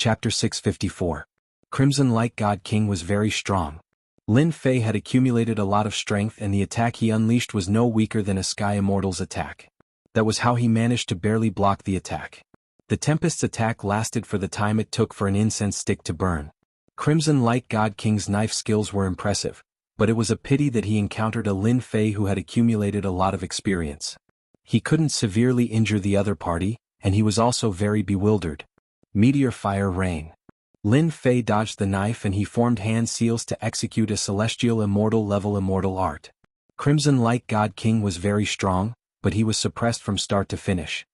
Chapter 654. Crimson Light God King was very strong. Lin Fei had accumulated a lot of strength, and the attack he unleashed was no weaker than a Sky Immortal's attack. That was how he managed to barely block the attack. The Tempest's attack lasted for the time it took for an incense stick to burn. Crimson Light God King's knife skills were impressive, but it was a pity that he encountered a Lin Fei who had accumulated a lot of experience. He couldn't severely injure the other party, and he was also very bewildered. Meteor Fire Rain. Lin Fei dodged the knife and he formed hand seals to execute a Celestial Immortal level immortal art. Crimson Light God King was very strong, but he was suppressed from start to finish.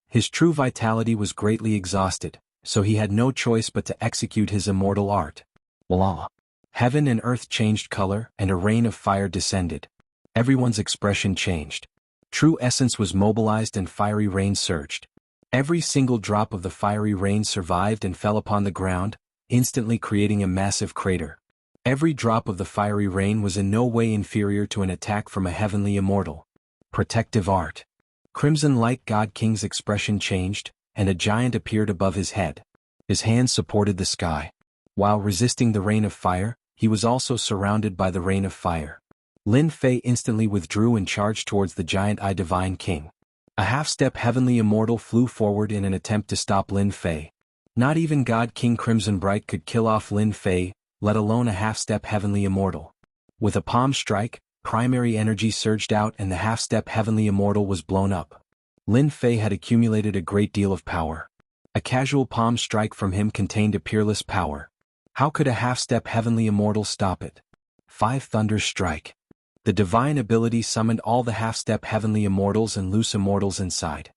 His true vitality was greatly exhausted, so he had no choice but to execute his immortal art. Blah. Heaven and earth changed color and a rain of fire descended. Everyone's expression changed. True essence was mobilized and fiery rain surged. Every single drop of the fiery rain survived and fell upon the ground, instantly creating a massive crater. Every drop of the fiery rain was in no way inferior to an attack from a heavenly immortal. Protective art. Crimson Light God King's expression changed, and a giant appeared above his head. His hands supported the sky. While resisting the rain of fire, he was also surrounded by the rain of fire. Lin Fei instantly withdrew and charged towards the giant Eye Divine King. A half-step heavenly immortal flew forward in an attempt to stop Lin Fei. Not even God King Crimson Bright could kill off Lin Fei, let alone a half-step heavenly immortal. With a palm strike, primary energy surged out and the half-step heavenly immortal was blown up. Lin Fei had accumulated a great deal of power. A casual palm strike from him contained a peerless power. How could a half-step heavenly immortal stop it? 5 Thunder Strike. The divine ability summoned all the half-step heavenly immortals and loose immortals inside.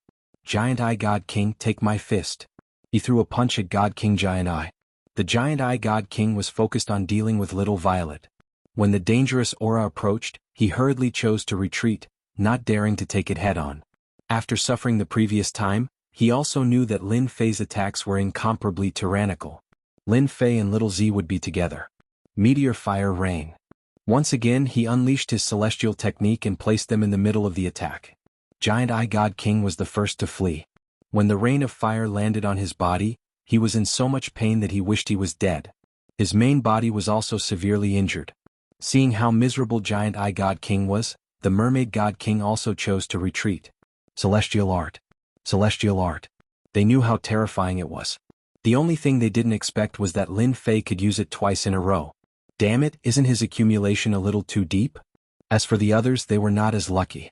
Giant Eye God King, take my fist. He threw a punch at God King Giant Eye. The Giant Eye God King was focused on dealing with Little Violet. When the dangerous aura approached, he hurriedly chose to retreat, not daring to take it head-on. After suffering the previous time, he also knew that Lin Fei's attacks were incomparably tyrannical. Lin Fei and Little Z would be together. Meteor Fire Rain. Once again he unleashed his celestial technique and placed them in the middle of the attack. Giant Eye God King was the first to flee. When the rain of fire landed on his body, he was in so much pain that he wished he was dead. His main body was also severely injured. Seeing how miserable Giant Eye God King was, the Mermaid God King also chose to retreat. Celestial Art. Celestial Art. They knew how terrifying it was. The only thing they didn't expect was that Lin Fei could use it twice in a row. Damn it, isn't his accumulation a little too deep? As for the others, they were not as lucky.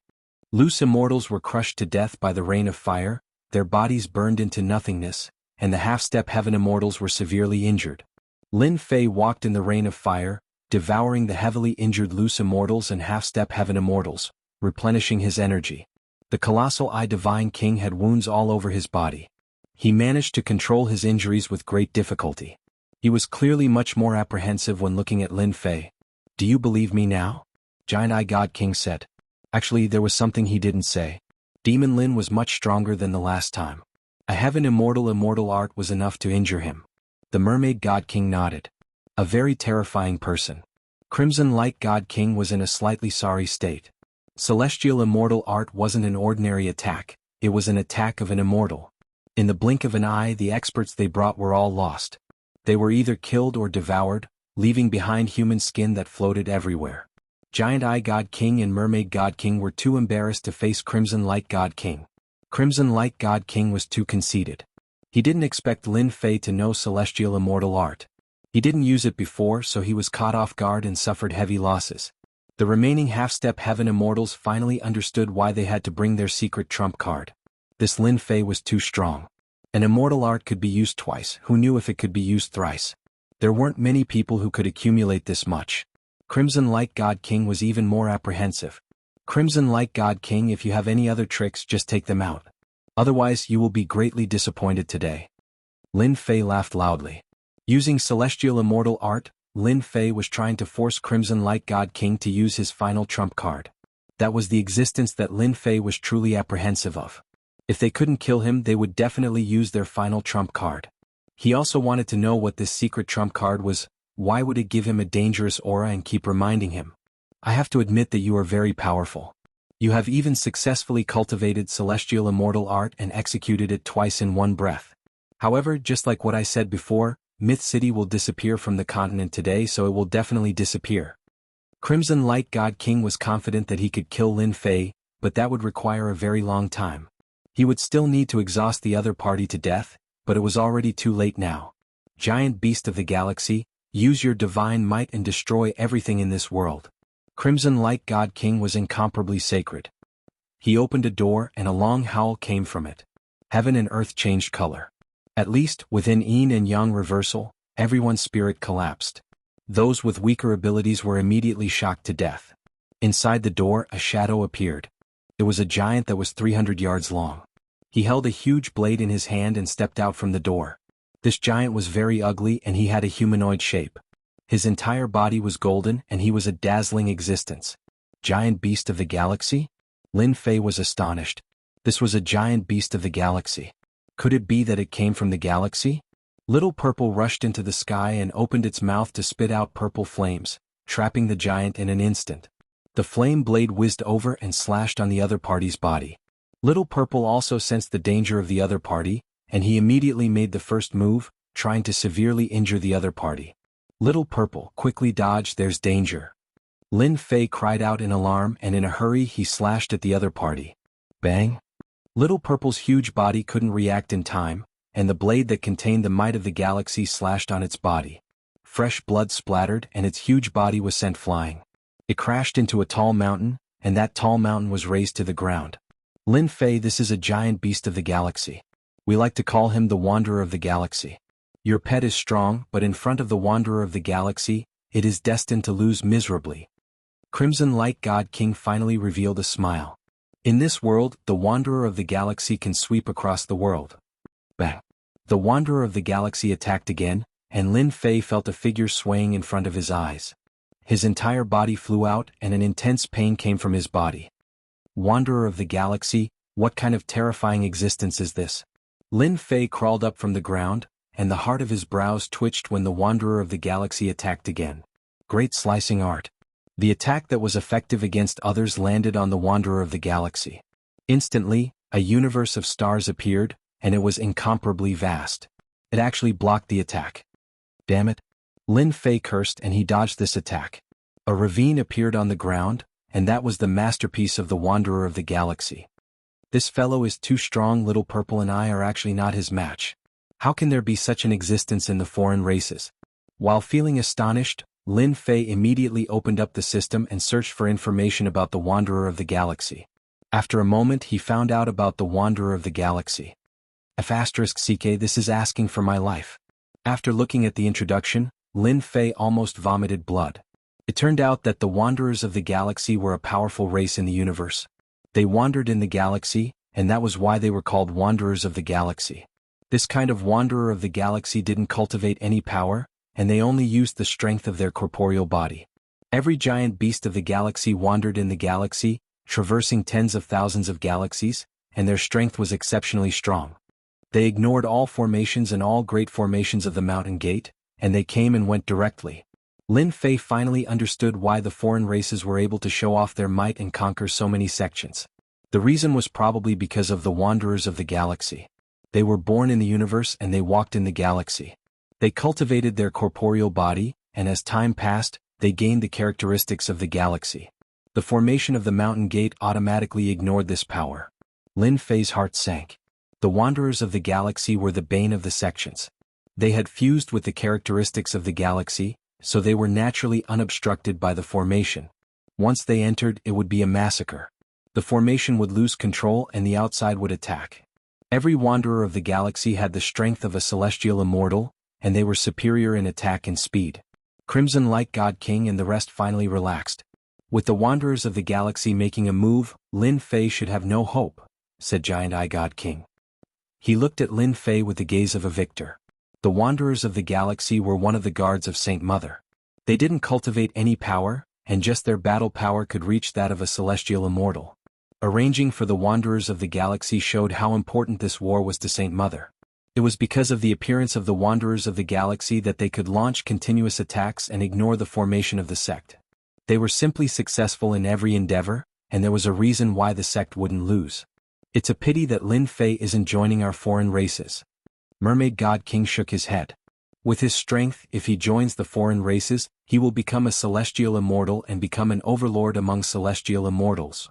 Loose immortals were crushed to death by the rain of fire, their bodies burned into nothingness, and the half-step heaven immortals were severely injured. Lin Fei walked in the rain of fire, devouring the heavily injured loose immortals and half-step heaven immortals, replenishing his energy. The colossal Eye Divine King had wounds all over his body. He managed to control his injuries with great difficulty. He was clearly much more apprehensive when looking at Lin Fei. Do you believe me now? Giant Eye God King said. Actually, there was something he didn't say. Demon Lin was much stronger than the last time. A heaven immortal art was enough to injure him. The Mermaid God King nodded. A very terrifying person. Crimson Light God King was in a slightly sorry state. Celestial immortal art wasn't an ordinary attack, it was an attack of an immortal. In the blink of an eye, the experts they brought were all lost. They were either killed or devoured, leaving behind human skin that floated everywhere. Giant Eye God King and Mermaid God King were too embarrassed to face Crimson Light God King. Crimson Light God King was too conceited. He didn't expect Lin Fei to know celestial immortal art. He didn't use it before, so he was caught off guard and suffered heavy losses. The remaining half-step heaven immortals finally understood why they had to bring their secret trump card. This Lin Fei was too strong. An immortal art could be used twice, who knew if it could be used thrice? There weren't many people who could accumulate this much. Crimson Light God King was even more apprehensive. Crimson Light God King, if you have any other tricks, just take them out. Otherwise you will be greatly disappointed today. Lin Fei laughed loudly. Using celestial immortal art, Lin Fei was trying to force Crimson Light God King to use his final trump card. That was the existence that Lin Fei was truly apprehensive of. If they couldn't kill him, they would definitely use their final trump card. He also wanted to know what this secret trump card was. Why would it give him a dangerous aura and keep reminding him? I have to admit that you are very powerful. You have even successfully cultivated celestial immortal art and executed it twice in one breath. However, just like what I said before, Myth City will disappear from the continent today, so it will definitely disappear. Crimson Light God King was confident that he could kill Lin Fei, but that would require a very long time. He would still need to exhaust the other party to death, but it was already too late now. Giant beast of the galaxy, use your divine might and destroy everything in this world. Crimson Light God King was incomparably sacred. He opened a door and a long howl came from it. Heaven and earth changed color. At least, within yin and yang reversal, everyone's spirit collapsed. Those with weaker abilities were immediately shocked to death. Inside the door, a shadow appeared. It was a giant that was 300 yards long. He held a huge blade in his hand and stepped out from the door. This giant was very ugly and he had a humanoid shape. His entire body was golden and he was a dazzling existence. Giant beast of the galaxy? Lin Fei was astonished. This was a giant beast of the galaxy. Could it be that it came from the galaxy? Little Purple rushed into the sky and opened its mouth to spit out purple flames, trapping the giant in an instant. The flame blade whizzed over and slashed on the other party's body. Little Purple also sensed the danger of the other party, and he immediately made the first move, trying to severely injure the other party. Little Purple, quickly dodge, there's danger. Lin Fei cried out in alarm and in a hurry he slashed at the other party. Bang! Little Purple's huge body couldn't react in time, and the blade that contained the might of the galaxy slashed on its body. Fresh blood splattered and its huge body was sent flying. It crashed into a tall mountain, and that tall mountain was razed to the ground. Lin Fei, this is a giant beast of the galaxy. We like to call him the Wanderer of the Galaxy. Your pet is strong, but in front of the Wanderer of the Galaxy, it is destined to lose miserably. Crimson Light God King finally revealed a smile. In this world, the Wanderer of the Galaxy can sweep across the world. Bang! The Wanderer of the Galaxy attacked again, and Lin Fei felt a figure swaying in front of his eyes. His entire body flew out and an intense pain came from his body. Wanderer of the Galaxy, what kind of terrifying existence is this? Lin Fei crawled up from the ground, and the heart of his brows twitched when the Wanderer of the Galaxy attacked again. Great slicing art. The attack that was effective against others landed on the Wanderer of the Galaxy. Instantly, a universe of stars appeared, and it was incomparably vast. It actually blocked the attack. Damn it! Lin Fei cursed and he dodged this attack. A ravine appeared on the ground, and that was the masterpiece of the Wanderer of the Galaxy. This fellow is too strong. Little Purple and I are actually not his match. How can there be such an existence in the foreign races? While feeling astonished, Lin Fei immediately opened up the system and searched for information about the Wanderer of the Galaxy. After a moment he found out about the Wanderer of the Galaxy. F***CK, this is asking for my life. After looking at the introduction, Lin Fei almost vomited blood. It turned out that the Wanderers of the Galaxy were a powerful race in the universe. They wandered in the galaxy, and that was why they were called Wanderers of the Galaxy. This kind of Wanderer of the Galaxy didn't cultivate any power, and they only used the strength of their corporeal body. Every giant beast of the galaxy wandered in the galaxy, traversing tens of thousands of galaxies, and their strength was exceptionally strong. They ignored all formations and all great formations of the Mountain Gate, and they came and went directly. Lin Fei finally understood why the foreign races were able to show off their might and conquer so many sections. The reason was probably because of the Wanderers of the Galaxy. They were born in the universe and they walked in the galaxy. They cultivated their corporeal body, and as time passed, they gained the characteristics of the galaxy. The formation of the Mountain Gate automatically ignored this power. Lin Fei's heart sank. The Wanderers of the Galaxy were the bane of the sections. They had fused with the characteristics of the galaxy, so they were naturally unobstructed by the formation. Once they entered, it would be a massacre. The formation would lose control and the outside would attack. Every Wanderer of the Galaxy had the strength of a celestial immortal, and they were superior in attack and speed. Crimson Light God King and the rest finally relaxed. With the Wanderers of the Galaxy making a move, Lin Fei should have no hope, said Giant Eye God King. He looked at Lin Fei with the gaze of a victor. The Wanderers of the Galaxy were one of the guards of Saint Mother. They didn't cultivate any power, and just their battle power could reach that of a celestial immortal. Arranging for the Wanderers of the Galaxy showed how important this war was to Saint Mother. It was because of the appearance of the Wanderers of the Galaxy that they could launch continuous attacks and ignore the formation of the sect. They were simply successful in every endeavor, and there was a reason why the sect wouldn't lose. It's a pity that Lin Fei isn't joining our foreign races. Mermaid God King shook his head. With his strength, if he joins the foreign races, he will become a celestial immortal and become an overlord among celestial immortals.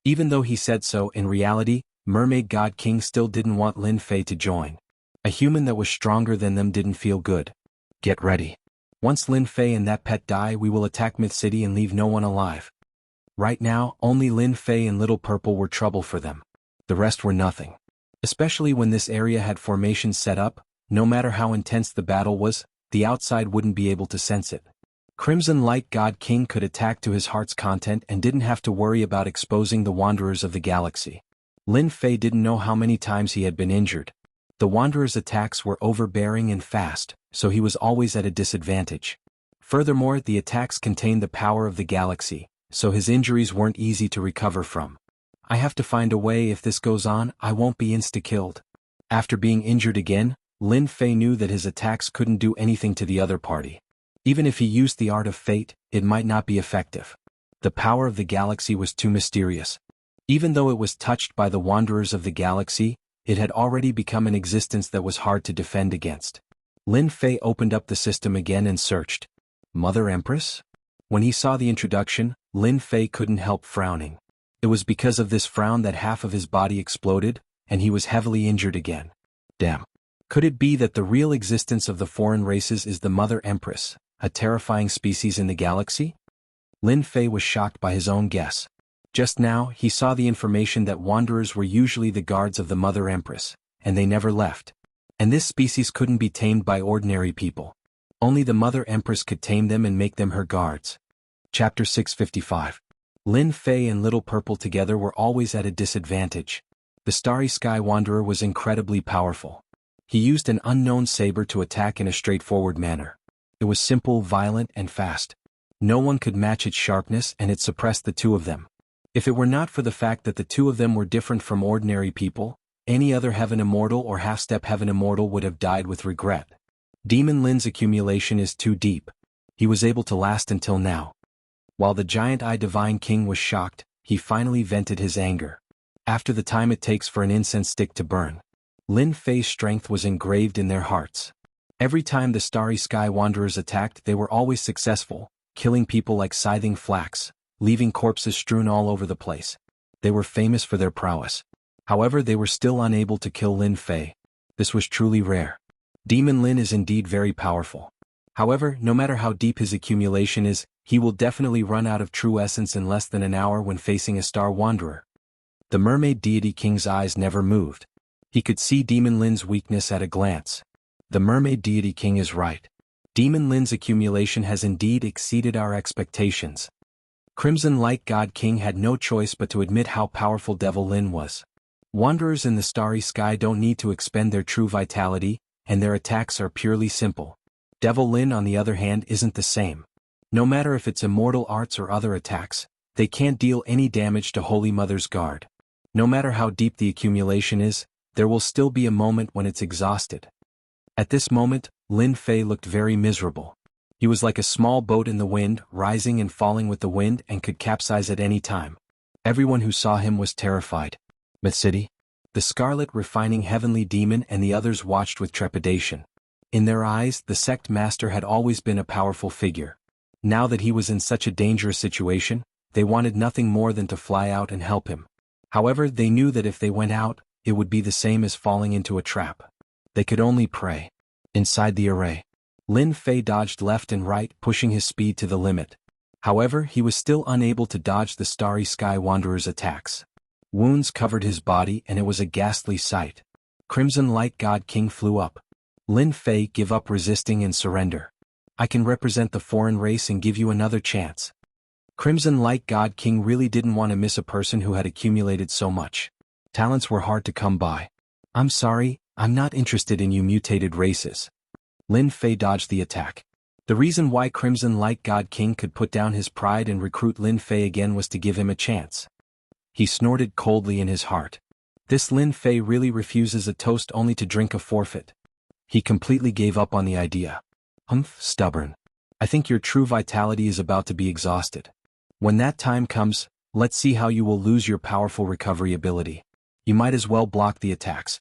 Even though he said so, in reality, Mermaid God King still didn't want Lin Fei to join. A human that was stronger than them didn't feel good. Get ready. Once Lin Fei and that pet die, we will attack Myth City and leave no one alive. Right now, only Lin Fei and Little Purple were trouble for them. The rest were nothing. Especially when this area had formations set up, no matter how intense the battle was, the outside wouldn't be able to sense it. Crimson Light God King could attack to his heart's content and didn't have to worry about exposing the Wanderers of the Galaxy. Lin Fei didn't know how many times he had been injured. The Wanderers' attacks were overbearing and fast, so he was always at a disadvantage. Furthermore, the attacks contained the power of the galaxy, so his injuries weren't easy to recover from. I have to find a way. If this goes on, I won't be insta-killed. After being injured again, Lin Fei knew that his attacks couldn't do anything to the other party. Even if he used the Art of Fate, it might not be effective. The power of the galaxy was too mysterious. Even though it was touched by the Wanderers of the Galaxy, it had already become an existence that was hard to defend against. Lin Fei opened up the system again and searched. Mother Empress? When he saw the introduction, Lin Fei couldn't help frowning. It was because of this frown that half of his body exploded, and he was heavily injured again. Damn. Could it be that the real existence of the foreign races is the Mother Empress, a terrifying species in the galaxy? Lin Fei was shocked by his own guess. Just now, he saw the information that Wanderers were usually the guards of the Mother Empress, and they never left. And this species couldn't be tamed by ordinary people. Only the Mother Empress could tame them and make them her guards. Chapter 655. Lin Fei and Little Purple together were always at a disadvantage. The Starry Sky Wanderer was incredibly powerful. He used an unknown saber to attack in a straightforward manner. It was simple, violent, and fast. No one could match its sharpness, and it suppressed the two of them. If it were not for the fact that the two of them were different from ordinary people, any other Heaven Immortal or half-step Heaven Immortal would have died with regret. Demon Lin's accumulation is too deep. He was able to last until now. While the Giant Eye Divine King was shocked, he finally vented his anger. After the time it takes for an incense stick to burn, Lin Fei's strength was engraved in their hearts. Every time the Starry Sky Wanderers attacked, they were always successful, killing people like scything flax, leaving corpses strewn all over the place. They were famous for their prowess. However, they were still unable to kill Lin Fei. This was truly rare. Demon Lin is indeed very powerful. However, no matter how deep his accumulation is, he will definitely run out of true essence in less than an hour when facing a Star Wanderer. The Mermaid Deity King's eyes never moved. He could see Demon Lin's weakness at a glance. The Mermaid Deity King is right. Demon Lin's accumulation has indeed exceeded our expectations. Crimson Light God King had no choice but to admit how powerful Devil Lin was. Wanderers in the starry sky don't need to expend their true vitality, and their attacks are purely simple. Devil Lin, on the other hand, isn't the same. No matter if it's immortal arts or other attacks, they can't deal any damage to Holy Mother's guard. No matter how deep the accumulation is, there will still be a moment when it's exhausted. At this moment, Lin Fei looked very miserable. He was like a small boat in the wind, rising and falling with the wind and could capsize at any time. Everyone who saw him was terrified. Myth City? The Scarlet Refining Heavenly Demon and the others watched with trepidation. In their eyes, the sect master had always been a powerful figure. Now that he was in such a dangerous situation, they wanted nothing more than to fly out and help him. However, they knew that if they went out, it would be the same as falling into a trap. They could only pray. Inside the array, Lin Fei dodged left and right, pushing his speed to the limit. However, he was still unable to dodge the Starry Sky Wanderer's attacks. Wounds covered his body and it was a ghastly sight. Crimson Light God King flew up. Lin Fei, give up resisting and surrender. I can represent the foreign race and give you another chance. Crimson Light God King really didn't want to miss a person who had accumulated so much. Talents were hard to come by. I'm sorry, I'm not interested in you mutated races. Lin Fei dodged the attack. The reason why Crimson Light God King could put down his pride and recruit Lin Fei again was to give him a chance. He snorted coldly in his heart. This Lin Fei really refuses a toast only to drink a forfeit. He completely gave up on the idea. Humph, stubborn. I think your true vitality is about to be exhausted. When that time comes, let's see how you will lose your powerful recovery ability. You might as well block the attacks.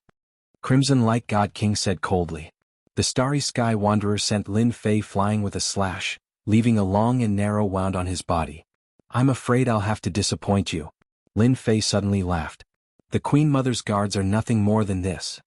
Crimson Light God King said coldly. The Starry Sky Wanderer sent Lin Fei flying with a slash, leaving a long and narrow wound on his body. I'm afraid I'll have to disappoint you. Lin Fei suddenly laughed. The Queen Mother's guards are nothing more than this.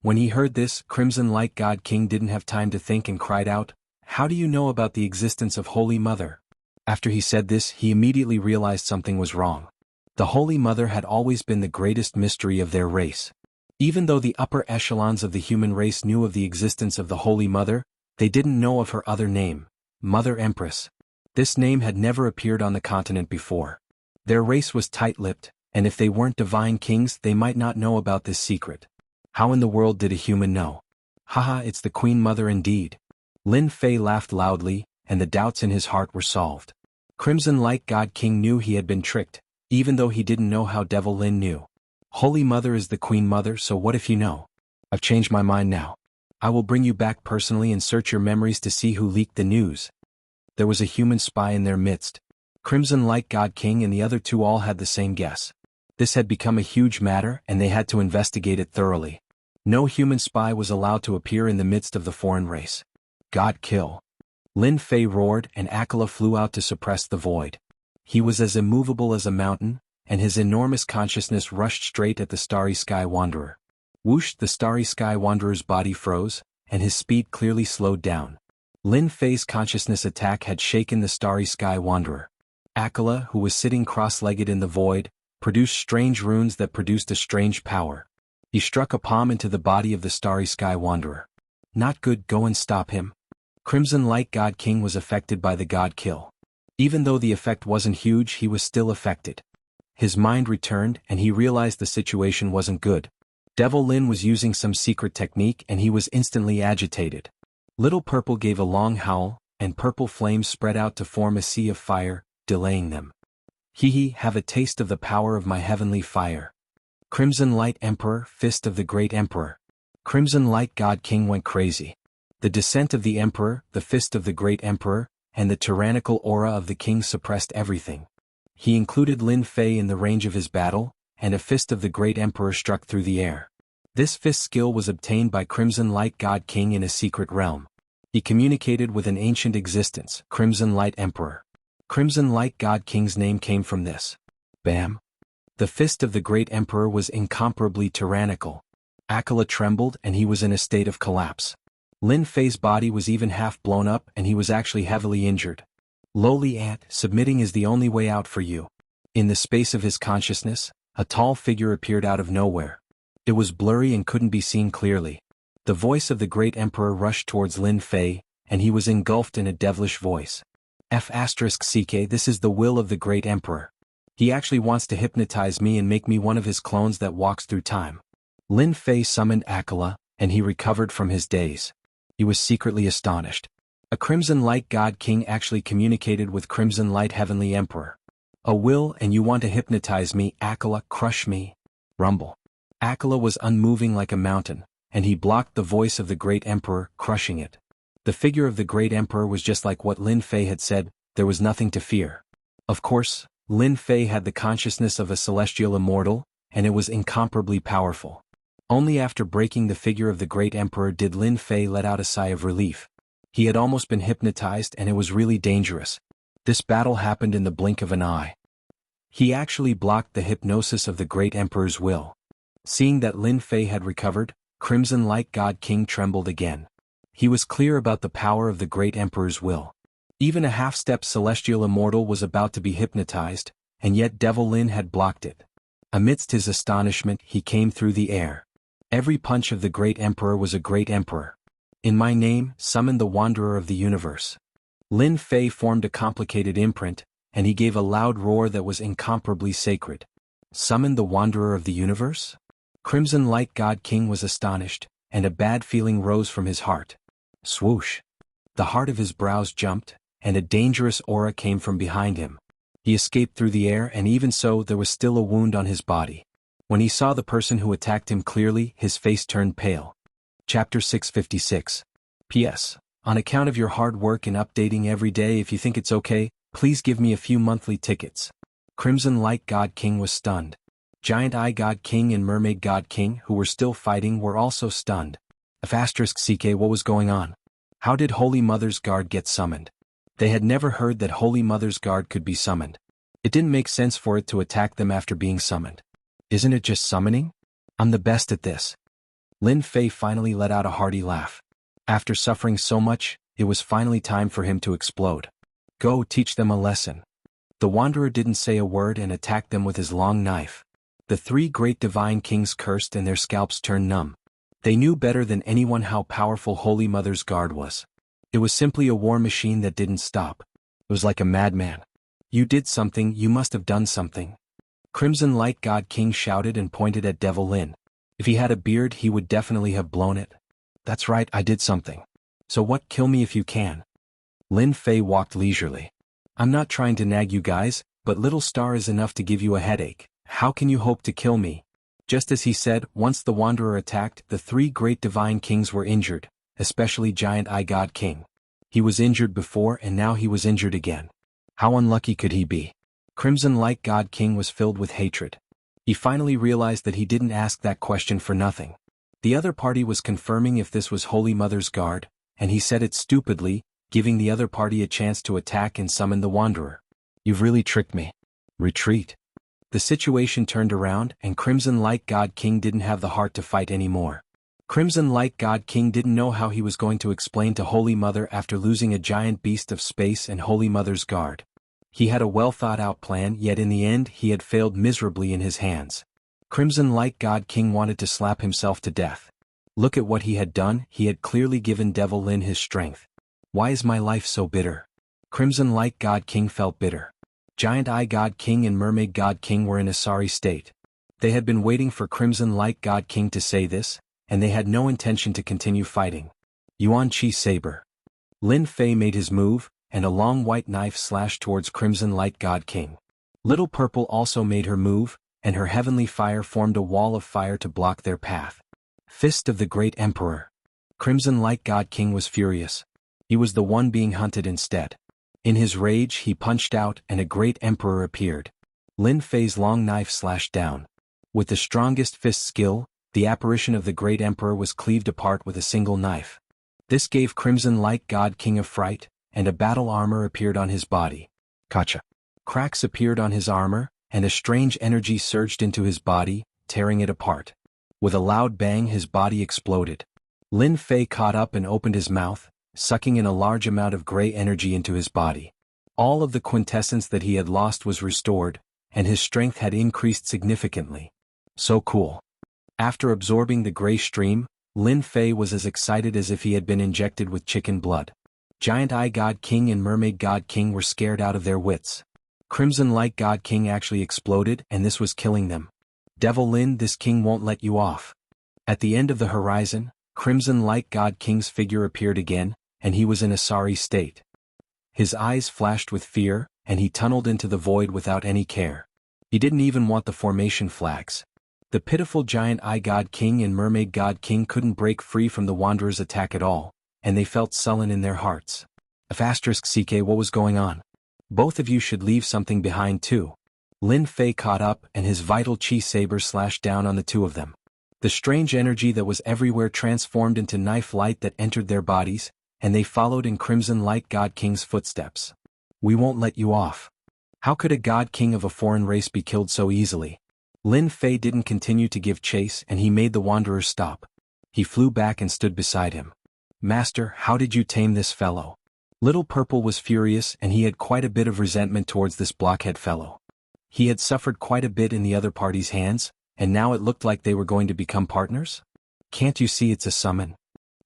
When he heard this, Crimson Light God King didn't have time to think and cried out, "How do you know about the existence of Holy Mother?" After he said this, he immediately realized something was wrong. The Holy Mother had always been the greatest mystery of their race. Even though the upper echelons of the human race knew of the existence of the Holy Mother, they didn't know of her other name, Mother Empress. This name had never appeared on the continent before. Their race was tight-lipped, and if they weren't divine kings they might not know about this secret. How in the world did a human know? Haha, it's the Queen Mother indeed. Lin Fei laughed loudly, and the doubts in his heart were solved. Crimson Light God King knew he had been tricked, even though he didn't know how Devil Lin knew. Holy Mother is the Queen Mother, so what if you know? I've changed my mind now. I will bring you back personally and search your memories to see who leaked the news. There was a human spy in their midst. Crimson Light God King and the other two all had the same guess. This had become a huge matter and they had to investigate it thoroughly. No human spy was allowed to appear in the midst of the foreign race. God kill. Lin Fei roared and Akela flew out to suppress the void. He was as immovable as a mountain, and his enormous consciousness rushed straight at the Starry Sky Wanderer. Whoosh, the Starry Sky Wanderer's body froze, and his speed clearly slowed down. Lin Fei's consciousness attack had shaken the Starry Sky Wanderer. Akela, who was sitting cross-legged in the void, produced strange runes that produced a strange power. He struck a palm into the body of the Starry Sky Wanderer. Not good, go and stop him. Crimson Light God King was affected by the God kill. Even though the effect wasn't huge, he was still affected. His mind returned and he realized the situation wasn't good. Devil Lin was using some secret technique and he was instantly agitated. Little Purple gave a long howl, and purple flames spread out to form a sea of fire, delaying them. Hee, have a taste of the power of my heavenly fire. Crimson Light Emperor, Fist of the Great Emperor. Crimson Light God King went crazy. The descent of the Emperor, the Fist of the Great Emperor, and the tyrannical aura of the king suppressed everything. He included Lin Fei in the range of his battle, and a Fist of the Great Emperor struck through the air. This fist skill was obtained by Crimson Light God King in a secret realm. He communicated with an ancient existence, Crimson Light Emperor. Crimson Light God King's name came from this. Bam! The Fist of the Great Emperor was incomparably tyrannical. Akela trembled and he was in a state of collapse. Lin Fei's body was even half blown up and he was actually heavily injured. Lowly ant, submitting is the only way out for you. In the space of his consciousness, a tall figure appeared out of nowhere. It was blurry and couldn't be seen clearly. The voice of the Great Emperor rushed towards Lin Fei, and he was engulfed in a devilish voice. F***CK, this is the will of the Great Emperor. He actually wants to hypnotize me and make me one of his clones that walks through time. Lin Fei summoned Akela, and he recovered from his daze. He was secretly astonished. A Crimson Light God King actually communicated with Crimson Light Heavenly Emperor. A will and you want to hypnotize me, Akela, crush me. Rumble. Akela was unmoving like a mountain, and he blocked the voice of the Great Emperor, crushing it. The figure of the Great Emperor was just like what Lin Fei had said, there was nothing to fear. Of course, Lin Fei had the consciousness of a celestial immortal, and it was incomparably powerful. Only after breaking the figure of the Great Emperor did Lin Fei let out a sigh of relief. He had almost been hypnotized and it was really dangerous. This battle happened in the blink of an eye. He actually blocked the hypnosis of the Great Emperor's will. Seeing that Lin Fei had recovered, Crimson Light God King trembled again. He was clear about the power of the Great Emperor's will. Even a half-step celestial immortal was about to be hypnotized, and yet Devil Lin had blocked it. Amidst his astonishment, he came through the air. Every punch of the Great Emperor was a Great Emperor. In my name, summon the Wanderer of the Universe. Lin Fei formed a complicated imprint, and he gave a loud roar that was incomparably sacred. Summon the Wanderer of the Universe? Crimson Light God King was astonished, and a bad feeling rose from his heart. Swoosh! The heart of his brows jumped, and a dangerous aura came from behind him. He escaped through the air and even so there was still a wound on his body. When he saw the person who attacked him clearly, his face turned pale. Chapter 656. P.S. On account of your hard work in updating every day, if you think it's okay, please give me a few monthly tickets. Crimson Light God King was stunned. Giant Eye God King and Mermaid God King, who were still fighting, were also stunned. *CK What was going on? How did Holy Mother's Guard get summoned? They had never heard that Holy Mother's Guard could be summoned. It didn't make sense for it to attack them after being summoned. Isn't it just summoning? I'm the best at this. Lin Fei finally let out a hearty laugh. After suffering so much, it was finally time for him to explode. Go teach them a lesson. The Wanderer didn't say a word and attacked them with his long knife. The three great divine kings cursed and their scalps turned numb. They knew better than anyone how powerful Holy Mother's Guard was. It was simply a war machine that didn't stop. It was like a madman. You did something, you must have done something. Crimson Light God King shouted and pointed at Devil Lin. If he had a beard, he would definitely have blown it. That's right, I did something. So what? Kill me if you can. Lin Fei walked leisurely. I'm not trying to nag you guys, but Little Star is enough to give you a headache. How can you hope to kill me? Just as he said, once the Wanderer attacked, the three great divine kings were injured, especially Giant Eye God King. He was injured before and now he was injured again. How unlucky could he be? Crimson Light God King was filled with hatred. He finally realized that he didn't ask that question for nothing. The other party was confirming if this was Holy Mother's Guard, and he said it stupidly, giving the other party a chance to attack and summon the Wanderer. You've really tricked me. Retreat. The situation turned around and Crimson Light God King didn't have the heart to fight anymore. Crimson Light God King didn't know how he was going to explain to Holy Mother after losing a giant beast of space and Holy Mother's Guard. He had a well-thought-out plan, yet in the end he had failed miserably in his hands. Crimson Light God King wanted to slap himself to death. Look at what he had done, he had clearly given Devil Lin his strength. Why is my life so bitter? Crimson Light God King felt bitter. Giant Eye God King and Mermaid God King were in a sorry state. They had been waiting for Crimson Light God King to say this, and they had no intention to continue fighting. Yuan Chi Saber. Lin Fei made his move, and a long white knife slashed towards Crimson Light God King. Little Purple also made her move, and her heavenly fire formed a wall of fire to block their path. Fist of the Great Emperor. Crimson Light God King was furious. He was the one being hunted instead. In his rage he punched out and a Great Emperor appeared. Lin Fei's long knife slashed down. With the strongest fist skill, the apparition of the Great Emperor was cleaved apart with a single knife. This gave Crimson Light God King a fright, and a battle armor appeared on his body. Gotcha. Cracks appeared on his armor, and a strange energy surged into his body, tearing it apart. With a loud bang his body exploded. Lin Fei caught up and opened his mouth, sucking in a large amount of gray energy into his body. All of the quintessence that he had lost was restored, and his strength had increased significantly. So cool. After absorbing the gray stream, Lin Fei was as excited as if he had been injected with chicken blood. Giant Eye God King and Mermaid God King were scared out of their wits. Crimson Light God King actually exploded and this was killing them. Devil Lin, this king won't let you off. At the end of the horizon, Crimson Light God King's figure appeared again, and he was in a sorry state. His eyes flashed with fear, and he tunneled into the void without any care. He didn't even want the formation flags. The pitiful Giant Eye God King and Mermaid God King couldn't break free from the Wanderer's attack at all, and they felt sullen in their hearts. *CK What was going on? Both of you should leave something behind too. Lin Fei caught up and his vital chi saber slashed down on the two of them. The strange energy that was everywhere transformed into knife light that entered their bodies, and they followed in Crimson Light God King's footsteps. We won't let you off. How could a God King of a foreign race be killed so easily? Lin Fei didn't continue to give chase and he made the Wanderer stop. He flew back and stood beside him. Master, how did you tame this fellow? Little Purple was furious and he had quite a bit of resentment towards this blockhead fellow. He had suffered quite a bit in the other party's hands, and now it looked like they were going to become partners? Can't you see it's a summon?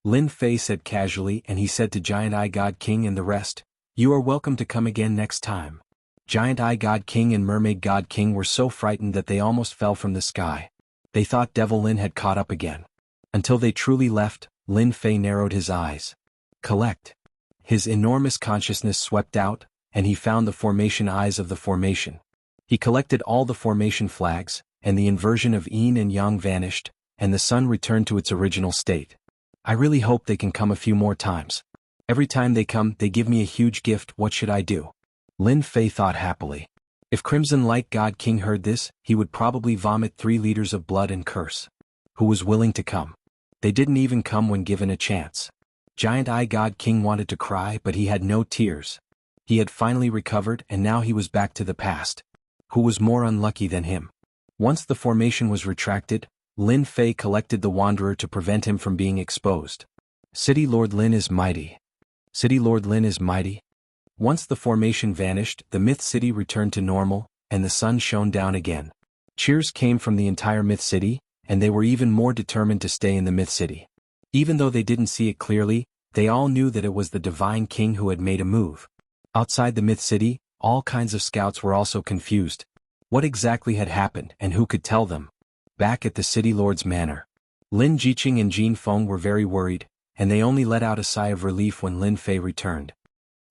Lin Fei said casually, and he said to Giant Eye God King and the rest, you are welcome to come again next time. Giant Eye God King and Mermaid God King were so frightened that they almost fell from the sky. They thought Devil Lin had caught up again. Until they truly left, Lin Fei narrowed his eyes. Collect. His enormous consciousness swept out, and he found the formation eyes of the formation. He collected all the formation flags, and the inversion of yin and yang vanished, and the sun returned to its original state. I really hope they can come a few more times. Every time they come, they give me a huge gift. What should I do? Lin Fei thought happily. If Crimson Light God King heard this, he would probably vomit 3 liters of blood and curse. Who was willing to come? They didn't even come when given a chance. Giant Eye God King wanted to cry, but he had no tears. He had finally recovered, and now he was back to the past. Who was more unlucky than him? Once the formation was retracted, Lin Fei collected the Wanderer to prevent him from being exposed. City Lord Lin is mighty. City Lord Lin is mighty. Once the formation vanished, the Myth City returned to normal, and the sun shone down again. Cheers came from the entire Myth City, and they were even more determined to stay in the Myth City. Even though they didn't see it clearly, they all knew that it was the Divine King who had made a move. Outside the Myth City, all kinds of scouts were also confused. What exactly had happened, and who could tell them? Back at the City Lord's manor, Lin Jiqing and Jin Feng were very worried, and they only let out a sigh of relief when Lin Fei returned.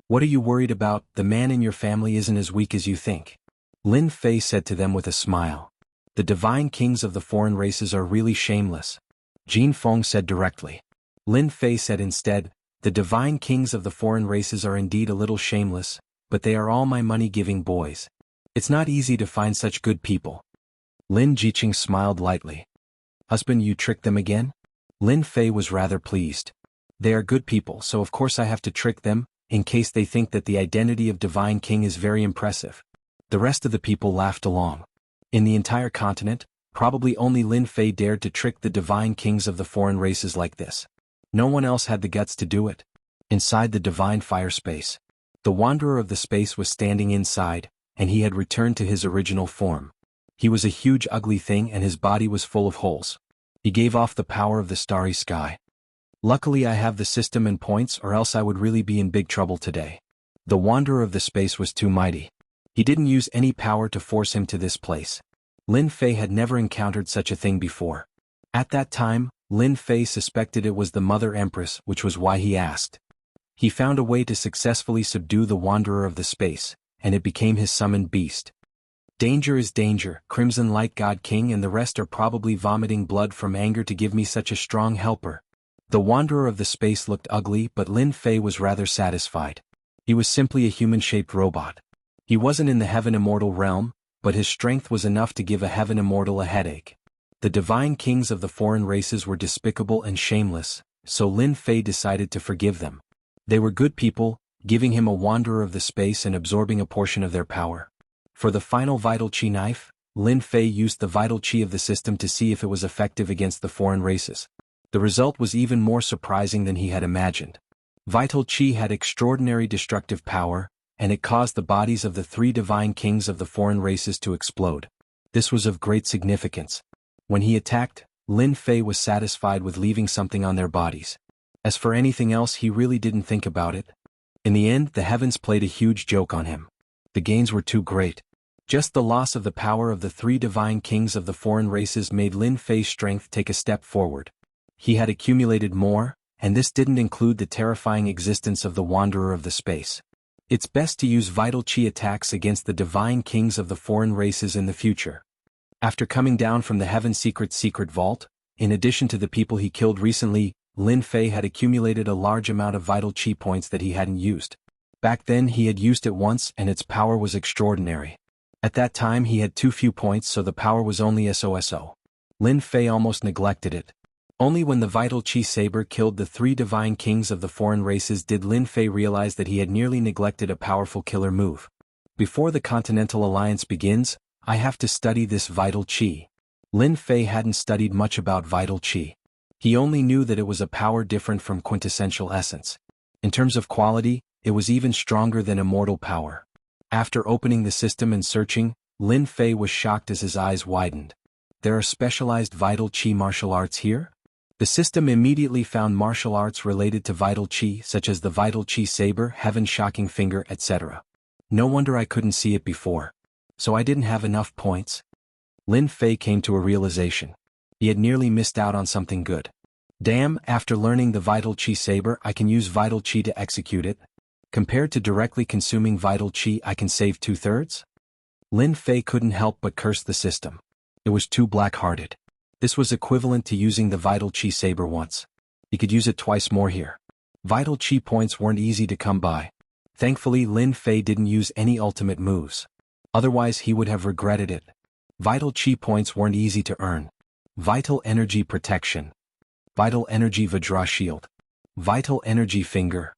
What are you worried about? The man in your family isn't as weak as you think. Lin Fei said to them with a smile. The divine kings of the foreign races are really shameless. Jin Feng said directly. Lin Fei said instead, the divine kings of the foreign races are indeed a little shameless, but they are all my money-giving boys. It's not easy to find such good people. Lin Jiqing smiled lightly. Husband, you tricked them again? Lin Fei was rather pleased. They are good people, so of course I have to trick them, in case they think that the identity of Divine King is very impressive. The rest of the people laughed along. In the entire continent, probably only Lin Fei dared to trick the Divine Kings of the foreign races like this. No one else had the guts to do it. Inside the Divine Fire Space, the Wanderer of the Space was standing inside, and he had returned to his original form. He was a huge ugly thing and his body was full of holes. He gave off the power of the starry sky. Luckily I have the system and points, or else I would really be in big trouble today. The Wanderer of the Space was too mighty. He didn't use any power to force him to this place. Lin Fei had never encountered such a thing before. At that time, Lin Fei suspected it was the Mother Empress, which was why he asked. He found a way to successfully subdue the Wanderer of the Space, and it became his summoned beast. Danger is danger. Crimson Light God King and the rest are probably vomiting blood from anger to give me such a strong helper. The Wanderer of the Space looked ugly, but Lin Fei was rather satisfied. He was simply a human-shaped robot. He wasn't in the Heaven Immortal realm, but his strength was enough to give a Heaven Immortal a headache. The divine kings of the foreign races were despicable and shameless, so Lin Fei decided to forgive them. They were good people, giving him a Wanderer of the Space and absorbing a portion of their power. For the final Vital Chi knife, Lin Fei used the Vital Chi of the system to see if it was effective against the foreign races. The result was even more surprising than he had imagined. Vital Chi had extraordinary destructive power, and it caused the bodies of the 3 divine kings of the foreign races to explode. This was of great significance. When he attacked, Lin Fei was satisfied with leaving something on their bodies. As for anything else, he really didn't think about it. In the end, the heavens played a huge joke on him. The gains were too great. Just the loss of the power of the 3 divine kings of the foreign races made Lin Fei's strength take a step forward. He had accumulated more, and this didn't include the terrifying existence of the Wanderer of the Space. It's best to use Vital Chi attacks against the divine kings of the foreign races in the future. After coming down from the Heaven Secret Vault, in addition to the people he killed recently, Lin Fei had accumulated a large amount of Vital Chi points that he hadn't used. Back then he had used it once and its power was extraordinary. At that time he had too few points, so the power was only SOSO. Lin Fei almost neglected it. Only when the Vital Chi Saber killed the 3 divine kings of the foreign races did Lin Fei realize that he had nearly neglected a powerful killer move. Before the Continental Alliance begins, I have to study this Vital Chi. Lin Fei hadn't studied much about Vital Chi. He only knew that it was a power different from quintessential essence. In terms of quality, it was even stronger than immortal power. After opening the system and searching, Lin Fei was shocked as his eyes widened. There are specialized Vital Chi martial arts here? The system immediately found martial arts related to Vital Chi, such as the Vital Chi Saber, Heaven Shocking Finger, etc. No wonder I couldn't see it before. So I didn't have enough points? Lin Fei came to a realization. He had nearly missed out on something good. Damn, after learning the Vital Chi Saber I can use Vital Chi to execute it. Compared to directly consuming Vital Chi I can save 2/3? Lin Fei couldn't help but curse the system. It was too black-hearted. This was equivalent to using the Vital Chi Saber once. He could use it twice more here. Vital Chi points weren't easy to come by. Thankfully Lin Fei didn't use any ultimate moves. Otherwise he would have regretted it. Vital chi points weren't easy to earn. Vital energy protection. Vital energy Vajra shield. Vital energy finger.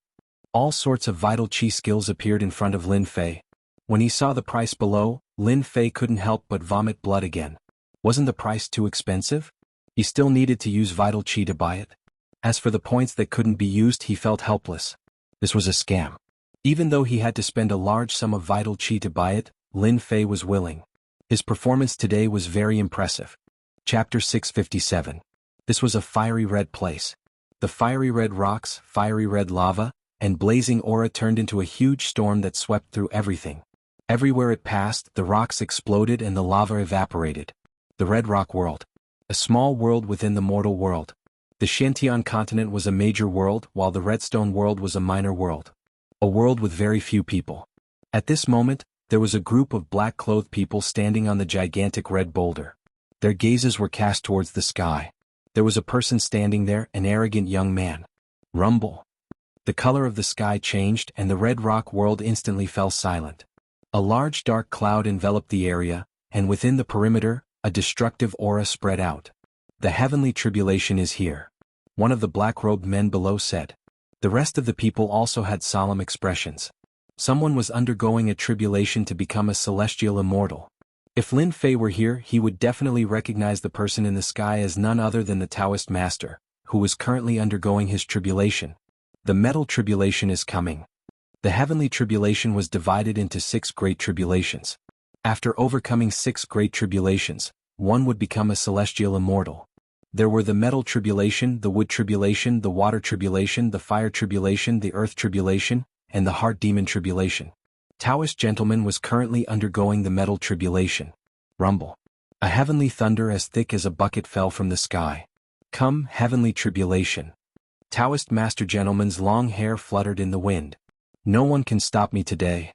All sorts of vital chi skills appeared in front of Lin Fei. When he saw the price below, Lin Fei couldn't help but vomit blood again. Wasn't the price too expensive? He still needed to use vital chi to buy it. As for the points that couldn't be used, he felt helpless. This was a scam. Even though he had to spend a large sum of vital chi to buy it, Lin Fei was willing. His performance today was very impressive. Chapter 657. This was a fiery red place. The fiery red rocks, fiery red lava, and blazing aura turned into a huge storm that swept through everything. Everywhere it passed, the rocks exploded and the lava evaporated. The Red Rock World. A small world within the mortal world. The Shantian continent was a major world, while the Redstone world was a minor world. A world with very few people. At this moment, there was a group of black-clothed people standing on the gigantic red boulder. Their gazes were cast towards the sky. There was a person standing there, an arrogant young man. Rumble. The color of the sky changed and the Red Rock world instantly fell silent. A large dark cloud enveloped the area, and within the perimeter, a destructive aura spread out. The heavenly tribulation is here. One of the black-robed men below said. The rest of the people also had solemn expressions. Someone was undergoing a tribulation to become a celestial immortal. If Lin Fei were here, he would definitely recognize the person in the sky as none other than the Taoist master, who was currently undergoing his tribulation. The metal tribulation is coming. The heavenly tribulation was divided into 6 great tribulations. After overcoming 6 great tribulations, one would become a celestial immortal. There were the metal tribulation, the wood tribulation, the water tribulation, the fire tribulation, the earth tribulation, and the heart demon tribulation. Taoist gentleman was currently undergoing the metal tribulation. Rumble. A heavenly thunder as thick as a bucket fell from the sky. Come, heavenly tribulation. Taoist master gentleman's long hair fluttered in the wind. No one can stop me today.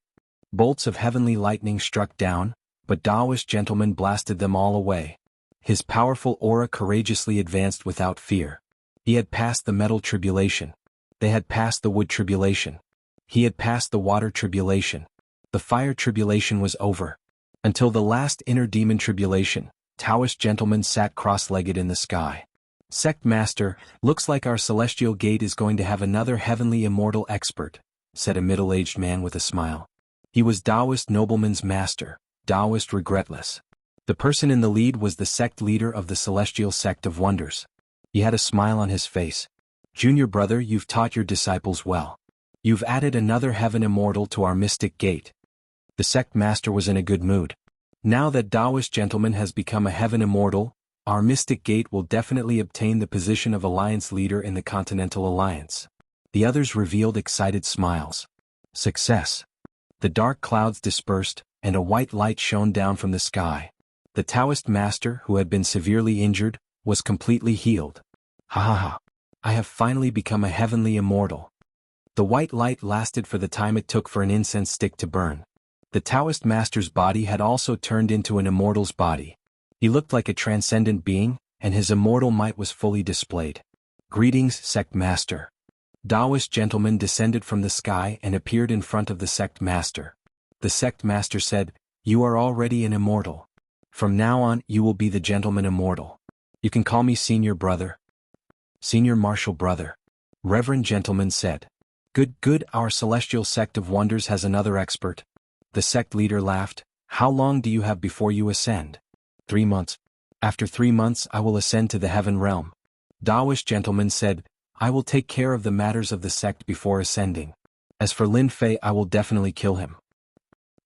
Bolts of heavenly lightning struck down, but Taoist gentleman blasted them all away. His powerful aura courageously advanced without fear. He had passed the metal tribulation. They had passed the wood tribulation. He had passed the water tribulation. The fire tribulation was over. Until the last inner demon tribulation, Taoist gentleman sat cross-legged in the sky. Sect Master, looks like our celestial gate is going to have another heavenly immortal expert, said a middle-aged man with a smile. He was Taoist nobleman's master, Taoist regretless. The person in the lead was the sect leader of the Celestial Sect of Wonders. He had a smile on his face. Junior brother, you've taught your disciples well. You've added another heaven immortal to our mystic gate. The sect master was in a good mood. Now that Taoist gentleman has become a heaven immortal, our mystic gate will definitely obtain the position of alliance leader in the Continental Alliance. The others revealed excited smiles. Success. The dark clouds dispersed, and a white light shone down from the sky. The Taoist master, who had been severely injured, was completely healed. Ha ha ha. I have finally become a heavenly immortal. The white light lasted for the time it took for an incense stick to burn. The Taoist master's body had also turned into an immortal's body. He looked like a transcendent being, and his immortal might was fully displayed. Greetings, sect master. Taoist gentleman descended from the sky and appeared in front of the sect master. The sect master said, You are already an immortal. From now on, you will be the gentleman immortal. You can call me senior brother. Senior martial brother. Reverend gentleman said. Good, our celestial sect of wonders has another expert. The sect leader laughed. How long do you have before you ascend? 3 months. After 3 months I will ascend to the heaven realm. Taoist gentleman said, I will take care of the matters of the sect before ascending. As for Lin Fei, I will definitely kill him.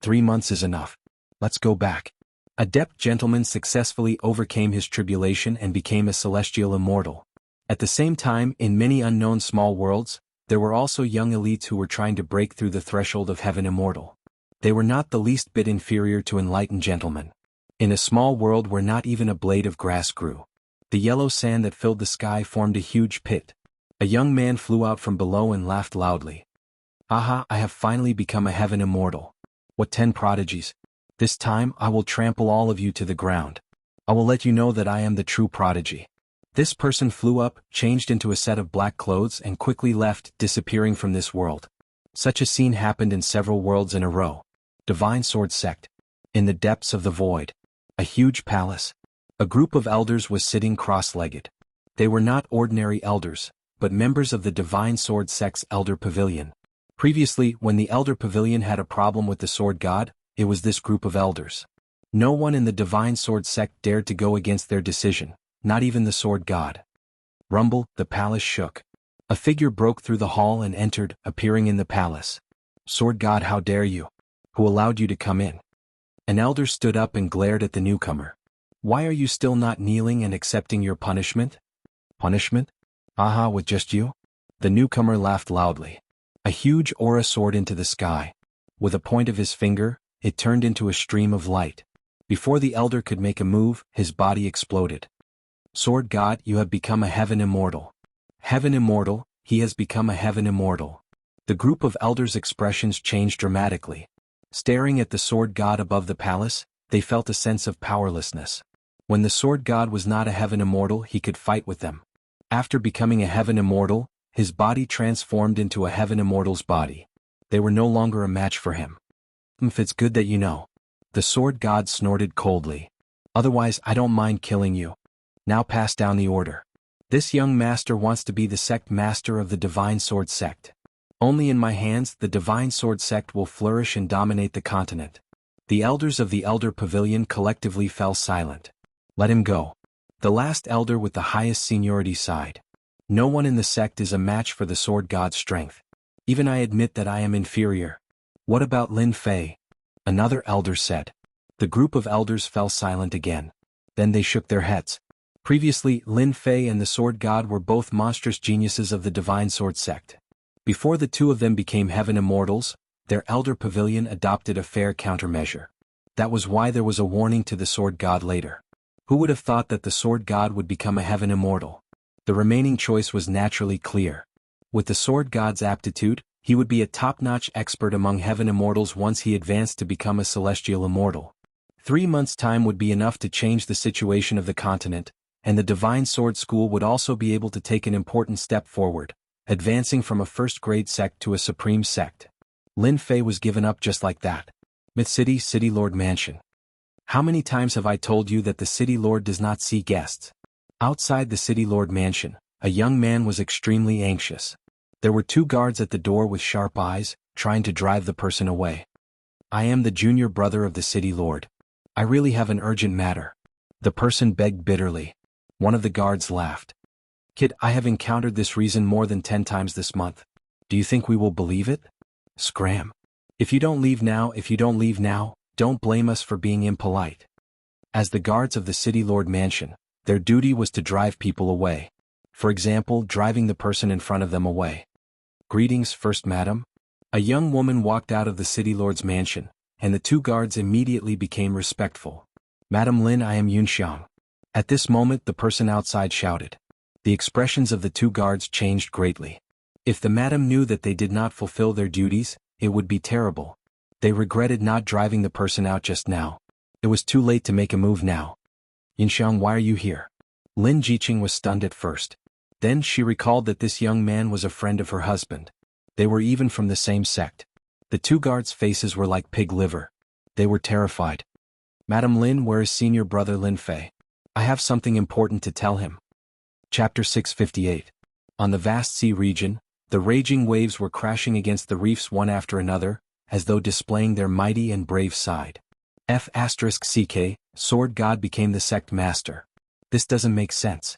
3 months is enough. Let's go back. Adept gentleman successfully overcame his tribulation and became a celestial immortal. At the same time, in many unknown small worlds, there were also young elites who were trying to break through the threshold of heaven immortal. They were not the least bit inferior to enlightened gentlemen. In a small world where not even a blade of grass grew. The yellow sand that filled the sky formed a huge pit. A young man flew out from below and laughed loudly. Aha, I have finally become a heaven immortal. What 10 prodigies. This time I will trample all of you to the ground. I will let you know that I am the true prodigy. This person flew up, changed into a set of black clothes and quickly left, disappearing from this world. Such a scene happened in several worlds in a row. Divine Sword Sect. In the depths of the void, a huge palace. A group of elders was sitting cross-legged. They were not ordinary elders, but members of the Divine Sword Sect's Elder Pavilion. Previously, when the Elder Pavilion had a problem with the Sword God, it was this group of elders. No one in the Divine Sword Sect dared to go against their decision, not even the Sword God. Rumble, the palace shook. A figure broke through the hall and entered, appearing in the palace. Sword God, how dare you? Who allowed you to come in? An elder stood up and glared at the newcomer. Why are you still not kneeling and accepting your punishment? Punishment? Aha, with just you? The newcomer laughed loudly. A huge aura soared into the sky. With a point of his finger, it turned into a stream of light. Before the elder could make a move, his body exploded. Sword God, you have become a heaven immortal. Heaven immortal, he has become a heaven immortal. The group of elders' expressions changed dramatically. Staring at the Sword God above the palace, they felt a sense of powerlessness. When the Sword God was not a heaven immortal, he could fight with them. After becoming a heaven immortal, his body transformed into a heaven immortal's body. They were no longer a match for him. It's good that you know. The Sword God snorted coldly. Otherwise, I don't mind killing you. Now pass down the order. This young master wants to be the sect master of the Divine Sword Sect. Only in my hands the Divine Sword Sect will flourish and dominate the continent. The elders of the Elder Pavilion collectively fell silent. Let him go. The last elder with the highest seniority sighed. No one in the sect is a match for the Sword God's strength. Even I admit that I am inferior. What about Lin Fei? Another elder said. The group of elders fell silent again. Then they shook their heads. Previously, Lin Fei and the Sword God were both monstrous geniuses of the Divine Sword Sect. Before the two of them became heaven immortals, their Elder Pavilion adopted a fair countermeasure. That was why there was a warning to the Sword God later. Who would have thought that the Sword God would become a heaven immortal? The remaining choice was naturally clear. With the Sword God's aptitude, he would be a top-notch expert among heaven immortals once he advanced to become a celestial immortal. 3 months' time would be enough to change the situation of the continent, and the Divine Sword School would also be able to take an important step forward, advancing from a first-grade sect to a supreme sect. Lin Fei was given up just like that. Myth City, City Lord Mansion. How many times have I told you that the City Lord does not see guests? Outside the City Lord Mansion, a young man was extremely anxious. There were 2 guards at the door with sharp eyes, trying to drive the person away. I am the junior brother of the City Lord. I really have an urgent matter. The person begged bitterly. One of the guards laughed. Kid, I have encountered this reason more than 10 times this month. Do you think we will believe it? Scram. If you don't leave now, don't blame us for being impolite. As the guards of the City Lord Mansion, their duty was to drive people away. For example, driving the person in front of them away. Greetings, First Madam. A young woman walked out of the City Lord's mansion, and the 2 guards immediately became respectful. Madam Lin, I am Yunxiang. At this moment the person outside shouted. The expressions of the 2 guards changed greatly. If the madam knew that they did not fulfill their duties, it would be terrible. They regretted not driving the person out just now. It was too late to make a move now. Yunxiang, why are you here? Lin Jiqing was stunned at first. Then she recalled that this young man was a friend of her husband. They were even from the same sect. The 2 guards' faces were like pig liver. They were terrified. Madam Lin, where is senior brother Lin Fei? I have something important to tell him. Chapter 658. On the vast sea region, the raging waves were crashing against the reefs one after another, as though displaying their mighty and brave side. F***ck, Sword God became the sect master. This doesn't make sense.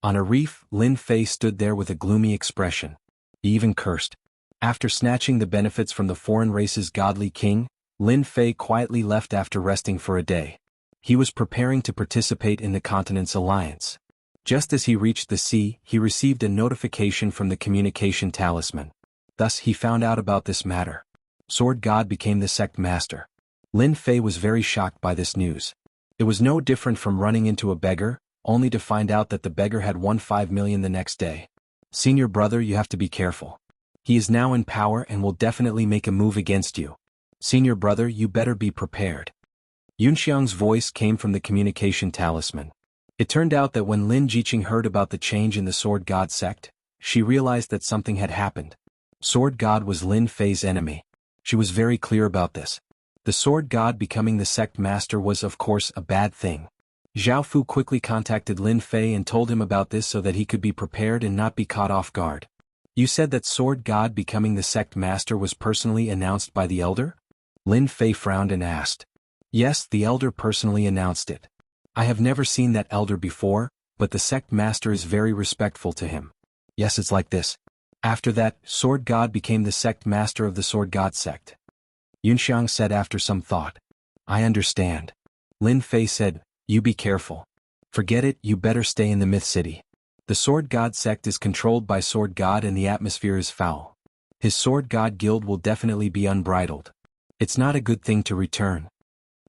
On a reef, Lin Fei stood there with a gloomy expression. He even cursed. After snatching the benefits from the foreign race's godly king, Lin Fei quietly left after resting for a day. He was preparing to participate in the continent's alliance. Just as he reached the sea, he received a notification from the communication talisman. Thus he found out about this matter. Sword God became the sect master. Lin Fei was very shocked by this news. It was no different from running into a beggar, only to find out that the beggar had won 5 million the next day. Senior brother, you have to be careful. He is now in power and will definitely make a move against you. Senior brother, you better be prepared. Yunxiang's voice came from the communication talisman. It turned out that when Lin Jiqing heard about the change in the Sword God sect, she realized that something had happened. Sword God was Lin Fei's enemy. She was very clear about this. The sword god becoming the sect master was of course a bad thing. Zhao Fu quickly contacted Lin Fei and told him about this so that he could be prepared and not be caught off guard. You said that sword god becoming the sect master was personally announced by the elder? Lin Fei frowned and asked. Yes, the elder personally announced it. I have never seen that elder before, but the sect master is very respectful to him. Yes, it's like this. After that, sword god became the sect master of the sword god sect. Yunxiang said after some thought. I understand. Lin Fei said, you be careful. Forget it, you better stay in the Myth City. The sword god sect is controlled by sword god and the atmosphere is foul. His sword god guild will definitely be unbridled. It's not a good thing to return.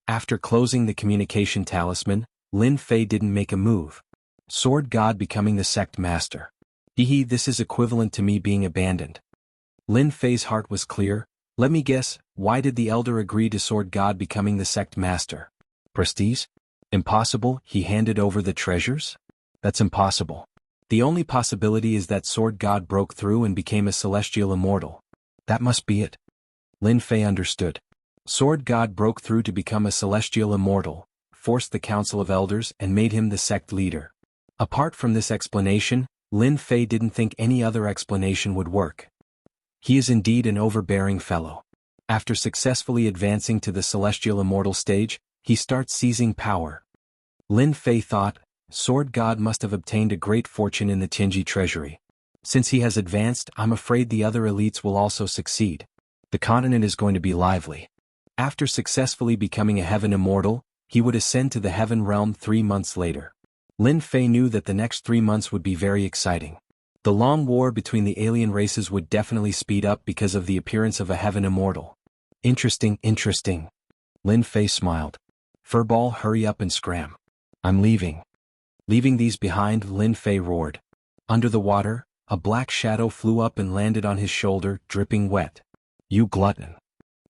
After closing the communication talisman, Lin Fei didn't make a move. Sword god becoming the sect master. Hehe, this is equivalent to me being abandoned. Lin Fei's heart was clear. Let me guess, why did the elder agree to sword god becoming the sect master? Prestige? Impossible, he handed over the treasures? That's impossible. The only possibility is that sword god broke through and became a celestial immortal. That must be it. Lin Fei understood. Sword god broke through to become a celestial immortal, forced the council of elders and made him the sect leader. Apart from this explanation, Lin Fei didn't think any other explanation would work. He is indeed an overbearing fellow. After successfully advancing to the celestial immortal stage, he starts seizing power. Lin Fei thought, sword god must have obtained a great fortune in the Tianji treasury. Since he has advanced, I'm afraid the other elites will also succeed. The continent is going to be lively. After successfully becoming a heaven immortal, he would ascend to the heaven realm 3 months later. Lin Fei knew that the next 3 months would be very exciting. The long war between the alien races would definitely speed up because of the appearance of a heaven immortal. Interesting, interesting. Lin Fei smiled. Furball, hurry up and scram. I'm leaving. Leaving these behind, Lin Fei roared. Under the water, a black shadow flew up and landed on his shoulder, dripping wet. You glutton.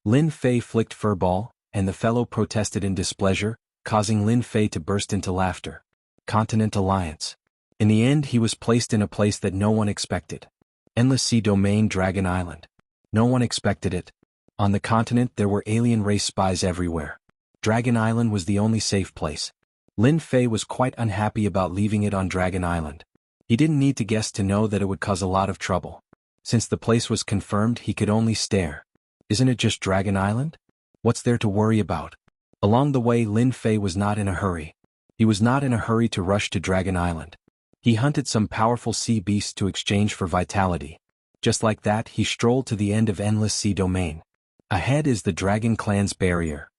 Lin Fei flicked Furball, and the fellow protested in displeasure, causing Lin Fei to burst into laughter. Continent Alliance. In the end, he was placed in a place that no one expected. Endless Sea Domain, Dragon Island. No one expected it. On the continent there were alien race spies everywhere. Dragon Island was the only safe place. Lin Fei was quite unhappy about leaving it on Dragon Island. He didn't need to guess to know that it would cause a lot of trouble. Since the place was confirmed, he could only stare. Isn't it just Dragon Island? What's there to worry about? Along the way, Lin Fei was not in a hurry. He was not in a hurry to rush to Dragon Island. He hunted some powerful sea beasts to exchange for vitality. Just like that, he strolled to the end of Endless Sea Domain. Ahead is the Dragon Clan's barrier.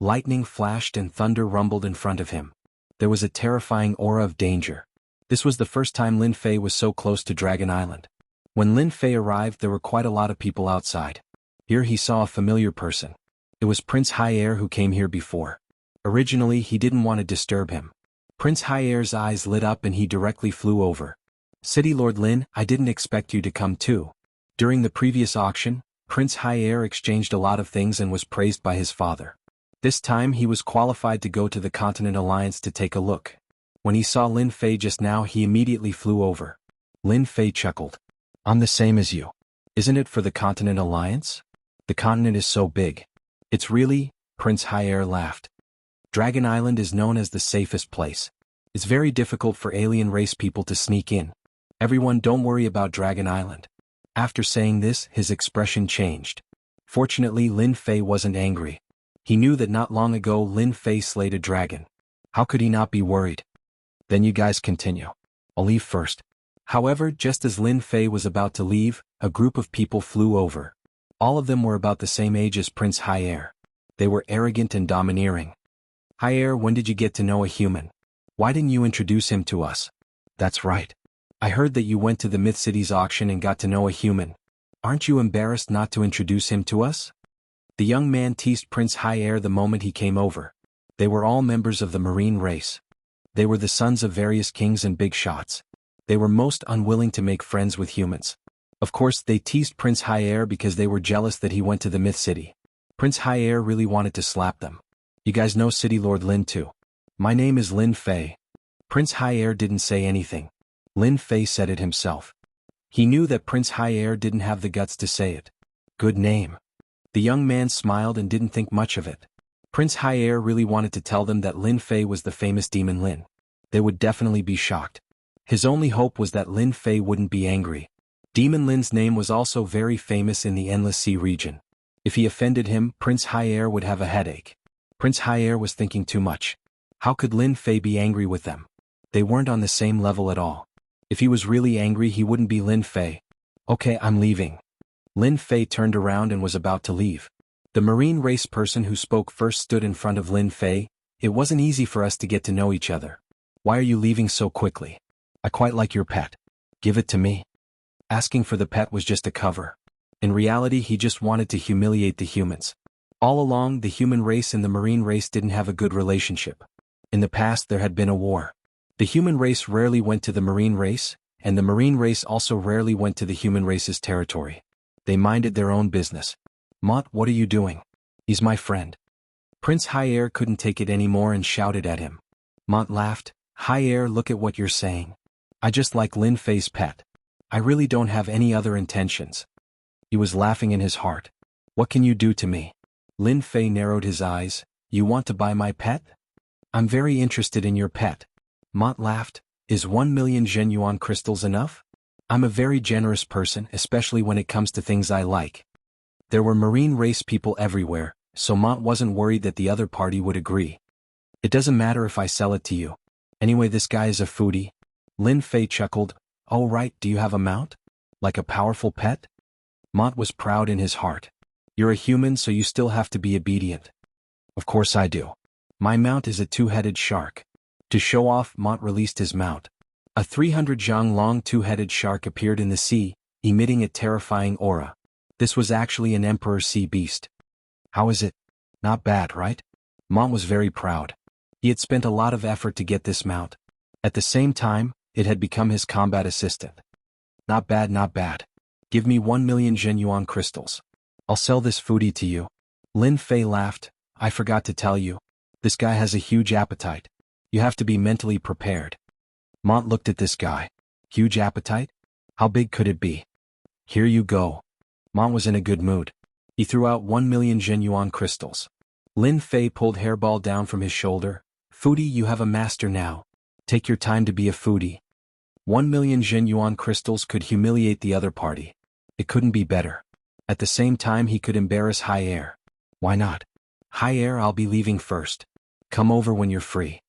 Lightning flashed and thunder rumbled in front of him. There was a terrifying aura of danger. This was the first time Lin Fei was so close to Dragon Island. When Lin Fei arrived, there were quite a lot of people outside. Here he saw a familiar person. It was Prince Haier who came here before. Originally, he didn't want to disturb him. Prince Haier's eyes lit up and he directly flew over. City Lord Lin, I didn't expect you to come too. During the previous auction, Prince Haier exchanged a lot of things and was praised by his father. This time he was qualified to go to the Continent Alliance to take a look. When he saw Lin Fei just now, he immediately flew over. Lin Fei chuckled. I'm the same as you. Isn't it for the Continent Alliance? The continent is so big. It's really, Prince Haier laughed. Dragon Island is known as the safest place. It's very difficult for alien race people to sneak in. Everyone, don't worry about Dragon Island. After saying this, his expression changed. Fortunately, Lin Fei wasn't angry. He knew that not long ago Lin Fei slayed a dragon. How could he not be worried? Then you guys continue. I'll leave first. However, just as Lin Fei was about to leave, a group of people flew over. All of them were about the same age as Prince Haier. They were arrogant and domineering. Haier, when did you get to know a human? Why didn't you introduce him to us? That's right. I heard that you went to the Myth City's auction and got to know a human. Aren't you embarrassed not to introduce him to us? The young man teased Prince Haier the moment he came over. They were all members of the marine race. They were the sons of various kings and big shots. They were most unwilling to make friends with humans. Of course, they teased Prince Haier because they were jealous that he went to the Myth City. Prince Haier really wanted to slap them. You guys know City Lord Lin too. My name is Lin Fei. Prince Haier didn't say anything. Lin Fei said it himself. He knew that Prince Haier didn't have the guts to say it. Good name. The young man smiled and didn't think much of it. Prince Haier really wanted to tell them that Lin Fei was the famous demon Lin. They would definitely be shocked. His only hope was that Lin Fei wouldn't be angry. Demon Lin's name was also very famous in the Endless Sea region. If he offended him, Prince Haier would have a headache. Prince Haier was thinking too much. How could Lin Fei be angry with them? They weren't on the same level at all. If he was really angry, he wouldn't be Lin Fei. Okay, I'm leaving. Lin Fei turned around and was about to leave. The marine race person who spoke first stood in front of Lin Fei. It wasn't easy for us to get to know each other. Why are you leaving so quickly? I quite like your pet. Give it to me. Asking for the pet was just a cover. In reality, he just wanted to humiliate the humans. All along, the human race and the marine race didn't have a good relationship. In the past, there had been a war. The human race rarely went to the marine race, and the marine race also rarely went to the human race's territory. They minded their own business. Mott, what are you doing? He's my friend. Prince Haier couldn't take it anymore and shouted at him. Mott laughed. Haier, look at what you're saying. I just like Lin Fei's pet. I really don't have any other intentions. He was laughing in his heart. What can you do to me? Lin Fei narrowed his eyes. You want to buy my pet? I'm very interested in your pet. Mott laughed. Is 1 million Zhenyuan crystals enough? I'm a very generous person, especially when it comes to things I like. There were marine race people everywhere, so Mott wasn't worried that the other party would agree. It doesn't matter if I sell it to you. Anyway, this guy is a foodie. Lin Fei chuckled. Oh right, do you have a mount? Like a powerful pet? Mott was proud in his heart. You're a human, so you still have to be obedient. Of course I do. My mount is a two-headed shark. To show off, Mott released his mount. A 300 zhang long two-headed shark appeared in the sea, emitting a terrifying aura. This was actually an emperor sea beast. How is it? Not bad, right? Mott was very proud. He had spent a lot of effort to get this mount. At the same time, it had become his combat assistant. Not bad, not bad. Give me 1 million Zhenyuan crystals. I'll sell this foodie to you. Lin Fei laughed. I forgot to tell you. This guy has a huge appetite. You have to be mentally prepared. Mott looked at this guy. Huge appetite? How big could it be? Here you go. Mott was in a good mood. He threw out 1 million Zhenyuan crystals. Lin Fei pulled Hairball down from his shoulder. Foodie, you have a master now. Take your time to be a foodie. 1 million Zhenyuan crystals could humiliate the other party. It couldn't be better. At the same time, he could embarrass Haier. Why not? Haier, I'll be leaving first. Come over when you're free.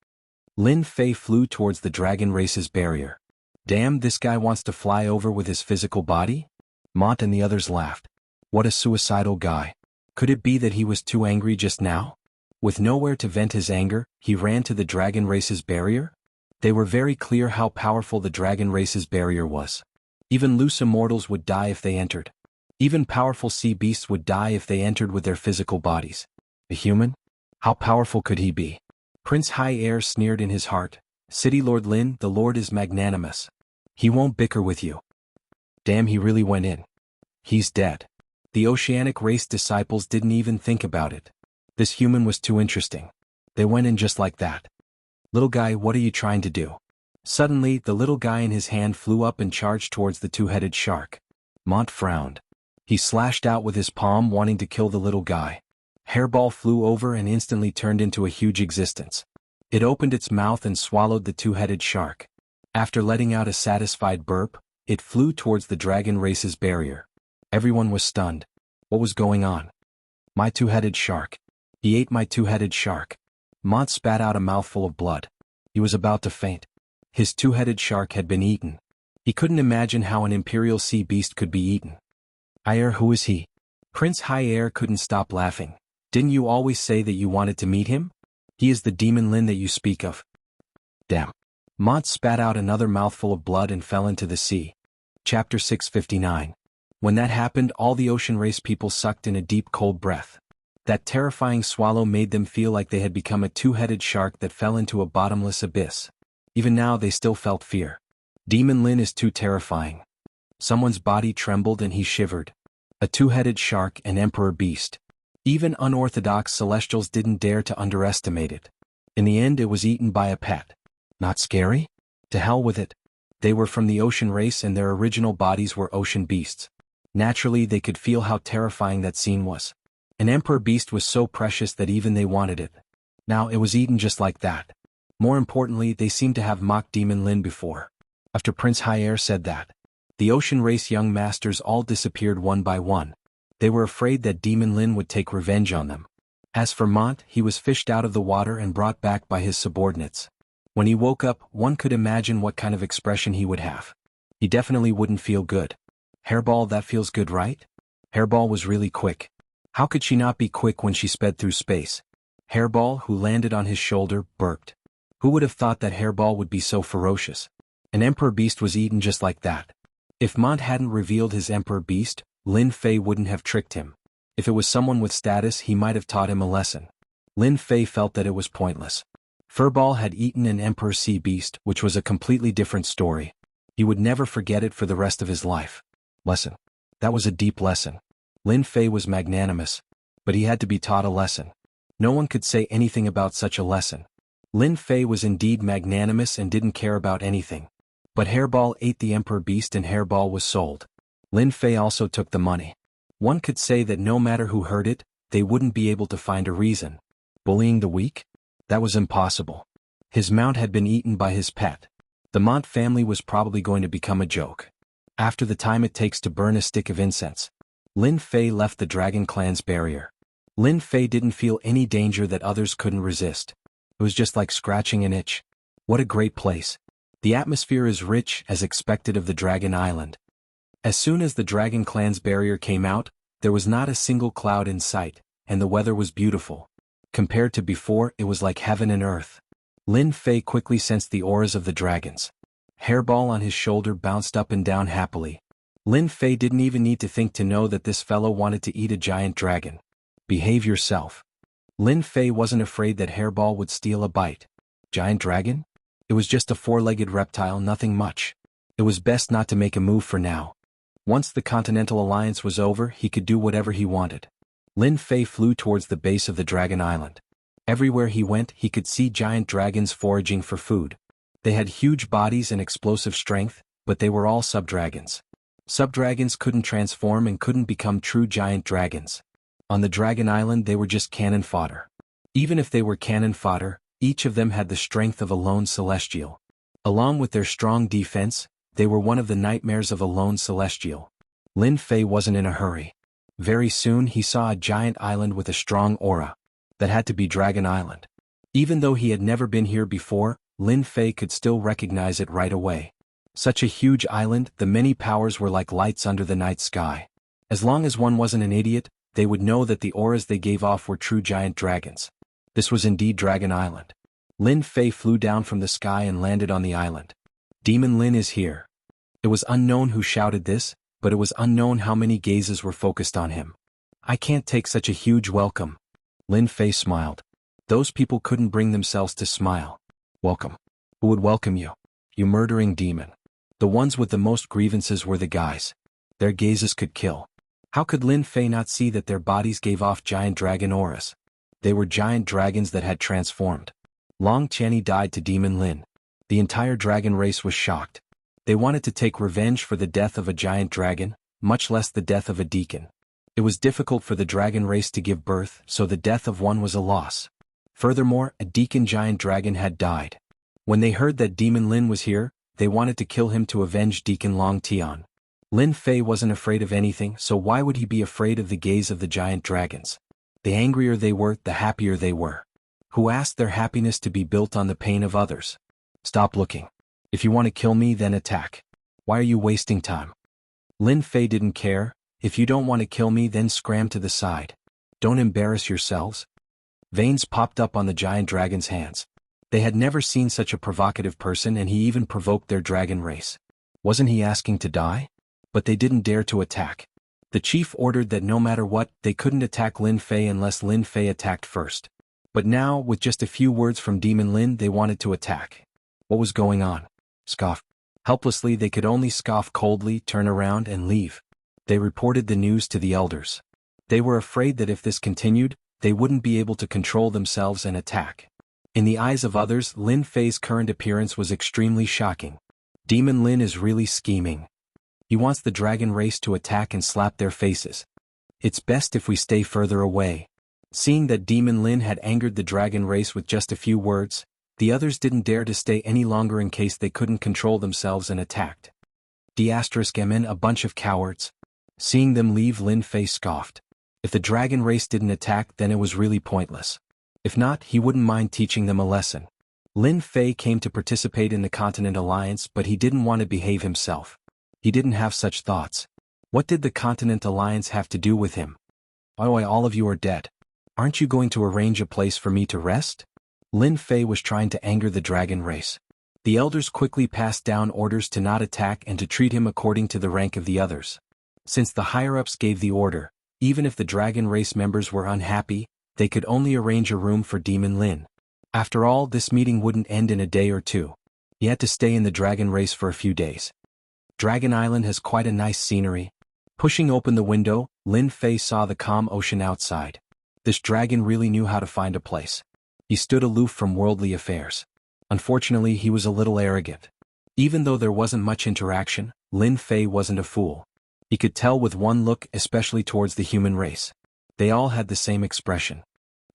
Lin Fei flew towards the dragon race's barrier. Damn, this guy wants to fly over with his physical body? Mott and the others laughed. What a suicidal guy. Could it be that he was too angry just now? With nowhere to vent his anger, he ran to the dragon race's barrier? They were very clear how powerful the dragon race's barrier was. Even loose immortals would die if they entered. Even powerful sea beasts would die if they entered with their physical bodies. A human? How powerful could he be? Prince Haier sneered in his heart. City Lord Lin, the Lord is magnanimous. He won't bicker with you. Damn, he really went in. He's dead. The oceanic race disciples didn't even think about it. This human was too interesting. They went in just like that. Little guy, what are you trying to do? Suddenly, the little guy in his hand flew up and charged towards the two-headed shark. Mott frowned. He slashed out with his palm, wanting to kill the little guy. Hairball flew over and instantly turned into a huge existence. It opened its mouth and swallowed the two-headed shark. After letting out a satisfied burp, it flew towards the dragon race's barrier. Everyone was stunned. What was going on? My two-headed shark. He ate my two-headed shark. Mott spat out a mouthful of blood. He was about to faint. His two-headed shark had been eaten. He couldn't imagine how an imperial sea beast could be eaten. Haier, who is he? Prince Haier couldn't stop laughing. Didn't you always say that you wanted to meet him? He is the demon Lin that you speak of. Damn. Mott spat out another mouthful of blood and fell into the sea. Chapter 659. When that happened, all the ocean race people sucked in a deep cold breath. That terrifying swallow made them feel like they had become a two-headed shark that fell into a bottomless abyss. Even now they still felt fear. Demon Lin is too terrifying. Someone's body trembled and he shivered. A two-headed shark, an emperor beast. Even unorthodox celestials didn't dare to underestimate it. In the end, it was eaten by a pet. Not scary? To hell with it. They were from the ocean race and their original bodies were ocean beasts. Naturally, they could feel how terrifying that scene was. An emperor beast was so precious that even they wanted it. Now it was eaten just like that. More importantly, they seemed to have mocked Demon Lin before. After Prince Hyaer said that, the ocean race young masters all disappeared one by one. They were afraid that Demon Lin would take revenge on them. As for Mont, he was fished out of the water and brought back by his subordinates. When he woke up, one could imagine what kind of expression he would have. He definitely wouldn't feel good. Hairball, that feels good, right? Hairball was really quick. How could she not be quick when she sped through space? Hairball, who landed on his shoulder, burped. Who would have thought that Hairball would be so ferocious? An emperor beast was eaten just like that. If Mont hadn't revealed his emperor beast, Lin Fei wouldn't have tricked him. If it was someone with status, he might have taught him a lesson. Lin Fei felt that it was pointless. Furball had eaten an emperor sea beast, which was a completely different story. He would never forget it for the rest of his life. Lesson. That was a deep lesson. Lin Fei was magnanimous, but he had to be taught a lesson. No one could say anything about such a lesson. Lin Fei was indeed magnanimous and didn't care about anything. But Hairball ate the emperor beast and Hairball was sold. Lin Fei also took the money. One could say that no matter who heard it, they wouldn't be able to find a reason. Bullying the weak? That was impossible. His mount had been eaten by his pet. The Mont family was probably going to become a joke. After the time it takes to burn a stick of incense, Lin Fei left the Dragon Clan's barrier. Lin Fei didn't feel any danger that others couldn't resist. It was just like scratching an itch. What a great place. The atmosphere is rich as expected of the Dragon Island. As soon as the Dragon Clan's barrier came out, there was not a single cloud in sight, and the weather was beautiful. Compared to before, it was like heaven and earth. Lin Fei quickly sensed the auras of the dragons. Hairball on his shoulder bounced up and down happily. Lin Fei didn't even need to think to know that this fellow wanted to eat a giant dragon. Behave yourself. Lin Fei wasn't afraid that Hairball would steal a bite. Giant dragon? It was just a four-legged reptile, nothing much. It was best not to make a move for now. Once the Continental Alliance was over, he could do whatever he wanted. Lin Fei flew towards the base of the Dragon Island. Everywhere he went, he could see giant dragons foraging for food. They had huge bodies and explosive strength, but they were all sub-dragons. Sub-dragons couldn't transform and couldn't become true giant dragons. On the Dragon Island they were just cannon fodder. Even if they were cannon fodder, each of them had the strength of a lone celestial. Along with their strong defense, they were one of the nightmares of a lone celestial. Lin Fei wasn't in a hurry. Very soon he saw a giant island with a strong aura. That had to be Dragon Island. Even though he had never been here before, Lin Fei could still recognize it right away. Such a huge island, the many powers were like lights under the night sky. As long as one wasn't an idiot, they would know that the auras they gave off were true giant dragons. This was indeed Dragon Island. Lin Fei flew down from the sky and landed on the island. Demon Lin is here. It was unknown who shouted this, but it was unknown how many gazes were focused on him. I can't take such a huge welcome. Lin Fei smiled. Those people couldn't bring themselves to smile. Welcome. Who would welcome you? You murdering demon. The ones with the most grievances were the guys. Their gazes could kill. How could Lin Fei not see that their bodies gave off giant dragon auras? They were giant dragons that had transformed. Long Tianyi died to Demon Lin. The entire dragon race was shocked. They wanted to take revenge for the death of a giant dragon, much less the death of a deacon. It was difficult for the dragon race to give birth, so the death of one was a loss. Furthermore, a deacon giant dragon had died. When they heard that Demon Lin was here, they wanted to kill him to avenge Deacon Long Tian. Lin Fei wasn't afraid of anything, so why would he be afraid of the gaze of the giant dragons? The angrier they were, the happier they were. Who asked their happiness to be built on the pain of others? Stop looking. If you want to kill me, then attack. Why are you wasting time? Lin Fei didn't care. If you don't want to kill me, then scram to the side. Don't embarrass yourselves. Veins popped up on the giant dragon's hands. They had never seen such a provocative person, and he even provoked their dragon race. Wasn't he asking to die? But they didn't dare to attack. The chief ordered that no matter what, they couldn't attack Lin Fei unless Lin Fei attacked first. But now, with just a few words from Demon Lin, they wanted to attack. What was going on? Scoff. Helplessly, they could only scoff coldly, turn around, and leave. They reported the news to the elders. They were afraid that if this continued, they wouldn't be able to control themselves and attack. In the eyes of others, Lin Fei's current appearance was extremely shocking. Demon Lin is really scheming. He wants the dragon race to attack and slap their faces. It's best if we stay further away. Seeing that Demon Lin had angered the dragon race with just a few words, the others didn't dare to stay any longer in case they couldn't control themselves and attacked. **MN, a bunch of cowards. Seeing them leave, Lin Fei scoffed. If the dragon race didn't attack, then it was really pointless. If not, he wouldn't mind teaching them a lesson. Lin Fei came to participate in the Continent Alliance, but he didn't want to behave himself. He didn't have such thoughts. What did the Continent Alliance have to do with him? Oh, all of you are dead. Aren't you going to arrange a place for me to rest? Lin Fei was trying to anger the dragon race. The elders quickly passed down orders to not attack and to treat him according to the rank of the others. Since the higher-ups gave the order, even if the dragon race members were unhappy, they could only arrange a room for Demon Lin. After all, this meeting wouldn't end in a day or two. He had to stay in the dragon race for a few days. Dragon Island has quite a nice scenery. Pushing open the window, Lin Fei saw the calm ocean outside. This dragon really knew how to find a place. He stood aloof from worldly affairs. Unfortunately, he was a little arrogant. Even though there wasn't much interaction, Lin Fei wasn't a fool. He could tell with one look, especially towards the human race. They all had the same expression.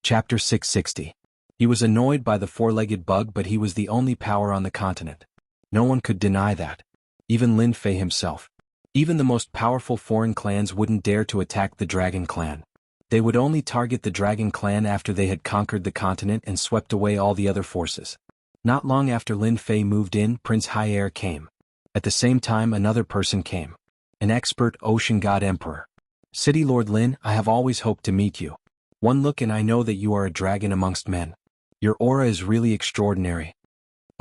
Chapter 660. He was annoyed by the four-legged bug, but he was the only power on the continent. No one could deny that. Even Lin Fei himself. Even the most powerful foreign clans wouldn't dare to attack the Dragon Clan. They would only target the Dragon Clan after they had conquered the continent and swept away all the other forces. Not long after Lin Fei moved in, Prince High came. At the same time, another person came. An expert ocean god emperor. City Lord Lin, I have always hoped to meet you. One look and I know that you are a dragon amongst men. Your aura is really extraordinary.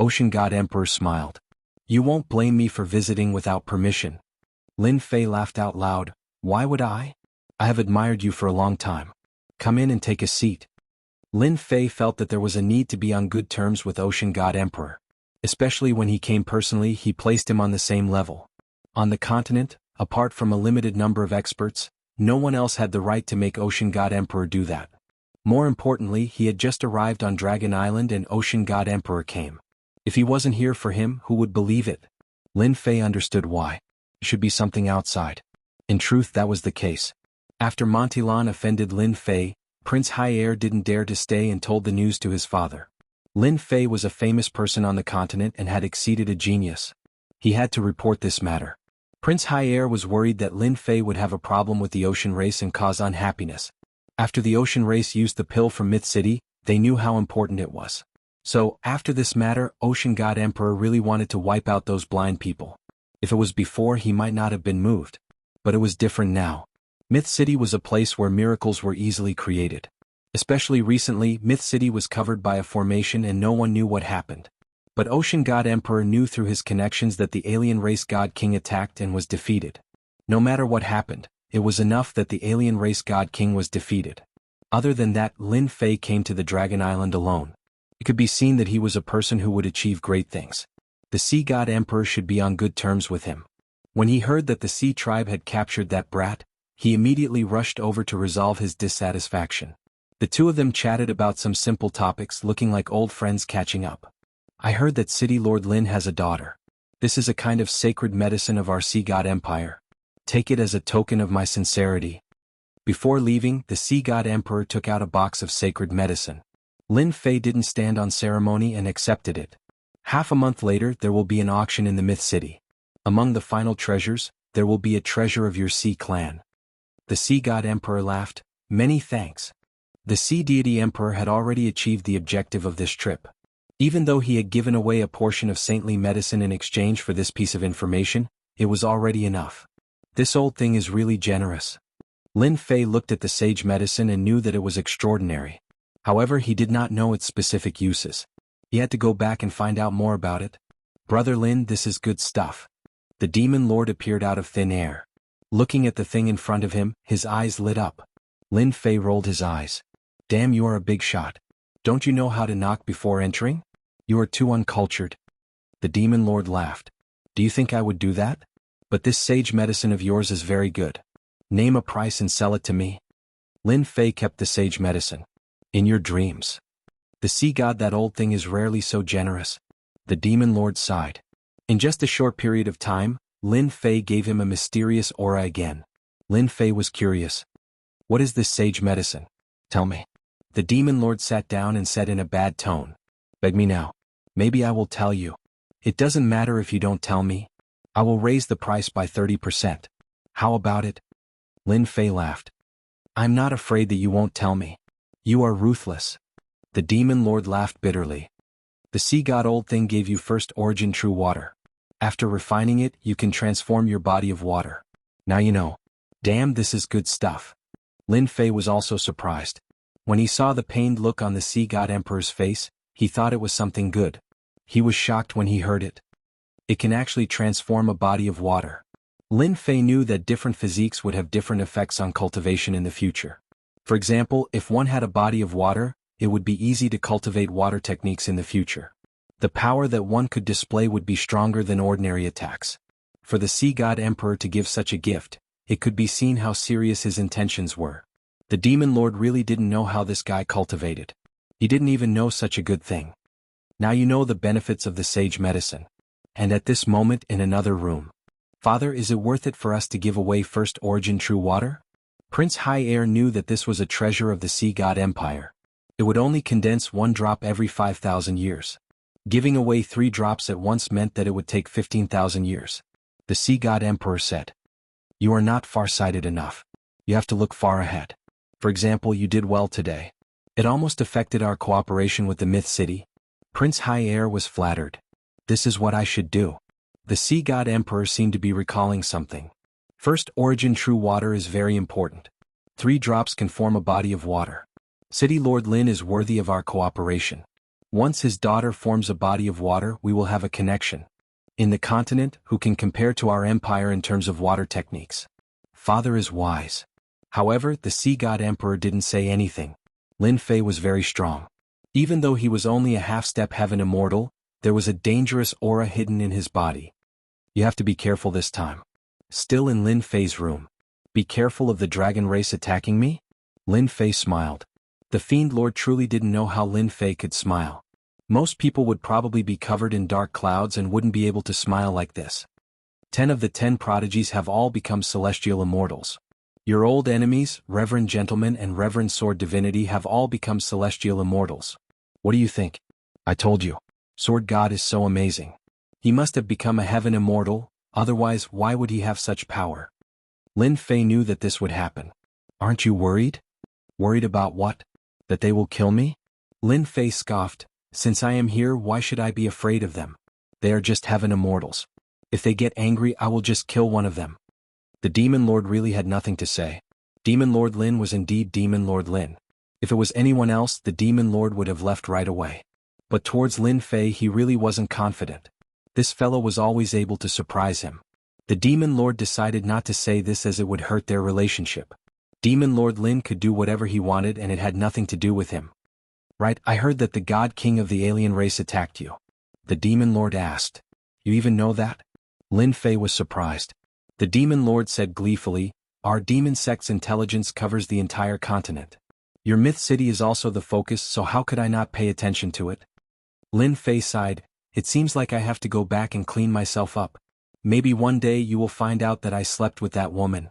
Ocean god emperor smiled. You won't blame me for visiting without permission. Lin Fei laughed out loud. Why would I? I have admired you for a long time. Come in and take a seat. Lin Fei felt that there was a need to be on good terms with Ocean God Emperor. Especially when he came personally, he placed him on the same level. On the continent, apart from a limited number of experts, no one else had the right to make Ocean God Emperor do that. More importantly, he had just arrived on Dragon Island and Ocean God Emperor came. If he wasn't here for him, who would believe it? Lin Fei understood why. It should be something outside. In truth, that was the case. After Montilan offended Lin Fei, Prince High didn't dare to stay and told the news to his father. Lin Fei was a famous person on the continent and had exceeded a genius. He had to report this matter. Prince High was worried that Lin Fei would have a problem with the ocean race and cause unhappiness. After the ocean race used the pill from Myth City, they knew how important it was. So, after this matter, Ocean God Emperor really wanted to wipe out those blind people. If it was before, he might not have been moved. But it was different now. Myth City was a place where miracles were easily created. Especially recently, Myth City was covered by a formation and no one knew what happened. But Ocean God Emperor knew through his connections that the alien race God King attacked and was defeated. No matter what happened, it was enough that the alien race God King was defeated. Other than that, Lin Fei came to the Dragon Island alone. It could be seen that he was a person who would achieve great things. The Sea God Emperor should be on good terms with him. When he heard that the Sea Tribe had captured that brat, he immediately rushed over to resolve his dissatisfaction. The two of them chatted about some simple topics, looking like old friends catching up. I heard that City Lord Lin has a daughter. This is a kind of sacred medicine of our Sea God Empire. Take it as a token of my sincerity. Before leaving, the Sea God Emperor took out a box of sacred medicine. Lin Fei didn't stand on ceremony and accepted it. Half a month later, there will be an auction in the Myth City. Among the final treasures, there will be a treasure of your Sea Clan. The Sea God Emperor laughed. Many thanks. The Sea Deity Emperor had already achieved the objective of this trip. Even though he had given away a portion of saintly medicine in exchange for this piece of information, it was already enough. This old thing is really generous. Lin Fei looked at the sage medicine and knew that it was extraordinary. However, he did not know its specific uses. He had to go back and find out more about it. Brother Lin, this is good stuff. The demon lord appeared out of thin air. Looking at the thing in front of him, his eyes lit up. Lin Fei rolled his eyes. Damn, you are a big shot. Don't you know how to knock before entering? You are too uncultured. The demon lord laughed. Do you think I would do that? But this sage medicine of yours is very good. Name a price and sell it to me. Lin Fei kept the sage medicine. In your dreams. The sea god, that old thing is rarely so generous. The demon lord sighed. In just a short period of time, Lin Fei gave him a mysterious aura again. Lin Fei was curious. What is this sage medicine? Tell me. The demon lord sat down and said in a bad tone. Beg me now. Maybe I will tell you. It doesn't matter if you don't tell me. I will raise the price by 30%. How about it? Lin Fei laughed. I'm not afraid that you won't tell me. You are ruthless. The demon lord laughed bitterly. The sea god old thing gave you first origin true water. After refining it, you can transform your body of water. Now you know. Damn, this is good stuff. Lin Fei was also surprised. When he saw the pained look on the sea god emperor's face, he thought it was something good. He was shocked when he heard it. It can actually transform a body of water. Lin Fei knew that different physiques would have different effects on cultivation in the future. For example, if one had a body of water, it would be easy to cultivate water techniques in the future. The power that one could display would be stronger than ordinary attacks. For the sea god emperor to give such a gift, it could be seen how serious his intentions were. The demon lord really didn't know how this guy cultivated. He didn't even know such a good thing. Now you know the benefits of the sage medicine. And at this moment in another room. Father, is it worth it for us to give away first origin true water? Prince High Air knew that this was a treasure of the sea god empire. It would only condense 1 drop every 5,000 years. Giving away 3 drops at once meant that it would take 15,000 years. The sea god emperor said. You are not far-sighted enough. You have to look far ahead. For example, you did well today. It almost affected our cooperation with the Myth City. Prince High Air was flattered. This is what I should do. The sea god emperor seemed to be recalling something. First origin true water is very important. 3 drops can form a body of water. City Lord Lin is worthy of our cooperation. Once his daughter forms a body of water, we will have a connection. In the continent, who can compare to our empire in terms of water techniques. Father is wise. However, the sea god emperor didn't say anything. Lin Fei was very strong. Even though he was only a half-step heaven immortal, there was a dangerous aura hidden in his body. You have to be careful this time. Still in Lin Fei's room. Be careful of the dragon race attacking me? Lin Fei smiled. The Fiend Lord truly didn't know how Lin Fei could smile. Most people would probably be covered in dark clouds and wouldn't be able to smile like this. 10 of the 10 prodigies have all become celestial immortals. Your old enemies, Reverend Gentleman and Reverend Sword Divinity, have all become celestial immortals. What do you think? I told you. Sword God is so amazing. He must have become a heaven immortal, otherwise why would he have such power? Lin Fei knew that this would happen. Aren't you worried? Worried about what? That they will kill me? Lin Fei scoffed. Since I am here, why should I be afraid of them? They are just heaven immortals. If they get angry, I will just kill one of them. The Demon Lord really had nothing to say. Demon Lord Lin was indeed Demon Lord Lin. If it was anyone else, the Demon Lord would have left right away. But towards Lin Fei he really wasn't confident. This fellow was always able to surprise him. The Demon Lord decided not to say this as it would hurt their relationship. Demon Lord Lin could do whatever he wanted and it had nothing to do with him. Right, I heard that the God King of the alien race attacked you. The Demon Lord asked. You even know that? Lin Fei was surprised. The Demon Lord said gleefully, our demon sect's intelligence covers the entire continent. Your Myth City is also the focus, so how could I not pay attention to it? Lin Fei sighed. It seems like I have to go back and clean myself up. Maybe one day you will find out that I slept with that woman.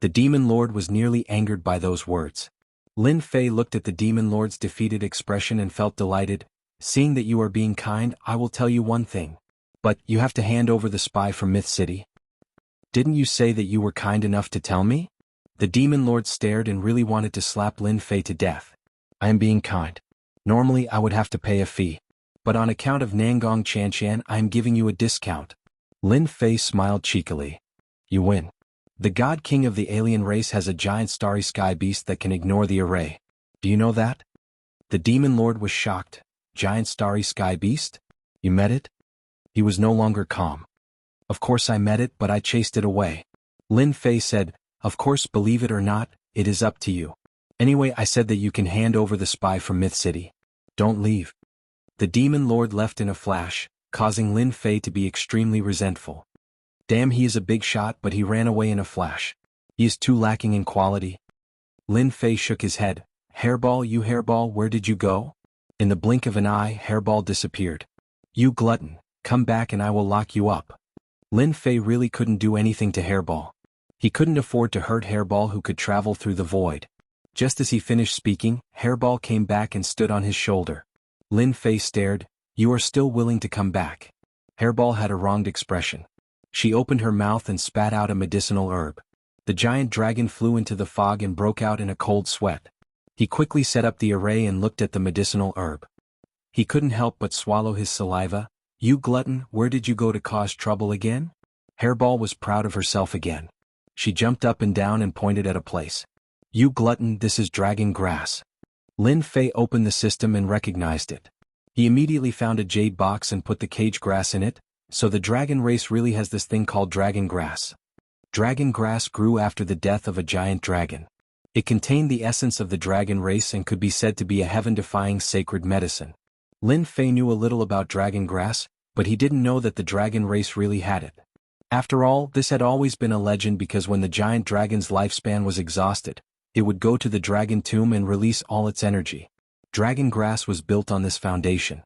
The Demon Lord was nearly angered by those words. Lin Fei looked at the Demon Lord's defeated expression and felt delighted. Seeing that you are being kind, I will tell you one thing. But, you have to hand over the spy from Myth City. Didn't you say that you were kind enough to tell me? The Demon Lord stared and really wanted to slap Lin Fei to death. I am being kind. Normally I would have to pay a fee. But on account of Nangong Chanshan I am giving you a discount. Lin Fei smiled cheekily. You win. The God King of the alien race has a giant starry sky beast that can ignore the array. Do you know that? The Demon Lord was shocked. Giant starry sky beast? You met it? He was no longer calm. Of course I met it, but I chased it away. Lin Fei said, of course, believe it or not, it is up to you. Anyway, I said that you can hand over the spy from Myth City. Don't leave. The Demon Lord left in a flash, causing Lin Fei to be extremely resentful. Damn, he is a big shot, but he ran away in a flash. He is too lacking in quality. Lin Fei shook his head. Hairball, you Hairball, where did you go? In the blink of an eye, Hairball disappeared. You glutton, come back and I will lock you up. Lin Fei really couldn't do anything to Hairball. He couldn't afford to hurt Hairball, who could travel through the void. Just as he finished speaking, Hairball came back and stood on his shoulder. Lin Fei stared. "You are still willing to come back?" Hairball had a wronged expression. She opened her mouth and spat out a medicinal herb. The giant dragon flew into the fog and broke out in a cold sweat. He quickly set up the array and looked at the medicinal herb. He couldn't help but swallow his saliva. "You glutton, where did you go to cause trouble again?" Hairball was proud of herself again. She jumped up and down and pointed at a place. "You glutton, this is dragon grass." Lin Fei opened the system and recognized it. He immediately found a jade box and put the cage grass in it. So the dragon race really has this thing called dragon grass. Dragon grass grew after the death of a giant dragon. It contained the essence of the dragon race and could be said to be a heaven-defying sacred medicine. Lin Fei knew a little about dragon grass, but he didn't know that the dragon race really had it. After all, this had always been a legend because when the giant dragon's lifespan was exhausted, it would go to the dragon tomb and release all its energy. Dragon grass was built on this foundation.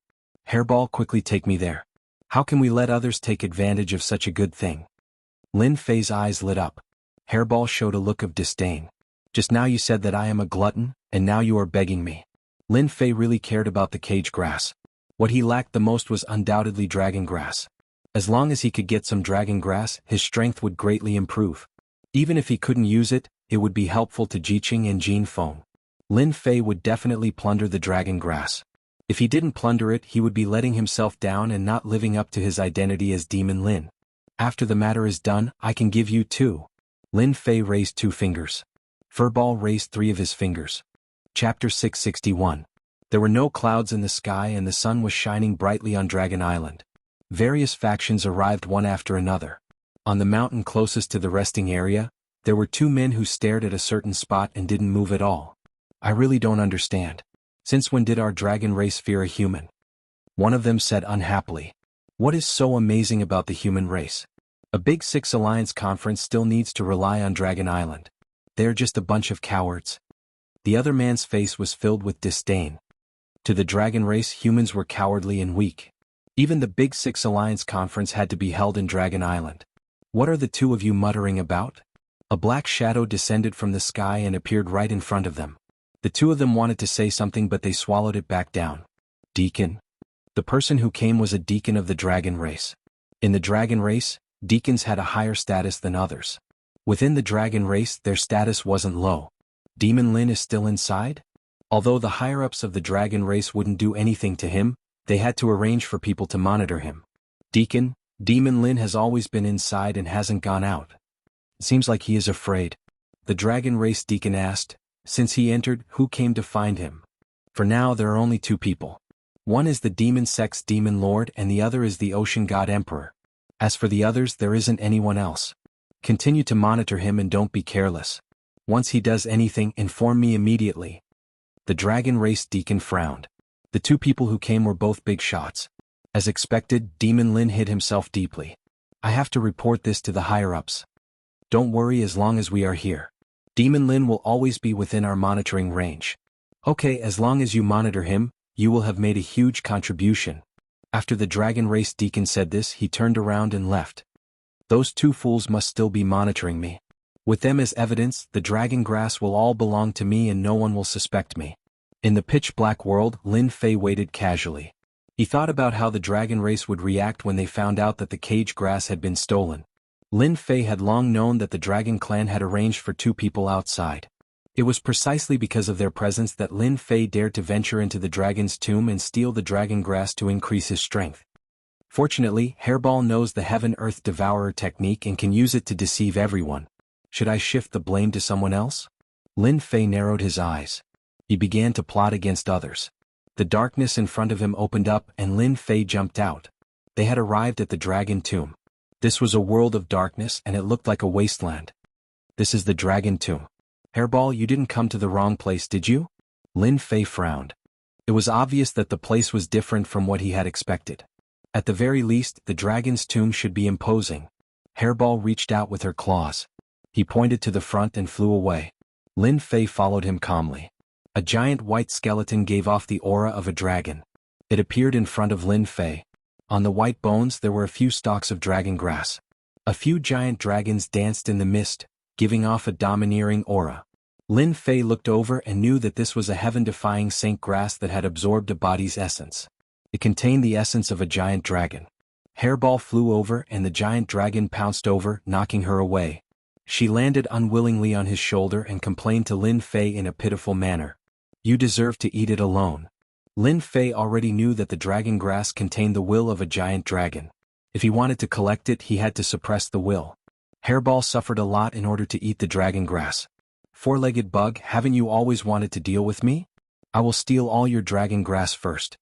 Hairball, quickly take me there. How can we let others take advantage of such a good thing? Lin Fei's eyes lit up. Hairball showed a look of disdain. Just now you said that I am a glutton, and now you are begging me. Lin Fei really cared about the cage grass. What he lacked the most was undoubtedly dragon grass. As long as he could get some dragon grass, his strength would greatly improve. Even if he couldn't use it, it would be helpful to Jiqing and Jin Feng. Lin Fei would definitely plunder the dragon grass. If he didn't plunder it, he would be letting himself down and not living up to his identity as Demon Lin. After the matter is done, I can give you 2. Lin Fei raised 2 fingers. Furball raised 3 of his fingers. Chapter 661. There were no clouds in the sky and the sun was shining brightly on Dragon Island. Various factions arrived one after another. On the mountain closest to the resting area, there were 2 men who stared at a certain spot and didn't move at all. "I really don't understand. Since when did our dragon race fear a human?" One of them said unhappily. "What is so amazing about the human race? A Big Six Alliance conference still needs to rely on Dragon Island. They're just a bunch of cowards." The other man's face was filled with disdain. To the dragon race, humans were cowardly and weak. Even the Big Six Alliance conference had to be held in Dragon Island. "What are the 2 of you muttering about?" A black shadow descended from the sky and appeared right in front of them. The 2 of them wanted to say something but they swallowed it back down. "Deacon?" The person who came was a deacon of the dragon race. In the dragon race, deacons had a higher status than others. Within the dragon race, their status wasn't low. Demon Lin is still inside? Although the higher-ups of the dragon race wouldn't do anything to him, they had to arrange for people to monitor him. "Deacon, Demon Lin has always been inside and hasn't gone out. It seems like he is afraid." The dragon race deacon asked. "Since he entered, who came to find him?" "For now there are only 2 people. One is the demon sex demon lord and the other is the ocean god emperor. As for the others, there isn't anyone else. Continue to monitor him and don't be careless. Once he does anything, inform me immediately." The dragon race deacon frowned. The 2 people who came were both big shots. As expected, Demon Lin hid himself deeply. "I have to report this to the higher-ups." "Don't worry as long as we are here. Demon Lin will always be within our monitoring range." "Okay, as long as you monitor him, you will have made a huge contribution." After the dragon race deacon said this, he turned around and left. "Those 2 fools must still be monitoring me. With them as evidence, the dragon grass will all belong to me and no one will suspect me." In the pitch-black world, Lin Fei waited casually. He thought about how the dragon race would react when they found out that the cage grass had been stolen. Lin Fei had long known that the dragon clan had arranged for 2 people outside. It was precisely because of their presence that Lin Fei dared to venture into the dragon's tomb and steal the dragon grass to increase his strength. Fortunately, Hairball knows the Heaven-Earth Devourer technique and can use it to deceive everyone. Should I shift the blame to someone else? Lin Fei narrowed his eyes. He began to plot against others. The darkness in front of him opened up and Lin Fei jumped out. They had arrived at the dragon tomb. This was a world of darkness and it looked like a wasteland. "This is the dragon tomb. Hairball, you didn't come to the wrong place, did you?" Lin Fei frowned. It was obvious that the place was different from what he had expected. At the very least, the dragon's tomb should be imposing. Hairball reached out with her claws. He pointed to the front and flew away. Lin Fei followed him calmly. A giant white skeleton gave off the aura of a dragon. It appeared in front of Lin Fei. On the white bones there were a few stalks of dragon grass. A few giant dragons danced in the mist, giving off a domineering aura. Lin Fei looked over and knew that this was a heaven-defying saint grass that had absorbed a body's essence. It contained the essence of a giant dragon. Hairball flew over and the giant dragon pounced over, knocking her away. She landed unwillingly on his shoulder and complained to Lin Fei in a pitiful manner. "You deserve to eat it alone." Lin Fei already knew that the dragon grass contained the will of a giant dragon. If he wanted to collect it, he had to suppress the will. Hairball suffered a lot in order to eat the dragon grass. "Four-legged bug, haven't you always wanted to deal with me? I will steal all your dragon grass first."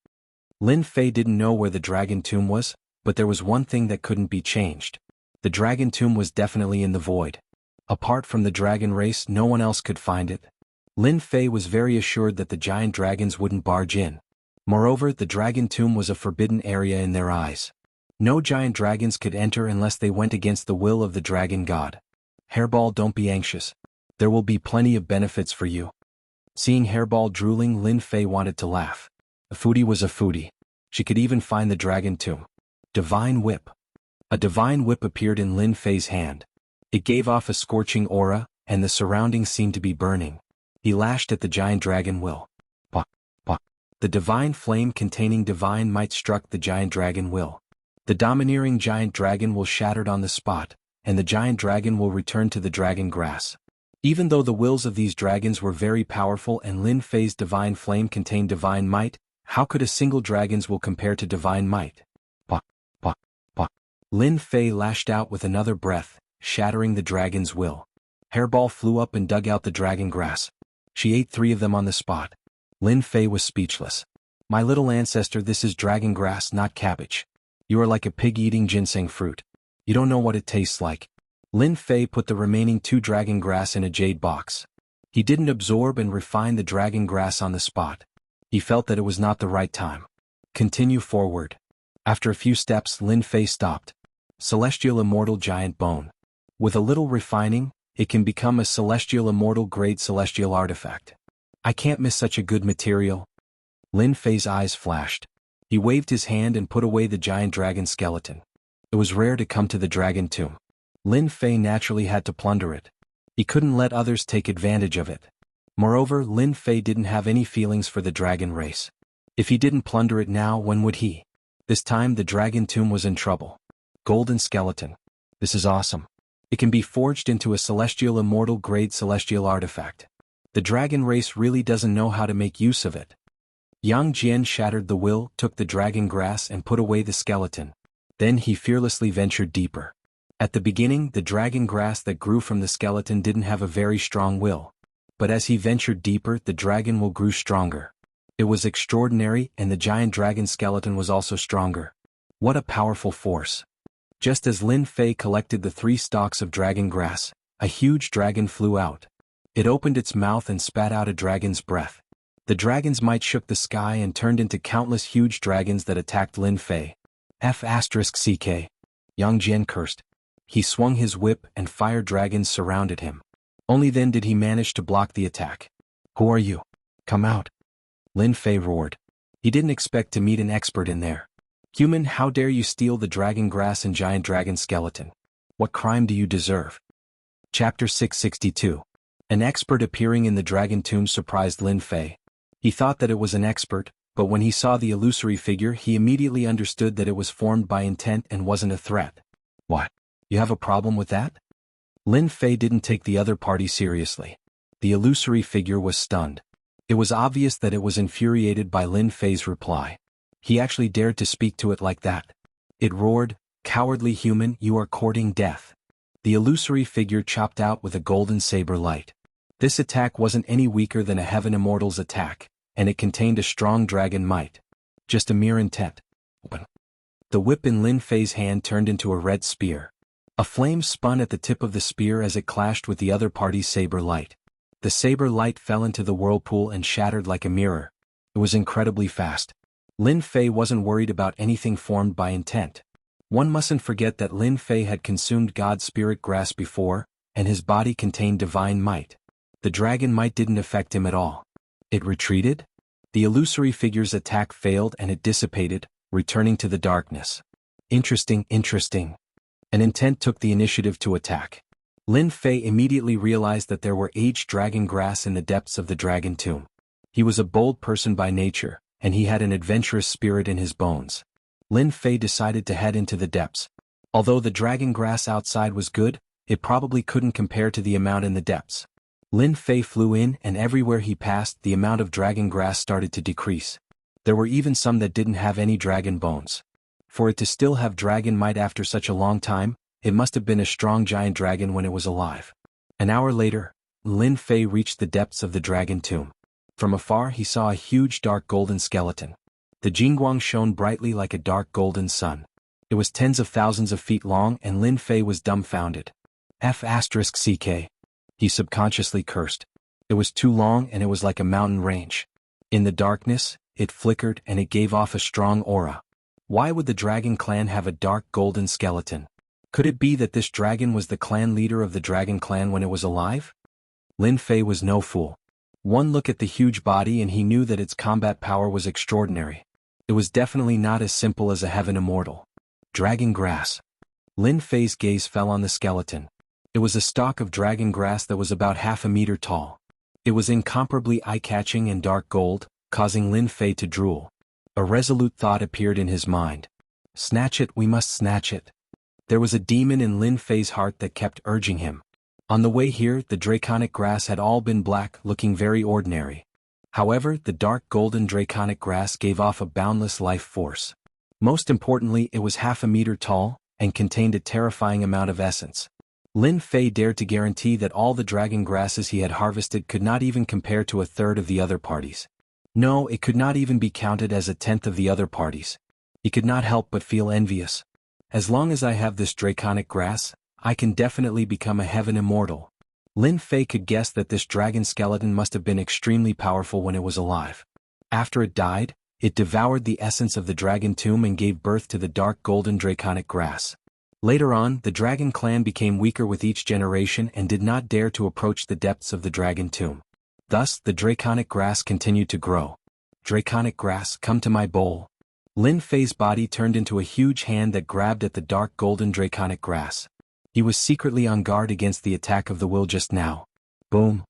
Lin Fei didn't know where the dragon tomb was, but there was one thing that couldn't be changed. The dragon tomb was definitely in the void. Apart from the dragon race, no one else could find it. Lin Fei was very assured that the giant dragons wouldn't barge in. Moreover, the dragon tomb was a forbidden area in their eyes. No giant dragons could enter unless they went against the will of the dragon god. "Hairball, don't be anxious. There will be plenty of benefits for you." Seeing Hairball drooling, Lin Fei wanted to laugh. A foodie was a foodie. She could even find the dragon tomb. Divine Whip. A divine whip appeared in Lin Fei's hand. It gave off a scorching aura, and the surroundings seemed to be burning. He lashed at the giant dragon will. Pah, pah. The divine flame containing divine might struck the giant dragon will. The domineering giant dragon will shattered on the spot, and the giant dragon will return to the dragon grass. Even though the wills of these dragons were very powerful and Lin Fei's divine flame contained divine might, how could a single dragon's will compare to divine might? Pah, pah, pah. Lin Fei lashed out with another breath, shattering the dragon's will. Hairball flew up and dug out the dragon grass. She ate 3 of them on the spot. Lin Fei was speechless. "My little ancestor, this is dragon grass, not cabbage. You are like a pig eating ginseng fruit. You don't know what it tastes like." Lin Fei put the remaining 2 dragon grass in a jade box. He didn't absorb and refine the dragon grass on the spot. He felt that it was not the right time. Continue forward. After a few steps, Lin Fei stopped. Celestial Immortal Giant Bone. With a little refining, it can become a celestial immortal grade celestial artifact. I can't miss such a good material. Lin Fei's eyes flashed. He waved his hand and put away the giant dragon skeleton. It was rare to come to the dragon tomb. Lin Fei naturally had to plunder it. He couldn't let others take advantage of it. Moreover, Lin Fei didn't have any feelings for the dragon race. If he didn't plunder it now, when would he? This time the dragon tomb was in trouble. Golden skeleton. This is awesome. It can be forged into a celestial immortal grade celestial artifact. The dragon race really doesn't know how to make use of it. Yang Jian shattered the will, took the dragon grass and put away the skeleton. Then he fearlessly ventured deeper. At the beginning, the dragon grass that grew from the skeleton didn't have a very strong will. But as he ventured deeper, the dragon will grew stronger. It was extraordinary, and the giant dragon skeleton was also stronger. What a powerful force. Just as Lin Fei collected the 3 stalks of dragon grass, a huge dragon flew out. It opened its mouth and spat out a dragon's breath. The dragon's might shook the sky and turned into countless huge dragons that attacked Lin Fei. F***CK. Yang Jian cursed. He swung his whip and fire dragons surrounded him. Only then did he manage to block the attack. "Who are you? Come out." Lin Fei roared. He didn't expect to meet an expert in there. "Human, how dare you steal the dragon grass and giant dragon skeleton? What crime do you deserve?" Chapter 662. An expert appearing in the dragon tomb surprised Lin Fei. He thought that it was an expert, but when he saw the illusory figure he immediately understood that it was formed by intent and wasn't a threat. "What? You have a problem with that?" Lin Fei didn't take the other party seriously. The illusory figure was stunned. It was obvious that it was infuriated by Lin Fei's reply. He actually dared to speak to it like that. It roared, "Cowardly human, you are courting death." The illusory figure chopped out with a golden saber light. This attack wasn't any weaker than a Heaven Immortal's attack, and it contained a strong dragon might. Just a mere intent. Open. The whip in Lin Fei's hand turned into a red spear. A flame spun at the tip of the spear as it clashed with the other party's saber light. The saber light fell into the whirlpool and shattered like a mirror. It was incredibly fast. Lin Fei wasn't worried about anything formed by intent. One mustn't forget that Lin Fei had consumed God's spirit grass before, and his body contained divine might. The dragon might didn't affect him at all. It retreated? The illusory figure's attack failed and it dissipated, returning to the darkness. Interesting. An intent took the initiative to attack. Lin Fei immediately realized that there were aged dragon grass in the depths of the dragon tomb. He was a bold person by nature, and he had an adventurous spirit in his bones. Lin Fei decided to head into the depths. Although the dragon grass outside was good, it probably couldn't compare to the amount in the depths. Lin Fei flew in, and everywhere he passed the amount of dragon grass started to decrease. There were even some that didn't have any dragon bones. For it to still have dragon might after such a long time, it must have been a strong giant dragon when it was alive. An hour later, Lin Fei reached the depths of the dragon tomb. From afar he saw a huge dark golden skeleton. The Jianghu shone brightly like a dark golden sun. It was tens of thousands of feet long, and Lin Fei was dumbfounded. F***ck. He subconsciously cursed. It was too long, and it was like a mountain range. In the darkness, it flickered and it gave off a strong aura. Why would the dragon clan have a dark golden skeleton? Could it be that this dragon was the clan leader of the dragon clan when it was alive? Lin Fei was no fool. One look at the huge body and he knew that its combat power was extraordinary. It was definitely not as simple as a heaven immortal. Dragon grass. Lin Fei's gaze fell on the skeleton. It was a stalk of dragon grass that was about half a meter tall. It was incomparably eye-catching and dark gold, causing Lin Fei to drool. A resolute thought appeared in his mind. Snatch it, we must snatch it. There was a demon in Lin Fei's heart that kept urging him. On the way here, the draconic grass had all been black, looking very ordinary. However, the dark golden draconic grass gave off a boundless life force. Most importantly, it was half a meter tall, and contained a terrifying amount of essence. Lin Fei dared to guarantee that all the dragon grasses he had harvested could not even compare to a third of the other parties. No, it could not even be counted as a tenth of the other parties. He could not help but feel envious. As long as I have this draconic grass, I can definitely become a heaven immortal. Lin Fei could guess that this dragon skeleton must have been extremely powerful when it was alive. After it died, it devoured the essence of the dragon tomb and gave birth to the dark golden draconic grass. Later on, the dragon clan became weaker with each generation and did not dare to approach the depths of the dragon tomb. Thus, the draconic grass continued to grow. Draconic grass, come to my bowl. Lin Fei's body turned into a huge hand that grabbed at the dark golden draconic grass. He was secretly on guard against the attack of the will just now. Boom.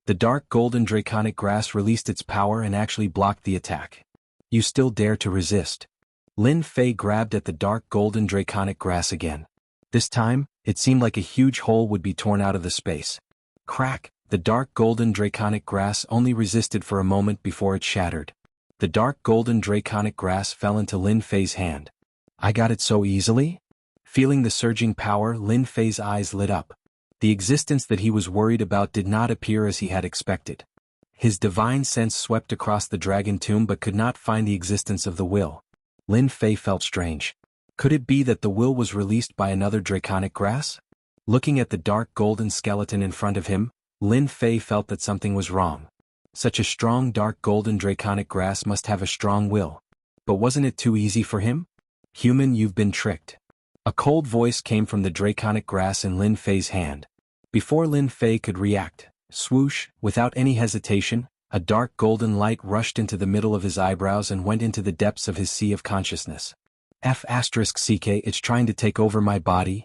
The dark golden draconic grass released its power and actually blocked the attack. You still dare to resist. Lin Fei grabbed at the dark golden draconic grass again. This time, it seemed like a huge hole would be torn out of the space. Crack! The dark golden draconic grass only resisted for a moment before it shattered. The dark golden draconic grass fell into Lin Fei's hand. I got it so easily? Feeling the surging power, Lin Fei's eyes lit up. The existence that he was worried about did not appear as he had expected. His divine sense swept across the dragon tomb but could not find the existence of the will. Lin Fei felt strange. Could it be that the will was released by another draconic grass? Looking at the dark golden skeleton in front of him, Lin Fei felt that something was wrong. Such a strong dark golden draconic grass must have a strong will. But wasn't it too easy for him? Human, you've been tricked. A cold voice came from the draconic grass in Lin Fei's hand. Before Lin Fei could react, swoosh, without any hesitation, a dark golden light rushed into the middle of his eyebrows and went into the depths of his sea of consciousness. F***ck, it's trying to take over my body?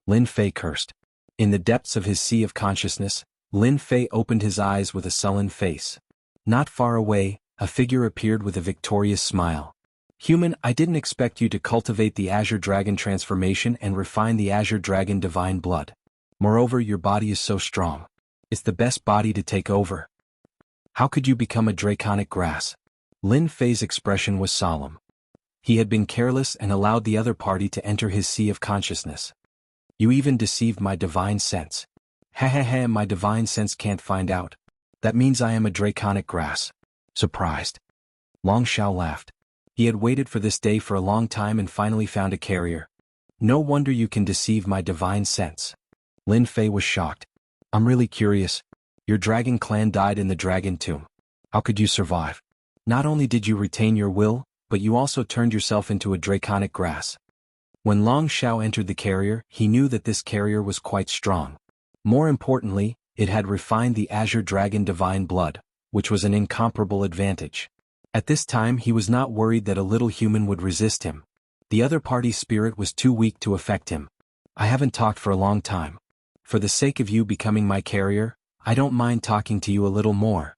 Lin Fei cursed. In the depths of his sea of consciousness, Lin Fei opened his eyes with a sullen face. Not far away, a figure appeared with a victorious smile. Human, I didn't expect you to cultivate the Azure Dragon transformation and refine the Azure Dragon divine blood. Moreover, your body is so strong. It's the best body to take over. How could you become a draconic grass? Lin Fei's expression was solemn. He had been careless and allowed the other party to enter his sea of consciousness. You even deceived my divine sense. Ha, my divine sense can't find out. That means I am a draconic grass. Surprised. Long Xiao laughed. He had waited for this day for a long time and finally found a carrier. No wonder you can deceive my divine sense. Lin Fei was shocked. I'm really curious. Your dragon clan died in the dragon tomb. How could you survive? Not only did you retain your will, but you also turned yourself into a draconic grass. When Long Xiao entered the carrier, he knew that this carrier was quite strong. More importantly, it had refined the Azure Dragon divine blood, which was an incomparable advantage. At this time he was not worried that a little human would resist him. The other party's spirit was too weak to affect him. I haven't talked for a long time. For the sake of you becoming my carrier, I don't mind talking to you a little more.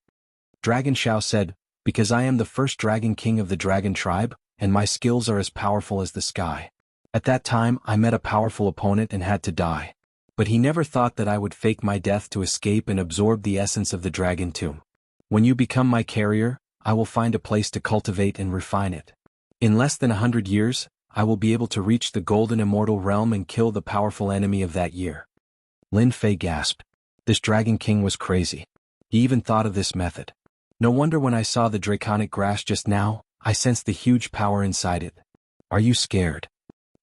Dragon Xiao said, because I am the first Dragon King of the Dragon Tribe, and my skills are as powerful as the sky. At that time I met a powerful opponent and had to die. But he never thought that I would fake my death to escape and absorb the essence of the dragon tomb. When you become my carrier, I will find a place to cultivate and refine it. In less than 100 years, I will be able to reach the golden immortal realm and kill the powerful enemy of that year. Lin Fei gasped. This Dragon King was crazy. He even thought of this method. No wonder when I saw the draconic grass just now, I sensed the huge power inside it. Are you scared?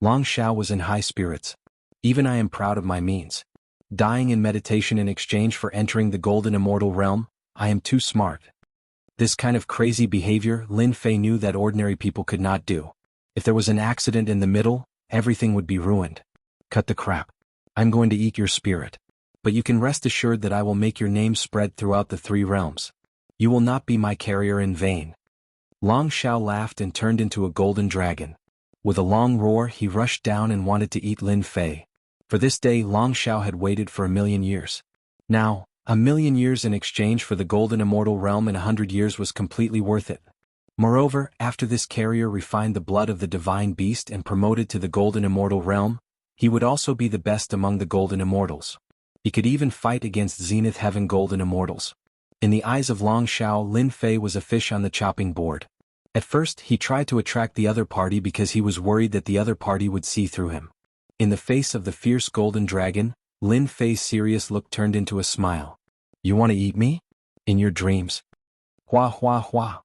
Long Xiao was in high spirits. Even I am proud of my means. Dying in meditation in exchange for entering the golden immortal realm, I am too smart. This kind of crazy behavior Lin Fei knew that ordinary people could not do. If there was an accident in the middle, everything would be ruined. Cut the crap. I'm going to eat your spirit. But you can rest assured that I will make your name spread throughout the 3 realms. You will not be my carrier in vain. Long Xiao laughed and turned into a golden dragon. With a long roar he rushed down and wanted to eat Lin Fei. For this day Long Xiao had waited for 1,000,000 years. Now, 1,000,000 years in exchange for the golden immortal realm in 100 years was completely worth it. Moreover, after this carrier refined the blood of the divine beast and promoted to the golden immortal realm, he would also be the best among the golden immortals. He could even fight against Zenith Heaven golden immortals. In the eyes of Long Xiao, Lin Fei was a fish on the chopping board. At first he tried to attract the other party because he was worried that the other party would see through him. In the face of the fierce golden dragon, Lin Fei's serious look turned into a smile. You want to eat me? In your dreams. Hua hua hua.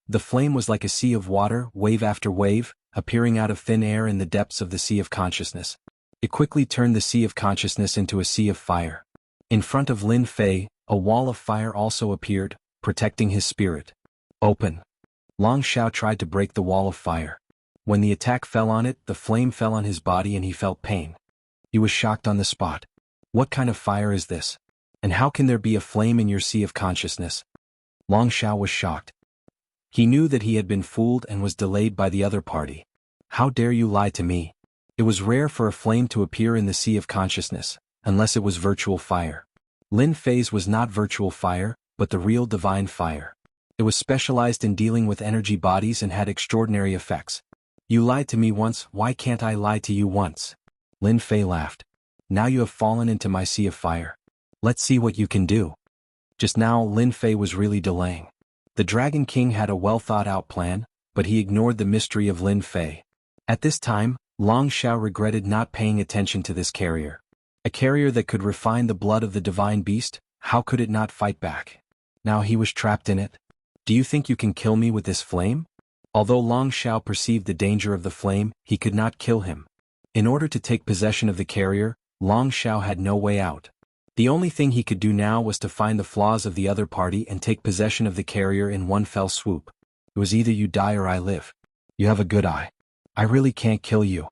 The flame was like a sea of water, wave after wave, appearing out of thin air in the depths of the sea of consciousness. It quickly turned the sea of consciousness into a sea of fire. In front of Lin Fei, a wall of fire also appeared, protecting his spirit. Open. Long Xiao tried to break the wall of fire. When the attack fell on it, the flame fell on his body and he felt pain. He was shocked on the spot. What kind of fire is this? And how can there be a flame in your sea of consciousness? Long Xiao was shocked. He knew that he had been fooled and was delayed by the other party. How dare you lie to me? It was rare for a flame to appear in the sea of consciousness, unless it was virtual fire. Lin Fei's was not virtual fire, but the real divine fire. It was specialized in dealing with energy bodies and had extraordinary effects. You lied to me once, why can't I lie to you once? Lin Fei laughed. Now you have fallen into my sea of fire. Let's see what you can do. Just now Lin Fei was really delaying. The Dragon King had a well-thought-out plan, but he ignored the mystery of Lin Fei. At this time, Long Xiao regretted not paying attention to this carrier. A carrier that could refine the blood of the divine beast, how could it not fight back? Now he was trapped in it. Do you think you can kill me with this flame? Although Long Xiao perceived the danger of the flame, he could not kill him. In order to take possession of the carrier, Long Xiao had no way out. The only thing he could do now was to find the flaws of the other party and take possession of the carrier in one fell swoop. It was either you die or I live. You have a good eye. I really can't kill you.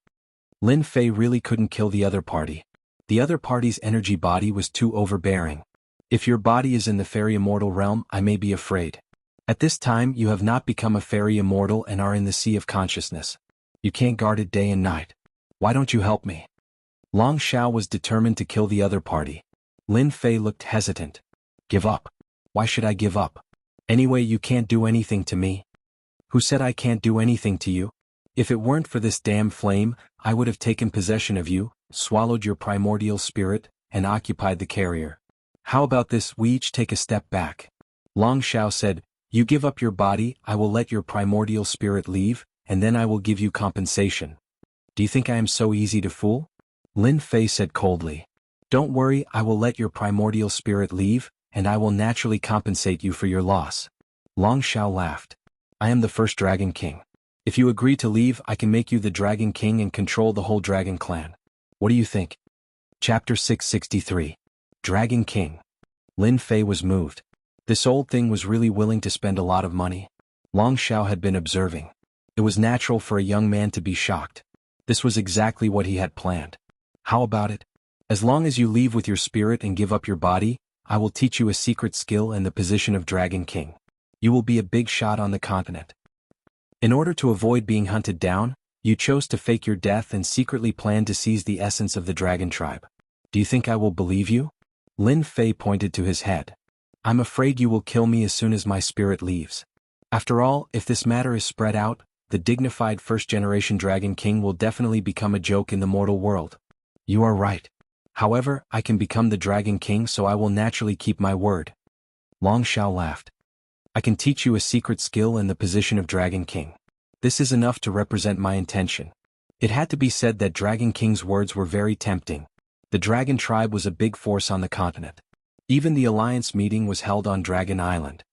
Lin Fei really couldn't kill the other party. The other party's energy body was too overbearing. If your body is in the fairy immortal realm, I may be afraid. At this time you have not become a fairy immortal and are in the sea of consciousness. You can't guard it day and night. Why don't you help me? Long Xiao was determined to kill the other party. Lin Fei looked hesitant. Give up. Why should I give up? Anyway, you can't do anything to me. Who said I can't do anything to you? If it weren't for this damn flame, I would have taken possession of you, swallowed your primordial spirit, and occupied the carrier. How about this, we each take a step back? Long Xiao said, you give up your body, I will let your primordial spirit leave, and then I will give you compensation. Do you think I am so easy to fool? Lin Fei said coldly. Don't worry, I will let your primordial spirit leave, and I will naturally compensate you for your loss. Long Xiao laughed. I am the first Dragon King. If you agree to leave, I can make you the Dragon King and control the whole Dragon clan. What do you think? Chapter 663. Dragon King. Lin Fei was moved. This old thing was really willing to spend a lot of money. Long Xiao had been observing. It was natural for a young man to be shocked. This was exactly what he had planned. How about it? As long as you leave with your spirit and give up your body, I will teach you a secret skill and the position of Dragon King. You will be a big shot on the continent. In order to avoid being hunted down, you chose to fake your death and secretly planned to seize the essence of the dragon tribe. Do you think I will believe you? Lin Fei pointed to his head. I'm afraid you will kill me as soon as my spirit leaves. After all, if this matter is spread out, the dignified first-generation Dragon King will definitely become a joke in the mortal world. You are right. However, I can become the Dragon King, so I will naturally keep my word. Long Shao laughed. I can teach you a secret skill in the position of Dragon King. This is enough to represent my intention. It had to be said that Dragon King's words were very tempting. The Dragon tribe was a big force on the continent. Even the alliance meeting was held on Dragon Island.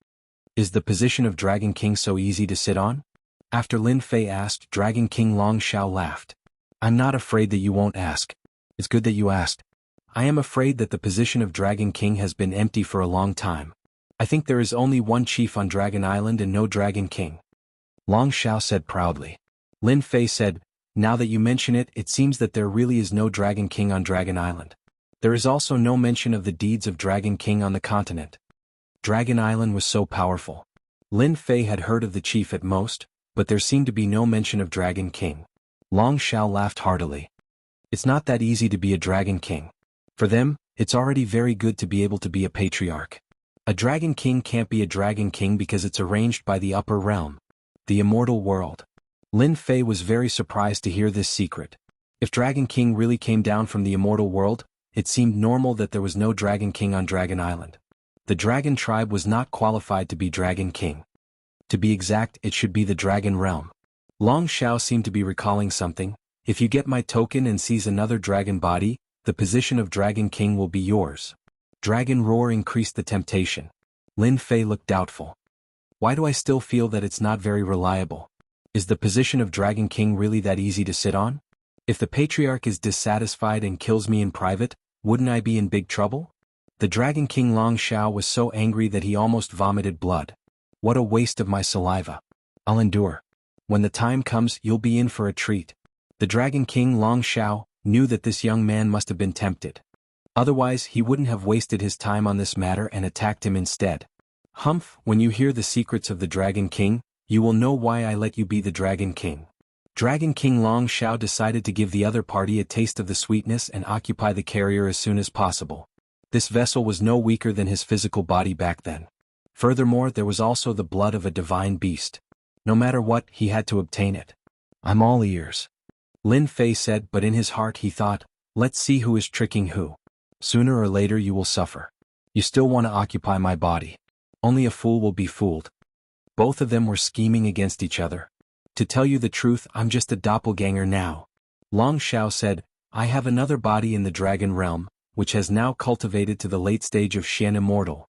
Is the position of Dragon King so easy to sit on? After Lin Fei asked, Dragon King Long Shao laughed. I'm not afraid that you won't ask. It's good that you asked. I am afraid that the position of Dragon King has been empty for a long time. I think there is only one chief on Dragon Island and no Dragon King. Long Shao said proudly. Lin Fei said, now that you mention it, it seems that there really is no Dragon King on Dragon Island. There is also no mention of the deeds of Dragon King on the continent. Dragon Island was so powerful. Lin Fei had heard of the chief at most, but there seemed to be no mention of Dragon King. Long Shao laughed heartily. It's not that easy to be a Dragon King. For them, it's already very good to be able to be a patriarch. A Dragon King can't be a Dragon King because it's arranged by the upper realm, the immortal world. Lin Fei was very surprised to hear this secret. If Dragon King really came down from the immortal world, it seemed normal that there was no Dragon King on Dragon Island. The Dragon tribe was not qualified to be Dragon King. To be exact, it should be the Dragon realm. Long Shao seemed to be recalling something. If you get my token and seize another dragon body, the position of Dragon King will be yours. Dragon roar increased the temptation. Lin Fei looked doubtful. Why do I still feel that it's not very reliable? Is the position of Dragon King really that easy to sit on? If the Patriarch is dissatisfied and kills me in private, wouldn't I be in big trouble? The Dragon King Long Shao was so angry that he almost vomited blood. What a waste of my saliva. I'll endure. When the time comes, you'll be in for a treat. The Dragon King Long Shao knew that this young man must have been tempted. Otherwise, he wouldn't have wasted his time on this matter and attacked him instead. Humph, when you hear the secrets of the Dragon King, you will know why I let you be the Dragon King. Dragon King Long Shao decided to give the other party a taste of the sweetness and occupy the carrier as soon as possible. This vessel was no weaker than his physical body back then. Furthermore, there was also the blood of a divine beast. No matter what, he had to obtain it. I'm all ears. Lin Fei said, but in his heart he thought, let's see who is tricking who. Sooner or later you will suffer. You still want to occupy my body. Only a fool will be fooled. Both of them were scheming against each other. To tell you the truth, I'm just a doppelganger now. Long Shao said, I have another body in the dragon realm, which has now cultivated to the late stage of Xian Immortal.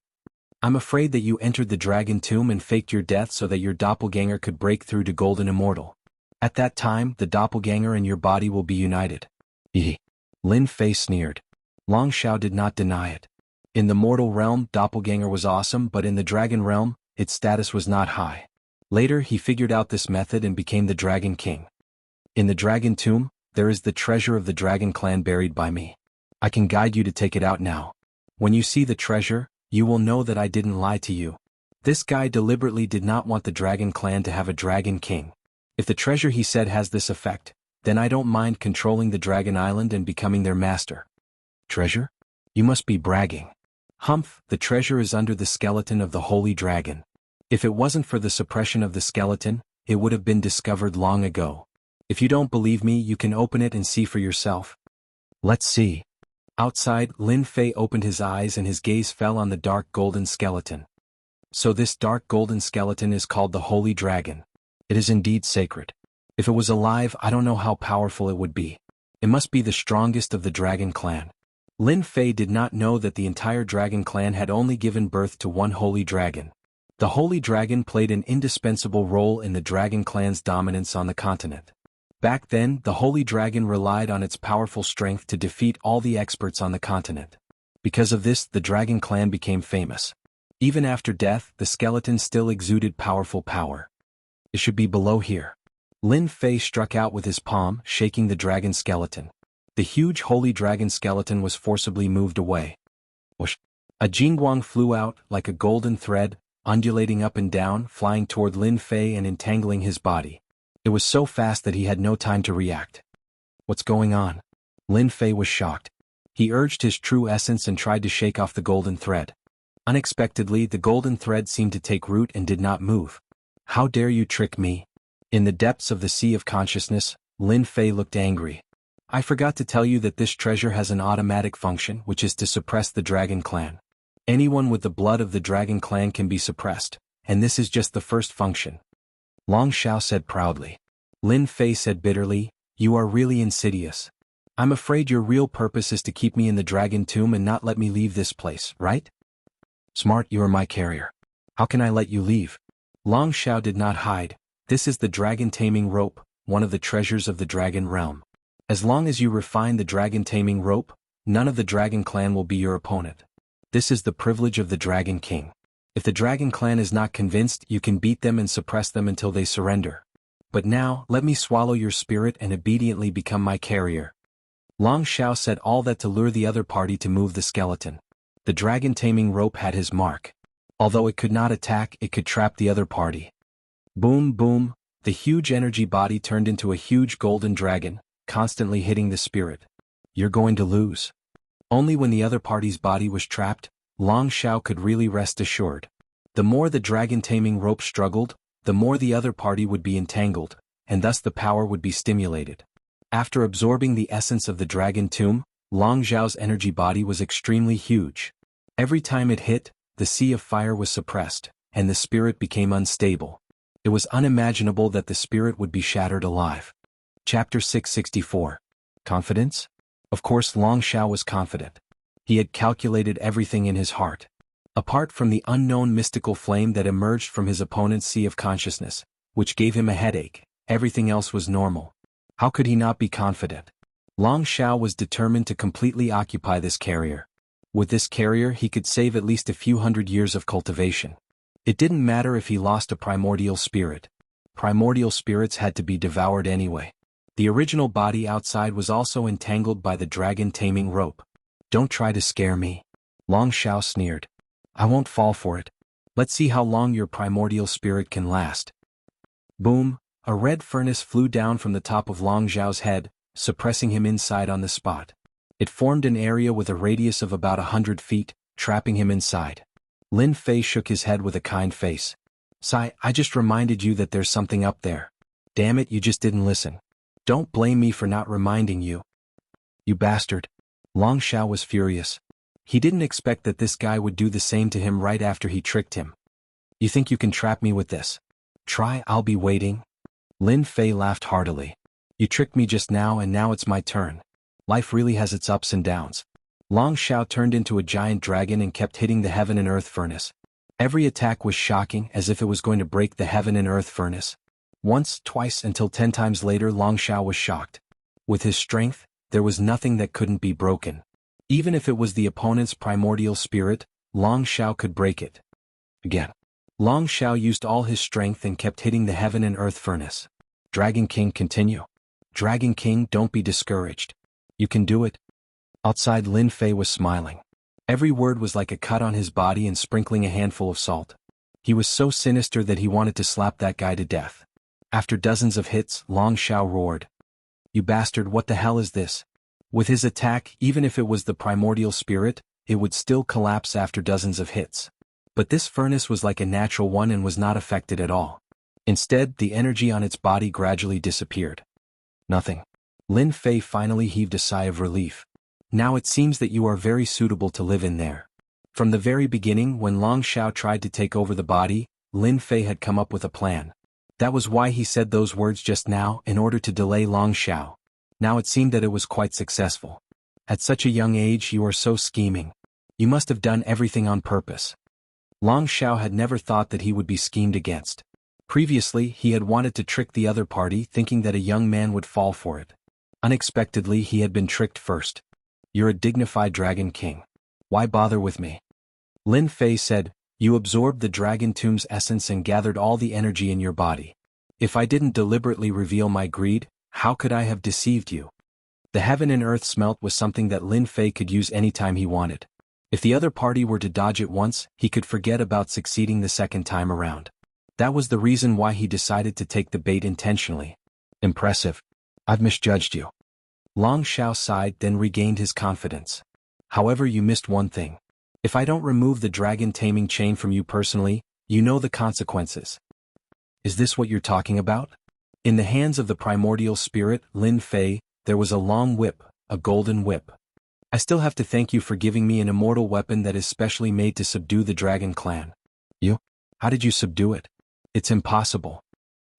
I'm afraid that you entered the dragon tomb and faked your death so that your doppelganger could break through to Golden Immortal. At that time, the doppelganger and your body will be united. Ehe. Lin Fei sneered. Long Shao did not deny it. In the mortal realm, doppelganger was awesome, but in the dragon realm, its status was not high. Later, he figured out this method and became the Dragon King. In the dragon tomb, there is the treasure of the dragon clan buried by me. I can guide you to take it out now. When you see the treasure, you will know that I didn't lie to you. This guy deliberately did not want the dragon clan to have a Dragon King. If the treasure he said has this effect, then I don't mind controlling the Dragon Island and becoming their master. Treasure? You must be bragging. Humph, the treasure is under the skeleton of the Holy Dragon. If it wasn't for the suppression of the skeleton, it would have been discovered long ago. If you don't believe me, you can open it and see for yourself. Let's see. Outside, Lin Fei opened his eyes and his gaze fell on the dark golden skeleton. So this dark golden skeleton is called the Holy Dragon. It is indeed sacred. If it was alive, I don't know how powerful it would be. It must be the strongest of the dragon clan. Lin Fei did not know that the entire dragon clan had only given birth to one holy dragon. The holy dragon played an indispensable role in the dragon clan's dominance on the continent. Back then, the holy dragon relied on its powerful strength to defeat all the experts on the continent. Because of this, the dragon clan became famous. Even after death, the skeleton still exuded powerful power. It should be below here. Lin Fei struck out with his palm, shaking the dragon skeleton. The huge holy dragon skeleton was forcibly moved away. Whoosh! A jingguang flew out, like a golden thread, undulating up and down, flying toward Lin Fei and entangling his body. It was so fast that he had no time to react. What's going on? Lin Fei was shocked. He urged his true essence and tried to shake off the golden thread. Unexpectedly, the golden thread seemed to take root and did not move. How dare you trick me? In the depths of the sea of consciousness, Lin Fei looked angry. I forgot to tell you that this treasure has an automatic function, which is to suppress the dragon clan. Anyone with the blood of the dragon clan can be suppressed, and this is just the first function. Long Xiao said proudly. Lin Fei said bitterly, you are really insidious. I'm afraid your real purpose is to keep me in the dragon tomb and not let me leave this place, right? Smart, you are my carrier. How can I let you leave? Long Xiao did not hide. This is the dragon taming rope, one of the treasures of the dragon realm. As long as you refine the dragon taming rope, none of the dragon clan will be your opponent. This is the privilege of the dragon king. If the dragon clan is not convinced, you can beat them and suppress them until they surrender. But now, let me swallow your spirit and obediently become my carrier. Long Xiao said all that to lure the other party to move the skeleton. The dragon taming rope had his mark. Although it could not attack, it could trap the other party. Boom, boom, the huge energy body turned into a huge golden dragon, constantly hitting the spirit. You're going to lose. Only when the other party's body was trapped, Long Xiao could really rest assured. The more the dragon taming rope struggled, the more the other party would be entangled, and thus the power would be stimulated. After absorbing the essence of the dragon tomb, Long Xiao's energy body was extremely huge. Every time it hit, the sea of fire was suppressed, and the spirit became unstable. It was unimaginable that the spirit would be shattered alive. Chapter 664. Confidence? Of course Long Xiao was confident. He had calculated everything in his heart. Apart from the unknown mystical flame that emerged from his opponent's sea of consciousness, which gave him a headache, everything else was normal. How could he not be confident? Long Xiao was determined to completely occupy this carrier. With this carrier he could save at least a few hundred years of cultivation. It didn't matter if he lost a primordial spirit. Primordial spirits had to be devoured anyway. The original body outside was also entangled by the dragon taming rope. Don't try to scare me. Long Xiao sneered. I won't fall for it. Let's see how long your primordial spirit can last. Boom, a red furnace flew down from the top of Long Xiao's head, suppressing him inside on the spot. It formed an area with a radius of about 100 feet, trapping him inside. Lin Fei shook his head with a kind face. Sai, I just reminded you that there's something up there. Damn it, you just didn't listen. Don't blame me for not reminding you. You bastard. Long Xiao was furious. He didn't expect that this guy would do the same to him right after he tricked him. You think you can trap me with this? Try, I'll be waiting. Lin Fei laughed heartily. You tricked me just now and now it's my turn. Life really has its ups and downs. Long Xiao turned into a giant dragon and kept hitting the heaven and earth furnace. Every attack was shocking, as if it was going to break the heaven and earth furnace. Once, twice, until 10 times later Long Xiao was shocked. With his strength, there was nothing that couldn't be broken. Even if it was the opponent's primordial spirit, Long Xiao could break it. Again. Long Xiao used all his strength and kept hitting the heaven and earth furnace. Dragon King, continue. Dragon King, don't be discouraged. You can do it. Outside Lin Fei was smiling. Every word was like a cut on his body and sprinkling a handful of salt. He was so sinister that he wanted to slap that guy to death. After dozens of hits, Long Xiao roared. You bastard, what the hell is this? With his attack, even if it was the primordial spirit, it would still collapse after dozens of hits. But this furnace was like a natural one and was not affected at all. Instead, the energy on its body gradually disappeared. Nothing. Lin Fei finally heaved a sigh of relief. Now it seems that you are very suitable to live in there. From the very beginning, when Long Xiao tried to take over the body, Lin Fei had come up with a plan. That was why he said those words just now, in order to delay Long Xiao. Now it seemed that it was quite successful. At such a young age you are so scheming. You must have done everything on purpose. Long Xiao had never thought that he would be schemed against. Previously, he had wanted to trick the other party, thinking that a young man would fall for it. Unexpectedly, he had been tricked first. You're a dignified dragon king. Why bother with me? Lin Fei said, you absorbed the dragon tomb's essence and gathered all the energy in your body. If I didn't deliberately reveal my greed, how could I have deceived you? The heaven and earth smelt was something that Lin Fei could use anytime he wanted. If the other party were to dodge it once, he could forget about succeeding the second time around. That was the reason why he decided to take the bait intentionally. Impressive. I've misjudged you. Long Xiao sighed, then regained his confidence. However, you missed one thing. If I don't remove the dragon taming chain from you personally, you know the consequences. Is this what you're talking about? In the hands of the primordial spirit, Lin Fei, there was a long whip, a golden whip. I still have to thank you for giving me an immortal weapon that is specially made to subdue the dragon clan. You? How did you subdue it? It's impossible.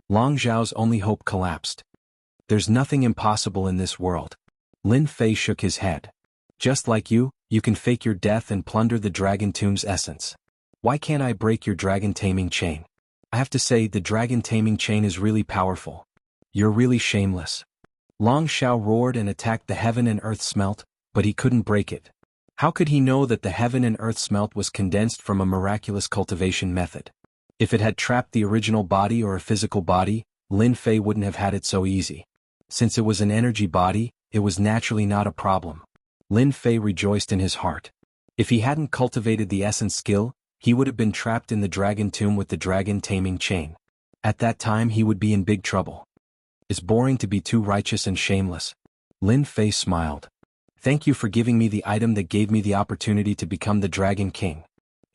Long Zhao's only hope collapsed. There's nothing impossible in this world. Lin Fei shook his head. Just like you can fake your death and plunder the dragon tomb's essence. Why can't I break your dragon taming chain? I have to say, the dragon taming chain is really powerful. You're really shameless. Long Xiao roared and attacked the heaven and earth smelt, but he couldn't break it. How could he know that the heaven and earth smelt was condensed from a miraculous cultivation method? If it had trapped the original body or a physical body, Lin Fei wouldn't have had it so easy. Since it was an energy body, it was naturally not a problem. Lin Fei rejoiced in his heart. If he hadn't cultivated the essence skill, he would have been trapped in the dragon tomb with the dragon taming chain. At that time he would be in big trouble. It's boring to be too righteous and shameless. Lin Fei smiled. Thank you for giving me the item that gave me the opportunity to become the Dragon King.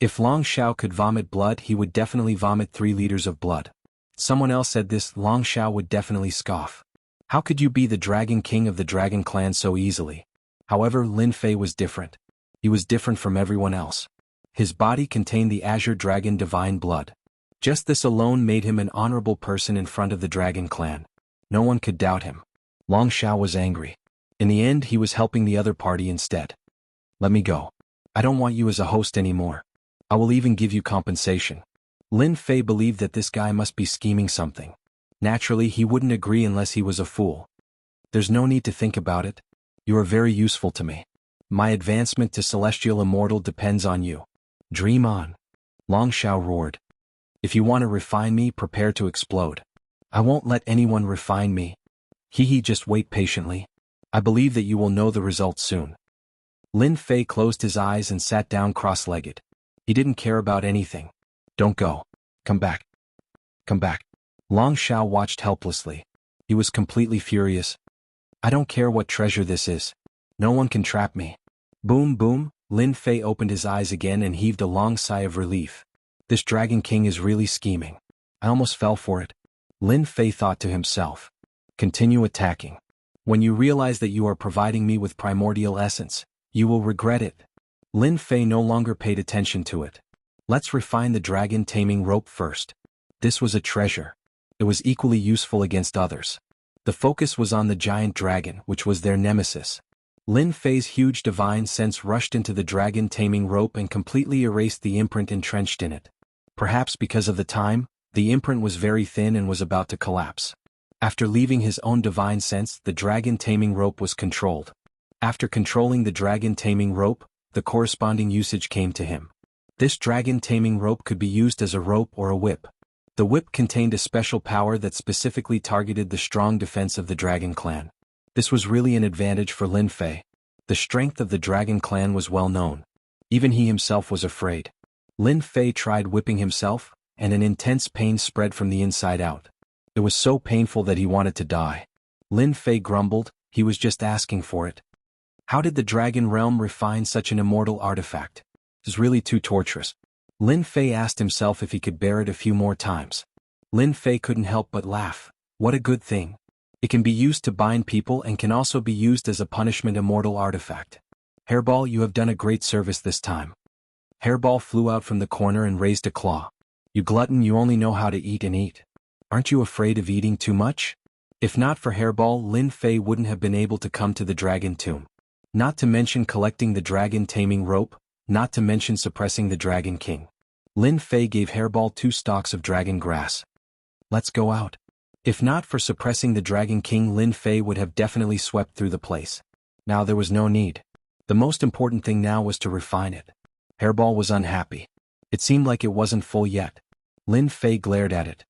If Long Xiao could vomit blood, he would definitely vomit 3 liters of blood. Someone else said this, Long Xiao would definitely scoff. How could you be the Dragon King of the Dragon Clan so easily? However, Lin Fei was different. He was different from everyone else. His body contained the Azure Dragon divine blood. Just this alone made him an honorable person in front of the Dragon Clan. No one could doubt him. Long Xiao was angry. In the end, he was helping the other party instead. Let me go. I don't want you as a host anymore. I will even give you compensation. Lin Fei believed that this guy must be scheming something. Naturally, he wouldn't agree unless he was a fool. There's no need to think about it. You are very useful to me. My advancement to Celestial Immortal depends on you. Dream on. Long Xiao roared. If you want to refine me, prepare to explode. I won't let anyone refine me. Just wait patiently. I believe that you will know the results soon. Lin Fei closed his eyes and sat down cross-legged. He didn't care about anything. Don't go. Come back. Come back. Long Xiao watched helplessly. He was completely furious. I don't care what treasure this is. No one can trap me. Boom boom, Lin Fei opened his eyes again and heaved a long sigh of relief. This Dragon King is really scheming. I almost fell for it. Lin Fei thought to himself. Continue attacking. When you realize that you are providing me with primordial essence, you will regret it. Lin Fei no longer paid attention to it. Let's refine the dragon taming rope first. This was a treasure. It was equally useful against others. The focus was on the giant dragon, which was their nemesis. Lin Fei's huge divine sense rushed into the dragon taming rope and completely erased the imprint entrenched in it. Perhaps because of the time, the imprint was very thin and was about to collapse. After leaving his own divine sense, the dragon taming rope was controlled. After controlling the dragon taming rope, the corresponding usage came to him. This dragon taming rope could be used as a rope or a whip. The whip contained a special power that specifically targeted the strong defense of the Dragon Clan. This was really an advantage for Lin Fei. The strength of the Dragon Clan was well known. Even he himself was afraid. Lin Fei tried whipping himself, and an intense pain spread from the inside out. It was so painful that he wanted to die. Lin Fei grumbled, he was just asking for it. How did the Dragon Realm refine such an immortal artifact? It is really too torturous. Lin Fei asked himself if he could bear it a few more times. Lin Fei couldn't help but laugh. What a good thing. It can be used to bind people and can also be used as a punishment immortal artifact. Hairball, you have done a great service this time. Hairball flew out from the corner and raised a claw. You glutton, you only know how to eat and eat. Aren't you afraid of eating too much? If not for Hairball, Lin Fei wouldn't have been able to come to the dragon tomb. Not to mention collecting the dragon taming rope, not to mention suppressing the Dragon King. Lin Fei gave Hairball 2 stalks of dragon grass. Let's go out. If not for suppressing the Dragon King, Lin Fei would have definitely swept through the place. Now there was no need. The most important thing now was to refine it. Hairball was unhappy. It seemed like it wasn't full yet. Lin Fei glared at it.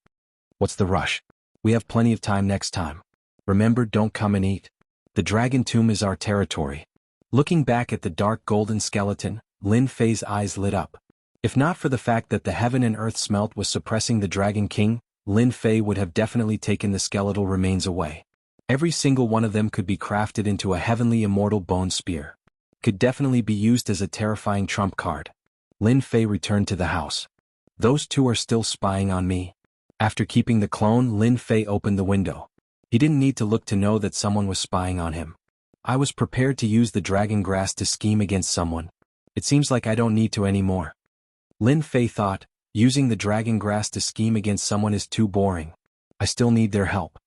What's the rush? We have plenty of time next time. Remember, don't come and eat. The dragon tomb is our territory. Looking back at the dark golden skeleton, Lin Fei's eyes lit up. If not for the fact that the heaven and earth smelt was suppressing the Dragon King, Lin Fei would have definitely taken the skeletal remains away. Every single one of them could be crafted into a heavenly immortal bone spear. Could definitely be used as a terrifying trump card. Lin Fei returned to the house. Those two are still spying on me. After keeping the clone, Lin Fei opened the window. He didn't need to look to know that someone was spying on him. I was prepared to use the dragon grass to scheme against someone. It seems like I don't need to anymore. Lin Fei thought, using the dragon grass to scheme against someone is too boring. I still need their help.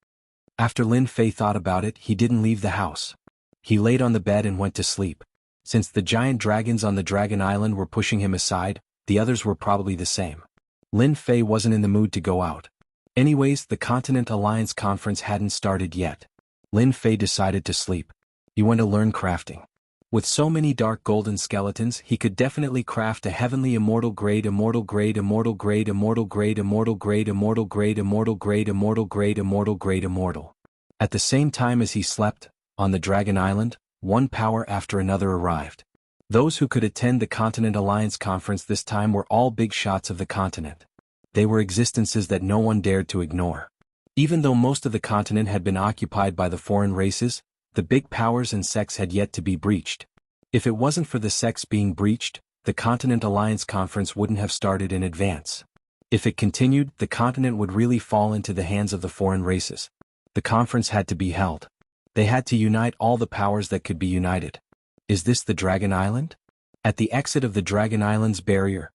After Lin Fei thought about it, he didn't leave the house. He laid on the bed and went to sleep. Since the giant dragons on the Dragon Island were pushing him aside, the others were probably the same. Lin Fei wasn't in the mood to go out. Anyways, the Continent Alliance conference hadn't started yet. Lin Fei decided to sleep. He went to learn crafting. With so many dark golden skeletons, he could definitely craft a heavenly immortal grade immortal grade immortal grade immortal grade immortal grade immortal grade immortal grade immortal grade immortal grade immortal. At the same time as he slept, on the Dragon Island, one power after another arrived. Those who could attend the Continent Alliance conference this time were all big shots of the continent. They were existences that no one dared to ignore. Even though most of the continent had been occupied by the foreign races, the big powers and sects had yet to be breached. If it wasn't for the sects being breached, the Continent Alliance conference wouldn't have started in advance. If it continued, the continent would really fall into the hands of the foreign races. The conference had to be held. They had to unite all the powers that could be united. Is this the Dragon Island? At the exit of the Dragon Island's barrier,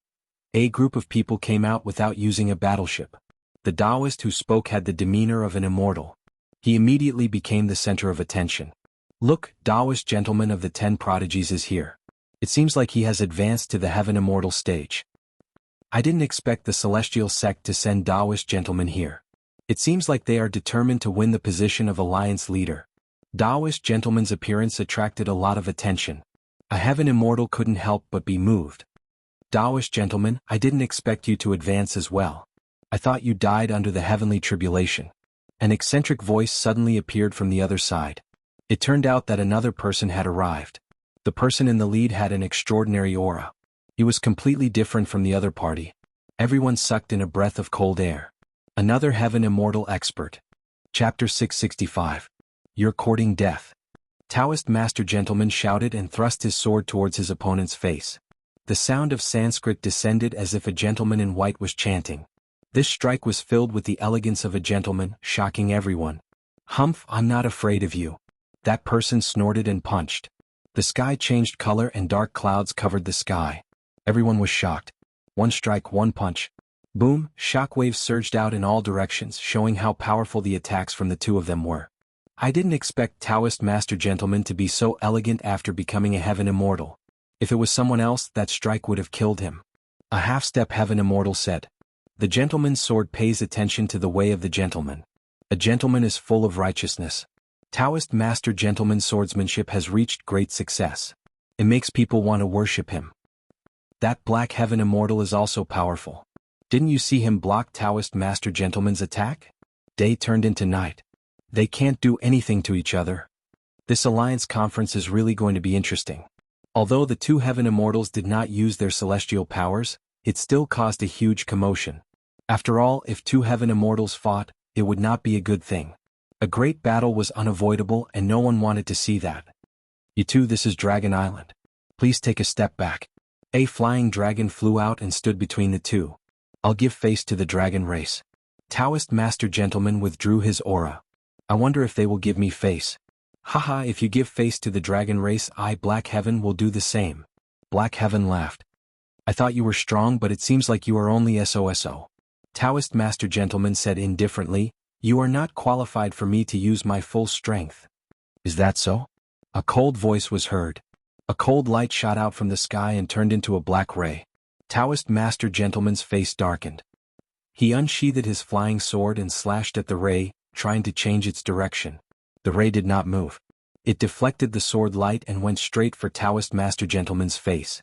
a group of people came out without using a battleship. The Taoist who spoke had the demeanor of an immortal. He immediately became the center of attention. Look, Taoist gentleman of the 10 prodigies is here. It seems like he has advanced to the heaven immortal stage. I didn't expect the celestial sect to send Taoist gentlemen here. It seems like they are determined to win the position of alliance leader. Taoist gentleman's appearance attracted a lot of attention. A heaven immortal couldn't help but be moved. Taoist gentleman, I didn't expect you to advance as well. I thought you died under the heavenly tribulation. An eccentric voice suddenly appeared from the other side. It turned out that another person had arrived. The person in the lead had an extraordinary aura. He was completely different from the other party. Everyone sucked in a breath of cold air. Another heaven immortal expert. Chapter 665. You're courting death. Taoist master gentleman shouted and thrust his sword towards his opponent's face. The sound of Sanskrit descended as if a gentleman in white was chanting. This strike was filled with the elegance of a gentleman, shocking everyone. Humph, I'm not afraid of you. That person snorted and punched. The sky changed color and dark clouds covered the sky. Everyone was shocked. One strike, one punch. Boom, shockwaves surged out in all directions, showing how powerful the attacks from the two of them were. I didn't expect Taoist master gentleman to be so elegant after becoming a heaven immortal. If it was someone else, that strike would have killed him. A half-step heaven immortal said. The gentleman's sword pays attention to the way of the gentleman. A gentleman is full of righteousness. Taoist master gentleman's swordsmanship has reached great success. It makes people want to worship him. That black heaven immortal is also powerful. Didn't you see him block Taoist master gentleman's attack? Day turned into night. They can't do anything to each other. This alliance conference is really going to be interesting. Although the two heaven immortals did not use their celestial powers, it still caused a huge commotion. After all, if two heaven immortals fought, it would not be a good thing. A great battle was unavoidable and no one wanted to see that. You two, this is Dragon Island. Please take a step back. A flying dragon flew out and stood between the two. I'll give face to the dragon race. Taoist master gentleman withdrew his aura. I wonder if they will give me face. Haha, if you give face to the dragon race, I, Black Heaven, will do the same. Black Heaven laughed. I thought you were strong, but it seems like you are only SOSO. Taoist master gentleman said indifferently, you are not qualified for me to use my full strength. Is that so? A cold voice was heard. A cold light shot out from the sky and turned into a black ray. Taoist master gentleman's face darkened. He unsheathed his flying sword and slashed at the ray, trying to change its direction. The ray did not move. It deflected the sword light and went straight for Taoist master gentleman's face.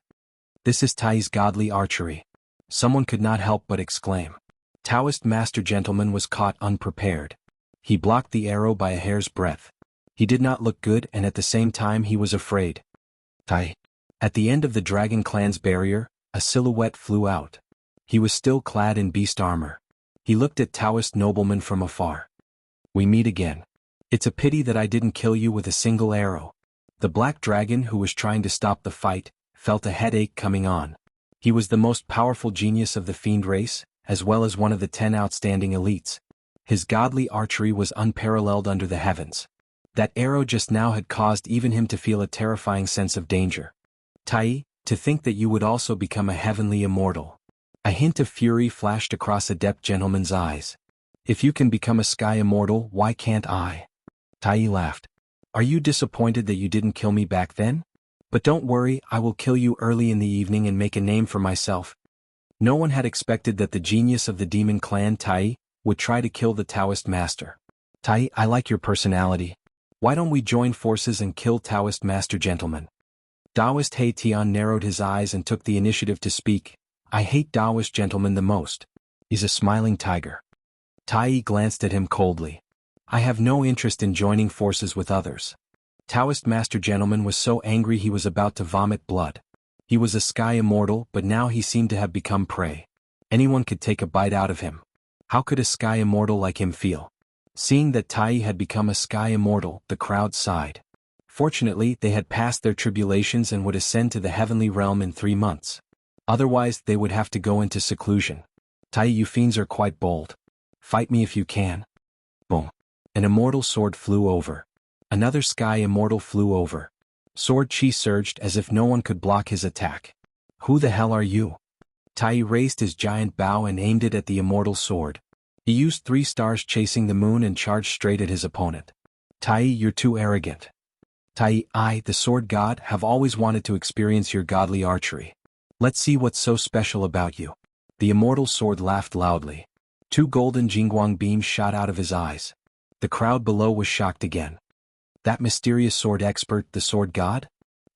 This is Tai's godly archery. Someone could not help but exclaim. Taoist master gentleman was caught unprepared. He blocked the arrow by a hair's breadth. He did not look good, and at the same time he was afraid. Tai. At the end of the Dragon Clan's barrier, a silhouette flew out. He was still clad in beast armor. He looked at Taoist nobleman from afar. We meet again. It's a pity that I didn't kill you with a single arrow. The black dragon, who was trying to stop the fight, felt a headache coming on. He was the most powerful genius of the fiend race, as well as one of the 10 outstanding elites. His godly archery was unparalleled under the heavens. That arrow just now had caused even him to feel a terrifying sense of danger. Tai, to think that you would also become a heavenly immortal. A hint of fury flashed across Adept Gentleman's eyes. If you can become a sky immortal, why can't I? Tai laughed. Are you disappointed that you didn't kill me back then? But don't worry, I will kill you early in the evening and make a name for myself. No one had expected that the genius of the demon clan Tai would try to kill the Taoist master. Tai, I like your personality. Why don't we join forces and kill Taoist master gentleman? Taoist He Tian narrowed his eyes and took the initiative to speak. I hate Taoist gentleman the most. He's a smiling tiger. Tai glanced at him coldly. I have no interest in joining forces with others. Taoist master gentleman was so angry he was about to vomit blood. He was a sky immortal, but now he seemed to have become prey. Anyone could take a bite out of him. How could a sky immortal like him feel? Seeing that Tai had become a sky immortal, the crowd sighed. Fortunately, they had passed their tribulations and would ascend to the heavenly realm in 3 months. Otherwise, they would have to go into seclusion. Tai, you fiends are quite bold. Fight me if you can. Boom. An immortal sword flew over. Another sky immortal flew over. Sword chi surged as if no one could block his attack. Who the hell are you? Tai raised his giant bow and aimed it at the immortal sword. He used 3 stars chasing the moon and charged straight at his opponent. Tai, you're too arrogant. Tai, I, the sword god, have always wanted to experience your godly archery. Let's see what's so special about you. The immortal sword laughed loudly. 2 golden jingguang beams shot out of his eyes. The crowd below was shocked again. That mysterious sword expert, the sword god?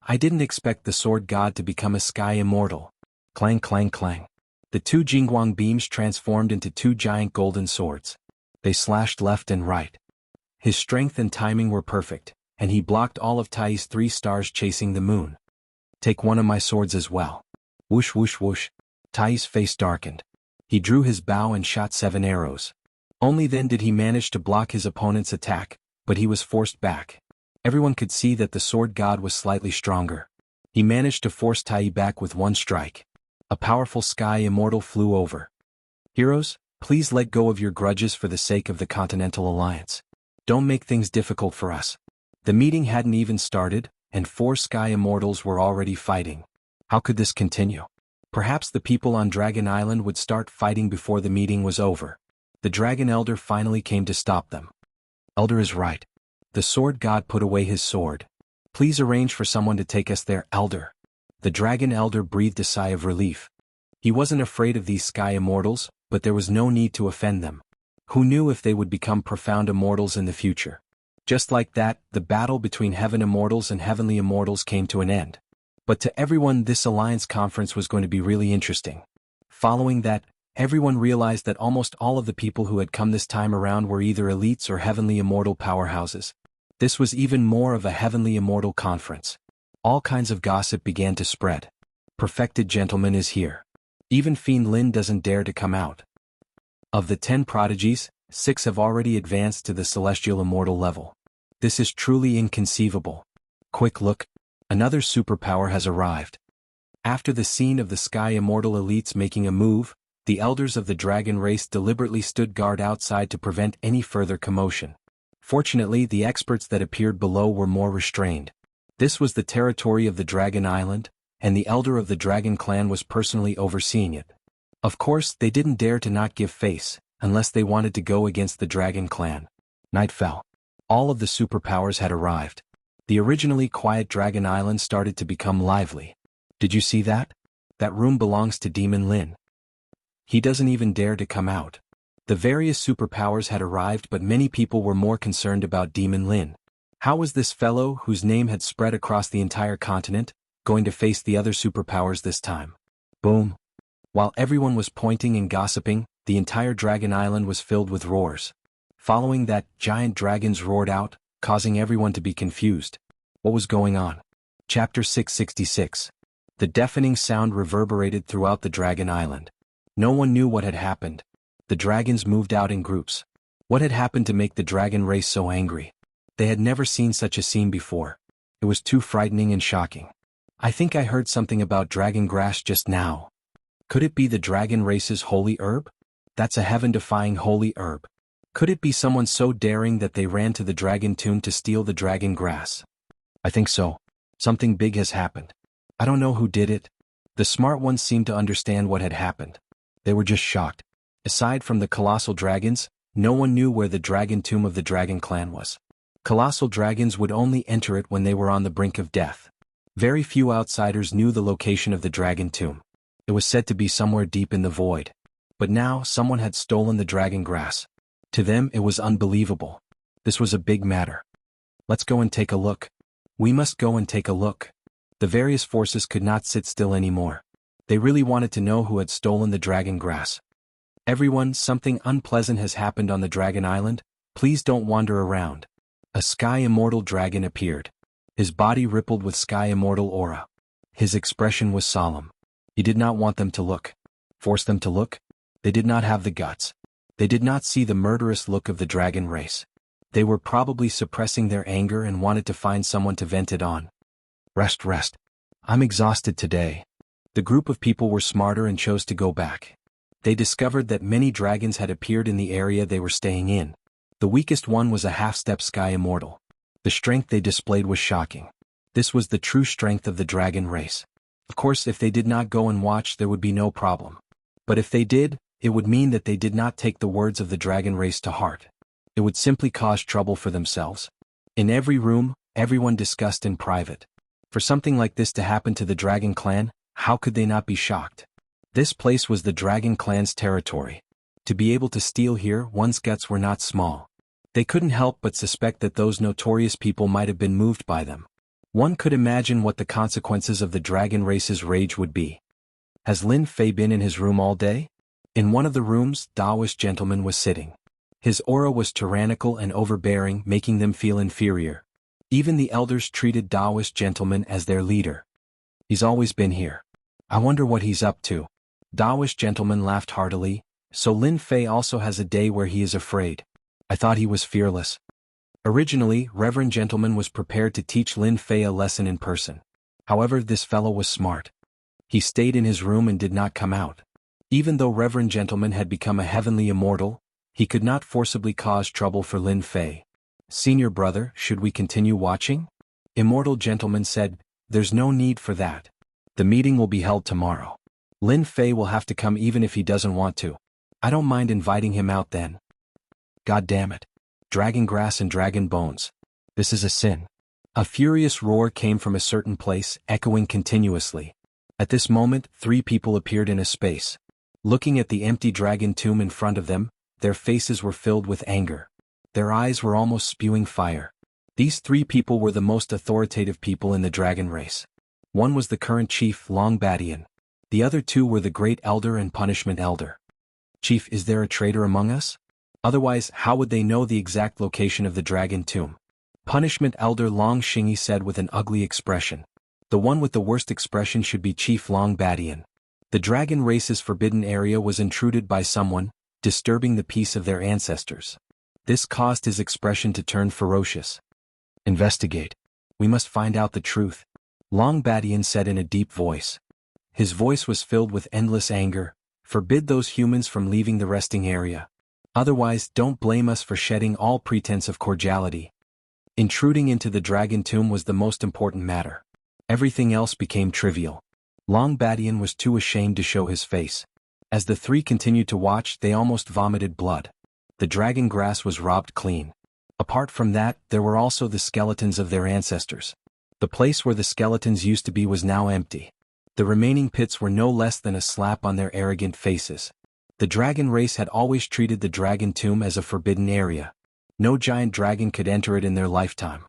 I didn't expect the sword god to become a sky immortal. Clang clang clang. The 2 jingguang beams transformed into 2 giant golden swords. They slashed left and right. His strength and timing were perfect, and he blocked all of Tai's 3 stars chasing the moon. Take one of my swords as well. Whoosh whoosh whoosh. Tai's face darkened. He drew his bow and shot 7 arrows. Only then did he manage to block his opponent's attack, but he was forced back. Everyone could see that the sword god was slightly stronger. He managed to force Tai back with 1 strike. A powerful sky immortal flew over. Heroes, please let go of your grudges for the sake of the Continental Alliance. Don't make things difficult for us. The meeting hadn't even started, and 4 sky immortals were already fighting. How could this continue? Perhaps the people on Dragon Island would start fighting before the meeting was over. The Dragon Elder finally came to stop them. Elder is right. The sword god put away his sword. Please arrange for someone to take us there, Elder. The Dragon Elder breathed a sigh of relief. He wasn't afraid of these sky immortals, but there was no need to offend them. Who knew if they would become profound immortals in the future? Just like that, the battle between heaven immortals and heavenly immortals came to an end. But to everyone, this alliance conference was going to be really interesting. Following that, everyone realized that almost all of the people who had come this time around were either elites or heavenly immortal powerhouses. This was even more of a heavenly immortal conference. All kinds of gossip began to spread. Perfected gentleman is here. Even Fiend Lin doesn't dare to come out. Of the 10 prodigies, 6 have already advanced to the celestial immortal level. This is truly inconceivable. Quick look. Another superpower has arrived. After the scene of the sky immortal elites making a move, the elders of the dragon race deliberately stood guard outside to prevent any further commotion. Fortunately, the experts that appeared below were more restrained. This was the territory of the Dragon Island, and the elder of the Dragon Clan was personally overseeing it. Of course, they didn't dare to not give face, unless they wanted to go against the Dragon Clan. Night fell. All of the superpowers had arrived. The originally quiet Dragon Island started to become lively. Did you see that? That room belongs to Demon Lin. He doesn't even dare to come out. The various superpowers had arrived, but many people were more concerned about Demon Lin. How was this fellow, whose name had spread across the entire continent, going to face the other superpowers this time? Boom. While everyone was pointing and gossiping, the entire Dragon Island was filled with roars. Following that, giant dragons roared out, causing everyone to be confused. What was going on? Chapter 666. The deafening sound reverberated throughout the Dragon Island. No one knew what had happened. The dragons moved out in groups. What had happened to make the dragon race so angry? They had never seen such a scene before. It was too frightening and shocking. I think I heard something about dragon grass just now. Could it be the dragon race's holy herb? That's a heaven-defying holy herb. Could it be someone so daring that they ran to the dragon tomb to steal the dragon grass? I think so. Something big has happened. I don't know who did it. The smart ones seemed to understand what had happened. They were just shocked. Aside from the colossal dragons, no one knew where the dragon tomb of the dragon clan was. Colossal dragons would only enter it when they were on the brink of death. Very few outsiders knew the location of the dragon tomb. It was said to be somewhere deep in the void. But now someone had stolen the dragon grass. To them it was unbelievable. This was a big matter. Let's go and take a look. We must go and take a look. The various forces could not sit still anymore. They really wanted to know who had stolen the dragon grass. Everyone, something unpleasant has happened on the Dragon Island. Please don't wander around. A Sky Immortal dragon appeared. His body rippled with Sky Immortal aura. His expression was solemn. He did not want them to look. Force them to look? They did not have the guts. They did not see the murderous look of the dragon race. They were probably suppressing their anger and wanted to find someone to vent it on. Rest. I'm exhausted today. The group of people were smarter and chose to go back. They discovered that many dragons had appeared in the area they were staying in. The weakest one was a half-step Sky Immortal. The strength they displayed was shocking. This was the true strength of the dragon race. Of course, if they did not go and watch, there would be no problem. But if they did, it would mean that they did not take the words of the dragon race to heart. It would simply cause trouble for themselves. In every room, everyone discussed in private. For something like this to happen to the dragon clan, how could they not be shocked? This place was the dragon clan's territory. To be able to steal here, one's guts were not small. They couldn't help but suspect that those notorious people might have been moved by them. One could imagine what the consequences of the dragon race's rage would be. Has Lin Fei been in his room all day? In one of the rooms, Taoist gentleman was sitting. His aura was tyrannical and overbearing, making them feel inferior. Even the elders treated Taoist gentleman as their leader. He's always been here. I wonder what he's up to. Taoist gentleman laughed heartily. So Lin Fei also has a day where he is afraid. I thought he was fearless. Originally, Reverend Gentleman was prepared to teach Lin Fei a lesson in person. However, this fellow was smart. He stayed in his room and did not come out. Even though Reverend Gentleman had become a heavenly immortal, he could not forcibly cause trouble for Lin Fei. Senior brother, should we continue watching? Immortal Gentleman said, there's no need for that. The meeting will be held tomorrow. Lin Fei will have to come even if he doesn't want to. I don't mind inviting him out then. God damn it. Dragon grass and dragon bones. This is a sin. A furious roar came from a certain place, echoing continuously. At this moment, 3 people appeared in a space. Looking at the empty dragon tomb in front of them, their faces were filled with anger. Their eyes were almost spewing fire. These 3 people were the most authoritative people in the dragon race. One was the current chief, Long Badian. The other 2 were the Great Elder and Punishment Elder. Chief, is there a traitor among us? Otherwise, how would they know the exact location of the dragon tomb? Punishment Elder Long Shingi said with an ugly expression. The one with the worst expression should be Chief Long Badian. The dragon race's forbidden area was intruded by someone, disturbing the peace of their ancestors. This caused his expression to turn ferocious. Investigate. We must find out the truth. Long Badian said in a deep voice. His voice was filled with endless anger. Forbid those humans from leaving the resting area. Otherwise, don't blame us for shedding all pretense of cordiality. Intruding into the dragon tomb was the most important matter. Everything else became trivial. Long Badian was too ashamed to show his face. As the 3 continued to watch, they almost vomited blood. The dragon grass was robbed clean. Apart from that, there were also the skeletons of their ancestors. The place where the skeletons used to be was now empty. The remaining pits were no less than a slap on their arrogant faces. The dragon race had always treated the dragon tomb as a forbidden area. No giant dragon could enter it in their lifetime.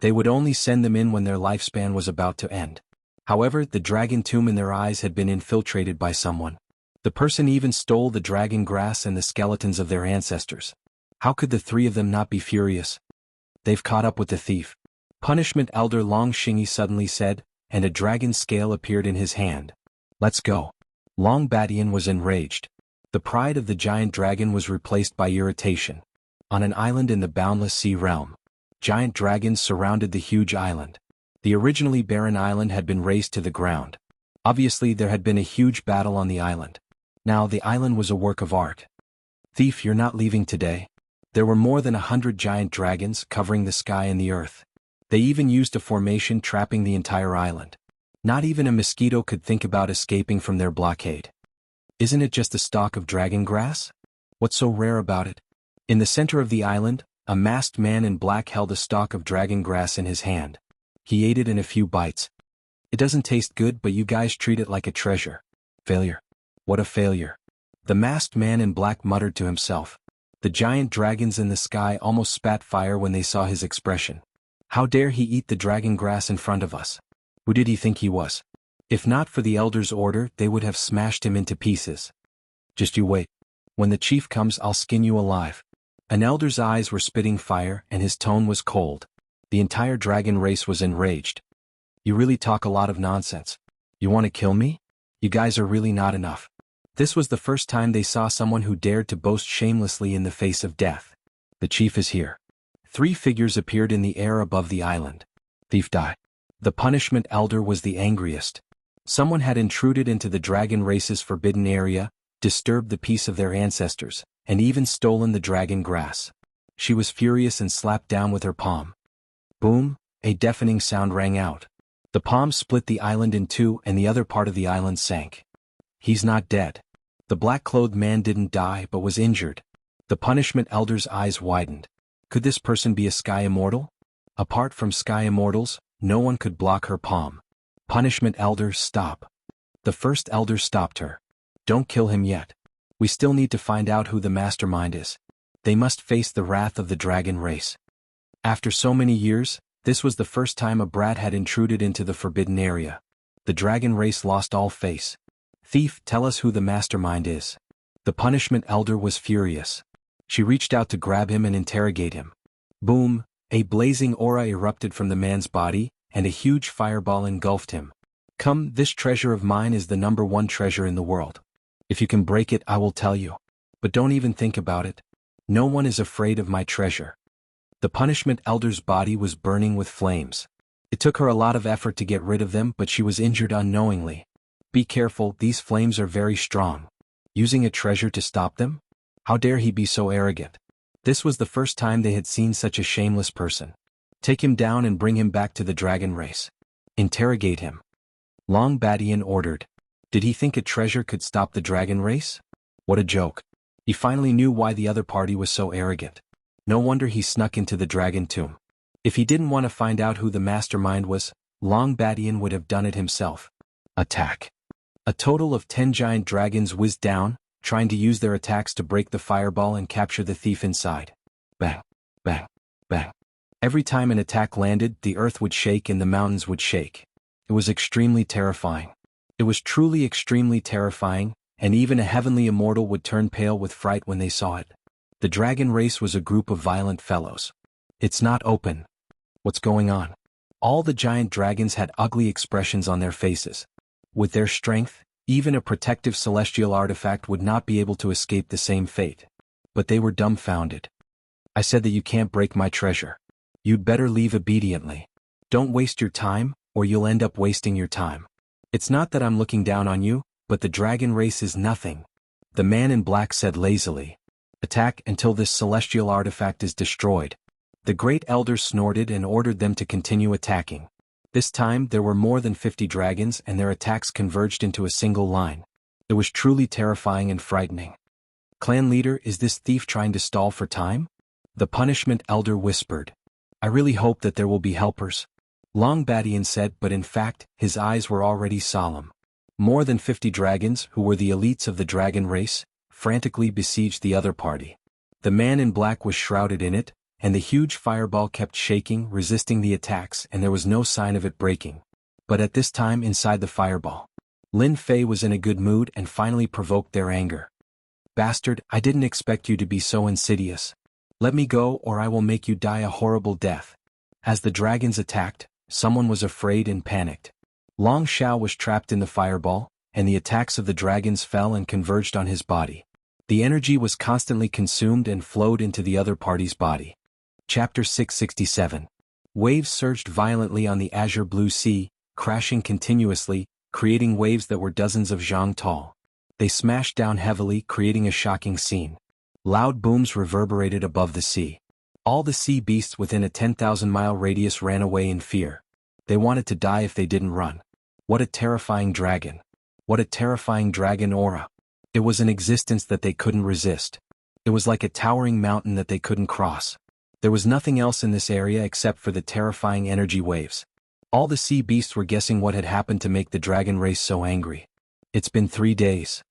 They would only send them in when their lifespan was about to end. However, the dragon tomb in their eyes had been infiltrated by someone. The person even stole the dragon grass and the skeletons of their ancestors. How could the 3 of them not be furious? They've caught up with the thief. Punishment Elder Long Shingi suddenly said, and a dragon scale appeared in his hand. Let's go. Long Badian was enraged. The pride of the giant dragon was replaced by irritation. On an island in the boundless sea realm. giant dragons surrounded the huge island. The originally barren island had been razed to the ground. Obviously there had been a huge battle on the island. Now the island was a work of art. Thief, you're not leaving today. There were more than 100 giant dragons covering the sky and the earth. They even used a formation trapping the entire island. Not even a mosquito could think about escaping from their blockade. Isn't it just a stalk of dragon grass? What's so rare about it? In the center of the island, a masked man in black held a stalk of dragon grass in his hand. He ate it in a few bites. It doesn't taste good, but you guys treat it like a treasure. Failure. What a failure. The masked man in black muttered to himself. The giant dragons in the sky almost spat fire when they saw his expression. How dare he eat the dragon grass in front of us? Who did he think he was? If not for the elder's order, they would have smashed him into pieces. Just you wait. When the chief comes, I'll skin you alive. An elder's eyes were spitting fire and his tone was cold. The entire dragon race was enraged. You really talk a lot of nonsense. You want to kill me? You guys are really not enough. This was the first time they saw someone who dared to boast shamelessly in the face of death. The chief is here. 3 figures appeared in the air above the island. Thief, die. The punishment elder was the angriest. Someone had intruded into the dragon race's forbidden area, disturbed the peace of their ancestors, and even stolen the dragon grass. She was furious and slapped down with her palm. Boom, a deafening sound rang out. The palm split the island in two and the other part of the island sank. He's not dead. The black-clothed man didn't die but was injured. The punishment elder's eyes widened. Could this person be a sky immortal? Apart from sky immortals, no one could block her palm. Punishment elder, stop. The first elder stopped her. Don't kill him yet. We still need to find out who the mastermind is. They must face the wrath of the dragon race. After so many years, this was the first time a brat had intruded into the forbidden area. The dragon race lost all face. Thief, tell us who the mastermind is. The punishment elder was furious. She reached out to grab him and interrogate him. Boom, a blazing aura erupted from the man's body, and a huge fireball engulfed him. Come, this treasure of mine is the #1 treasure in the world. If you can break it, I will tell you. But don't even think about it. No one is afraid of my treasure. The punishment elder's body was burning with flames. It took her a lot of effort to get rid of them, but she was injured unknowingly. Be careful, these flames are very strong. Using a treasure to stop them? How dare he be so arrogant? This was the first time they had seen such a shameless person. Take him down and bring him back to the dragon race. Interrogate him. Long Badian ordered. Did he think a treasure could stop the dragon race? What a joke. He finally knew why the other party was so arrogant. No wonder he snuck into the dragon tomb. If he didn't want to find out who the mastermind was, Long Badian would have done it himself. Attack. A total of 10 giant dragons whizzed down, trying to use their attacks to break the fireball and capture the thief inside. Bang, bang, bang. Every time an attack landed, the earth would shake and the mountains would shake. It was extremely terrifying. It was truly extremely terrifying, and even a heavenly immortal would turn pale with fright when they saw it. The dragon race was a group of violent fellows. It's not open. What's going on? All the giant dragons had ugly expressions on their faces. With their strength, even a protective celestial artifact would not be able to escape the same fate. But they were dumbfounded. I said that you can't break my treasure. You'd better leave obediently. Don't waste your time, or you'll end up wasting your time. It's not that I'm looking down on you, but the dragon race is nothing. The man in black said lazily. Attack until this celestial artifact is destroyed. The great elder snorted and ordered them to continue attacking. This time there were more than 50 dragons and their attacks converged into a single line. It was truly terrifying and frightening. Clan leader, is this thief trying to stall for time? The punishment elder whispered. I really hope that there will be helpers. Long Badian said, but in fact, his eyes were already solemn. More than 50 dragons, who were the elites of the dragon race, frantically besieged the other party. The man in black was shrouded in it, and the huge fireball kept shaking, resisting the attacks, and there was no sign of it breaking. But at this time inside the fireball, Lin Fei was in a good mood and finally provoked their anger. Bastard, I didn't expect you to be so insidious. Let me go or I will make you die a horrible death. As the dragons attacked, someone was afraid and panicked. Long Xiao was trapped in the fireball, and the attacks of the dragons fell and converged on his body. The energy was constantly consumed and flowed into the other party's body. Chapter 667. Waves surged violently on the azure blue sea, crashing continuously, creating waves that were dozens of zhang tall. They smashed down heavily, creating a shocking scene. Loud booms reverberated above the sea. All the sea beasts within a 10,000-mile radius ran away in fear. They wanted to die if they didn't run. What a terrifying dragon. What a terrifying dragon aura. It was an existence that they couldn't resist. It was like a towering mountain that they couldn't cross. There was nothing else in this area except for the terrifying energy waves. All the sea beasts were guessing what had happened to make the dragon race so angry. It's been 3 days.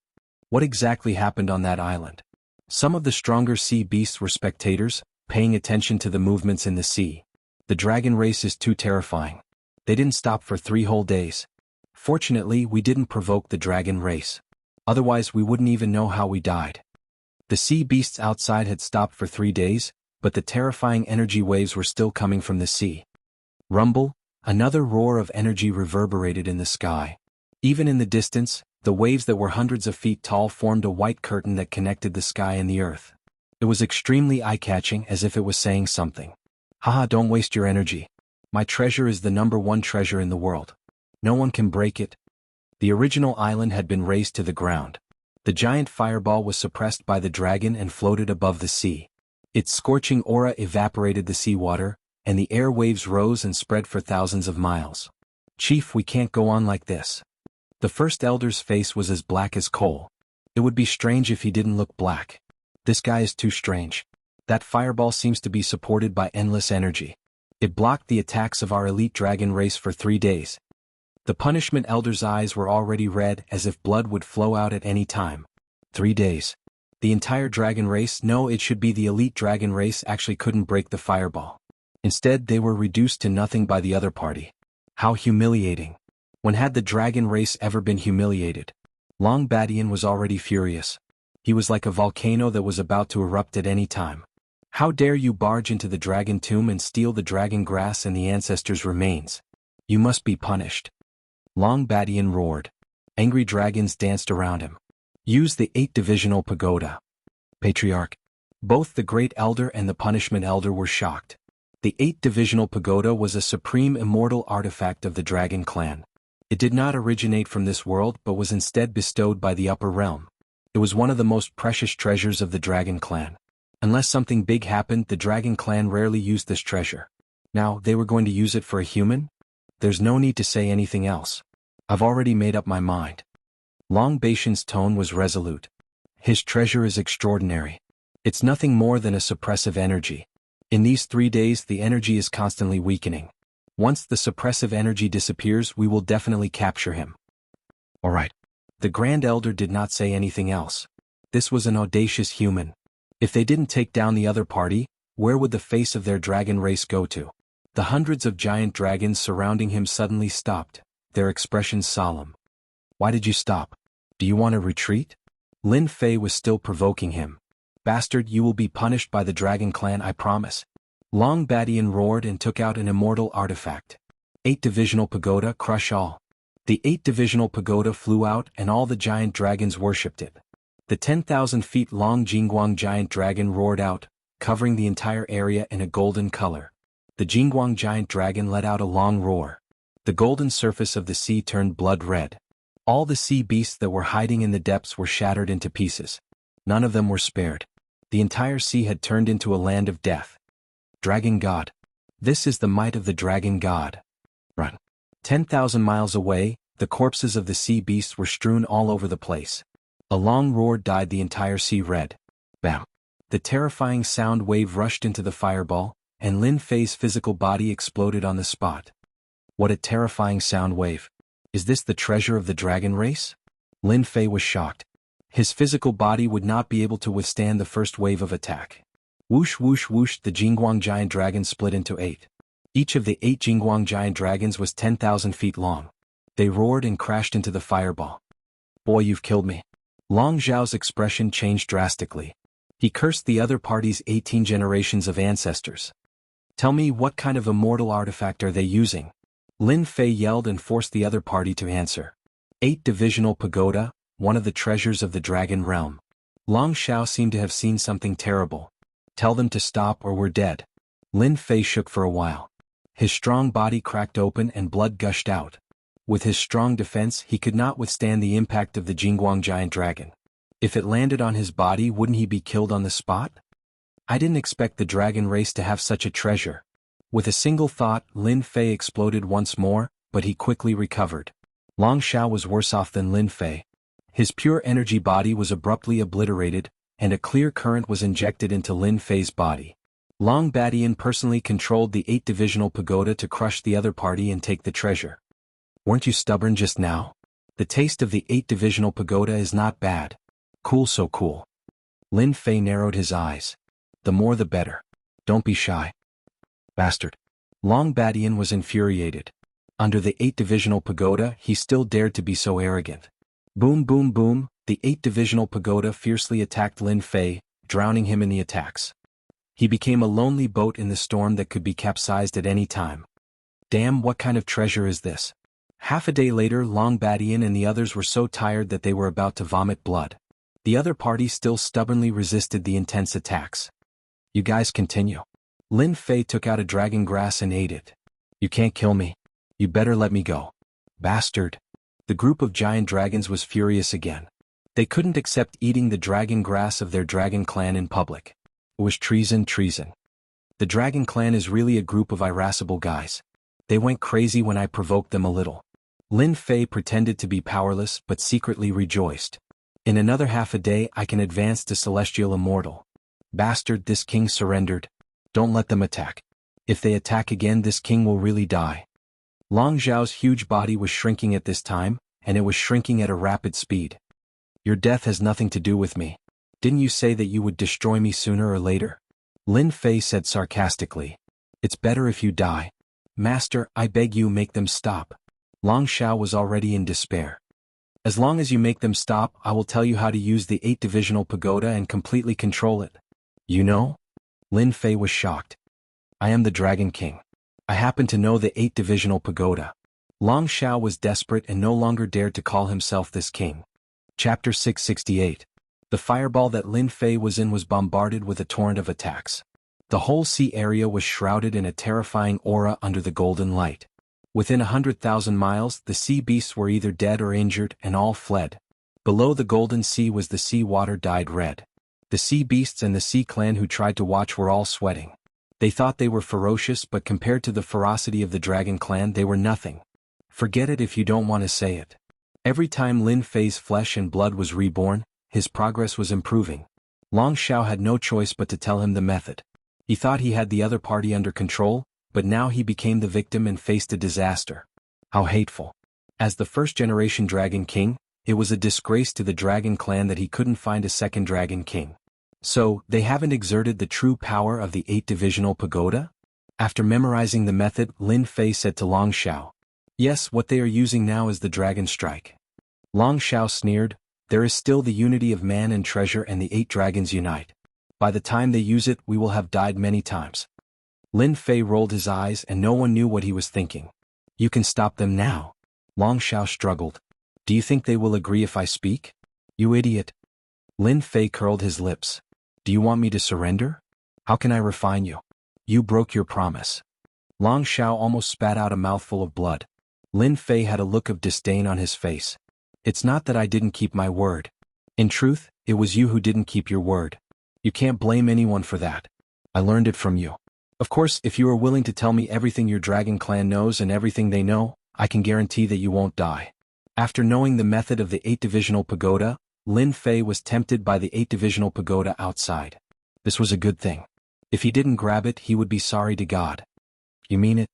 What exactly happened on that island? Some of the stronger sea beasts were spectators, paying attention to the movements in the sea. The dragon race is too terrifying. They didn't stop for 3 whole days. Fortunately, we didn't provoke the dragon race. Otherwise, we wouldn't even know how we died. The sea beasts outside had stopped for 3 days, but the terrifying energy waves were still coming from the sea. Rumble, another roar of energy reverberated in the sky. Even in the distance, the waves that were hundreds of feet tall formed a white curtain that connected the sky and the earth. It was extremely eye-catching, as if it was saying something. Haha, don't waste your energy. My treasure is the #1 treasure in the world. No one can break it. The original island had been razed to the ground. The giant fireball was suppressed by the dragon and floated above the sea. Its scorching aura evaporated the seawater, and the air waves rose and spread for thousands of miles. Chief, we can't go on like this. The first elder's face was as black as coal. It would be strange if he didn't look black. This guy is too strange. That fireball seems to be supported by endless energy. It blocked the attacks of our elite dragon race for 3 days. The punishment elder's eyes were already red, as if blood would flow out at any time. 3 days. The entire dragon race, no, it should be the elite dragon race, actually couldn't break the fireball. Instead, they were reduced to nothing by the other party. How humiliating. When had the dragon race ever been humiliated? Long Badian was already furious. He was like a volcano that was about to erupt at any time. How dare you barge into the dragon tomb and steal the dragon grass and the ancestors' remains? You must be punished. Long Badian roared. Angry dragons danced around him. Use the 8-divisional pagoda. Patriarch. Both the Great Elder and the Punishment Elder were shocked. The 8-divisional pagoda was a supreme immortal artifact of the dragon clan. It did not originate from this world but was instead bestowed by the upper realm. It was one of the most precious treasures of the dragon clan. Unless something big happened, the dragon clan rarely used this treasure. Now, they were going to use it for a human? There's no need to say anything else. I've already made up my mind. Long Baishan's tone was resolute. His treasure is extraordinary. It's nothing more than a suppressive energy. In these 3 days, the energy is constantly weakening. Once the suppressive energy disappears, we will definitely capture him. All right. The Grand Elder did not say anything else. This was an audacious human. If they didn't take down the other party, where would the face of their dragon race go to? The hundreds of giant dragons surrounding him suddenly stopped, their expressions solemn. Why did you stop? Do you want to retreat? Lin Fei was still provoking him. Bastard, you will be punished by the dragon clan, I promise. Long Badian roared and took out an immortal artifact. 8-divisional pagoda, crush all. The 8-divisional pagoda flew out and all the giant dragons worshipped it. The 10,000 feet long Jingguang giant dragon roared out, covering the entire area in a golden color. The Jingguang giant dragon let out a long roar. The golden surface of the sea turned blood red. All the sea beasts that were hiding in the depths were shattered into pieces. None of them were spared. The entire sea had turned into a land of death. Dragon God. This is the might of the Dragon God. Run. 10,000 miles away, the corpses of the sea beasts were strewn all over the place. A long roar dyed the entire sea red. Bam. The terrifying sound wave rushed into the fireball, and Lin Fei's physical body exploded on the spot. What a terrifying sound wave. Is this the treasure of the dragon race? Lin Fei was shocked. His physical body would not be able to withstand the first wave of attack. Whoosh whoosh whoosh, the Jingguang giant dragon split into 8. Each of the 8 Jingguang giant dragons was 10,000 feet long. They roared and crashed into the fireball. Boy, you've killed me. Long Zhao's expression changed drastically. He cursed the other party's 18 generations of ancestors. Tell me, what kind of immortal artifact are they using? Lin Fei yelled and forced the other party to answer. 8-divisional pagoda, one of the treasures of the dragon realm. Long Zhao seemed to have seen something terrible. Tell them to stop or we're dead. Lin Fei shook for a while. His strong body cracked open and blood gushed out. With his strong defense, he could not withstand the impact of the Jingguang giant dragon. If it landed on his body, wouldn't he be killed on the spot? I didn't expect the dragon race to have such a treasure. With a single thought, Lin Fei exploded once more, but he quickly recovered. Long Xiao was worse off than Lin Fei. His pure energy body was abruptly obliterated, and a clear current was injected into Lin Fei's body. Long Badian personally controlled the 8-divisional pagoda to crush the other party and take the treasure. Weren't you stubborn just now? The taste of the 8-divisional pagoda is not bad. Cool, so cool. Lin Fei narrowed his eyes. The more the better. Don't be shy. Bastard. Long Badian was infuriated. Under the 8-divisional pagoda, he still dared to be so arrogant. Boom boom boom, the 8-divisional pagoda fiercely attacked Lin Fei, drowning him in the attacks. He became a lonely boat in the storm that could be capsized at any time. Damn, what kind of treasure is this? Half a day later, Long Badian and the others were so tired that they were about to vomit blood. The other party still stubbornly resisted the intense attacks. You guys continue. Lin Fei took out a dragon grass and ate it. You can't kill me. You better let me go. Bastard. The group of giant dragons was furious again. They couldn't accept eating the dragon grass of their dragon clan in public. It was treason. The dragon clan is really a group of irascible guys. They went crazy when I provoked them a little. Lin Fei pretended to be powerless but secretly rejoiced. In another half a day I can advance to Celestial Immortal. Bastard, this king surrendered. Don't let them attack. If they attack again, this king will really die. Long Zhao's huge body was shrinking at this time, and it was shrinking at a rapid speed. Your death has nothing to do with me. Didn't you say that you would destroy me sooner or later? Lin Fei said sarcastically. It's better if you die. Master, I beg you, make them stop. Long Xiao was already in despair. As long as you make them stop, I will tell you how to use the 8-divisional pagoda and completely control it. You know? Lin Fei was shocked. I am the Dragon King. I happen to know the 8-divisional pagoda. Long Xiao was desperate and no longer dared to call himself this king. Chapter 668. The fireball that Lin Fei was in was bombarded with a torrent of attacks. The whole sea area was shrouded in a terrifying aura under the golden light. Within 100,000 miles, the sea beasts were either dead or injured, and all fled. Below the golden sea was the sea water dyed red. The sea beasts and the sea clan who tried to watch were all sweating. They thought they were ferocious, but compared to the ferocity of the dragon clan, they were nothing. Forget it if you don't want to say it. Every time Lin Fei's flesh and blood was reborn, his progress was improving. Long Xiao had no choice but to tell him the method. He thought he had the other party under control, but now he became the victim and faced a disaster. How hateful. As the first-generation Dragon King, it was a disgrace to the Dragon Clan that he couldn't find a second Dragon King. So, they haven't exerted the true power of the 8-divisional pagoda? After memorizing the method, Lin Fei said to Long Xiao. Yes, what they are using now is the Dragon Strike. Long Xiao sneered. There is still the unity of man and treasure, and the 8 dragons unite. By the time they use it, we will have died many times. Lin Fei rolled his eyes and no one knew what he was thinking. You can stop them now. Long Xiao struggled. Do you think they will agree if I speak? You idiot. Lin Fei curled his lips. Do you want me to surrender? How can I refine you? You broke your promise. Long Xiao almost spat out a mouthful of blood. Lin Fei had a look of disdain on his face. It's not that I didn't keep my word. In truth, it was you who didn't keep your word. You can't blame anyone for that. I learned it from you. Of course, if you are willing to tell me everything your dragon clan knows and everything they know, I can guarantee that you won't die. After knowing the method of the 8-divisional pagoda, Lin Fei was tempted by the 8-divisional pagoda outside. This was a good thing. If he didn't grab it, he would be sorry to God. You mean it?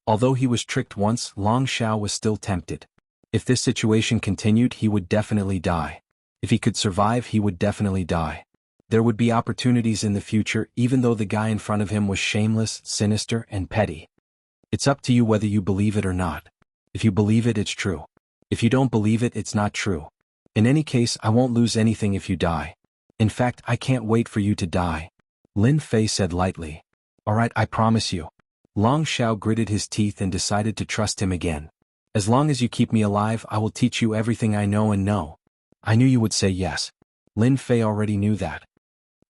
Although he was tricked once, Long Xiao was still tempted. If this situation continued, he would definitely die. If he could survive, he would definitely die. There would be opportunities in the future, even though the guy in front of him was shameless, sinister, and petty. It's up to you whether you believe it or not. If you believe it, it's true. If you don't believe it, it's not true. In any case, I won't lose anything if you die. In fact, I can't wait for you to die. Lin Fei said lightly. Alright, I promise you. Long Xiao gritted his teeth and decided to trust him again. As long as you keep me alive, I will teach you everything I know and know. I knew you would say yes. Lin Fei already knew that.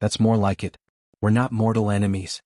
That's more like it. We're not mortal enemies.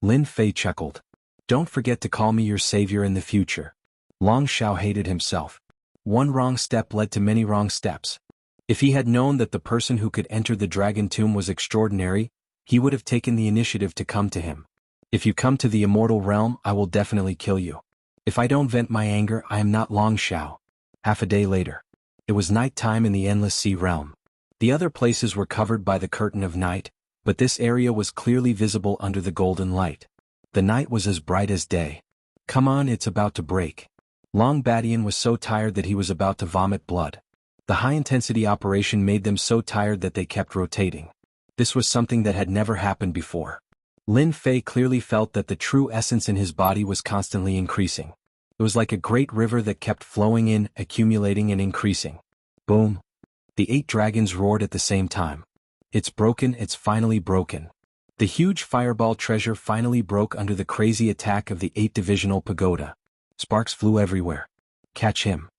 Lin Fei chuckled. Don't forget to call me your savior in the future. Long Xiao hated himself. One wrong step led to many wrong steps. If he had known that the person who could enter the dragon tomb was extraordinary, he would have taken the initiative to come to him. If you come to the immortal realm, I will definitely kill you. If I don't vent my anger, I am not Long Xiao. Half a day later. It was night time in the Endless Sea realm. The other places were covered by the curtain of night, but this area was clearly visible under the golden light. The night was as bright as day. Come on, it's about to break. Long Badian was so tired that he was about to vomit blood. The high-intensity operation made them so tired that they kept rotating. This was something that had never happened before. Lin Fei clearly felt that the true essence in his body was constantly increasing. It was like a great river that kept flowing in, accumulating and increasing. Boom! The 8 dragons roared at the same time. It's broken, it's finally broken. The huge fireball treasure finally broke under the crazy attack of the 8 divisional pagoda. Sparks flew everywhere. Catch him.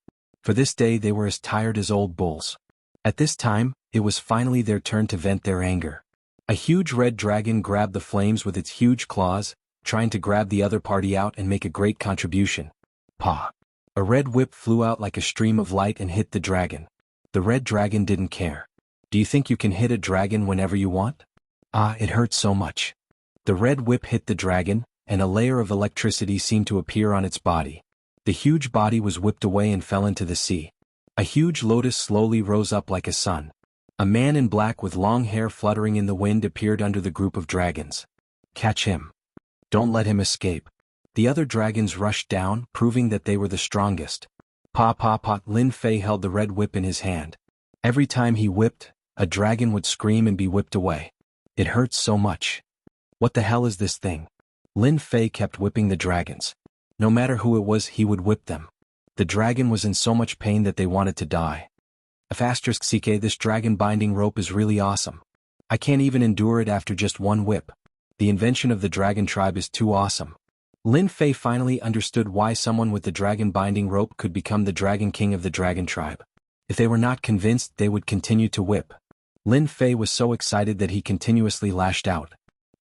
For this day they were as tired as old bulls. At this time, it was finally their turn to vent their anger. A huge red dragon grabbed the flames with its huge claws, trying to grab the other party out and make a great contribution. Paw! A red whip flew out like a stream of light and hit the dragon. The red dragon didn't care. Do you think you can hit a dragon whenever you want? Ah, it hurt so much. The red whip hit the dragon, and a layer of electricity seemed to appear on its body. The huge body was whipped away and fell into the sea. A huge lotus slowly rose up like a sun. A man in black with long hair fluttering in the wind appeared under the group of dragons. Catch him. Don't let him escape. The other dragons rushed down, proving that they were the strongest. Pa. Lin Fei held the red whip in his hand. Every time he whipped, a dragon would scream and be whipped away. It hurts so much. What the hell is this thing? Lin Fei kept whipping the dragons. No matter who it was, he would whip them. The dragon was in so much pain that they wanted to die. *CK, this dragon binding rope is really awesome. I can't even endure it after just one whip. The invention of the dragon tribe is too awesome. Lin Fei finally understood why someone with the dragon binding rope could become the dragon king of the dragon tribe. If they were not convinced, they would continue to whip. Lin Fei was so excited that he continuously lashed out.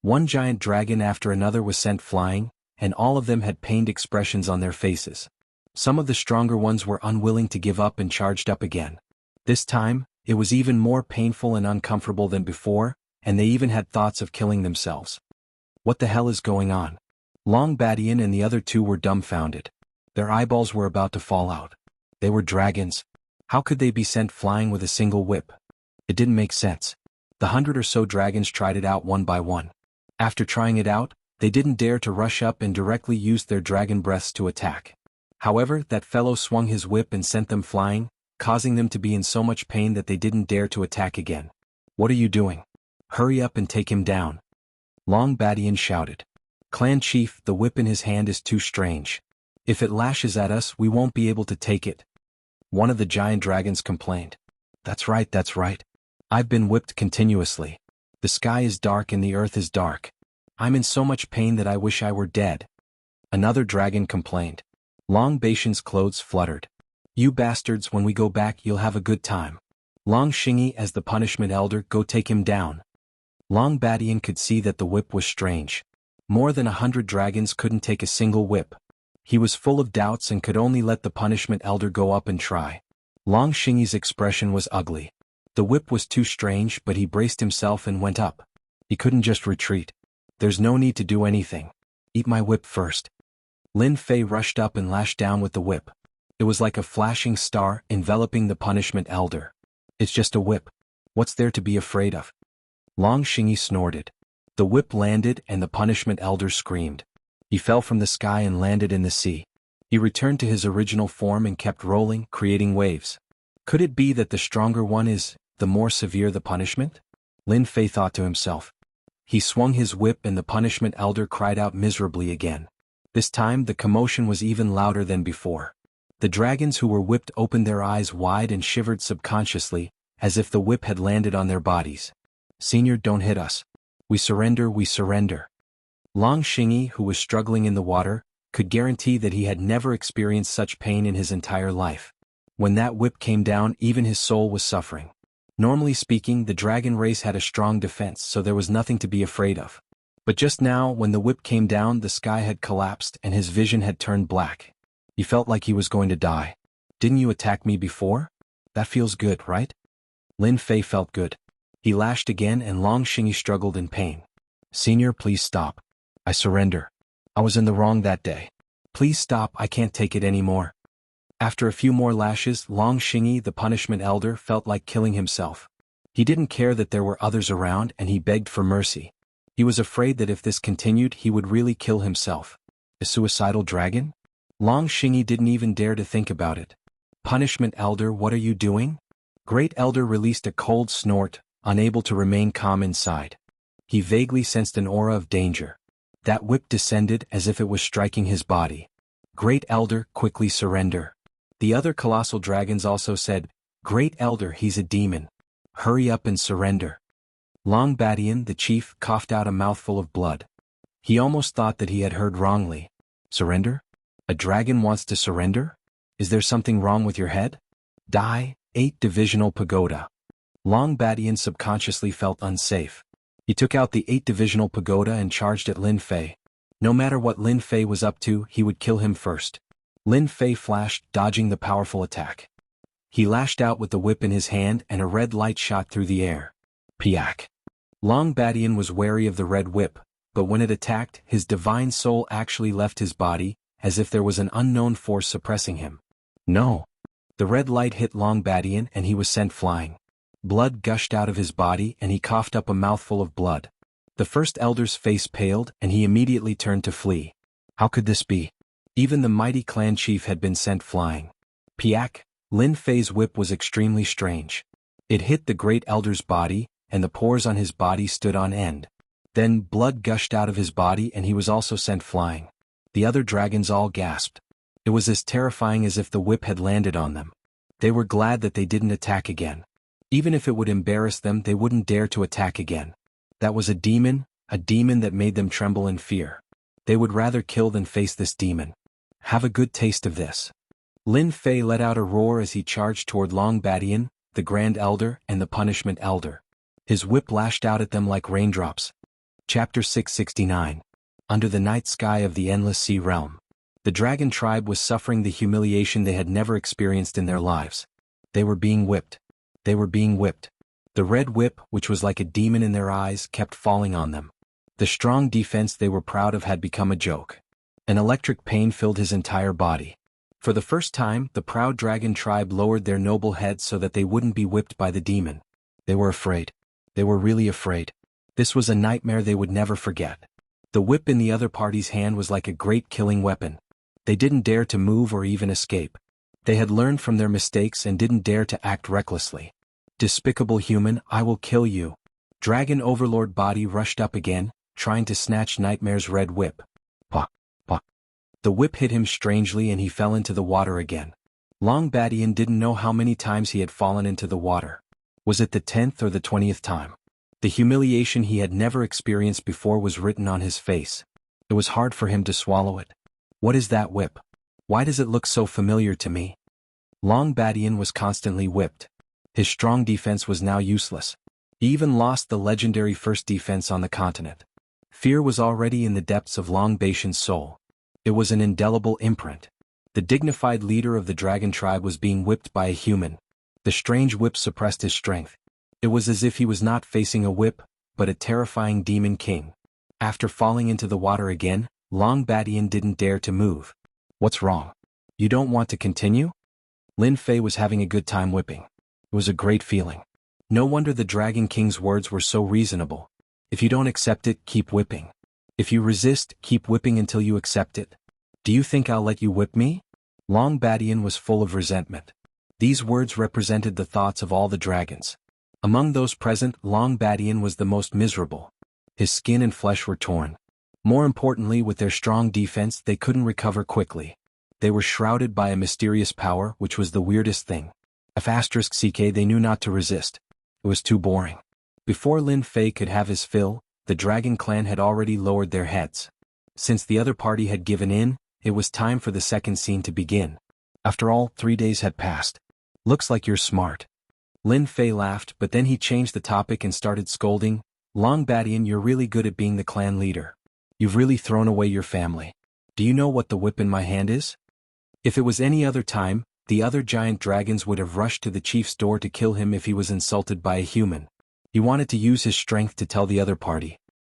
One giant dragon after another was sent flying, and all of them had pained expressions on their faces. Some of the stronger ones were unwilling to give up and charged up again. This time, it was even more painful and uncomfortable than before, and they even had thoughts of killing themselves. What the hell is going on? Long Badian and the other 2 were dumbfounded. Their eyeballs were about to fall out. They were dragons. How could they be sent flying with a single whip? It didn't make sense. The 100 or so dragons tried it out one by one. After trying it out, they didn't dare to rush up and directly use their dragon breaths to attack. However, that fellow swung his whip and sent them flying, causing them to be in so much pain that they didn't dare to attack again. What are you doing? Hurry up and take him down. Long Badian shouted. Clan chief, the whip in his hand is too strange. If it lashes at us, we won't be able to take it. One of the giant dragons complained. That's right. I've been whipped continuously. The sky is dark and the earth is dark. I'm in so much pain that I wish I were dead. Another dragon complained. Long Baishan's clothes fluttered. You bastards, when we go back you'll have a good time. Long Xingyi as the punishment elder, go take him down. Long Badian could see that the whip was strange. More than 100 dragons couldn't take a single whip. He was full of doubts and could only let the punishment elder go up and try. Long Xingyi's expression was ugly. The whip was too strange, but he braced himself and went up. He couldn't just retreat. There's no need to do anything. Eat my whip first. Lin Fei rushed up and lashed down with the whip. It was like a flashing star, enveloping the punishment elder. It's just a whip. What's there to be afraid of? Long Xingyi snorted. The whip landed and the punishment elder screamed. He fell from the sky and landed in the sea. He returned to his original form and kept rolling, creating waves. Could it be that the stronger one is, the more severe the punishment? Lin Fei thought to himself. He swung his whip and the punishment elder cried out miserably again. This time the commotion was even louder than before. The dragons who were whipped opened their eyes wide and shivered subconsciously, as if the whip had landed on their bodies. Senior, don't hit us. We surrender. Long Xingyi, who was struggling in the water, could guarantee that he had never experienced such pain in his entire life. When that whip came down, even his soul was suffering. Normally speaking, the dragon race had a strong defense, so there was nothing to be afraid of. But just now, when the whip came down, the sky had collapsed and his vision had turned black. He felt like he was going to die. Didn't you attack me before? That feels good, right? Lin Fei felt good. He lashed again and Long Xingyi struggled in pain. Senior, please stop. I surrender. I was in the wrong that day. Please stop, I can't take it anymore. After a few more lashes, Long Xingyi, the punishment elder, felt like killing himself. He didn't care that there were others around and he begged for mercy. He was afraid that if this continued he would really kill himself. A suicidal dragon? Long Xingyi didn't even dare to think about it. Punishment elder, what are you doing? Great elder released a cold snort, unable to remain calm inside. He vaguely sensed an aura of danger. That whip descended as if it was striking his body. Great elder, quickly surrender. The other colossal dragons also said, Great elder, he's a demon. Hurry up and surrender. Long Badian, the chief, coughed out a mouthful of blood. He almost thought that he had heard wrongly. Surrender? A dragon wants to surrender? Is there something wrong with your head? Die, 8 divisional pagoda. Long Badian subconsciously felt unsafe. He took out the 8 divisional pagoda and charged at Lin Fei. No matter what Lin Fei was up to, he would kill him first. Lin Fei flashed, dodging the powerful attack. He lashed out with the whip in his hand and a red light shot through the air. Piak. Long Badian was wary of the red whip, but when it attacked, his divine soul actually left his body, as if there was an unknown force suppressing him. No. The red light hit Long Badian and he was sent flying. Blood gushed out of his body and he coughed up a mouthful of blood. The first elder's face paled and he immediately turned to flee. How could this be? Even the mighty clan chief had been sent flying. Piak. Lin Fei's whip was extremely strange. It hit the great elder's body, and the pores on his body stood on end. Then blood gushed out of his body and he was also sent flying. The other dragons all gasped. It was as terrifying as if the whip had landed on them. They were glad that they didn't attack again. Even if it would embarrass them, they wouldn't dare to attack again. That was a demon that made them tremble in fear. They would rather kill than face this demon. Have a good taste of this. Lin Fei let out a roar as he charged toward Long Badian, the Grand Elder, and the Punishment Elder. His whip lashed out at them like raindrops. Chapter 669. Under the night sky of the Endless Sea Realm. The dragon tribe was suffering the humiliation they had never experienced in their lives. They were being whipped. They were being whipped. The red whip, which was like a demon in their eyes, kept falling on them. The strong defense they were proud of had become a joke. An electric pain filled his entire body. For the first time, the proud dragon tribe lowered their noble heads so that they wouldn't be whipped by the demon. They were afraid. They were really afraid. This was a nightmare they would never forget. The whip in the other party's hand was like a great killing weapon. They didn't dare to move or even escape. They had learned from their mistakes and didn't dare to act recklessly. Despicable human, I will kill you. Dragon Overlord Body rushed up again, trying to snatch Nightmare's red whip. Pah, pah. The whip hit him strangely and he fell into the water again. Long Badian didn't know how many times he had fallen into the water. Was it the 10th or the 20th time? The humiliation he had never experienced before was written on his face. It was hard for him to swallow it. What is that whip? Why does it look so familiar to me? Long Badian was constantly whipped. His strong defense was now useless. He even lost the legendary first defense on the continent. Fear was already in the depths of Long Badian's soul. It was an indelible imprint. The dignified leader of the dragon tribe was being whipped by a human. The strange whip suppressed his strength. It was as if he was not facing a whip, but a terrifying demon king. After falling into the water again, Long Badian didn't dare to move. What's wrong? You don't want to continue? Lin Fei was having a good time whipping. It was a great feeling. No wonder the Dragon King's words were so reasonable. If you don't accept it, keep whipping. If you resist, keep whipping until you accept it. Do you think I'll let you whip me? Long Badian was full of resentment. These words represented the thoughts of all the dragons. Among those present, Long Badian was the most miserable. His skin and flesh were torn. More importantly, with their strong defense, they couldn't recover quickly. They were shrouded by a mysterious power, which was the weirdest thing. *CK they knew not to resist. It was too boring. Before Lin Fei could have his fill, the dragon clan had already lowered their heads. Since the other party had given in, it was time for the second scene to begin. After all, 3 days had passed. Looks like you're smart. Lin Fei laughed, but then he changed the topic and started scolding. Long Badian, you're really good at being the clan leader. You've really thrown away your family. Do you know what the whip in my hand is? If it was any other time, the other giant dragons would have rushed to the chief's door to kill him if he was insulted by a human. He wanted to use his strength to tell the other party.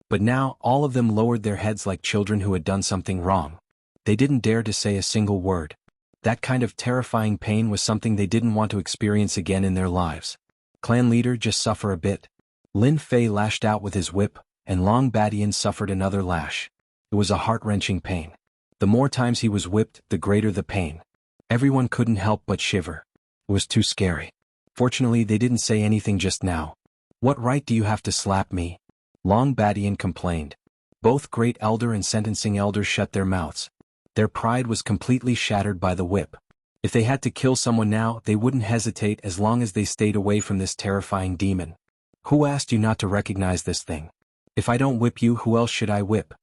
But now, all of them lowered their heads like children who had done something wrong. They didn't dare to say a single word. That kind of terrifying pain was something they didn't want to experience again in their lives. Clan leader, just suffer a bit. Lin Fei lashed out with his whip, and Long Badian suffered another lash. It was a heart-wrenching pain. The more times he was whipped, the greater the pain. Everyone couldn't help but shiver. It was too scary. Fortunately, they didn't say anything just now. What right do you have to slap me? Long Badian complained. Both Great Elder and Sentencing Elder shut their mouths. Their pride was completely shattered by the whip. If they had to kill someone now, they wouldn't hesitate as long as they stayed away from this terrifying demon. Who asked you not to recognize this thing? If I don't whip you, who else should I whip?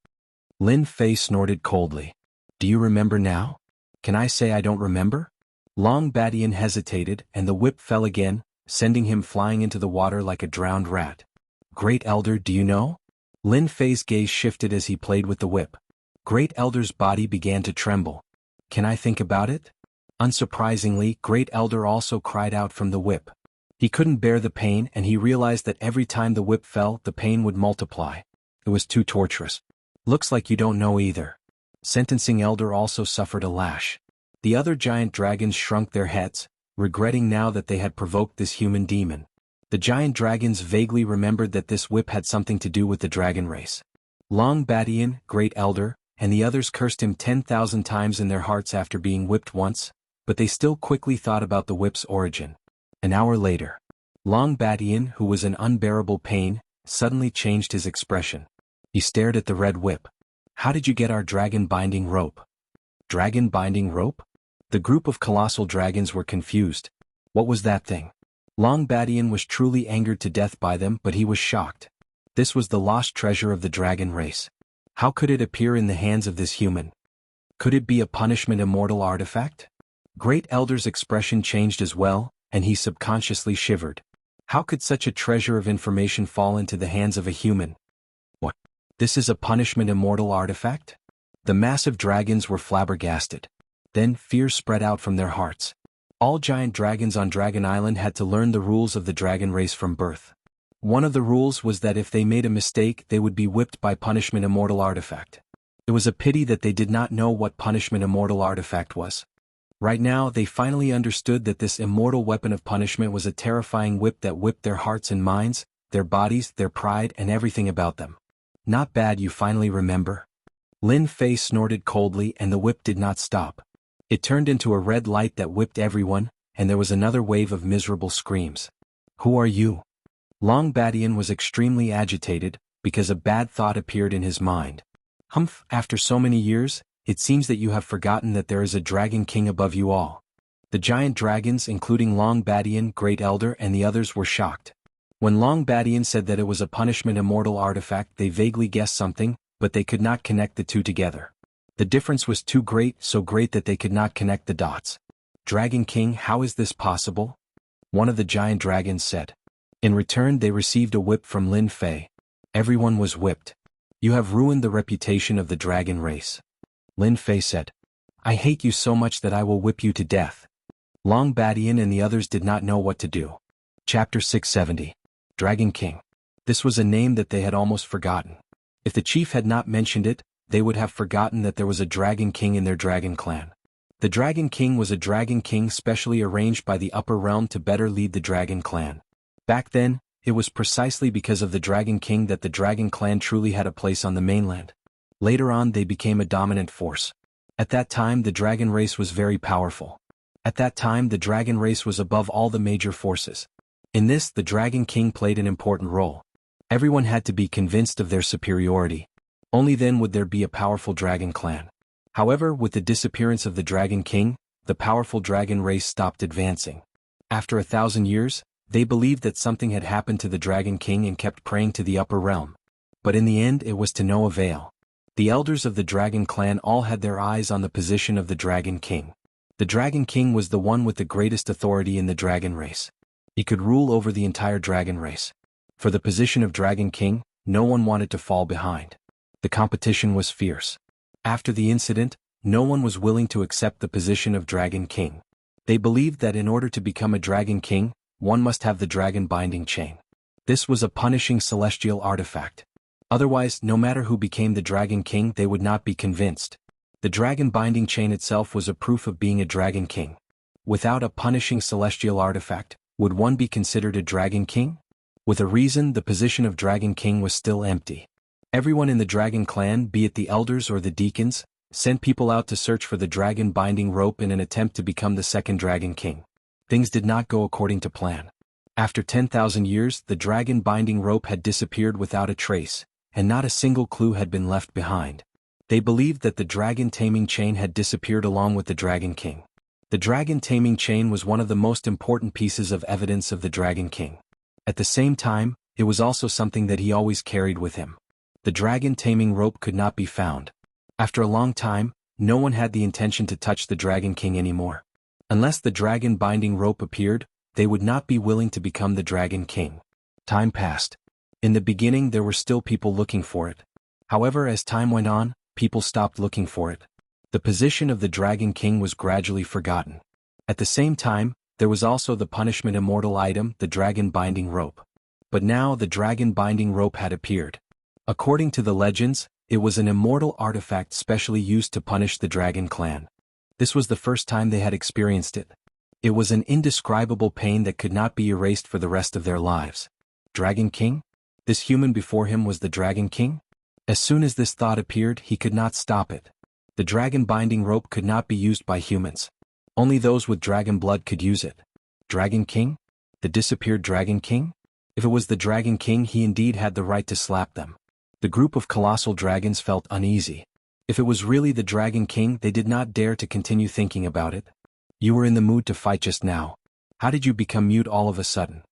Lin Fei snorted coldly. Do you remember now? Can I say I don't remember? Long Badian hesitated, and the whip fell again, sending him flying into the water like a drowned rat. Great Elder, do you know? Lin Fei's gaze shifted as he played with the whip. Great Elder's body began to tremble. Can I think about it? Unsurprisingly, Great Elder also cried out from the whip. He couldn't bear the pain, and he realized that every time the whip fell, the pain would multiply. It was too torturous. Looks like you don't know either. Sentencing Elder also suffered a lash. The other giant dragons shrunk their heads, regretting now that they had provoked this human demon. The giant dragons vaguely remembered that this whip had something to do with the dragon race. Long Badian, Great Elder, and the others cursed him 10,000 times in their hearts after being whipped once, but they still quickly thought about the whip's origin. An hour later, Long Badian, who was in unbearable pain, suddenly changed his expression. He stared at the red whip. How did you get our dragon binding rope? Dragon binding rope? The group of colossal dragons were confused. What was that thing? Long Badian was truly angered to death by them, but he was shocked. This was the lost treasure of the dragon race. How could it appear in the hands of this human? Could it be a punishment immortal artifact? Great Elder's expression changed as well, and he subconsciously shivered. How could such a treasure of information fall into the hands of a human? What? This is a punishment immortal artifact? The massive dragons were flabbergasted. Then fear spread out from their hearts. All giant dragons on Dragon Island had to learn the rules of the dragon race from birth. One of the rules was that if they made a mistake, they would be whipped by punishment immortal artifact. It was a pity that they did not know what punishment immortal artifact was. Right now, they finally understood that this immortal weapon of punishment was a terrifying whip that whipped their hearts and minds, their bodies, their pride, and everything about them. Not bad, you finally remember? Lin Fei snorted coldly, and the whip did not stop. It turned into a red light that whipped everyone, and there was another wave of miserable screams. Who are you? Long Badian was extremely agitated, because a bad thought appeared in his mind. Humph, after so many years, it seems that you have forgotten that there is a dragon king above you all. The giant dragons, including Long Badian, Great Elder, and the others, were shocked. When Long Badian said that it was a punishment immortal artifact, they vaguely guessed something, but they could not connect the two together. The difference was too great, so great that they could not connect the dots. Dragon King, how is this possible? One of the giant dragons said. In return, they received a whip from Lin Fei. Everyone was whipped. You have ruined the reputation of the dragon race. Lin Fei said. I hate you so much that I will whip you to death. Long Badian and the others did not know what to do. Chapter 670. Dragon King. This was a name that they had almost forgotten. If the chief had not mentioned it, they would have forgotten that there was a Dragon King in their dragon clan. The Dragon King was a Dragon King specially arranged by the upper realm to better lead the dragon clan. Back then, it was precisely because of the Dragon King that the dragon clan truly had a place on the mainland. Later on, they became a dominant force. At that time, the dragon race was very powerful. At that time, the dragon race was above all the major forces. In this, the Dragon King played an important role. Everyone had to be convinced of their superiority. Only then would there be a powerful dragon clan. However, with the disappearance of the Dragon King, the powerful dragon race stopped advancing. After 1,000 years, they believed that something had happened to the Dragon King and kept praying to the upper realm. But in the end, it was to no avail. The elders of the dragon clan all had their eyes on the position of the Dragon King. The Dragon King was the one with the greatest authority in the dragon race. He could rule over the entire dragon race. For the position of Dragon King, no one wanted to fall behind. The competition was fierce. After the incident, no one was willing to accept the position of Dragon King. They believed that in order to become a Dragon King, one must have the dragon binding chain. This was a punishing celestial artifact. Otherwise, no matter who became the Dragon King, they would not be convinced. The dragon binding chain itself was a proof of being a Dragon King. Without a punishing celestial artifact, would one be considered a Dragon King? With a reason, the position of Dragon King was still empty. Everyone in the Dragon clan, be it the elders or the deacons, sent people out to search for the dragon binding rope in an attempt to become the second Dragon King. Things did not go according to plan. After 10,000 years, the dragon binding rope had disappeared without a trace, and not a single clue had been left behind. They believed that the dragon taming chain had disappeared along with the Dragon King. The dragon taming chain was one of the most important pieces of evidence of the Dragon King. At the same time, it was also something that he always carried with him. The dragon taming rope could not be found. After a long time, no one had the intention to touch the Dragon King anymore. Unless the dragon binding rope appeared, they would not be willing to become the Dragon King. Time passed. In the beginning there were still people looking for it. However, as time went on, people stopped looking for it. The position of the Dragon King was gradually forgotten. At the same time, there was also the punishment immortal item, the dragon binding rope. But now the dragon binding rope had appeared. According to the legends, it was an immortal artifact specially used to punish the Dragon clan. This was the first time they had experienced it. It was an indescribable pain that could not be erased for the rest of their lives. Dragon King? This human before him was the Dragon King? As soon as this thought appeared, he could not stop it. The dragon binding rope could not be used by humans. Only those with dragon blood could use it. Dragon King? The disappeared Dragon King? If it was the Dragon King, he indeed had the right to slap them. The group of colossal dragons felt uneasy. If it was really the Dragon King, they did not dare to continue thinking about it. You were in the mood to fight just now. How did you become mute all of a sudden?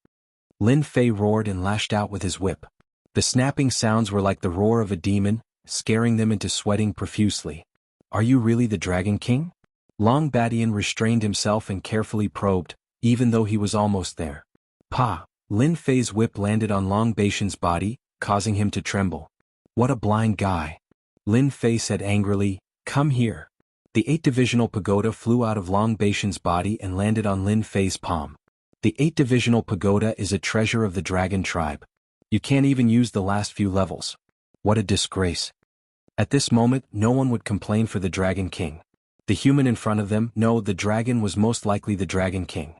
Lin Fei roared and lashed out with his whip. The snapping sounds were like the roar of a demon, scaring them into sweating profusely. Are you really the Dragon King? Long Badian restrained himself and carefully probed, even though he was almost there. Pa! Lin Fei's whip landed on Long Batian's body, causing him to tremble. What a blind guy! Lin Fei said angrily, come here. The 8-divisional pagoda flew out of Long Batian's body and landed on Lin Fei's palm. The 8-divisional pagoda is a treasure of the dragon tribe. You can't even use the last few levels. What a disgrace. At this moment, no one would complain for the Dragon King. The human in front of them, no, the dragon was most likely the Dragon King.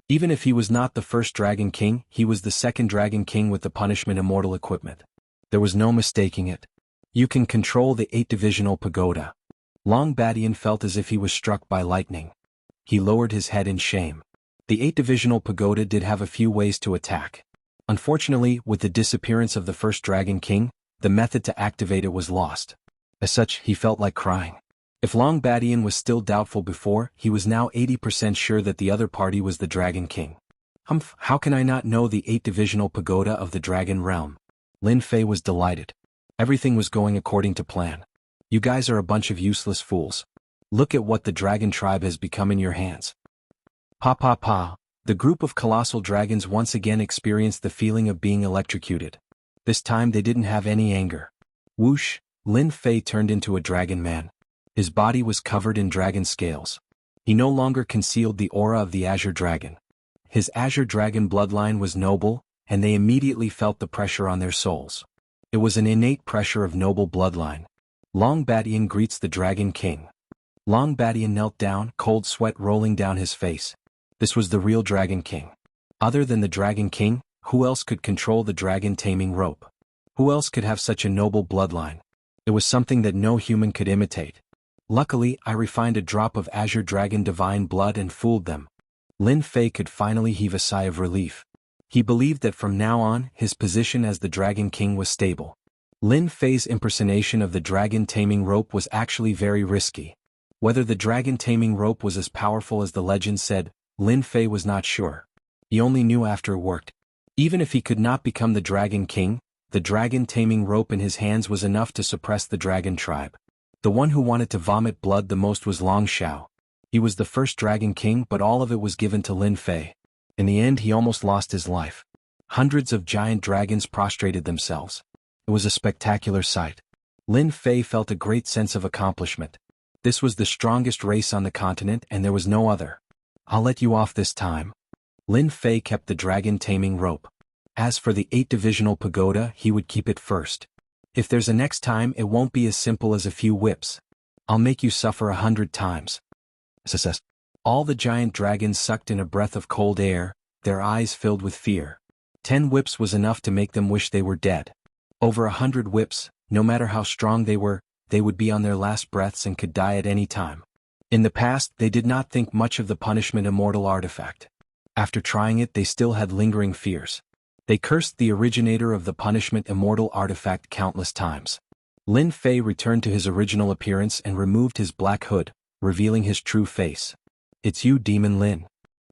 Even if he was not the first Dragon King, he was the second Dragon King with the punishment immortal equipment. There was no mistaking it. You can control the 8-divisional pagoda. Long Badian felt as if he was struck by lightning. He lowered his head in shame. The 8-divisional pagoda did have a few ways to attack. Unfortunately, with the disappearance of the first Dragon King, the method to activate it was lost. As such, he felt like crying. If Long Badian was still doubtful before, he was now 80% sure that the other party was the Dragon King. Humph, how can I not know the 8-divisional pagoda of the Dragon Realm? Lin Fei was delighted. Everything was going according to plan. You guys are a bunch of useless fools. Look at what the Dragon tribe has become in your hands. Pa pa pa. The group of colossal dragons once again experienced the feeling of being electrocuted. This time they didn't have any anger. Whoosh, Lin Fei turned into a dragon man. His body was covered in dragon scales. He no longer concealed the aura of the Azure Dragon. His Azure Dragon bloodline was noble, and they immediately felt the pressure on their souls. It was an innate pressure of noble bloodline. Long Badian greets the Dragon King. Long Badian knelt down, cold sweat rolling down his face. This was the real Dragon King. Other than the Dragon King, who else could control the dragon taming rope? Who else could have such a noble bloodline? It was something that no human could imitate. Luckily, I refined a drop of Azure Dragon divine blood and fooled them. Lin Fei could finally heave a sigh of relief. He believed that from now on, his position as the Dragon King was stable. Lin Fei's impersonation of the dragon taming rope was actually very risky. Whether the dragon taming rope was as powerful as the legend said, Lin Fei was not sure. He only knew after it worked. Even if he could not become the Dragon King, the dragon taming rope in his hands was enough to suppress the dragon tribe. The one who wanted to vomit blood the most was Long Xiao. He was the first Dragon King, but all of it was given to Lin Fei. In the end, he almost lost his life. Hundreds of giant dragons prostrated themselves. It was a spectacular sight. Lin Fei felt a great sense of accomplishment. This was the strongest race on the continent and there was no other. I'll let you off this time. Lin Fei kept the dragon taming rope. As for the 8-divisional pagoda, he would keep it first. If there's a next time, it won't be as simple as a few whips. I'll make you suffer 100 times. All the giant dragons sucked in a breath of cold air, their eyes filled with fear. 10 whips was enough to make them wish they were dead. Over 100 whips, no matter how strong they would be on their last breaths and could die at any time. In the past, they did not think much of the punishment immortal artifact. After trying it, they still had lingering fears. They cursed the originator of the punishment immortal artifact countless times. Lin Fei returned to his original appearance and removed his black hood, revealing his true face. It's you, Demon Lin.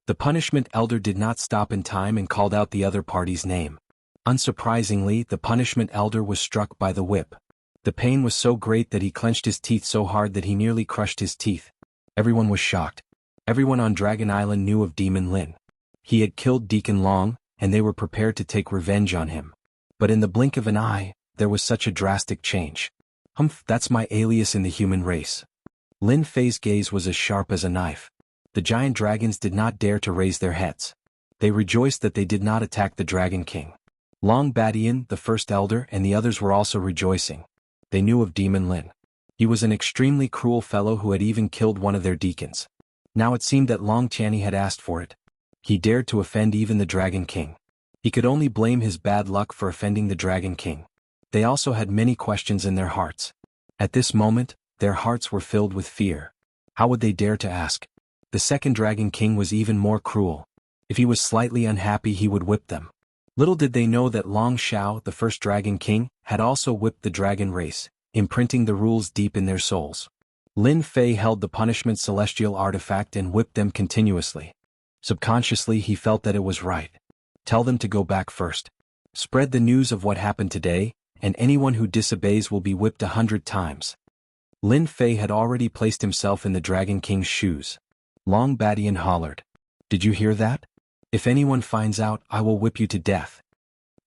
The punishment elder did not stop in time and called out the other party's name. Unsurprisingly, the punishment elder was struck by the whip. The pain was so great that he clenched his teeth so hard that he nearly crushed his teeth. Everyone was shocked. Everyone on Dragon Island knew of Demon Lin. He had killed Deacon Long, and they were prepared to take revenge on him. But in the blink of an eye, there was such a drastic change. Humph, that's my alias in the human race. Lin Fei's gaze was as sharp as a knife. The giant dragons did not dare to raise their heads. They rejoiced that they did not attack the Dragon King. Long Badian, the first elder, and the others were also rejoicing. They knew of Demon Lin. He was an extremely cruel fellow who had even killed one of their deacons. Now it seemed that Long Tianyi had asked for it. He dared to offend even the Dragon King. He could only blame his bad luck for offending the Dragon King. They also had many questions in their hearts. At this moment, their hearts were filled with fear. How would they dare to ask? The second Dragon King was even more cruel. If he was slightly unhappy, he would whip them. Little did they know that Long Xiao, the first Dragon King, had also whipped the dragon race, imprinting the rules deep in their souls. Lin Fei held the punishment celestial artifact and whipped them continuously. Subconsciously, he felt that it was right. Tell them to go back first. Spread the news of what happened today, and anyone who disobeys will be whipped 100 times. Lin Fei had already placed himself in the Dragon King's shoes. Long Badian hollered. Did you hear that? If anyone finds out, I will whip you to death.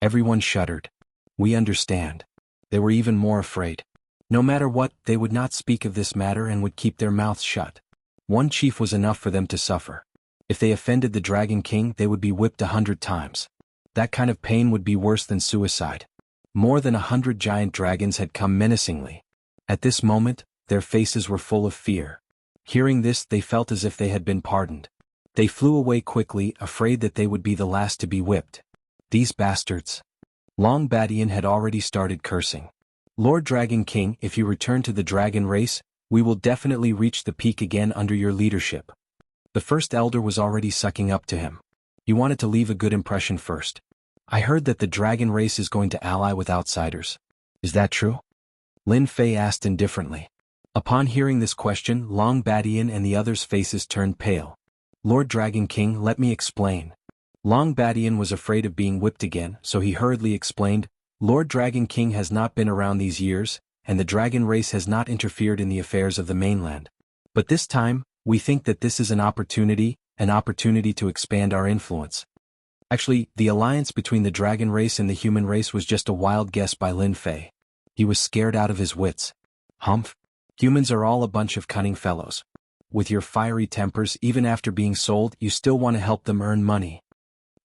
Everyone shuddered. We understand. They were even more afraid. No matter what, they would not speak of this matter and would keep their mouths shut. One chief was enough for them to suffer. If they offended the Dragon King, they would be whipped 100 times. That kind of pain would be worse than suicide. More than 100 giant dragons had come menacingly. At this moment, their faces were full of fear. Hearing this, they felt as if they had been pardoned. They flew away quickly, afraid that they would be the last to be whipped. These bastards. Long Badian had already started cursing. Lord Dragon King, if you return to the dragon race, we will definitely reach the peak again under your leadership. The first elder was already sucking up to him. He wanted to leave a good impression first. I heard that the dragon race is going to ally with outsiders. Is that true? Lin Fei asked indifferently. Upon hearing this question, Long Badian and the others' faces turned pale. Lord Dragon King, let me explain. Long Badian was afraid of being whipped again, so he hurriedly explained, Lord Dragon King has not been around these years, and the dragon race has not interfered in the affairs of the mainland. But this time, we think that this is an opportunity to expand our influence. Actually, the alliance between the dragon race and the human race was just a wild guess by Lin Fei. He was scared out of his wits. Humph. Humans are all a bunch of cunning fellows. With your fiery tempers, even after being sold, you still want to help them earn money.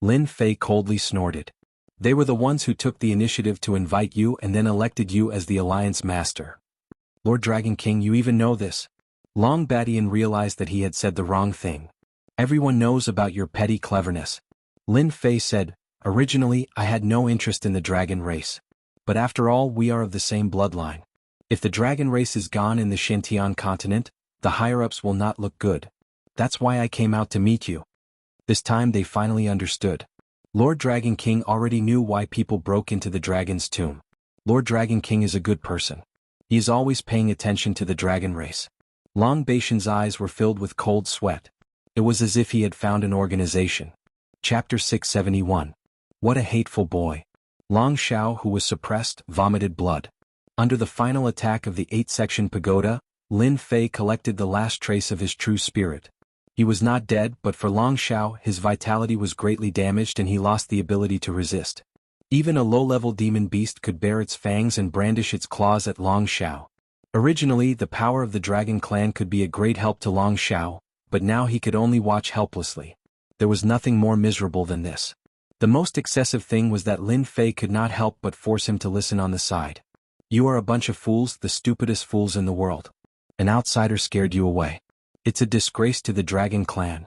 Lin Fei coldly snorted. They were the ones who took the initiative to invite you and then elected you as the alliance master. Lord Dragon King, you even know this. Long Badian realized that he had said the wrong thing. Everyone knows about your petty cleverness. Lin Fei said, originally, I had no interest in the dragon race. But after all, we are of the same bloodline. If the dragon race is gone in the Xintian continent, the higher-ups will not look good. That's why I came out to meet you. This time they finally understood. Lord Dragon King already knew why people broke into the dragon's tomb. Lord Dragon King is a good person. He is always paying attention to the dragon race. Long Baishan's eyes were filled with cold sweat. It was as if he had found an organization. Chapter 671. What a hateful boy. Long Xiao, who was suppressed, vomited blood. Under the final attack of the 8-section pagoda, Lin Fei collected the last trace of his true spirit. He was not dead, but for Long Shao, his vitality was greatly damaged and he lost the ability to resist. Even a low-level demon beast could bare its fangs and brandish its claws at Long Shao. Originally, the power of the Dragon Clan could be a great help to Long Shao, but now he could only watch helplessly. There was nothing more miserable than this. The most excessive thing was that Lin Fei could not help but force him to listen on the side. You are a bunch of fools, the stupidest fools in the world. An outsider scared you away. It's a disgrace to the Dragon Clan.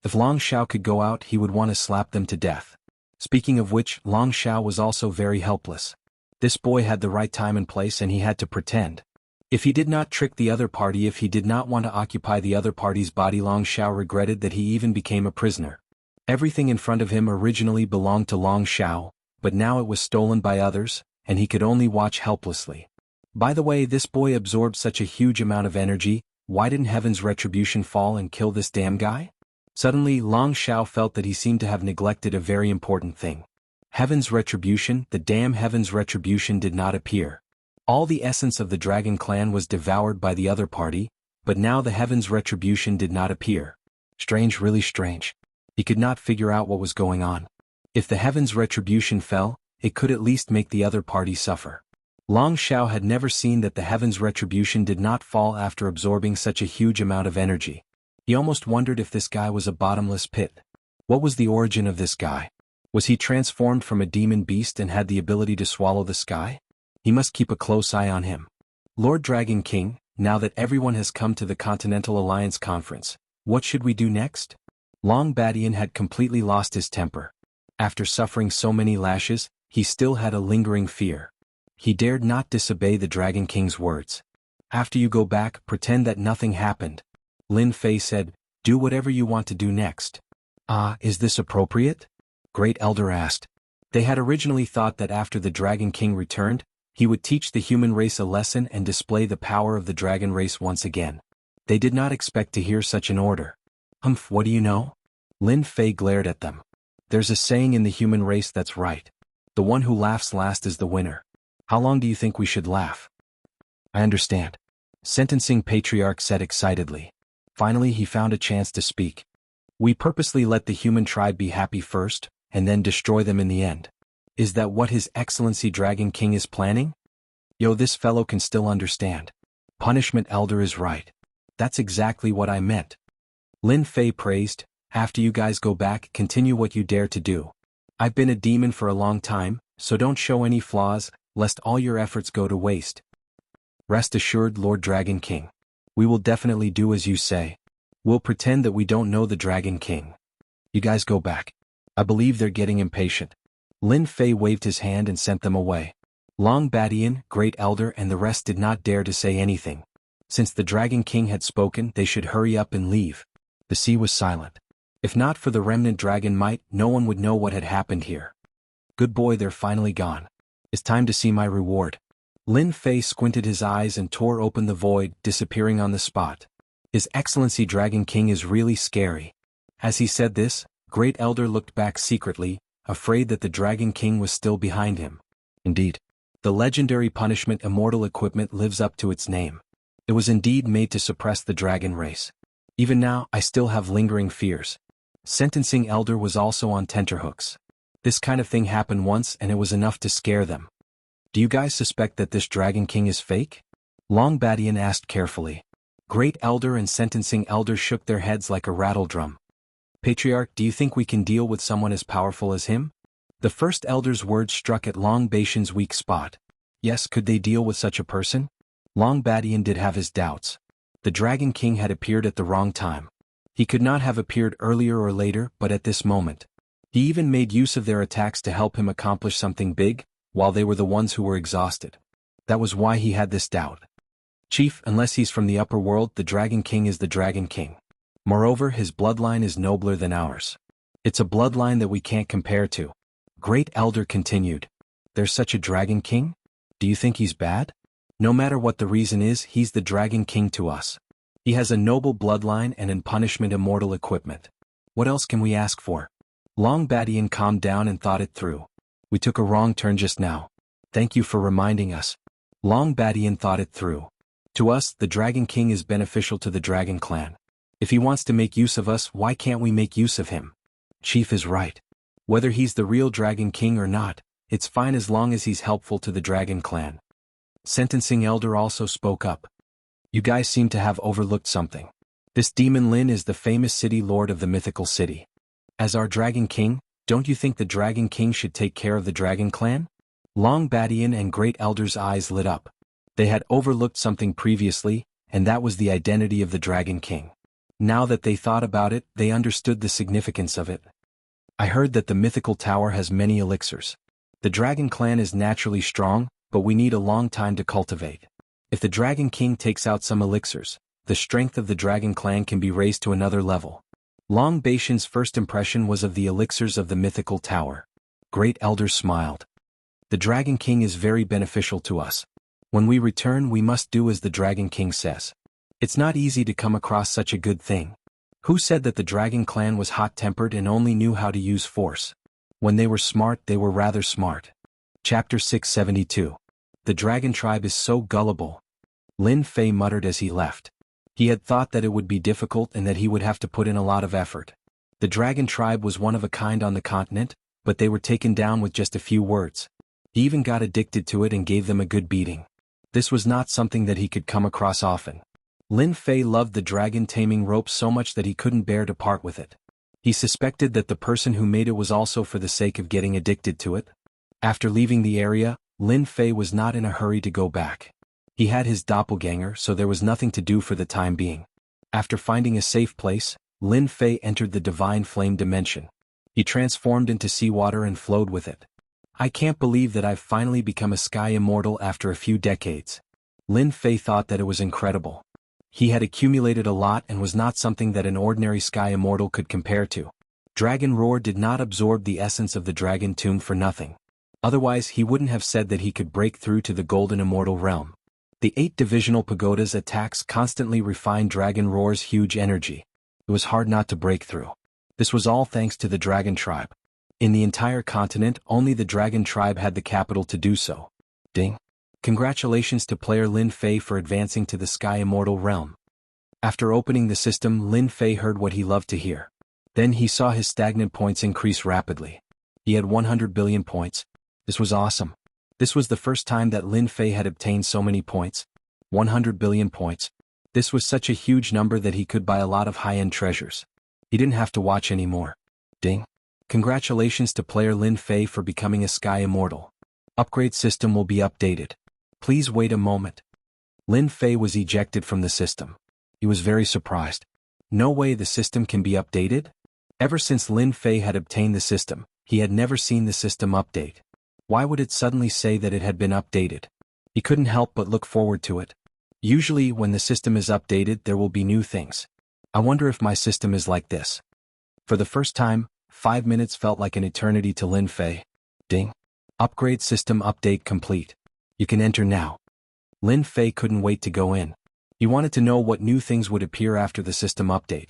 If Long Shao could go out, he would want to slap them to death. Speaking of which, Long Shao was also very helpless. This boy had the right time and place and he had to pretend. If he did not trick the other party, if he did not want to occupy the other party's body, Long Shao regretted that he even became a prisoner. Everything in front of him originally belonged to Long Shao, but now it was stolen by others, and he could only watch helplessly. By the way, this boy absorbed such a huge amount of energy, why didn't Heaven's Retribution fall and kill this damn guy? Suddenly, Long Shao felt that he seemed to have neglected a very important thing. Heaven's Retribution, the damn Heaven's Retribution did not appear. All the essence of the Dragon Clan was devoured by the other party, but now the Heaven's Retribution did not appear. Strange, really strange. He could not figure out what was going on. If the Heaven's Retribution fell, it could at least make the other party suffer. Long Shao had never seen that the Heaven's Retribution did not fall after absorbing such a huge amount of energy. He almost wondered if this guy was a bottomless pit. What was the origin of this guy? Was he transformed from a demon beast and had the ability to swallow the sky? He must keep a close eye on him. Lord Dragon King, now that everyone has come to the Continental Alliance Conference, what should we do next? Long Badian had completely lost his temper. After suffering so many lashes, he still had a lingering fear. He dared not disobey the Dragon King's words. After you go back, pretend that nothing happened. Lin Fei said, do whatever you want to do next. Is this appropriate? Great Elder asked. They had originally thought that after the Dragon King returned, he would teach the human race a lesson and display the power of the dragon race once again. They did not expect to hear such an order. What do you know? Lin Fei glared at them. There's a saying in the human race that's right. The one who laughs last is the winner. How long do you think we should laugh? I understand. Sentencing Patriarch said excitedly. Finally he found a chance to speak. We purposely let the human tribe be happy first, and then destroy them in the end. Is that what His Excellency Dragon King is planning? Yo, this fellow can still understand. Punishment Elder is right. That's exactly what I meant. Lin Fei praised, after you guys go back, continue what you dare to do. I've been a demon for a long time, so don't show any flaws, lest all your efforts go to waste. Rest assured, Lord Dragon King. We will definitely do as you say. We'll pretend that we don't know the Dragon King. You guys go back. I believe they're getting impatient. Lin Fei waved his hand and sent them away. Long Badian, Great Elder and the rest did not dare to say anything. Since the Dragon King had spoken, they should hurry up and leave. The sea was silent. If not for the remnant dragon might, no one would know what had happened here. Good boy, they're finally gone. It's time to see my reward. Lin Fei squinted his eyes and tore open the void, disappearing on the spot. His Excellency Dragon King is really scary. As he said this, Great Elder looked back secretly, afraid that the Dragon King was still behind him. Indeed. The legendary punishment Immortal equipment lives up to its name. It was indeed made to suppress the dragon race. Even now, I still have lingering fears. Sentencing Elder was also on tenterhooks. This kind of thing happened once and it was enough to scare them. Do you guys suspect that this Dragon King is fake? Long Badian asked carefully. Great Elder and Sentencing Elder shook their heads like a rattle drum. Patriarch, do you think we can deal with someone as powerful as him? The first Elder's words struck at Long Batian's weak spot. Yes, could they deal with such a person? Long Badian did have his doubts. The Dragon King had appeared at the wrong time. He could not have appeared earlier or later, but at this moment. He even made use of their attacks to help him accomplish something big, while they were the ones who were exhausted. That was why he had this doubt. Chief, unless he's from the upper world, the Dragon King is the Dragon King. Moreover, his bloodline is nobler than ours. It's a bloodline that we can't compare to. Great Elder continued. There's such a Dragon King? Do you think he's bad? No matter what the reason is, he's the Dragon King to us. He has a noble bloodline and in punishment Immortal equipment. What else can we ask for? Long Badian calmed down and thought it through. We took a wrong turn just now. Thank you for reminding us. Long Badian thought it through. To us, the Dragon King is beneficial to the Dragon Clan. If he wants to make use of us, why can't we make use of him? Chief is right. Whether he's the real Dragon King or not, it's fine as long as he's helpful to the Dragon Clan. Sentencing Elder also spoke up. You guys seem to have overlooked something. This Demon Lin is the famous city lord of the mythical city. As our Dragon King, don't you think the Dragon King should take care of the Dragon Clan? Long Badian and Great Elder's eyes lit up. They had overlooked something previously, and that was the identity of the Dragon King. Now that they thought about it, they understood the significance of it. I heard that the mythical tower has many elixirs. The Dragon Clan is naturally strong, but we need a long time to cultivate. If the Dragon King takes out some elixirs, the strength of the Dragon Clan can be raised to another level. Long Batian's first impression was of the elixirs of the mythical tower. Great Elder smiled. The Dragon King is very beneficial to us. When we return, we must do as the Dragon King says. It's not easy to come across such a good thing. Who said that the Dragon Clan was hot-tempered and only knew how to use force? When they were smart, they were rather smart. Chapter 672. The Dragon Tribe is so gullible. Lin Fei muttered as he left. He had thought that it would be difficult and that he would have to put in a lot of effort. The Dragon Tribe was one of a kind on the continent, but they were taken down with just a few words. He even got addicted to it and gave them a good beating. This was not something that he could come across often. Lin Fei loved the dragon taming rope so much that he couldn't bear to part with it. He suspected that the person who made it was also for the sake of getting addicted to it. After leaving the area, Lin Fei was not in a hurry to go back. He had his doppelganger, so there was nothing to do for the time being. After finding a safe place, Lin Fei entered the Divine Flame dimension. He transformed into seawater and flowed with it. I can't believe that I've finally become a sky immortal after a few decades. Lin Fei thought that it was incredible. He had accumulated a lot and was not something that an ordinary sky immortal could compare to. Dragon Roar did not absorb the essence of the Dragon Tomb for nothing. Otherwise he wouldn't have said that he could break through to the Golden Immortal Realm. The 8 divisional pagoda's attacks constantly refined Dragon Roar's huge energy. It was hard not to break through. This was all thanks to the Dragon Tribe. In the entire continent, only the Dragon Tribe had the capital to do so. Ding. Congratulations to player Lin Fei for advancing to the Sky Immortal Realm. After opening the system, Lin Fei heard what he loved to hear. Then he saw his stagnant points increase rapidly. He had 100 billion points. This was awesome. This was the first time that Lin Fei had obtained so many points. 100 billion points. This was such a huge number that he could buy a lot of high-end treasures. He didn't have to watch anymore. Ding. Congratulations to player Lin Fei for becoming a Sky Immortal. Upgrade system will be updated. Please wait a moment. Lin Fei was ejected from the system. He was very surprised. No way the system can be updated? Ever since Lin Fei had obtained the system, he had never seen the system update. Why would it suddenly say that it had been updated? He couldn't help but look forward to it. Usually when the system is updated there will be new things. I wonder if my system is like this. For the first time, 5 minutes felt like an eternity to Lin Fei. Ding. Upgrade system update complete. You can enter now. Lin Fei couldn't wait to go in. He wanted to know what new things would appear after the system update.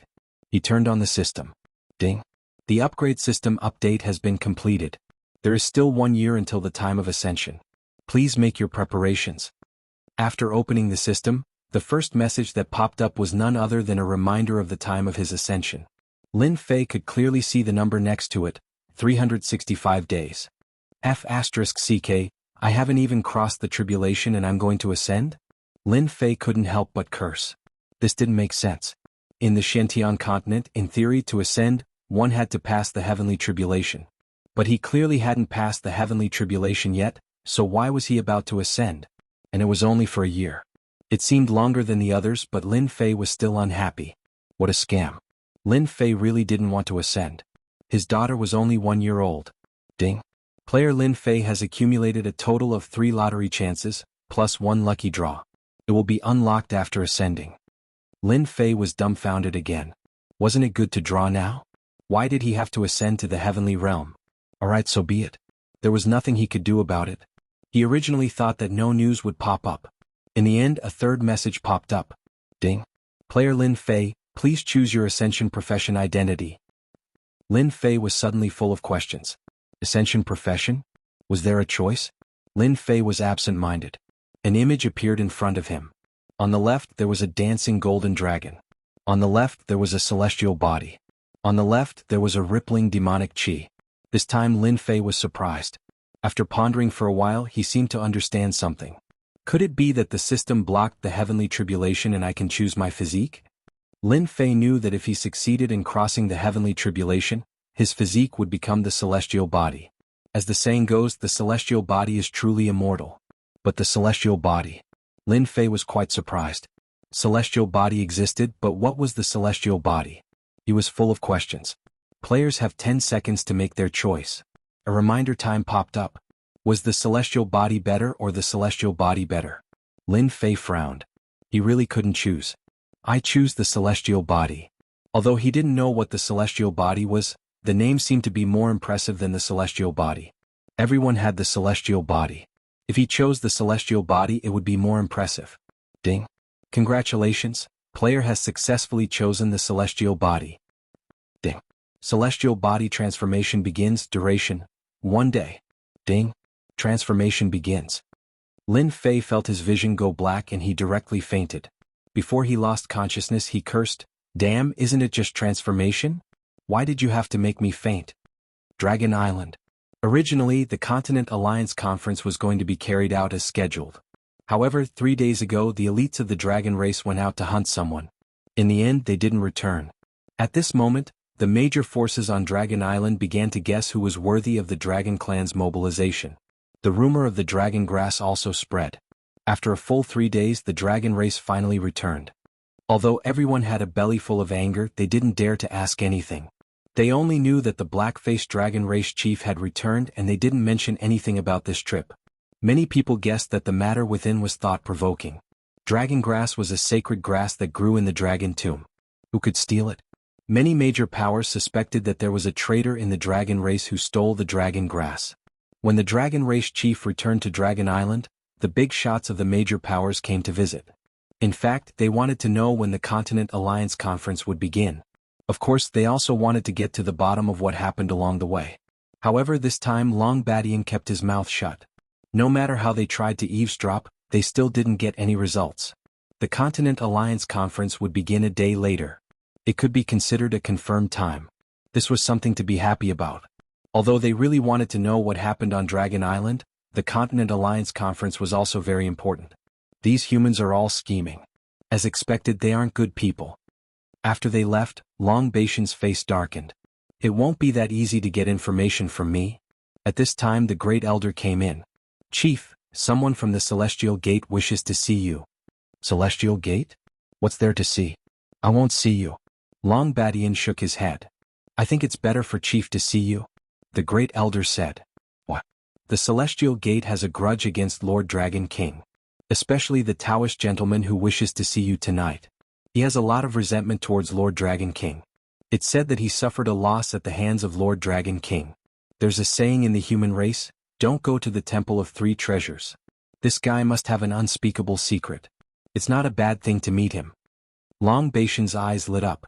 He turned on the system. Ding. The upgrade system update has been completed. There is still 1 year until the time of ascension. Please make your preparations. After opening the system, the first message that popped up was none other than a reminder of the time of his ascension. Lin Fei could clearly see the number next to it, 365 days. F***CK, I haven't even crossed the tribulation and I'm going to ascend? Lin Fei couldn't help but curse. This didn't make sense. In the Shantian continent, in theory to ascend, one had to pass the heavenly tribulation. But he clearly hadn't passed the heavenly tribulation yet, so why was he about to ascend? And it was only for a year. It seemed longer than the others, but Lin Fei was still unhappy. What a scam. Lin Fei really didn't want to ascend. His daughter was only 1 year old. Ding. Player Lin Fei has accumulated a total of 3 lottery chances, plus 1 lucky draw. It will be unlocked after ascending. Lin Fei was dumbfounded again. Wasn't it good to draw now? Why did he have to ascend to the heavenly realm? Alright, so be it. There was nothing he could do about it. He originally thought that no news would pop up. In the end, a third message popped up. Ding. Player Lin Fei, please choose your Ascension profession identity. Lin Fei was suddenly full of questions. Ascension profession? Was there a choice? Lin Fei was absent-minded. An image appeared in front of him. On the left there was a dancing golden dragon. On the left there was a celestial body. On the left there was a rippling demonic chi. This time Lin Fei was surprised. After pondering for a while, he seemed to understand something. Could it be that the system blocked the heavenly tribulation and I can choose my physique? Lin Fei knew that if he succeeded in crossing the heavenly tribulation, his physique would become the celestial body. As the saying goes, the celestial body is truly immortal. But the celestial body? Lin Fei was quite surprised. Celestial body existed, but what was the celestial body? He was full of questions. Players have 10 seconds to make their choice. A reminder time popped up. Was the celestial body better or the celestial body better? Lin Fei frowned. He really couldn't choose. I choose the celestial body. Although he didn't know what the celestial body was, the name seemed to be more impressive than the celestial body. Everyone had the celestial body. If he chose the celestial body, it would be more impressive. Ding. Congratulations, player has successfully chosen the celestial body. Ding. Celestial body transformation begins. Duration: 1 day. Ding. Transformation begins. Lin Fei felt his vision go black and he directly fainted. Before he lost consciousness, he cursed, "Damn, isn't it just transformation? Why did you have to make me faint?" Dragon Island. Originally, the Continent Alliance Conference was going to be carried out as scheduled. However, 3 days ago the elites of the dragon race went out to hunt someone. In the end, they didn't return. At this moment, the major forces on Dragon Island began to guess who was worthy of the Dragon Clan's mobilization. The rumor of the dragon grass also spread. After a full 3 days, the dragon race finally returned. Although everyone had a belly full of anger, they didn't dare to ask anything. They only knew that the black-faced dragon race chief had returned and they didn't mention anything about this trip. Many people guessed that the matter within was thought-provoking. Dragon grass was a sacred grass that grew in the dragon tomb. Who could steal it? Many major powers suspected that there was a traitor in the dragon race who stole the dragon grass. When the dragon race chief returned to Dragon Island, the big shots of the major powers came to visit. In fact, they wanted to know when the Continent Alliance Conference would begin. Of course, they also wanted to get to the bottom of what happened along the way. However, this time Long Badian kept his mouth shut. No matter how they tried to eavesdrop, they still didn't get any results. The Continent Alliance Conference would begin a day later. It could be considered a confirmed time. This was something to be happy about. Although they really wanted to know what happened on Dragon Island, the Continent Alliance Conference was also very important. These humans are all scheming. As expected, they aren't good people. After they left, Long Badian's face darkened. It won't be that easy to get information from me. At this time the Great Elder came in. "Chief, someone from the Celestial Gate wishes to see you." "Celestial Gate? What's there to see? I won't see you." Long Badian shook his head. "I think it's better for Chief to see you," the Great Elder said. "What?" "The Celestial Gate has a grudge against Lord Dragon King. Especially the Taoist gentleman who wishes to see you tonight. He has a lot of resentment towards Lord Dragon King. It's said that he suffered a loss at the hands of Lord Dragon King. There's a saying in the human race, don't go to the Temple of Three Treasures. This guy must have an unspeakable secret. It's not a bad thing to meet him." Long Badian's eyes lit up.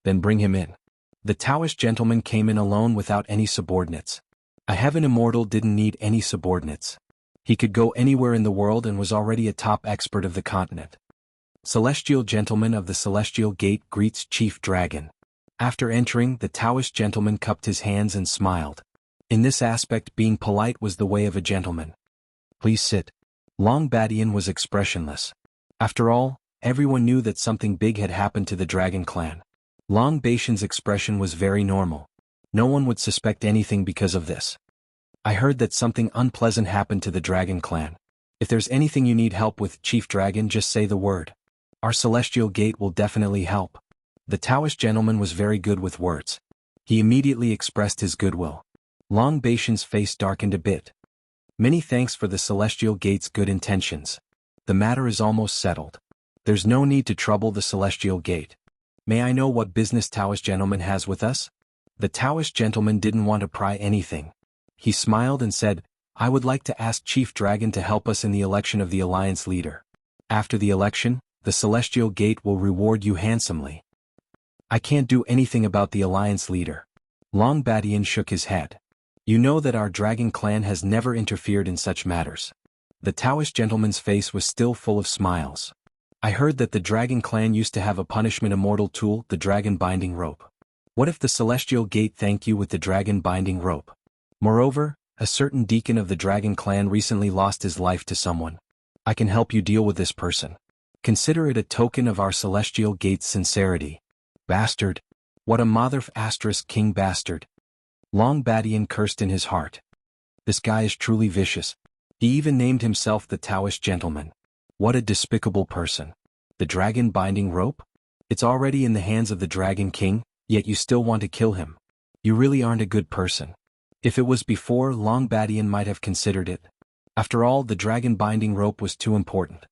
"Then bring him in." The Taoist gentleman came in alone without any subordinates. A heaven immortal didn't need any subordinates. He could go anywhere in the world and was already a top expert of the continent. Celestial Gentleman of the Celestial Gate greets Chief Dragon. After entering, the Taoist gentleman cupped his hands and smiled. In this aspect, being polite was the way of a gentleman. "Please sit." Long Badian was expressionless. After all, everyone knew that something big had happened to the Dragon Clan. Long Badian's expression was very normal. No one would suspect anything because of this. "I heard that something unpleasant happened to the Dragon Clan. If there's anything you need help with, Chief Dragon, just say the word. Our Celestial Gate will definitely help." The Taoist gentleman was very good with words. He immediately expressed his goodwill. Long Badian's face darkened a bit. "Many thanks for the Celestial Gate's good intentions. The matter is almost settled. There's no need to trouble the Celestial Gate. May I know what business Taoist gentleman has with us?" The Taoist gentleman didn't want to pry anything. He smiled and said, "I would like to ask Chief Dragon to help us in the election of the Alliance leader. After the election, the Celestial Gate will reward you handsomely." "I can't do anything about the Alliance leader." Long Badian shook his head. "You know that our Dragon Clan has never interfered in such matters." The Taoist gentleman's face was still full of smiles. I heard that the Dragon Clan used to have a punishment immortal tool, the Dragon Binding Rope. What if the Celestial Gate thanked you with the Dragon Binding Rope? Moreover, a certain deacon of the Dragon Clan recently lost his life to someone. I can help you deal with this person. Consider it a token of our Celestial Gate's sincerity. Bastard. What a king bastard. Long Badian cursed in his heart. This guy is truly vicious. He even named himself the Taoist gentleman. What a despicable person. The Dragon Binding Rope? It's already in the hands of the Dragon King, yet you still want to kill him. You really aren't a good person. If it was before, Long Badian might have considered it. After all, the Dragon Binding Rope was too important.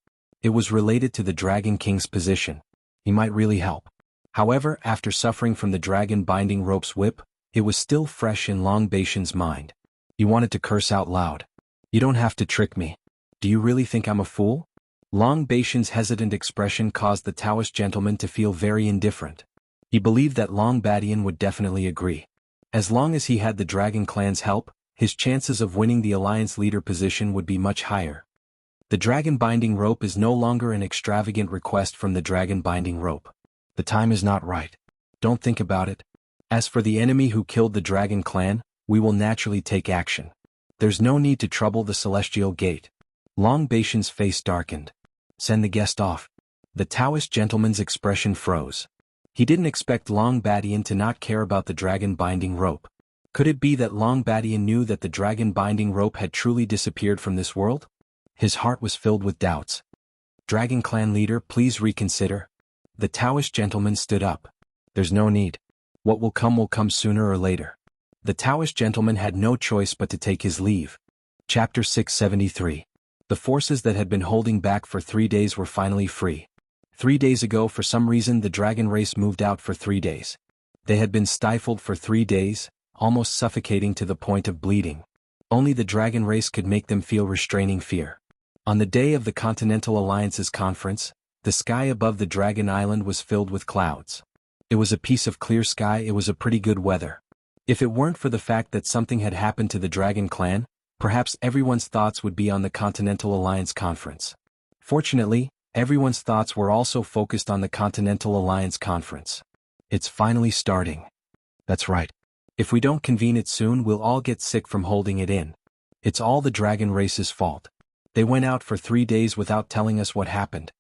It was related to the Dragon King's position. He might really help. However, after suffering from the Dragon Binding Rope's whip, it was still fresh in Long Badian's mind. He wanted to curse out loud. You don't have to trick me. Do you really think I'm a fool? Long Badian's hesitant expression caused the Taoist gentleman to feel very indifferent. He believed that Long Badian would definitely agree. As long as he had the Dragon Clan's help, his chances of winning the Alliance leader position would be much higher. The Dragon Binding Rope is no longer an extravagant request from the Dragon Binding Rope. The time is not right. Don't think about it. As for the enemy who killed the Dragon Clan, we will naturally take action. There's no need to trouble the Celestial Gate. Long Badian's face darkened. Send the guest off. The Taoist gentleman's expression froze. He didn't expect Long Badian to not care about the Dragon Binding Rope. Could it be that Long Badian knew that the Dragon Binding Rope had truly disappeared from this world? His heart was filled with doubts. Dragon Clan leader, please reconsider. The Taoist gentleman stood up. There's no need. What will come sooner or later. The Taoist gentleman had no choice but to take his leave. Chapter 673. The forces that had been holding back for 3 days were finally free. 3 days ago, for some reason, the dragon race moved out for 3 days. They had been stifled for 3 days, almost suffocating to the point of bleeding. Only the dragon race could make them feel restraining fear. On the day of the Continental Alliance's conference, the sky above the Dragon Island was filled with clouds. It was a piece of clear sky. It was a pretty good weather. If it weren't for the fact that something had happened to the Dragon Clan, perhaps everyone's thoughts would be on the Continental Alliance conference. Fortunately, everyone's thoughts were also focused on the Continental Alliance conference. It's finally starting. That's right. If we don't convene it soon, we'll all get sick from holding it in. It's all the dragon race's fault. They went out for 3 days without telling us what happened.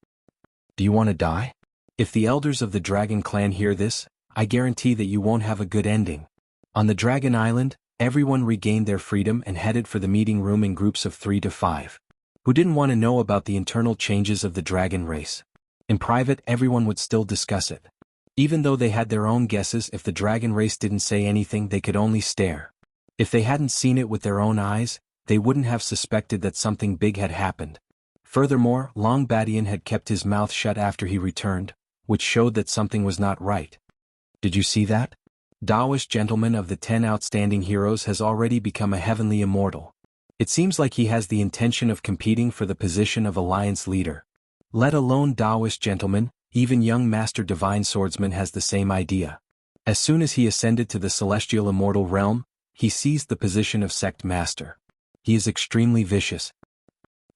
Do you want to die? If the elders of the Dragon Clan hear this, I guarantee that you won't have a good ending. On the Dragon Island, everyone regained their freedom and headed for the meeting room in groups of 3 to 5. Who didn't want to know about the internal changes of the dragon race? In private, everyone would still discuss it. Even though they had their own guesses, if the dragon race didn't say anything, they could only stare. If they hadn't seen it with their own eyes, they wouldn't have suspected that something big had happened. Furthermore, Long Badian had kept his mouth shut after he returned, which showed that something was not right. Did you see that? Taoist gentleman of the 10 outstanding heroes has already become a heavenly immortal. It seems like he has the intention of competing for the position of Alliance leader. Let alone Taoist gentleman, even young Master Divine Swordsman has the same idea. As soon as he ascended to the celestial immortal realm, he seized the position of Sect Master. He is extremely vicious.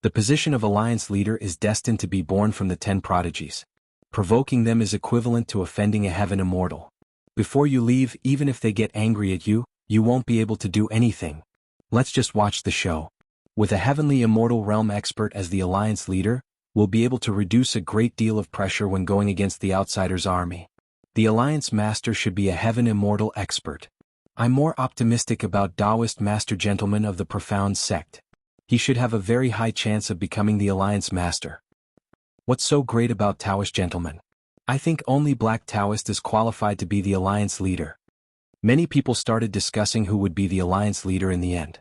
The position of Alliance leader is destined to be born from the 10 prodigies. Provoking them is equivalent to offending a heaven immortal. Before you leave, even if they get angry at you, you won't be able to do anything. Let's just watch the show. With a heavenly immortal realm expert as the Alliance leader, we'll be able to reduce a great deal of pressure when going against the outsider's army. The Alliance master should be a heaven immortal expert. I'm more optimistic about Taoist Master Gentleman of the Profound Sect. He should have a very high chance of becoming the Alliance master. What's so great about Taoist Gentleman? I think only Black Taoist is qualified to be the Alliance leader. Many people started discussing who would be the Alliance leader in the end.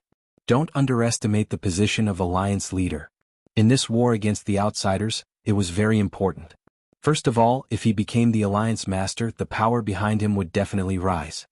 Don't underestimate the position of Alliance leader. In this war against the outsiders, it was very important. First of all, if he became the Alliance master, the power behind him would definitely rise.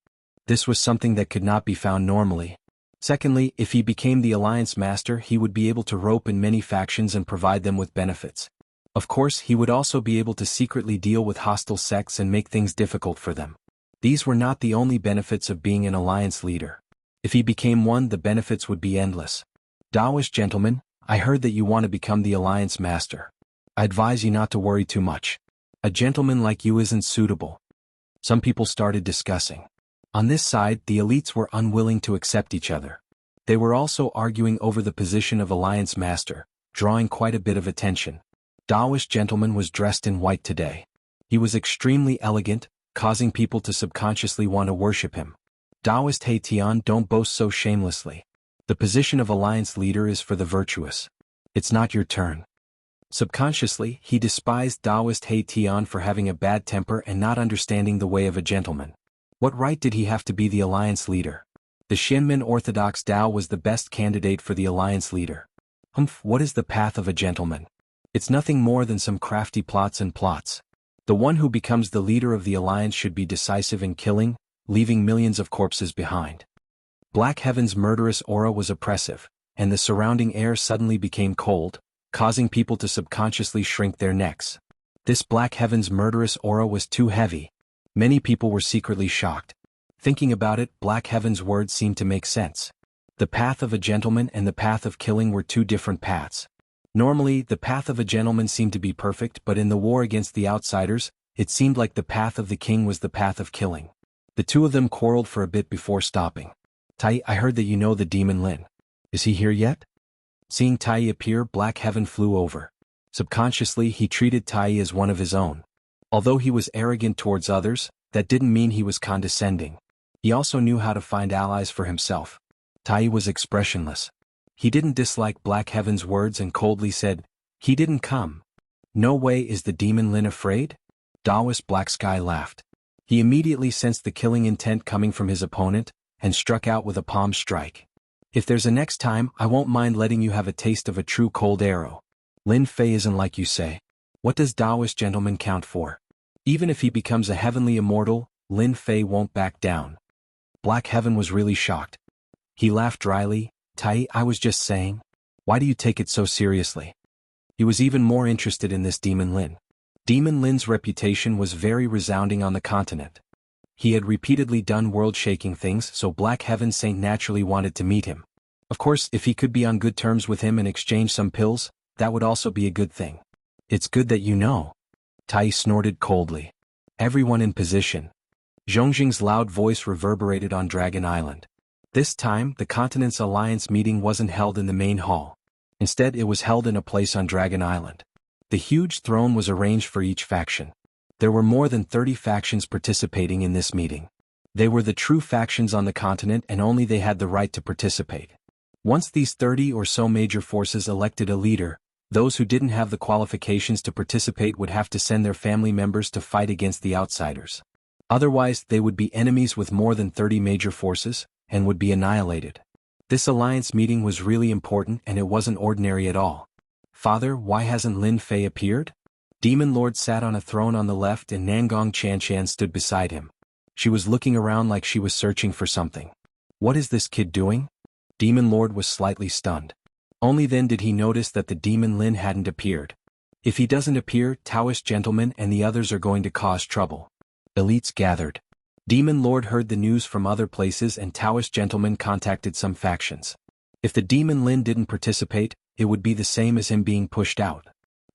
This was something that could not be found normally. Secondly, if he became the Alliance master, he would be able to rope in many factions and provide them with benefits. Of course, he would also be able to secretly deal with hostile sects and make things difficult for them. These were not the only benefits of being an Alliance leader. If he became one, the benefits would be endless. Taoist gentleman, I heard that you want to become the Alliance master. I advise you not to worry too much. A gentleman like you isn't suitable. Some people started discussing. On this side, the elites were unwilling to accept each other. They were also arguing over the position of Alliance Master, drawing quite a bit of attention. Taoist gentleman was dressed in white today. He was extremely elegant, causing people to subconsciously want to worship him. Taoist He Tian, don't boast so shamelessly. The position of Alliance Leader is for the virtuous. It's not your turn. Subconsciously, he despised Taoist He Tian for having a bad temper and not understanding the way of a gentleman. What right did he have to be the Alliance Leader? The Xianmen Orthodox Tao was the best candidate for the Alliance Leader. What is the path of a gentleman? It's nothing more than some crafty plots and plots. The one who becomes the leader of the alliance should be decisive in killing, leaving millions of corpses behind. Black Heaven's murderous aura was oppressive, and the surrounding air suddenly became cold, causing people to subconsciously shrink their necks. This Black Heaven's murderous aura was too heavy. Many people were secretly shocked. Thinking about it, Black Heaven's words seemed to make sense. The path of a gentleman and the path of killing were two different paths. Normally, the path of a gentleman seemed to be perfect, but in the war against the outsiders, it seemed like the path of the king was the path of killing. The two of them quarreled for a bit before stopping. Tai, I heard that you know the demon Lin. Is he here yet? Seeing Tai appear, Black Heaven flew over. Subconsciously, he treated Tai as one of his own. Although he was arrogant towards others, that didn't mean he was condescending. He also knew how to find allies for himself. Tai was expressionless. He didn't dislike Black Heaven's words and coldly said, "He didn't come." "No way, is the demon Lin afraid?" Taoist Black Sky laughed. He immediately sensed the killing intent coming from his opponent, and struck out with a palm strike. "If there's a next time, I won't mind letting you have a taste of a true cold arrow. Lin Fei isn't like you say. What does Taoist gentleman count for? Even if he becomes a heavenly immortal, Lin Fei won't back down." Black Heaven was really shocked. He laughed dryly. "Tai, I was just saying. Why do you take it so seriously?" He was even more interested in this Demon Lin. Demon Lin's reputation was very resounding on the continent. He had repeatedly done world-shaking things, so Black Heaven Saint naturally wanted to meet him. Of course, if he could be on good terms with him and exchange some pills, that would also be a good thing. "It's good that you know." Tai snorted coldly. "Everyone in position." Zhongjing's loud voice reverberated on Dragon Island. This time, the continent's alliance meeting wasn't held in the main hall. Instead, it was held in a place on Dragon Island. The huge throne was arranged for each faction. There were more than 30 factions participating in this meeting. They were the true factions on the continent and only they had the right to participate. Once these 30 or so major forces elected a leader, those who didn't have the qualifications to participate would have to send their family members to fight against the outsiders. Otherwise, they would be enemies with more than 30 major forces, and would be annihilated. This alliance meeting was really important and it wasn't ordinary at all. "Father, why hasn't Lin Fei appeared?" Demon Lord sat on a throne on the left and Nangong Chanshan stood beside him. She was looking around like she was searching for something. "What is this kid doing?" Demon Lord was slightly stunned. Only then did he notice that the Demon Lin hadn't appeared. If he doesn't appear, Taoist gentlemen and the others are going to cause trouble. Elites gathered. Demon Lord heard the news from other places and Taoist gentlemen contacted some factions. If the Demon Lin didn't participate, it would be the same as him being pushed out.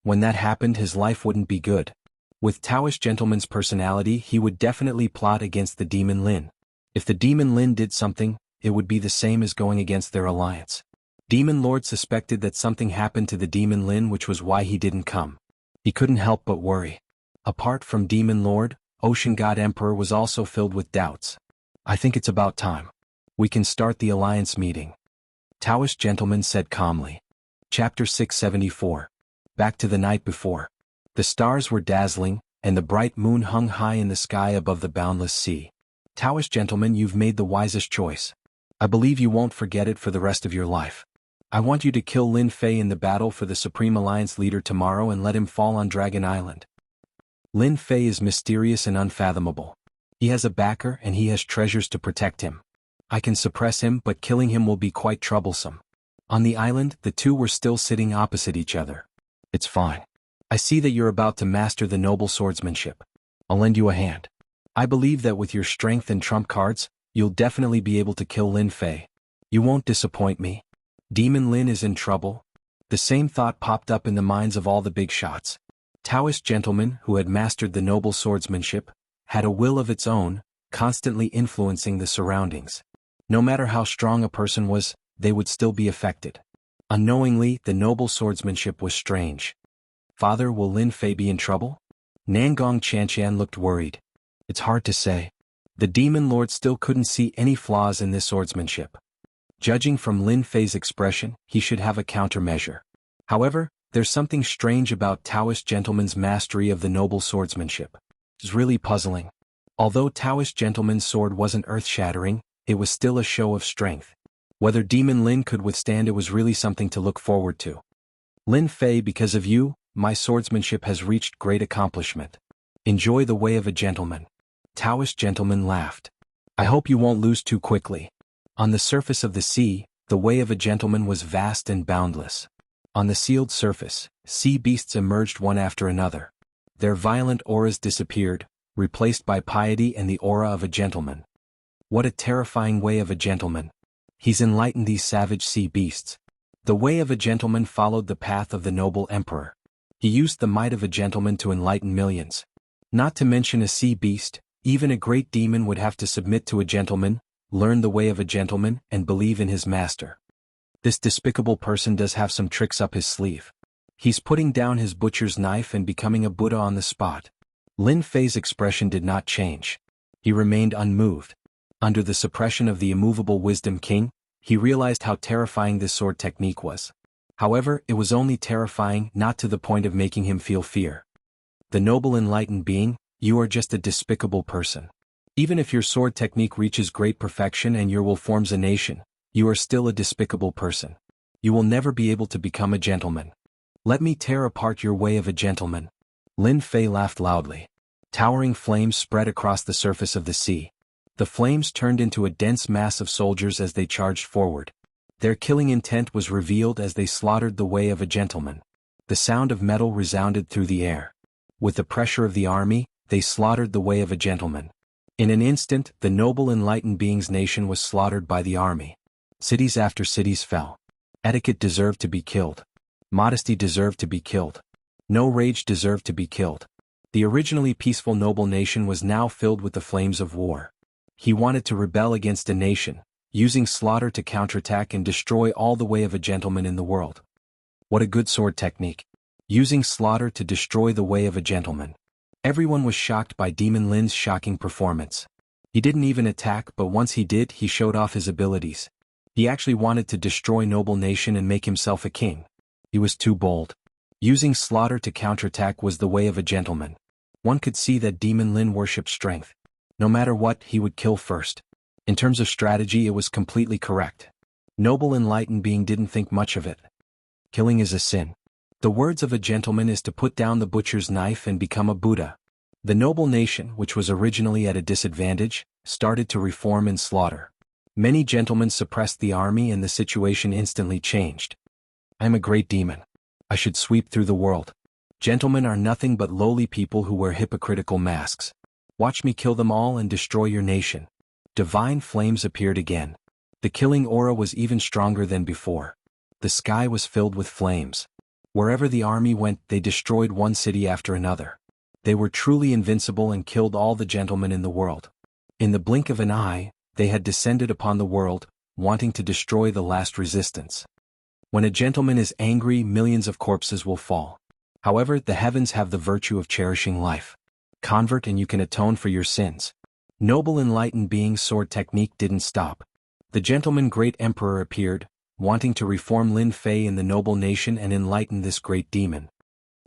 When that happened, his life wouldn't be good. With Taoist gentleman's personality, he would definitely plot against the Demon Lin. If the Demon Lin did something, it would be the same as going against their alliance. Demon Lord suspected that something happened to the Demon Lin, which was why he didn't come. He couldn't help but worry. Apart from Demon Lord, Ocean God Emperor was also filled with doubts. "I think it's about time. We can start the alliance meeting," Taoist gentleman said calmly. Chapter 674. Back to the night before. The stars were dazzling, and the bright moon hung high in the sky above the boundless sea. "Taoist gentlemen, you've made the wisest choice. I believe you won't forget it for the rest of your life. I want you to kill Lin Fei in the battle for the Supreme Alliance leader tomorrow and let him fall on Dragon Island. Lin Fei is mysterious and unfathomable. He has a backer and he has treasures to protect him. I can suppress him, but killing him will be quite troublesome." On the island, the two were still sitting opposite each other. "It's fine. I see that you're about to master the noble swordsmanship. I'll lend you a hand. I believe that with your strength and trump cards, you'll definitely be able to kill Lin Fei. You won't disappoint me." Demon Lin is in trouble. The same thought popped up in the minds of all the big shots. Taoist gentlemen who had mastered the noble swordsmanship had a will of its own, constantly influencing the surroundings. No matter how strong a person was, they would still be affected. Unknowingly, the noble swordsmanship was strange. Father, will Lin Fei be in trouble? Nangong Chanqian looked worried. It's hard to say. The demon lord still couldn't see any flaws in this swordsmanship. Judging from Lin Fei's expression, he should have a countermeasure. However, there's something strange about Taoist gentlemen's mastery of the noble swordsmanship. It's really puzzling. Although Taoist gentleman's sword wasn't earth-shattering, it was still a show of strength. Whether Demon Lin could withstand it was really something to look forward to. Lin Fei, because of you, my swordsmanship has reached great accomplishment. Enjoy the way of a gentleman. Taoist gentleman laughed. I hope you won't lose too quickly. On the surface of the sea, the way of a gentleman was vast and boundless. On the sealed surface, sea beasts emerged one after another. Their violent auras disappeared, replaced by piety and the aura of a gentleman. What a terrifying way of a gentleman. He's enlightened these savage sea beasts. The way of a gentleman followed the path of the noble emperor. He used the might of a gentleman to enlighten millions. Not to mention a sea beast, even a great demon would have to submit to a gentleman, learn the way of a gentleman, and believe in his master. This despicable person does have some tricks up his sleeve. He's putting down his butcher's knife and becoming a Buddha on the spot. Lin Fei's expression did not change. He remained unmoved. Under the suppression of the immovable Wisdom King, he realized how terrifying this sword technique was. However, it was only terrifying, not to the point of making him feel fear. The noble enlightened being, you are just a despicable person. Even if your sword technique reaches great perfection and your will forms a nation, you are still a despicable person. You will never be able to become a gentleman. Let me tear apart your way of a gentleman. Lin Fei laughed loudly. Towering flames spread across the surface of the sea. The flames turned into a dense mass of soldiers as they charged forward. Their killing intent was revealed as they slaughtered the way of a gentleman. The sound of metal resounded through the air. With the pressure of the army, they slaughtered the way of a gentleman. In an instant, the noble enlightened being's nation was slaughtered by the army. Cities after cities fell. Etiquette deserved to be killed. Modesty deserved to be killed. No rage deserved to be killed. The originally peaceful noble nation was now filled with the flames of war. He wanted to rebel against a nation, using slaughter to counterattack and destroy all the way of a gentleman in the world. What a good sword technique. Using slaughter to destroy the way of a gentleman. Everyone was shocked by Demon Lin's shocking performance. He didn't even attack, but once he did, he showed off his abilities. He actually wanted to destroy noble nation and make himself a king. He was too bold. Using slaughter to counterattack was the way of a gentleman. One could see that Demon Lin worshipped strength. No matter what, he would kill first. In terms of strategy, it was completely correct. Noble enlightened being didn't think much of it. Killing is a sin. The words of a gentleman is to put down the butcher's knife and become a Buddha. The noble nation, which was originally at a disadvantage, started to reform and slaughter. Many gentlemen suppressed the army and the situation instantly changed. I am a great demon. I should sweep through the world. Gentlemen are nothing but lowly people who wear hypocritical masks. Watch me kill them all and destroy your nation. Divine flames appeared again. The killing aura was even stronger than before. The sky was filled with flames. Wherever the army went, they destroyed one city after another. They were truly invincible and killed all the gentlemen in the world. In the blink of an eye, they had descended upon the world, wanting to destroy the last resistance. When a gentleman is angry, millions of corpses will fall. However, the heavens have the virtue of cherishing life. Convert and you can atone for your sins. Noble enlightened being's sword technique didn't stop. The gentleman great emperor appeared, wanting to reform Lin Fei in the noble nation and enlighten this great demon.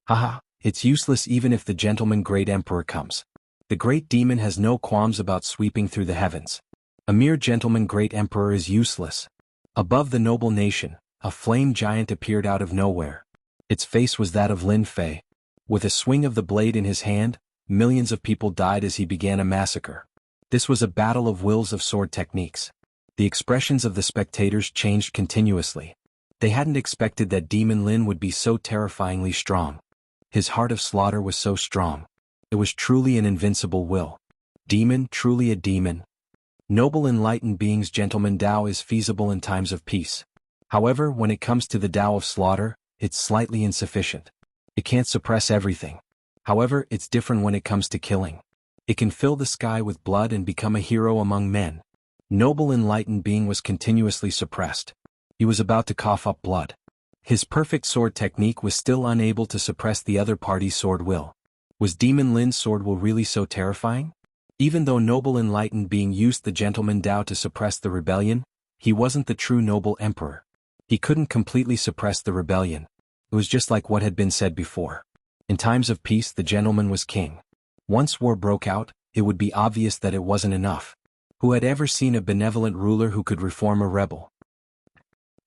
Haha, it's useless even if the gentleman great emperor comes. The great demon has no qualms about sweeping through the heavens. A mere gentleman great emperor is useless. Above the noble nation, a flame giant appeared out of nowhere. Its face was that of Lin Fei. With a swing of the blade in his hand, millions of people died as he began a massacre. This was a battle of wills of sword techniques. The expressions of the spectators changed continuously. They hadn't expected that Demon Lin would be so terrifyingly strong. His heart of slaughter was so strong. It was truly an invincible will. Demon, truly a demon. Noble enlightened beings, gentleman Tao is feasible in times of peace. However, when it comes to the Tao of slaughter, it's slightly insufficient. It can't suppress everything. However, it's different when it comes to killing. It can fill the sky with blood and become a hero among men. Noble enlightened being was continuously suppressed. He was about to cough up blood. His perfect sword technique was still unable to suppress the other party's sword will. Was Demon Lin's sword will really so terrifying? Even though noble enlightened being used the gentleman Dao to suppress the rebellion, he wasn't the true noble emperor. He couldn't completely suppress the rebellion. It was just like what had been said before. In times of peace the gentleman was king. Once war broke out, it would be obvious that it wasn't enough. Who had ever seen a benevolent ruler who could reform a rebel?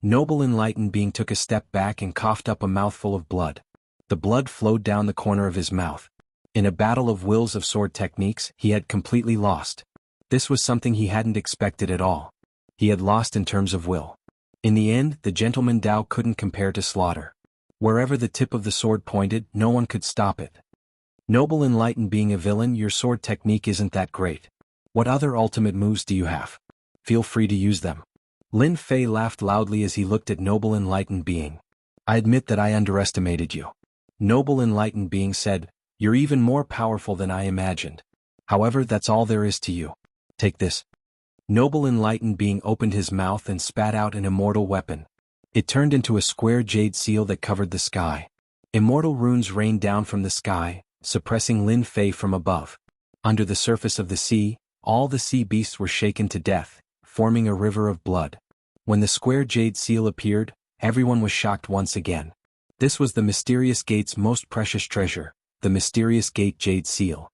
Noble enlightened being took a step back and coughed up a mouthful of blood. The blood flowed down the corner of his mouth. In a battle of wills of sword techniques, he had completely lost. This was something he hadn't expected at all. He had lost in terms of will. In the end, the gentleman Dao couldn't compare to slaughter. Wherever the tip of the sword pointed, no one could stop it. Noble enlightened being a villain, your sword technique isn't that great. What other ultimate moves do you have? Feel free to use them. Lin Fei laughed loudly as he looked at noble enlightened being. I admit that I underestimated you. Noble enlightened being said, you're even more powerful than I imagined. However, that's all there is to you. Take this. Noble enlightened being opened his mouth and spat out an immortal weapon. It turned into a square jade seal that covered the sky. Immortal runes rained down from the sky, suppressing Lin Fei from above. Under the surface of the sea, all the sea beasts were shaken to death, forming a river of blood. When the square jade seal appeared, everyone was shocked once again. This was the mysterious gate's most precious treasure, the mysterious gate jade seal.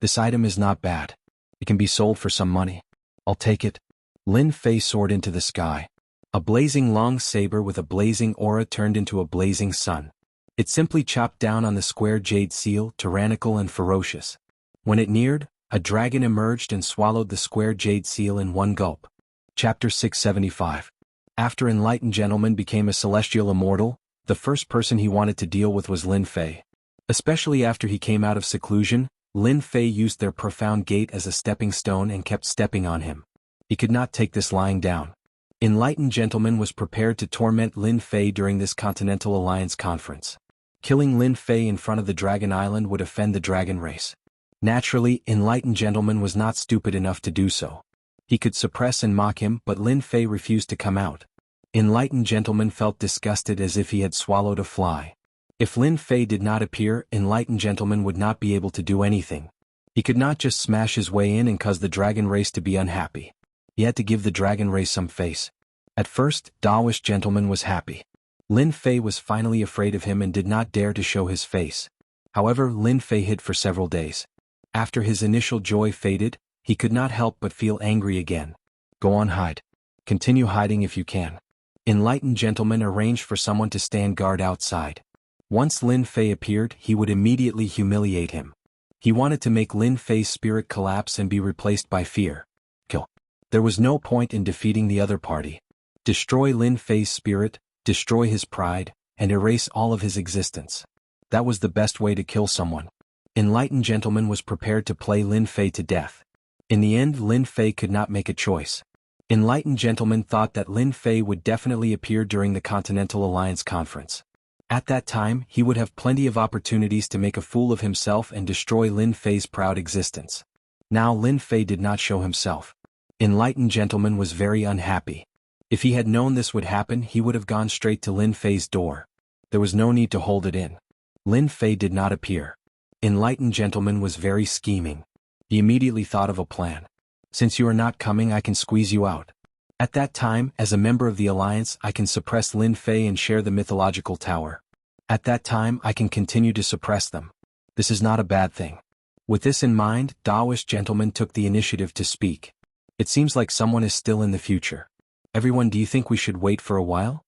This item is not bad. It can be sold for some money. I'll take it. Lin Fei soared into the sky. A blazing long saber with a blazing aura turned into a blazing sun. It simply chopped down on the square jade seal, tyrannical and ferocious. When it neared, a dragon emerged and swallowed the square jade seal in one gulp. Chapter 675. After enlightened gentleman became a celestial immortal, the first person he wanted to deal with was Lin Fei. Especially after he came out of seclusion, Lin Fei used their profound gate as a stepping stone and kept stepping on him. He could not take this lying down. Enlightened gentleman was prepared to torment Lin Fei during this Continental Alliance conference. Killing Lin Fei in front of the Dragon Island would offend the dragon race. Naturally, enlightened gentleman was not stupid enough to do so. He could suppress and mock him, but Lin Fei refused to come out. Enlightened gentleman felt disgusted as if he had swallowed a fly. If Lin Fei did not appear, enlightened gentleman would not be able to do anything. He could not just smash his way in and cause the dragon race to be unhappy. He had to give the dragon race some face. At first, Daoist gentleman was happy. Lin Fei was finally afraid of him and did not dare to show his face. However, Lin Fei hid for several days. After his initial joy faded, he could not help but feel angry again. Go on, hide. Continue hiding if you can. Enlightened gentleman arranged for someone to stand guard outside. Once Lin Fei appeared, he would immediately humiliate him. He wanted to make Lin Fei's spirit collapse and be replaced by fear. Kill. There was no point in defeating the other party. Destroy Lin Fei's spirit, destroy his pride, and erase all of his existence. That was the best way to kill someone. Enlightened gentleman was prepared to play Lin Fei to death. In the end, Lin Fei could not make a choice. Enlightened gentleman thought that Lin Fei would definitely appear during the Continental Alliance conference. At that time, he would have plenty of opportunities to make a fool of himself and destroy Lin Fei's proud existence. Now Lin Fei did not show himself. Enlightened gentleman was very unhappy. If he had known this would happen, he would have gone straight to Lin Fei's door. There was no need to hold it in. Lin Fei did not appear. Enlightened gentleman was very scheming. He immediately thought of a plan. Since you are not coming, I can squeeze you out. At that time, as a member of the Alliance, I can suppress Lin Fei and share the mythological tower. At that time, I can continue to suppress them. This is not a bad thing. With this in mind, Daoist gentleman took the initiative to speak. It seems like someone is still in the future. Everyone, do you think we should wait for a while?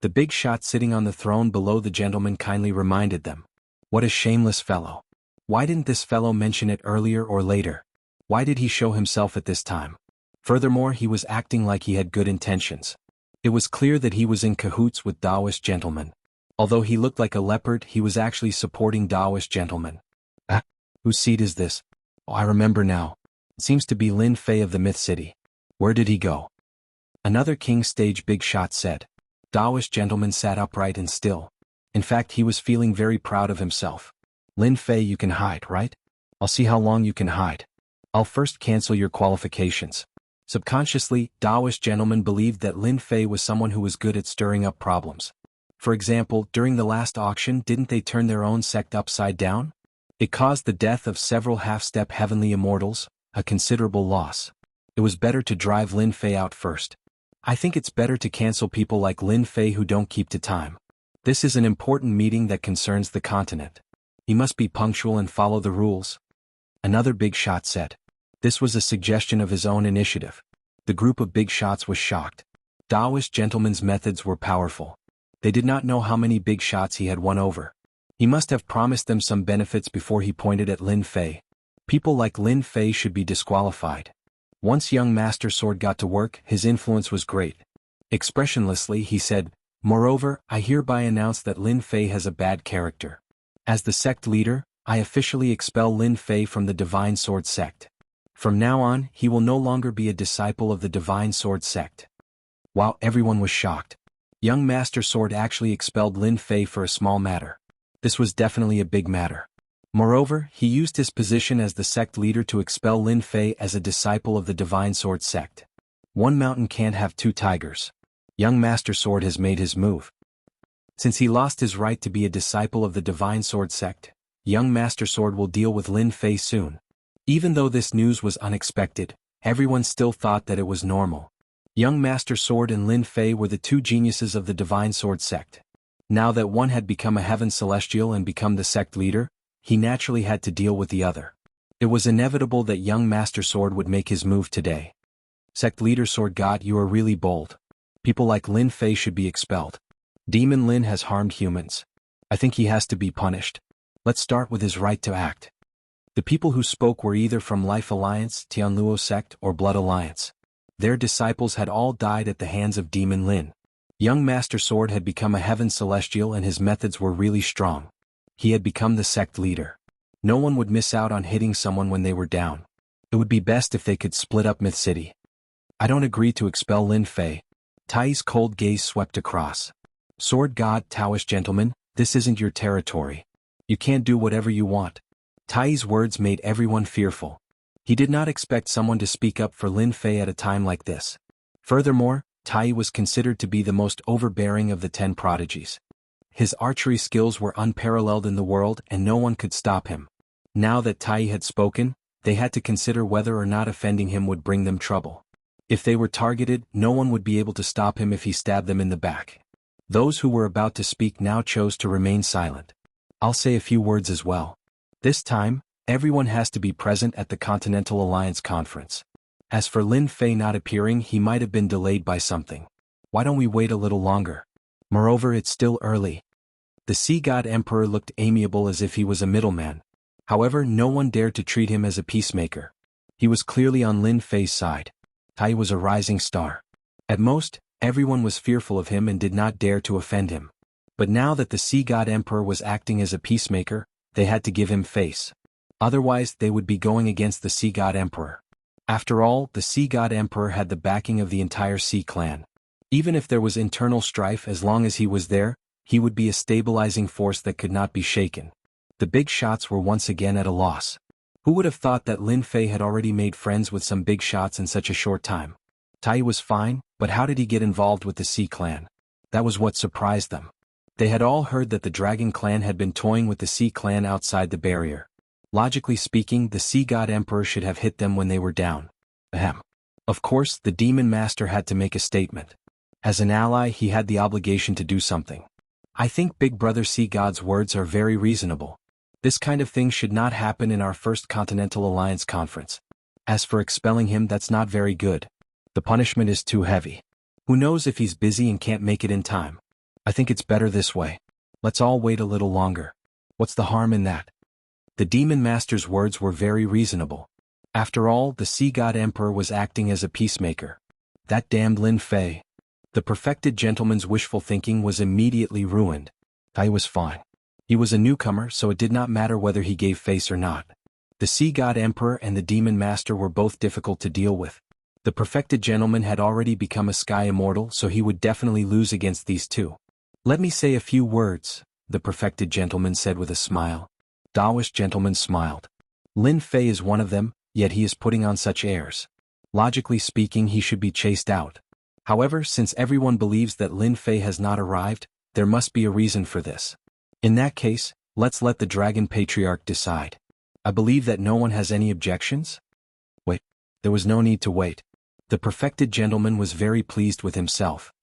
The big shot sitting on the throne below the gentleman kindly reminded them. What a shameless fellow. Why didn't this fellow mention it earlier or later? Why did he show himself at this time? Furthermore, he was acting like he had good intentions. It was clear that he was in cahoots with Daoist gentleman. Although he looked like a leopard, he was actually supporting Daoist gentleman. Whose seat is this? Oh, I remember now. It seems to be Lin Fei of the Myth City. Where did he go? Another king stage big shot said. Daoist gentleman sat upright and still. In fact, he was feeling very proud of himself. Lin Fei, you can hide, right? I'll see how long you can hide. I'll first cancel your qualifications. Subconsciously, Taoist gentlemen believed that Lin Fei was someone who was good at stirring up problems. For example, during the last auction, didn't they turn their own sect upside down? It caused the death of several half-step heavenly immortals, a considerable loss. It was better to drive Lin Fei out first. I think it's better to cancel people like Lin Fei who don't keep to time. This is an important meeting that concerns the continent. He must be punctual and follow the rules. Another big shot said. This was a suggestion of his own initiative. The group of big shots was shocked. Taoist gentlemen's methods were powerful. They did not know how many big shots he had won over. He must have promised them some benefits before he pointed at Lin Fei. People like Lin Fei should be disqualified. Once young Master Sword got to work, his influence was great. Expressionlessly he said, "Moreover, I hereby announce that Lin Fei has a bad character. As the sect leader, I officially expel Lin Fei from the Divine Sword sect. From now on, he will no longer be a disciple of the Divine Sword sect." Wow, everyone was shocked. Young Master Sword actually expelled Lin Fei for a small matter. This was definitely a big matter. Moreover, he used his position as the sect leader to expel Lin Fei as a disciple of the Divine Sword sect. One mountain can't have two tigers. Young Master Sword has made his move. Since he lost his right to be a disciple of the Divine Sword sect, young Master Sword will deal with Lin Fei soon. Even though this news was unexpected, everyone still thought that it was normal. Young Master Sword and Lin Fei were the two geniuses of the Divine Sword sect. Now that one had become a heaven celestial and become the sect leader, he naturally had to deal with the other. It was inevitable that young Master Sword would make his move today. Sect leader Sword God, you are really bold. People like Lin Fei should be expelled. Demon Lin has harmed humans. I think he has to be punished. Let's start with his right to act. The people who spoke were either from Life Alliance, Tianluo sect, or Blood Alliance. Their disciples had all died at the hands of Demon Lin. Young Master Sword had become a heaven celestial and his methods were really strong. He had become the sect leader. No one would miss out on hitting someone when they were down. It would be best if they could split up Myth City. I don't agree to expel Lin Fei. Tai's cold gaze swept across. Sword God, Taoist gentleman, this isn't your territory. You can't do whatever you want. Tai's words made everyone fearful. He did not expect someone to speak up for Lin Fei at a time like this. Furthermore, Tai was considered to be the most overbearing of the 10 prodigies. His archery skills were unparalleled in the world and no one could stop him. Now that Tai had spoken, they had to consider whether or not offending him would bring them trouble. If they were targeted, no one would be able to stop him if he stabbed them in the back. Those who were about to speak now chose to remain silent. I'll say a few words as well. This time, everyone has to be present at the Continental Alliance conference. As for Lin Fei not appearing, he might have been delayed by something. Why don't we wait a little longer? Moreover, it's still early. The Sea God Emperor looked amiable as if he was a middleman. However, no one dared to treat him as a peacemaker. He was clearly on Lin Fei's side. Tai was a rising star. At most, everyone was fearful of him and did not dare to offend him. But now that the Sea God Emperor was acting as a peacemaker, they had to give him face. Otherwise, they would be going against the Sea God Emperor. After all, the Sea God Emperor had the backing of the entire Sea clan. Even if there was internal strife, as long as he was there, he would be a stabilizing force that could not be shaken. The big shots were once again at a loss. Who would have thought that Lin Fei had already made friends with some big shots in such a short time? Tai was fine, but how did he get involved with the Sea clan? That was what surprised them. They had all heard that the Dragon clan had been toying with the Sea clan outside the barrier. Logically speaking, the Sea God Emperor should have hit them when they were down. Ahem. Of course, the Demon Master had to make a statement. As an ally, he had the obligation to do something. I think Big Brother Sea God's words are very reasonable. This kind of thing should not happen in our first Continental Alliance conference. As for expelling him, that's not very good. The punishment is too heavy. Who knows if he's busy and can't make it in time? I think it's better this way. Let's all wait a little longer. What's the harm in that? The Demon Master's words were very reasonable. After all, the Sea God Emperor was acting as a peacemaker. That damned Lin Fei. The perfected gentleman's wishful thinking was immediately ruined. Tai was fine. He was a newcomer, so it did not matter whether he gave face or not. The Sea God Emperor and the Demon Master were both difficult to deal with. The perfected gentleman had already become a sky immortal, so he would definitely lose against these two. Let me say a few words. the perfected gentleman said with a smile. Daoist gentleman smiled. Lin Fei is one of them, yet he is putting on such airs. Logically speaking, he should be chased out. However, since everyone believes that Lin Fei has not arrived, there must be a reason for this. In that case, let's let the Dragon Patriarch decide. I believe that no one has any objections? Wait. There was no need to wait. The perfected gentleman was very pleased with himself.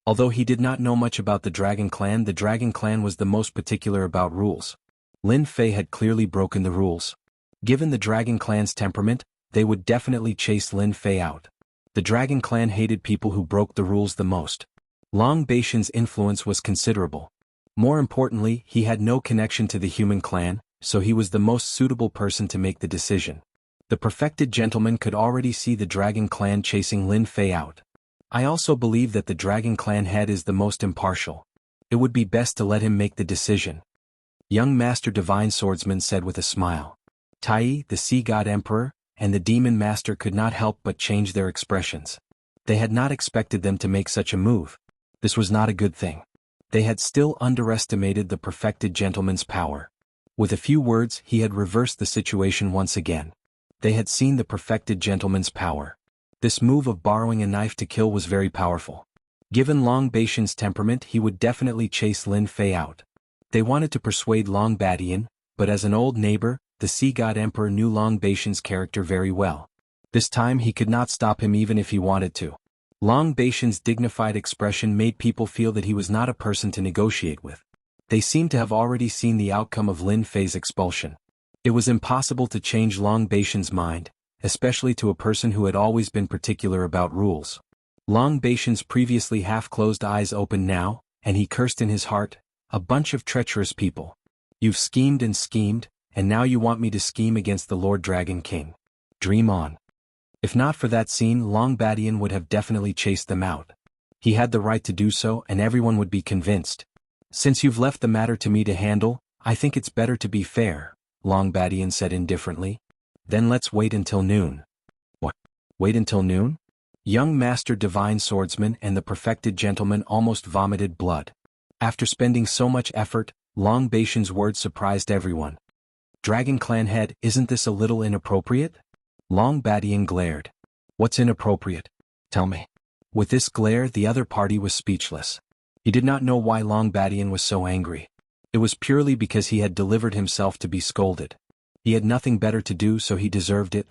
Although he did not know much about the Dragon Clan was the most particular about rules. Lin Fei had clearly broken the rules. Given the Dragon Clan's temperament, they would definitely chase Lin Fei out. The Dragon Clan hated people who broke the rules the most. Long Baishan's influence was considerable. More importantly, he had no connection to the human clan, so he was the most suitable person to make the decision. The perfected gentleman could already see the Dragon Clan chasing Lin Fei out. I also believe that the Dragon Clan head is the most impartial. It would be best to let him make the decision. Young Master Divine Swordsman said with a smile. Tai, the Sea God Emperor, and the Demon Master could not help but change their expressions. They had not expected them to make such a move. This was not a good thing. They had still underestimated the perfected gentleman's power. With a few words, he had reversed the situation once again. They had seen the perfected gentleman's power. This move of borrowing a knife to kill was very powerful. Given Long Baishan's temperament, he would definitely chase Lin Fei out. They wanted to persuade Long Badian, but as an old neighbor, the Sea God Emperor knew Long Baishan's character very well. This time he could not stop him even if he wanted to. Long Baishan's dignified expression made people feel that he was not a person to negotiate with. They seemed to have already seen the outcome of Lin Fei's expulsion. It was impossible to change Long Baishan's mind, especially to a person who had always been particular about rules. Long Baishan's previously half-closed eyes opened now, and he cursed in his heart, "A bunch of treacherous people. You've schemed, and now you want me to scheme against the Lord Dragon King. Dream on." If not for that scene, Long Badian would have definitely chased them out. He had the right to do so, and everyone would be convinced. "Since you've left the matter to me to handle, I think it's better to be fair," Long Badian said indifferently. "Then let's wait until noon." "What? Wait until noon?" Young Master Divine Swordsman and the perfected gentleman almost vomited blood. After spending so much effort, Long Baishan's words surprised everyone. "Dragon Clan head, isn't this a little inappropriate?" Long Badian glared. "What's inappropriate? Tell me." With this glare, the other party was speechless. He did not know why Long Badian was so angry. It was purely because he had delivered himself to be scolded. He had nothing better to do, so he deserved it.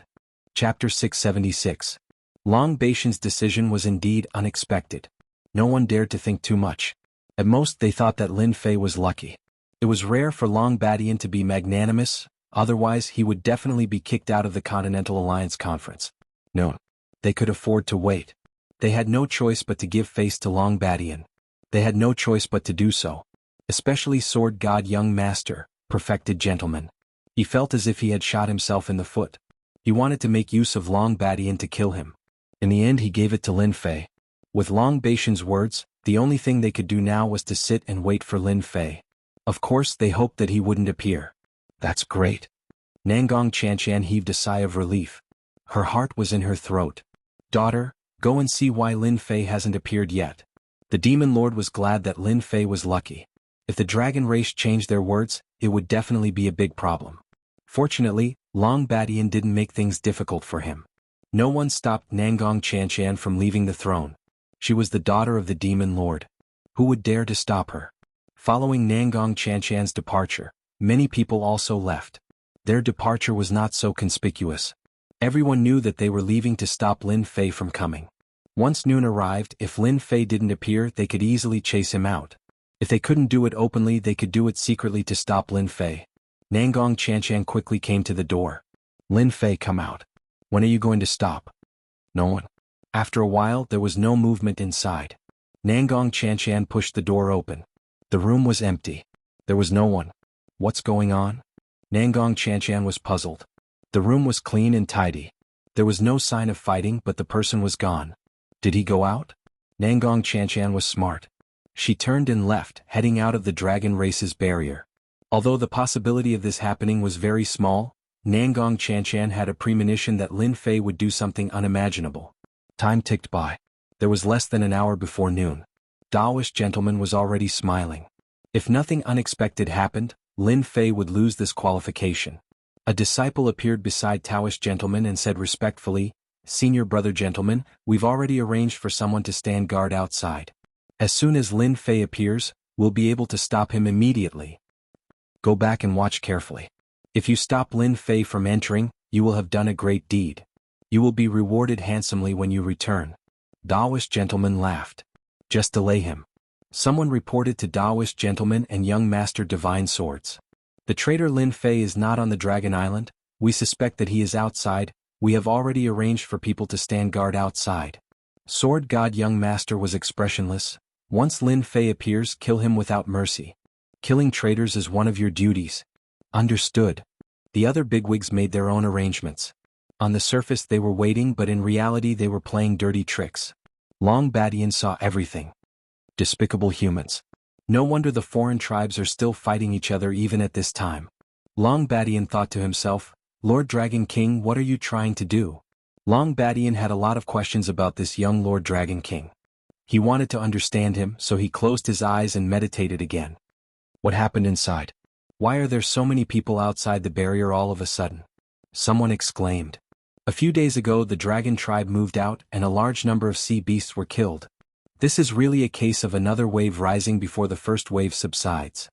Chapter 676. Long Baishan's decision was indeed unexpected. No one dared to think too much. At most they thought that Lin Fei was lucky. It was rare for Long Badian to be magnanimous, otherwise he would definitely be kicked out of the Continental Alliance Conference. No. They could afford to wait. They had no choice but to give face to Long Badian. They had no choice but to do so. Especially Sword God Young Master, perfected gentleman. He felt as if he had shot himself in the foot. He wanted to make use of Long Badian to kill him. In the end he gave it to Lin Fei. With Long Baishan's words, the only thing they could do now was to sit and wait for Lin Fei. Of course they hoped that he wouldn't appear. "That's great." Nangong Chanchan heaved a sigh of relief. Her heart was in her throat. "Daughter, go and see why Lin Fei hasn't appeared yet." The Demon Lord was glad that Lin Fei was lucky. If the dragon race changed their words, it would definitely be a big problem. Fortunately, Long Badian didn't make things difficult for him. No one stopped Nangong Chanchan from leaving the throne. She was the daughter of the Demon Lord. Who would dare to stop her? Following Nangong Chanchan's departure, many people also left. Their departure was not so conspicuous. Everyone knew that they were leaving to stop Lin Fei from coming. Once noon arrived, if Lin Fei didn't appear, they could easily chase him out. If they couldn't do it openly, they could do it secretly to stop Lin Fei. Nangong Chanchan quickly came to the door. "Lin Fei, come out. When are you going to stop?" "No one." After a while, there was no movement inside. Nangong Chanchan pushed the door open. The room was empty. There was no one. "What's going on?" Nangong Chanchan was puzzled. The room was clean and tidy. There was no sign of fighting, but the person was gone. Did he go out? Nangong Chanchan was smart. She turned and left, heading out of the dragon race's barrier. Although the possibility of this happening was very small, Nangong Chanchan had a premonition that Lin Fei would do something unimaginable. Time ticked by. There was less than an hour before noon. Daoist gentleman was already smiling. If nothing unexpected happened, Lin Fei would lose this qualification. A disciple appeared beside Taoist gentleman and said respectfully, "Senior brother gentleman, we've already arranged for someone to stand guard outside. As soon as Lin Fei appears, we'll be able to stop him immediately. Go back and watch carefully. If you stop Lin Fei from entering, you will have done a great deed. You will be rewarded handsomely when you return." Taoist gentleman laughed. "Just delay him." Someone reported to Taoist gentleman and young master divine swords. "The traitor Lin Fei is not on the Dragon Island. We suspect that he is outside. We have already arranged for people to stand guard outside." Sword God young master was expressionless. "Once Lin Fei appears, kill him without mercy. Killing traitors is one of your duties." Understood. The other bigwigs made their own arrangements. On the surface they were waiting, but in reality they were playing dirty tricks. Long Badian saw everything. Despicable humans. No wonder the foreign tribes are still fighting each other even at this time. Long Badian thought to himself, "Lord Dragon King, what are you trying to do?" Long Badian had a lot of questions about this young Lord Dragon King. He wanted to understand him, so he closed his eyes and meditated again. What happened inside? Why are there so many people outside the barrier all of a sudden? Someone exclaimed. A few days ago the dragon tribe moved out and a large number of sea beasts were killed. This is really a case of another wave rising before the first wave subsides.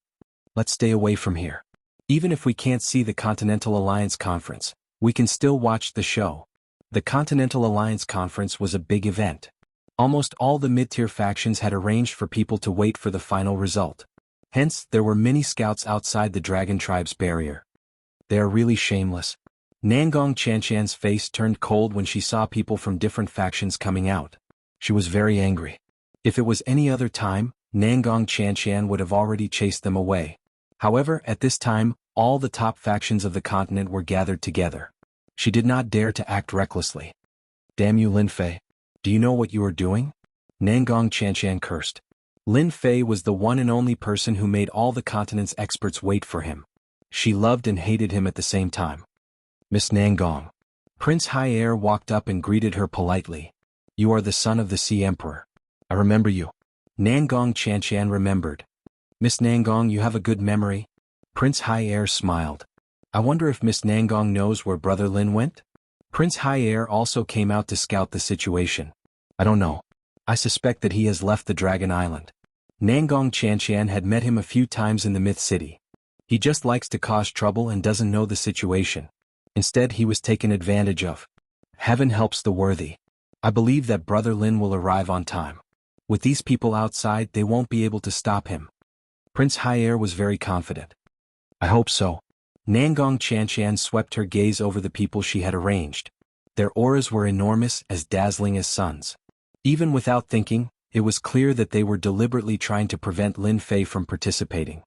Let's stay away from here. Even if we can't see the Continental Alliance Conference, we can still watch the show. The Continental Alliance Conference was a big event. Almost all the mid-tier factions had arranged for people to wait for the final result. Hence, there were many scouts outside the Dragon Tribe's barrier. They are really shameless. Nangong Chanchan's face turned cold when she saw people from different factions coming out. She was very angry. If it was any other time, Nangong Chanchan would have already chased them away. However, at this time, all the top factions of the continent were gathered together. She did not dare to act recklessly. "Damn you, Lin Fei. Do you know what you are doing?" Nangong Chanchan cursed. Lin Fei was the one and only person who made all the continent's experts wait for him. She loved and hated him at the same time. "Miss Nangong." Prince Hai Er walked up and greeted her politely. "You are the son of the Sea Emperor. I remember you." Nangong Chanchan remembered. "Miss Nangong, you have a good memory." Prince Hai Er smiled. "I wonder if Miss Nangong knows where Brother Lin went?" Prince Hai Er also came out to scout the situation. "I don't know. I suspect that he has left the Dragon Island." Nangong Chanchan had met him a few times in the Myth City. He just likes to cause trouble and doesn't know the situation. Instead, he was taken advantage of. Heaven helps the worthy. I believe that Brother Lin will arrive on time. With these people outside, they won't be able to stop him. Prince Hai Er was very confident. "I hope so." Nangong Chanchan swept her gaze over the people she had arranged. Their auras were enormous, as dazzling as suns. Even without thinking, it was clear that they were deliberately trying to prevent Lin Fei from participating.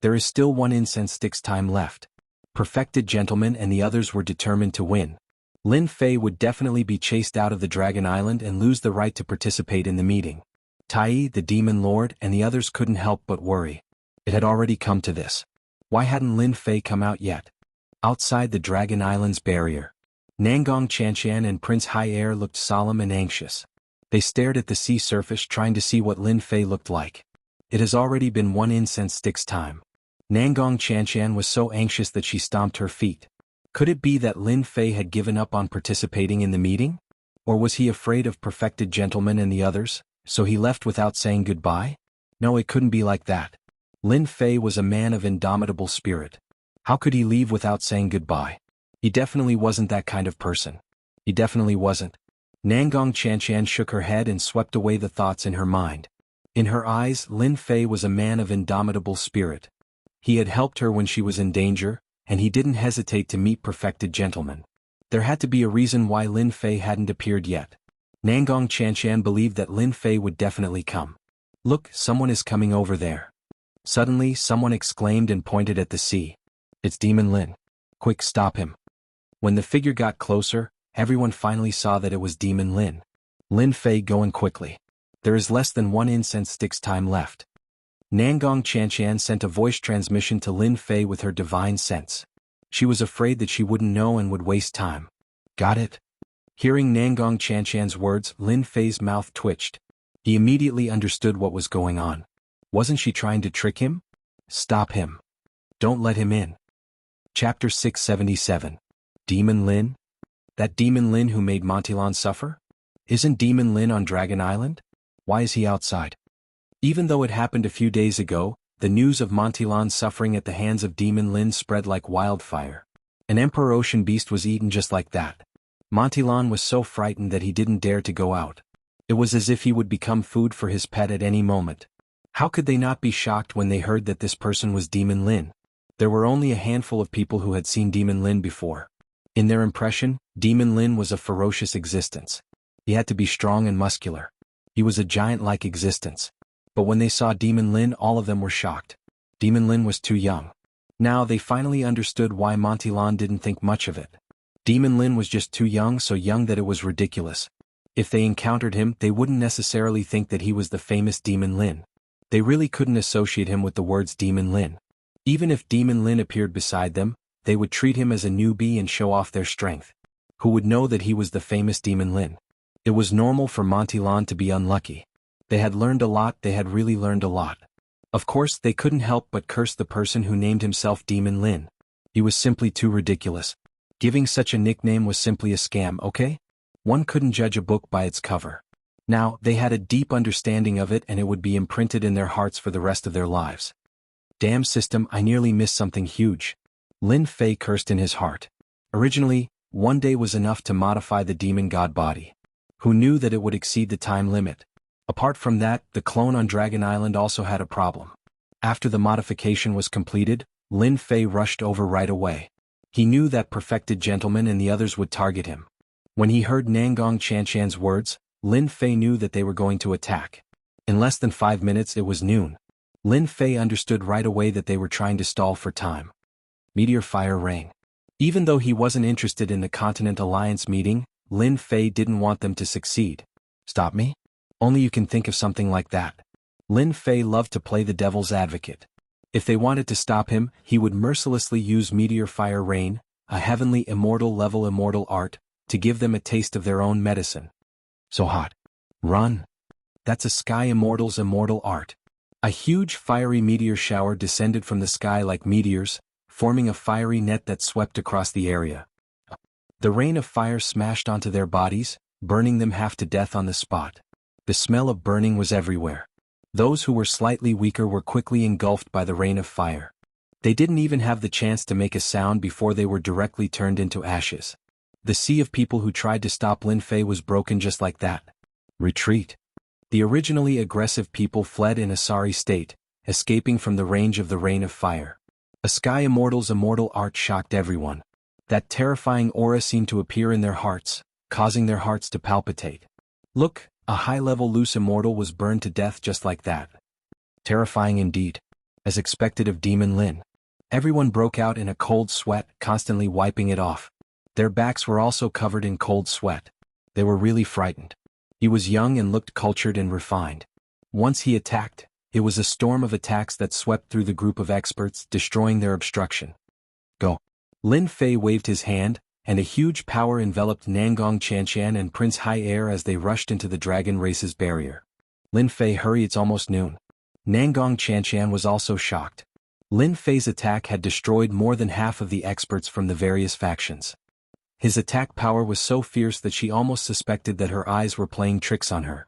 There is still one incense stick's time left. Perfected gentlemen and the others were determined to win. Lin Fei would definitely be chased out of the Dragon Island and lose the right to participate in the meeting. Tai, the Demon Lord, and the others couldn't help but worry. It had already come to this. Why hadn't Lin Fei come out yet? Outside the Dragon Island's barrier, Nangong Chanchan and Prince Hai Er looked solemn and anxious. They stared at the sea surface trying to see what Lin Fei looked like. It has already been one incense stick's time. Nangong Chanchan was so anxious that she stomped her feet. Could it be that Lin Fei had given up on participating in the meeting? Or was he afraid of Perfected Gentleman and the others, so he left without saying goodbye? No, it couldn't be like that. Lin Fei was a man of indomitable spirit. How could he leave without saying goodbye? He definitely wasn't that kind of person. He definitely wasn't. Nangong Chanchan shook her head and swept away the thoughts in her mind. In her eyes, Lin Fei was a man of indomitable spirit. He had helped her when she was in danger, and he didn't hesitate to meet Perfected Gentlemen. There had to be a reason why Lin Fei hadn't appeared yet. Nangong Chanchan believed that Lin Fei would definitely come. "Look, someone is coming over there." Suddenly, someone exclaimed and pointed at the sea. "It's Demon Lin. Quick, stop him." When the figure got closer, everyone finally saw that it was Demon Lin. Lin Fei going quickly. There is less than one incense stick's time left. Nangong Chanchan sent a voice transmission to Lin Fei with her divine sense. She was afraid that she wouldn't know and would waste time. "Got it?" Hearing Nangong Chanchan's words, Lin Fei's mouth twitched. He immediately understood what was going on. Wasn't she trying to trick him? Stop him. Don't let him in. Chapter 677. Demon Lin? That Demon Lin who made Montilon suffer? Isn't Demon Lin on Dragon Island? Why is he outside? Even though it happened a few days ago, the news of Montilon's suffering at the hands of Demon Lin spread like wildfire. An Emperor Ocean Beast was eaten just like that. Montilon was so frightened that he didn't dare to go out. It was as if he would become food for his pet at any moment. How could they not be shocked when they heard that this person was Demon Lin? There were only a handful of people who had seen Demon Lin before. In their impression, Demon Lin was a ferocious existence. He had to be strong and muscular. He was a giant-like existence. But when they saw Demon Lin, all of them were shocked. Demon Lin was too young. Now they finally understood why Montilon didn't think much of it. Demon Lin was just too young, so young that it was ridiculous. If they encountered him, they wouldn't necessarily think that he was the famous Demon Lin. They really couldn't associate him with the words Demon Lin. Even if Demon Lin appeared beside them, they would treat him as a newbie and show off their strength. Who would know that he was the famous Demon Lin? It was normal for Montilon to be unlucky. They had learned a lot, they had really learned a lot. Of course, they couldn't help but curse the person who named himself Demon Lin. He was simply too ridiculous. Giving such a nickname was simply a scam, okay? One couldn't judge a book by its cover. Now, they had a deep understanding of it and it would be imprinted in their hearts for the rest of their lives. Damn system, I nearly missed something huge. Lin Fei cursed in his heart. Originally, one day was enough to modify the demon god body. Who knew that it would exceed the time limit? Apart from that, the clone on Dragon Island also had a problem. After the modification was completed, Lin Fei rushed over right away. He knew that perfected gentleman and the others would target him. When he heard Nangong Chanchan's words, Lin Fei knew that they were going to attack. In less than 5 minutes it was noon. Lin Fei understood right away that they were trying to stall for time. Meteor Fire Rain. Even though he wasn't interested in the Continent Alliance meeting, Lin Fei didn't want them to succeed. Stop me? Only you can think of something like that. Lin Fei loved to play the devil's advocate. If they wanted to stop him, he would mercilessly use Meteor Fire Rain, a heavenly immortal level immortal art, to give them a taste of their own medicine. So hot. Run. That's a Sky Immortal's immortal art. A huge fiery meteor shower descended from the sky like meteors, forming a fiery net that swept across the area. The rain of fire smashed onto their bodies, burning them half to death on the spot. The smell of burning was everywhere. Those who were slightly weaker were quickly engulfed by the rain of fire. They didn't even have the chance to make a sound before they were directly turned into ashes. The sea of people who tried to stop Lin Fei was broken just like that. Retreat. The originally aggressive people fled in a sorry state, escaping from the range of the rain of fire. A Sky Immortal's immortal art shocked everyone. That terrifying aura seemed to appear in their hearts, causing their hearts to palpitate. Look, a high-level loose immortal was burned to death just like that. Terrifying indeed. As expected of Demon Lin. Everyone broke out in a cold sweat, constantly wiping it off. Their backs were also covered in cold sweat. They were really frightened. He was young and looked cultured and refined. Once he attacked, it was a storm of attacks that swept through the group of experts, destroying their obstruction. Go. Lin Fei waved his hand, and a huge power enveloped Nangong Chanchan and Prince High Air as they rushed into the dragon race's barrier. Lin Fei, hurry, it's almost noon. Nangong Chanchan was also shocked. Lin Fei's attack had destroyed more than half of the experts from the various factions. His attack power was so fierce that she almost suspected that her eyes were playing tricks on her.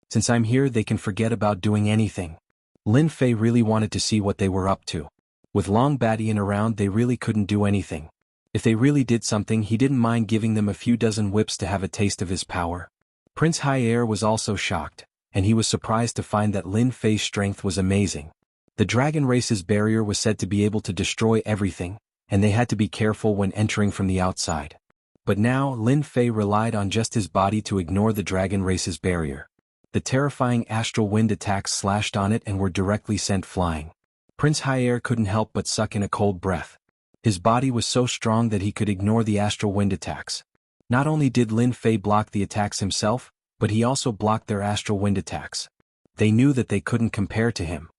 Since I'm here, they can forget about doing anything. Lin Fei really wanted to see what they were up to. With Long Badian around, they really couldn't do anything. If they really did something, he didn't mind giving them a few dozen whips to have a taste of his power. Prince High Air was also shocked, and he was surprised to find that Lin Fei's strength was amazing. The dragon race's barrier was said to be able to destroy everything, and they had to be careful when entering from the outside. But now, Lin Fei relied on just his body to ignore the dragon race's barrier. The terrifying astral wind attacks slashed on it and were directly sent flying. Prince High Air couldn't help but suck in a cold breath. His body was so strong that he could ignore the astral wind attacks. Not only did Lin Fei block the attacks himself, but he also blocked their astral wind attacks. They knew that they couldn't compare to him.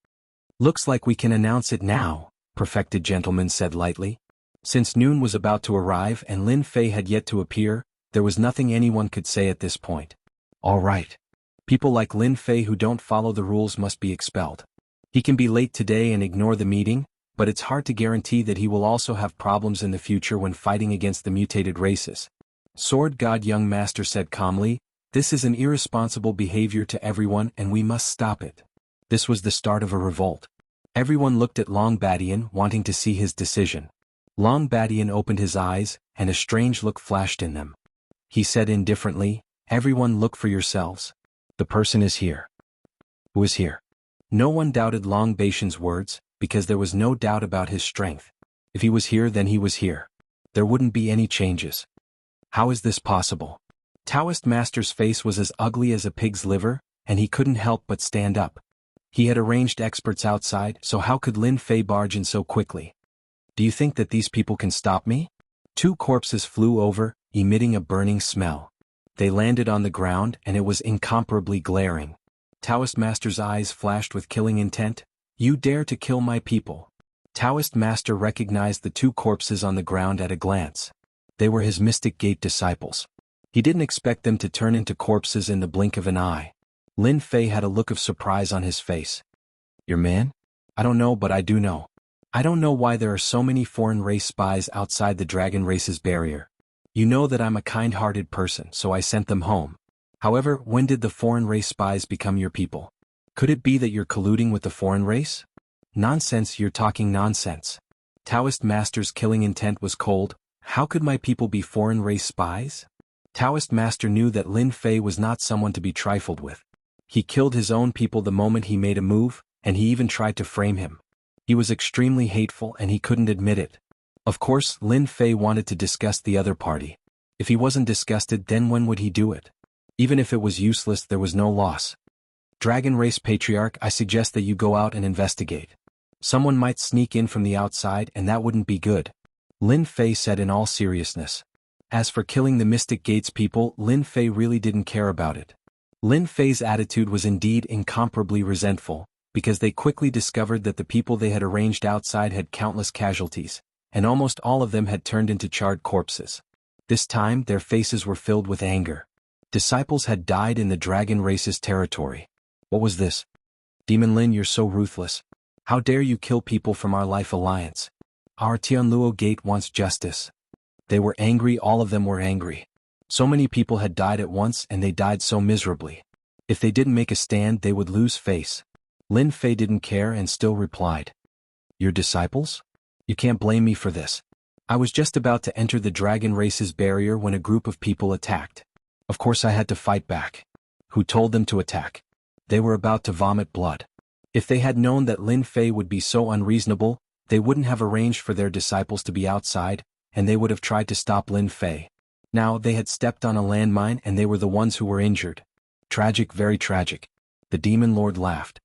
Looks like we can announce it now, Perfected Gentleman said lightly. Since noon was about to arrive and Lin Fei had yet to appear, there was nothing anyone could say at this point. All right. People like Lin Fei who don't follow the rules must be expelled. He can be late today and ignore the meeting, but it's hard to guarantee that he will also have problems in the future when fighting against the mutated races. Sword God young master said calmly, this is an irresponsible behavior to everyone and we must stop it. This was the start of a revolt. Everyone looked at Long Badian wanting to see his decision. Long Badian opened his eyes, and a strange look flashed in them. He said indifferently, everyone look for yourselves. The person is here. Who is here? No one doubted Long Badian's words, because there was no doubt about his strength. If he was here then he was here. There wouldn't be any changes. How is this possible? Taoist Master's face was as ugly as a pig's liver, and he couldn't help but stand up. He had arranged experts outside, so how could Lin Fei barge in so quickly? Do you think that these people can stop me? 2 corpses flew over, emitting a burning smell. They landed on the ground and it was incomparably glaring. Taoist Master's eyes flashed with killing intent. You dare to kill my people. Taoist Master recognized the 2 corpses on the ground at a glance. They were his Mystic Gate disciples. He didn't expect them to turn into corpses in the blink of an eye. Lin Fei had a look of surprise on his face. Your man? I don't know, but I do know. I don't know why there are so many foreign race spies outside the dragon race's barrier. You know that I'm a kind-hearted person, so I sent them home. However, when did the foreign race spies become your people? Could it be that you're colluding with the foreign race? Nonsense, you're talking nonsense. Taoist Master's killing intent was cold. How could my people be foreign race spies? Taoist Master knew that Lin Fei was not someone to be trifled with. He killed his own people the moment he made a move, and he even tried to frame him. He was extremely hateful and he couldn't admit it. Of course, Lin Fei wanted to disgust the other party. If he wasn't disgusted, then when would he do it? Even if it was useless, there was no loss. Dragon Race Patriarch, I suggest that you go out and investigate. Someone might sneak in from the outside and that wouldn't be good. Lin Fei said in all seriousness. As for killing the Mystic Gates people, Lin Fei really didn't care about it. Lin Fei's attitude was indeed incomparably resentful, because they quickly discovered that the people they had arranged outside had countless casualties, and almost all of them had turned into charred corpses. This time their faces were filled with anger. Disciples had died in the dragon race's territory. What was this? Demon Lin, you're so ruthless. How dare you kill people from our life alliance? Our Tianluo Gate wants justice. They were angry, all of them were angry. So many people had died at once and they died so miserably. If they didn't make a stand they would lose face. Lin Fei didn't care and still replied. Your disciples? You can't blame me for this. I was just about to enter the dragon race's barrier when a group of people attacked. Of course I had to fight back. Who told them to attack? They were about to vomit blood. If they had known that Lin Fei would be so unreasonable, they wouldn't have arranged for their disciples to be outside, and they would have tried to stop Lin Fei. Now they had stepped on a landmine and they were the ones who were injured. Tragic, very tragic. The Demon Lord laughed.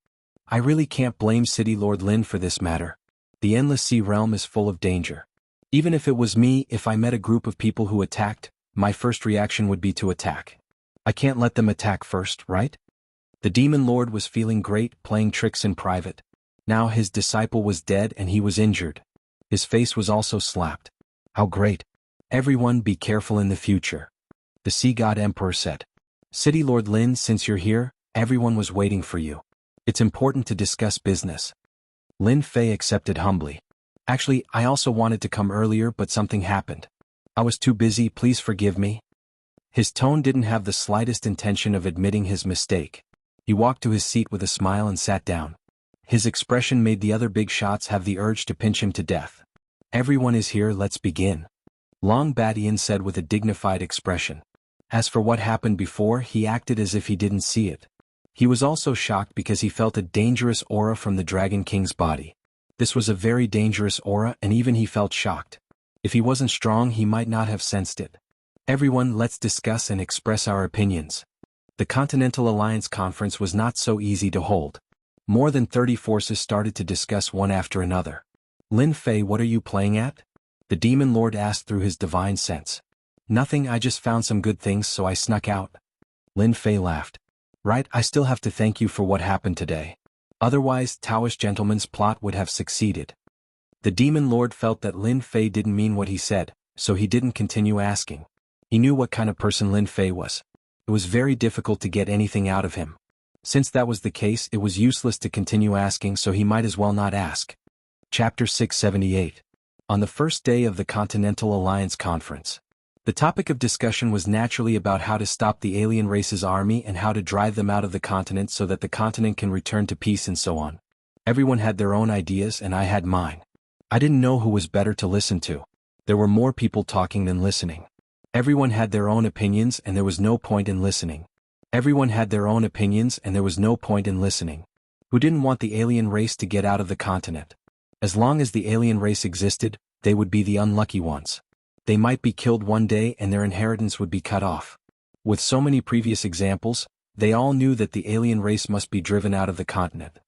I really can't blame City Lord Lin for this matter. The Endless Sea realm is full of danger. Even if it was me, if I met a group of people who attacked, my first reaction would be to attack. I can't let them attack first, right? The Demon Lord was feeling great, playing tricks in private. Now his disciple was dead and he was injured. His face was also slapped. How great. Everyone be careful in the future. The Sea God Emperor said. City Lord Lin, since you're here, everyone was waiting for you. It's important to discuss business. Lin Fei accepted humbly. Actually, I also wanted to come earlier but something happened. I was too busy, please forgive me. His tone didn't have the slightest intention of admitting his mistake. He walked to his seat with a smile and sat down. His expression made the other big shots have the urge to pinch him to death. Everyone is here, let's begin. Long Badian said with a dignified expression. As for what happened before, he acted as if he didn't see it. He was also shocked because he felt a dangerous aura from the Dragon King's body. This was a very dangerous aura and even he felt shocked. If he wasn't strong he might not have sensed it. Everyone, let's discuss and express our opinions. The Continental Alliance Conference was not so easy to hold. More than 30 forces started to discuss one after another. Lin Fei, what are you playing at? The Demon Lord asked through his divine sense. Nothing, I just found some good things so I snuck out. Lin Fei laughed. Right, I still have to thank you for what happened today. Otherwise, Taoist gentleman's plot would have succeeded. The Demon Lord felt that Lin Fei didn't mean what he said, so he didn't continue asking. He knew what kind of person Lin Fei was. It was very difficult to get anything out of him. Since that was the case, it was useless to continue asking, so he might as well not ask. Chapter 678. On the first day of the Continental Alliance Conference. The topic of discussion was naturally about how to stop the alien race's army and how to drive them out of the continent so that the continent can return to peace and so on. Everyone had their own ideas and I had mine. I didn't know who was better to listen to. There were more people talking than listening. Everyone had their own opinions and there was no point in listening. Everyone had their own opinions and there was no point in listening. Who didn't want the alien race to get out of the continent? As long as the alien race existed, they would be the unlucky ones. They might be killed one day and their inheritance would be cut off. With so many previous examples, they all knew that the alien race must be driven out of the continent.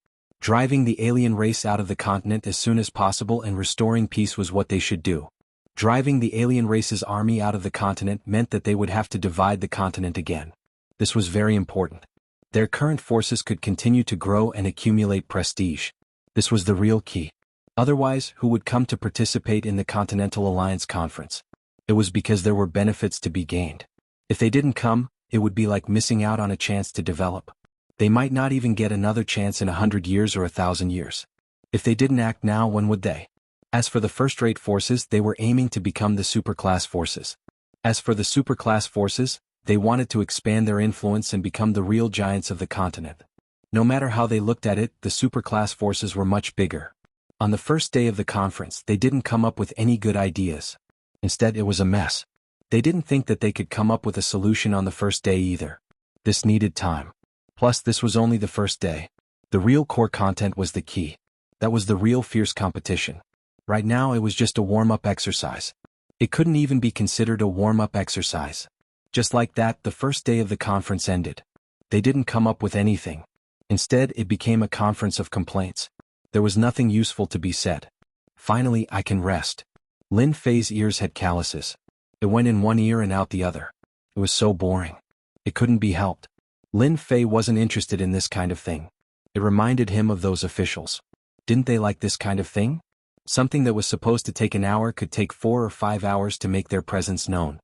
Driving the alien race out of the continent as soon as possible and restoring peace was what they should do. Driving the alien race's army out of the continent meant that they would have to divide the continent again. This was very important. Their current forces could continue to grow and accumulate prestige. This was the real key. Otherwise, who would come to participate in the Continental Alliance Conference? It was because there were benefits to be gained. If they didn't come, it would be like missing out on a chance to develop. They might not even get another chance in 100 years or 1,000 years. If they didn't act now, when would they? As for the first-rate forces, they were aiming to become the superclass forces. As for the superclass forces, they wanted to expand their influence and become the real giants of the continent. No matter how they looked at it, the superclass forces were much bigger. On the first day of the conference, they didn't come up with any good ideas. Instead, it was a mess. They didn't think that they could come up with a solution on the first day either. This needed time. Plus, this was only the first day. The real core content was the key. That was the real fierce competition. Right now, it was just a warm-up exercise. It couldn't even be considered a warm-up exercise. Just like that, the first day of the conference ended. They didn't come up with anything. Instead, it became a conference of complaints. There was nothing useful to be said. Finally, I can rest. Lin Fei's ears had calluses. It went in one ear and out the other. It was so boring. It couldn't be helped. Lin Fei wasn't interested in this kind of thing. It reminded him of those officials. Didn't they like this kind of thing? Something that was supposed to take an hour could take 4 or 5 hours to make their presence known.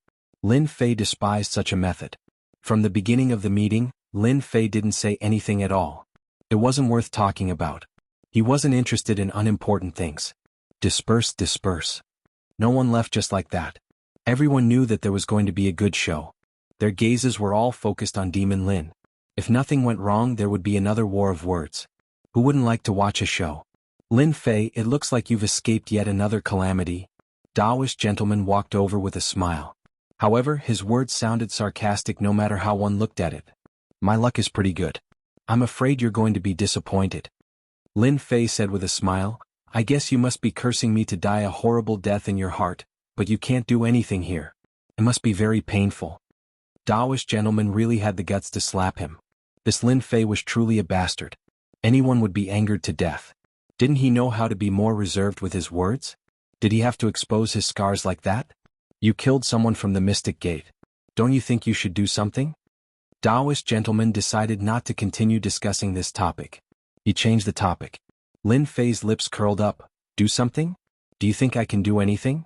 Lin Fei despised such a method. From the beginning of the meeting, Lin Fei didn't say anything at all. It wasn't worth talking about. He wasn't interested in unimportant things. Disperse, disperse. No one left just like that. Everyone knew that there was going to be a good show. Their gazes were all focused on Demon Lin. If nothing went wrong, there would be another war of words. Who wouldn't like to watch a show? Lin Fei, it looks like you've escaped yet another calamity. Daoist gentleman walked over with a smile. However, his words sounded sarcastic no matter how one looked at it. My luck is pretty good. I'm afraid you're going to be disappointed. Lin Fei said with a smile, I guess you must be cursing me to die a horrible death in your heart, but you can't do anything here. It must be very painful. Daoist gentleman really had the guts to slap him. This Lin Fei was truly a bastard. Anyone would be angered to death. Didn't he know how to be more reserved with his words? Did he have to expose his scars like that? You killed someone from the Mystic Gate. Don't you think you should do something? Daoist gentleman decided not to continue discussing this topic. He changed the topic. Lin Fei's lips curled up. Do something? Do you think I can do anything?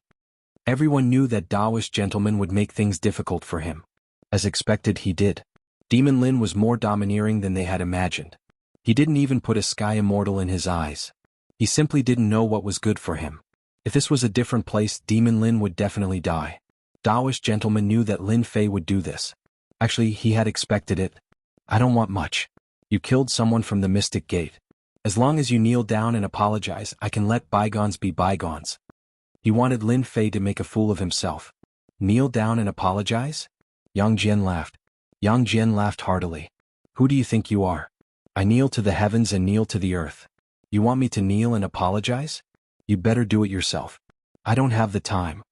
Everyone knew that Daoist gentleman would make things difficult for him. As expected, he did. Demon Lin was more domineering than they had imagined. He didn't even put a sky immortal in his eyes. He simply didn't know what was good for him. If this was a different place, Demon Lin would definitely die. Daoist gentleman knew that Lin Fei would do this. Actually, he had expected it. I don't want much. You killed someone from the Mystic Gate. As long as you kneel down and apologize, I can let bygones be bygones. He wanted Lin Fei to make a fool of himself. Kneel down and apologize? Yang Jian laughed. Yang Jian laughed heartily. Who do you think you are? I kneel to the heavens and kneel to the earth. You want me to kneel and apologize? You better do it yourself. I don't have the time.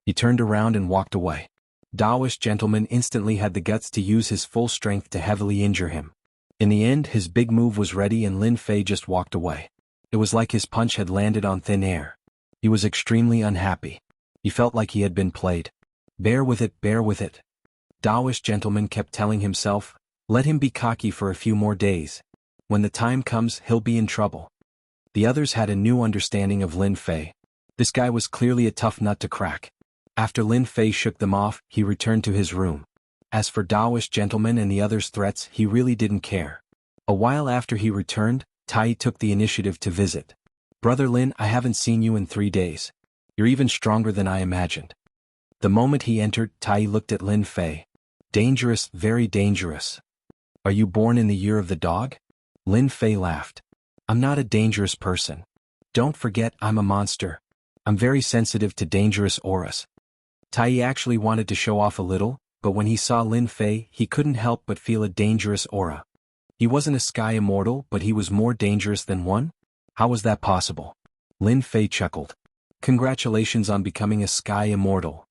He turned around and walked away. Daoist gentleman instantly had the guts to use his full strength to heavily injure him. In the end, his big move was ready and Lin Fei just walked away. It was like his punch had landed on thin air. He was extremely unhappy. He felt like he had been played. Bear with it, bear with it. Daoist gentleman kept telling himself, let him be cocky for a few more days. When the time comes, he'll be in trouble. The others had a new understanding of Lin Fei. This guy was clearly a tough nut to crack. After Lin Fei shook them off, he returned to his room. As for Daoist gentleman and the others' threats, he really didn't care. A while after he returned, Tai took the initiative to visit. "Brother Lin, I haven't seen you in 3 days. You're even stronger than I imagined." The moment he entered, Tai looked at Lin Fei. "Dangerous, very dangerous. Are you born in the year of the dog?" Lin Fei laughed. "I'm not a dangerous person. Don't forget I'm a monster. I'm very sensitive to dangerous auras." Tai actually wanted to show off a little, but when he saw Lin Fei, he couldn't help but feel a dangerous aura. He wasn't a sky immortal, but he was more dangerous than one? How was that possible? Lin Fei chuckled. "Congratulations on becoming a sky immortal.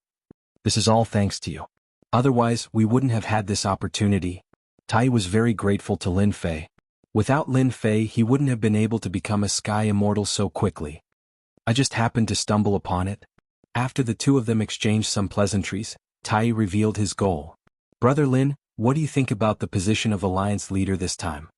This is all thanks to you. Otherwise, we wouldn't have had this opportunity." Tai was very grateful to Lin Fei. Without Lin Fei, he wouldn't have been able to become a sky immortal so quickly. "I just happened to stumble upon it." After the two of them exchanged some pleasantries, Tai revealed his goal. "Brother Lin, what do you think about the position of Alliance Leader this time?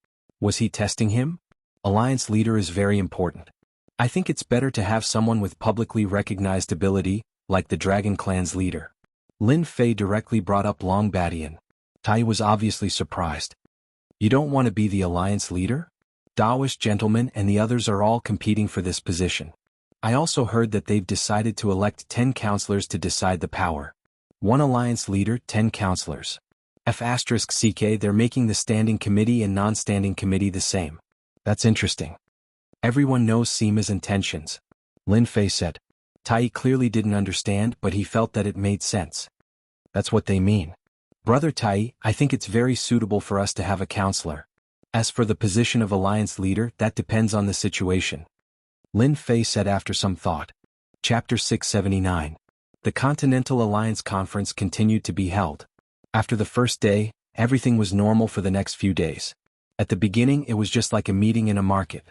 Was he testing him? Alliance Leader is very important. I think it's better to have someone with publicly recognized ability, like the Dragon Clan's leader." Lin Fei directly brought up Long Badian. Tai was obviously surprised. "You don't want to be the Alliance Leader? Daoist Gentleman and the others are all competing for this position. I also heard that they've decided to elect 10 counselors to decide the power. 1 Alliance Leader, 10 counselors. F***CK they're making the standing committee and non-standing committee the same. That's interesting. Everyone knows Sima's intentions," Lin Fei said. Tai clearly didn't understand, but he felt that it made sense. "That's what they mean. Brother Tai, I think it's very suitable for us to have a counselor. As for the position of Alliance Leader, that depends on the situation," Lin Fei said after some thought. Chapter 679. The Continental Alliance Conference continued to be held. After the first day, everything was normal for the next few days. At the beginning it was just like a meeting in a market.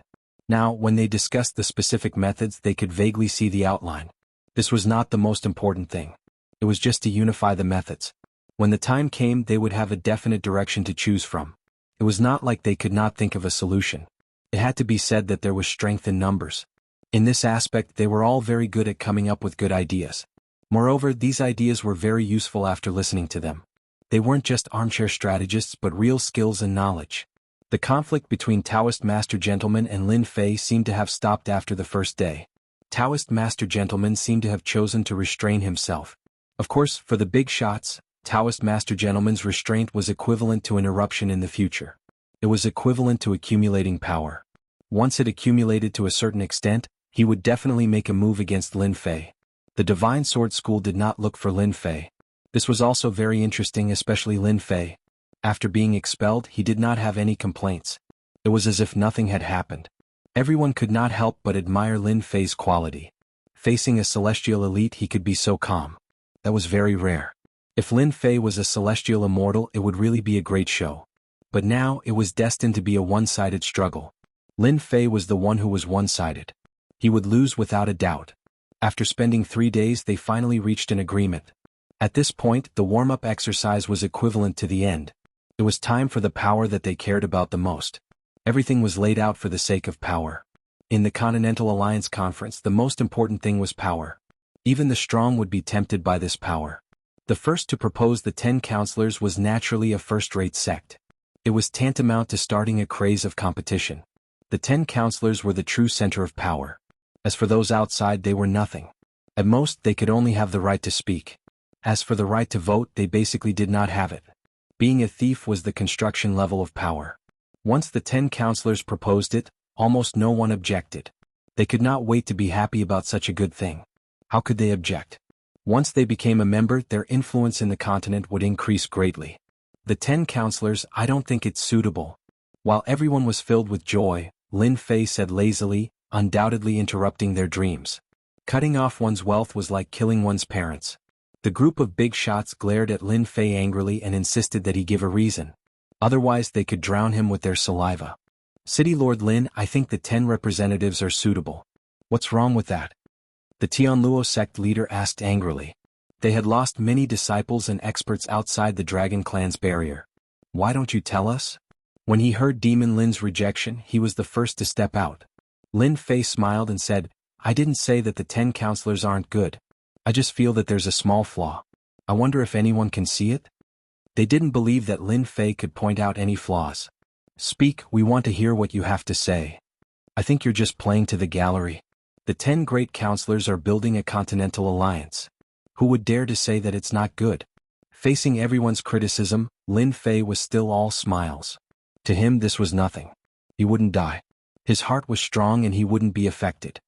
Now, when they discussed the specific methods, they could vaguely see the outline. This was not the most important thing. It was just to unify the methods. When the time came, they would have a definite direction to choose from. It was not like they could not think of a solution. It had to be said that there was strength in numbers. In this aspect, they were all very good at coming up with good ideas. Moreover, these ideas were very useful after listening to them. They weren't just armchair strategists but real skills and knowledge. The conflict between Taoist Master Gentleman and Lin Fei seemed to have stopped after the first day. Taoist Master Gentleman seemed to have chosen to restrain himself. Of course, for the big shots, Taoist Master Gentleman's restraint was equivalent to an eruption in the future. It was equivalent to accumulating power. Once it accumulated to a certain extent, he would definitely make a move against Lin Fei. The Divine Sword School did not look for Lin Fei. This was also very interesting, especially Lin Fei. After being expelled, he did not have any complaints. It was as if nothing had happened. Everyone could not help but admire Lin Fei's quality. Facing a celestial elite, he could be so calm. That was very rare. If Lin Fei was a celestial immortal, it would really be a great show. But now, it was destined to be a one-sided struggle. Lin Fei was the one who was one-sided. He would lose without a doubt. After spending 3 days, they finally reached an agreement. At this point, the warm-up exercise was equivalent to the end. It was time for the power that they cared about the most. Everything was laid out for the sake of power. In the Continental Alliance Conference, the most important thing was power. Even the strong would be tempted by this power. The first to propose the 10 counselors was naturally a first-rate sect. It was tantamount to starting a craze of competition. The 10 counselors were the true center of power. As for those outside, they were nothing. At most, they could only have the right to speak. As for the right to vote, they basically did not have it. Being a thief was the construction level of power. Once the 10 counselors proposed it, almost no one objected. They could not wait to be happy about such a good thing. How could they object? Once they became a member, their influence in the continent would increase greatly. The 10 counselors, I don't think it's suitable. While everyone was filled with joy, Lin Fei said lazily, undoubtedly interrupting their dreams. Cutting off one's wealth was like killing one's parents. The group of big shots glared at Lin Fei angrily and insisted that he give a reason. Otherwise they could drown him with their saliva. City Lord Lin, I think the 10 representatives are suitable. What's wrong with that? The Tianluo sect leader asked angrily. They had lost many disciples and experts outside the Dragon Clan's barrier. Why don't you tell us? When he heard Demon Lin's rejection, he was the first to step out. Lin Fei smiled and said, I didn't say that the 10 counselors aren't good. I just feel that there's a small flaw. I wonder if anyone can see it? They didn't believe that Lin Fei could point out any flaws. Speak, we want to hear what you have to say. I think you're just playing to the gallery. The 10 great counselors are building a continental alliance. Who would dare to say that it's not good? Facing everyone's criticism, Lin Fei was still all smiles. To him this was nothing. He wouldn't die. His heart was strong and he wouldn't be affected.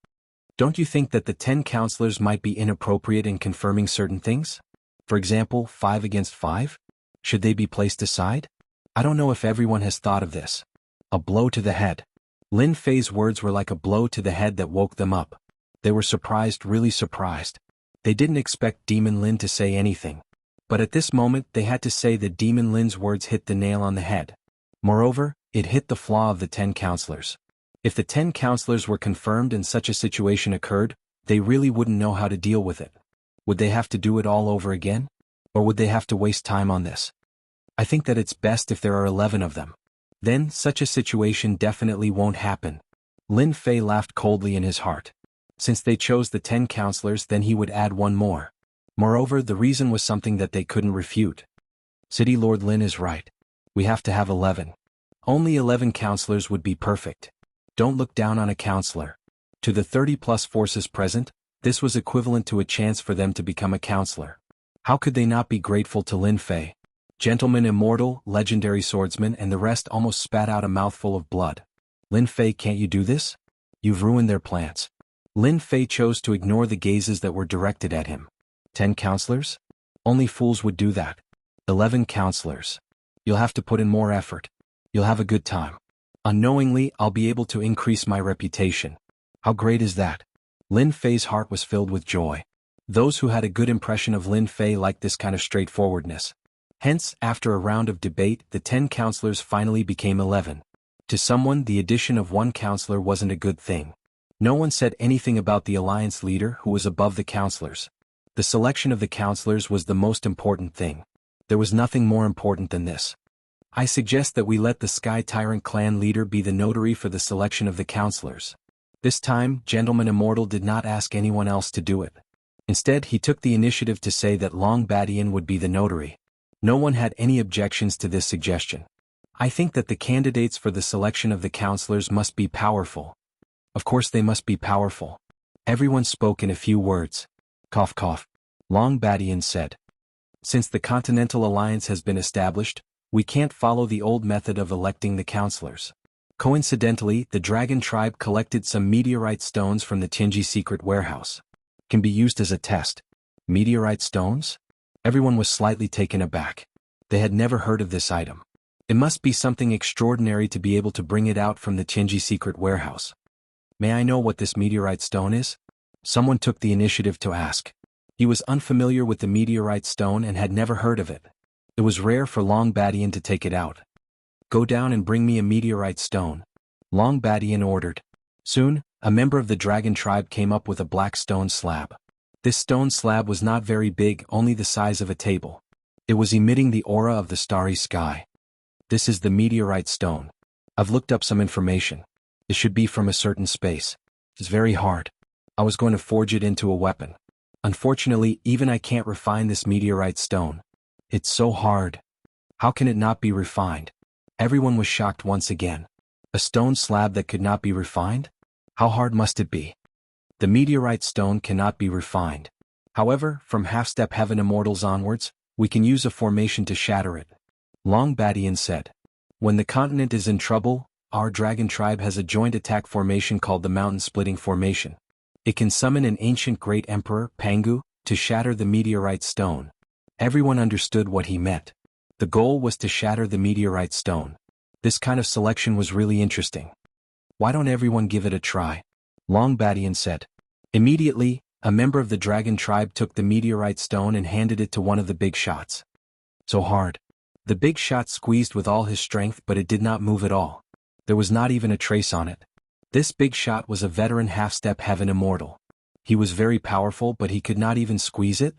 Don't you think that the 10 counselors might be inappropriate in confirming certain things? For example, 5 against 5? Should they be placed aside? I don't know if everyone has thought of this. A blow to the head. Lin Fei's words were like a blow to the head that woke them up. They were surprised, really surprised. They didn't expect Demon Lin to say anything. But at this moment they had to say that Demon Lin's words hit the nail on the head. Moreover, it hit the flaw of the 10 counselors. If the 10 counselors were confirmed and such a situation occurred, they really wouldn't know how to deal with it. Would they have to do it all over again? Or would they have to waste time on this? I think that it's best if there are 11 of them. Then, such a situation definitely won't happen. Lin Fei laughed coldly in his heart. Since they chose the 10 counselors, then he would add one more. Moreover, the reason was something that they couldn't refute. City Lord Lin is right. We have to have 11. Only 11 counselors would be perfect. Don't look down on a counselor. To the 30+ forces present, this was equivalent to a chance for them to become a counselor. How could they not be grateful to Lin Fei? Gentleman Immortal, Legendary Swordsman and the rest almost spat out a mouthful of blood. Lin Fei, can't you do this? You've ruined their plans. Lin Fei chose to ignore the gazes that were directed at him. 10 counselors? Only fools would do that. 11 counselors. You'll have to put in more effort. You'll have a good time. Unknowingly, I'll be able to increase my reputation. How great is that? Lin Fei's heart was filled with joy. Those who had a good impression of Lin Fei liked this kind of straightforwardness. Hence, after a round of debate, the 10 counselors finally became 11. To someone, the addition of one counselor wasn't a good thing. No one said anything about the alliance leader who was above the counselors. The selection of the counselors was the most important thing. There was nothing more important than this. I suggest that we let the Sky Tyrant clan leader be the notary for the selection of the counselors. This time, Gentleman Immortal did not ask anyone else to do it. Instead, he took the initiative to say that Long Badian would be the notary. No one had any objections to this suggestion. I think that the candidates for the selection of the counselors must be powerful. Of course they must be powerful. Everyone spoke in a few words. Cough cough. Long Badian said. Since the Continental Alliance has been established, we can't follow the old method of electing the counselors. Coincidentally, the Dragon Tribe collected some meteorite stones from the Tianji secret warehouse. Can be used as a test. Meteorite stones? Everyone was slightly taken aback. They had never heard of this item. It must be something extraordinary to be able to bring it out from the Tianji secret warehouse. May I know what this meteorite stone is? Someone took the initiative to ask. He was unfamiliar with the meteorite stone and had never heard of it. It was rare for Long Badian to take it out. Go down and bring me a meteorite stone. Long Badian ordered. Soon, a member of the Dragon Tribe came up with a black stone slab. This stone slab was not very big, only the size of a table. It was emitting the aura of the starry sky. This is the meteorite stone. I've looked up some information. It should be from a certain space. It's very hard. I was going to forge it into a weapon. Unfortunately, even I can't refine this meteorite stone. It's so hard. How can it not be refined? Everyone was shocked once again. A stone slab that could not be refined? How hard must it be? The meteorite stone cannot be refined. However, from Half-Step Heaven Immortals onwards, we can use a formation to shatter it. Long Badian said. When the continent is in trouble, our Dragon Tribe has a joint attack formation called the Mountain Splitting Formation. It can summon an ancient great emperor, Pangu, to shatter the meteorite stone. Everyone understood what he meant. The goal was to shatter the meteorite stone. This kind of selection was really interesting. Why don't everyone give it a try? Long Badian said. Immediately, a member of the Dragon Tribe took the meteorite stone and handed it to one of the big shots. So hard. The big shot squeezed with all his strength, but it did not move at all. There was not even a trace on it. This big shot was a veteran Half-Step Heaven Immortal. He was very powerful, but he could not even squeeze it.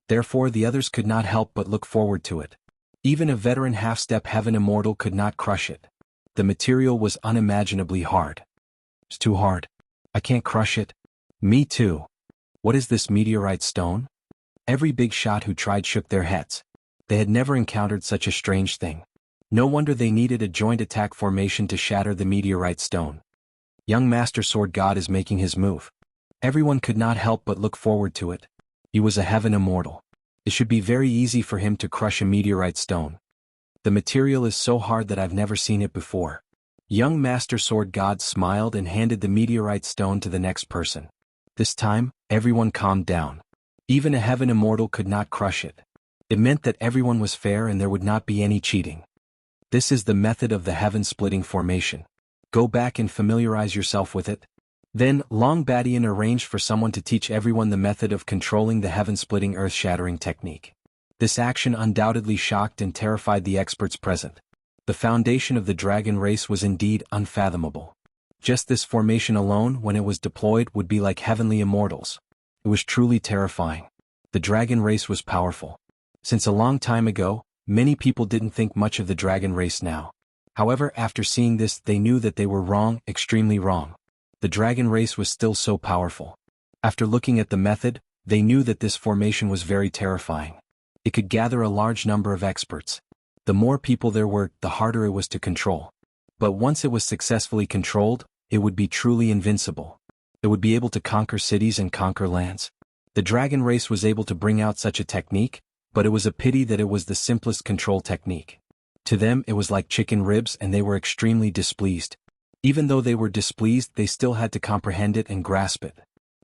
Therefore the others could not help but look forward to it. Even a veteran Half-Step Heaven Immortal could not crush it. The material was unimaginably hard. It's too hard. I can't crush it. Me too. What is this meteorite stone? Every big shot who tried shook their heads. They had never encountered such a strange thing. No wonder they needed a joint attack formation to shatter the meteorite stone. Young Master Sword God is making his move. Everyone could not help but look forward to it. He was a heaven immortal. It should be very easy for him to crush a meteorite stone. The material is so hard that I've never seen it before. Young Master Sword God smiled and handed the meteorite stone to the next person. This time, everyone calmed down. Even a heaven immortal could not crush it. It meant that everyone was fair and there would not be any cheating. This is the method of the heaven-splitting formation. Go back and familiarize yourself with it. Then, Long Badian arranged for someone to teach everyone the method of controlling the heaven-splitting earth-shattering technique. This action undoubtedly shocked and terrified the experts present. The foundation of the dragon race was indeed unfathomable. Just this formation alone, when it was deployed, would be like heavenly immortals. It was truly terrifying. The dragon race was powerful. Since a long time ago, many people didn't think much of the dragon race now. However, after seeing this, they knew that they were wrong, extremely wrong. The dragon race was still so powerful. After looking at the method, they knew that this formation was very terrifying. It could gather a large number of experts. The more people there were, the harder it was to control. But once it was successfully controlled, it would be truly invincible. It would be able to conquer cities and conquer lands. The dragon race was able to bring out such a technique, but it was a pity that it was the simplest control technique. To them it was like chicken ribs and they were extremely displeased. Even though they were displeased, they still had to comprehend it and grasp it.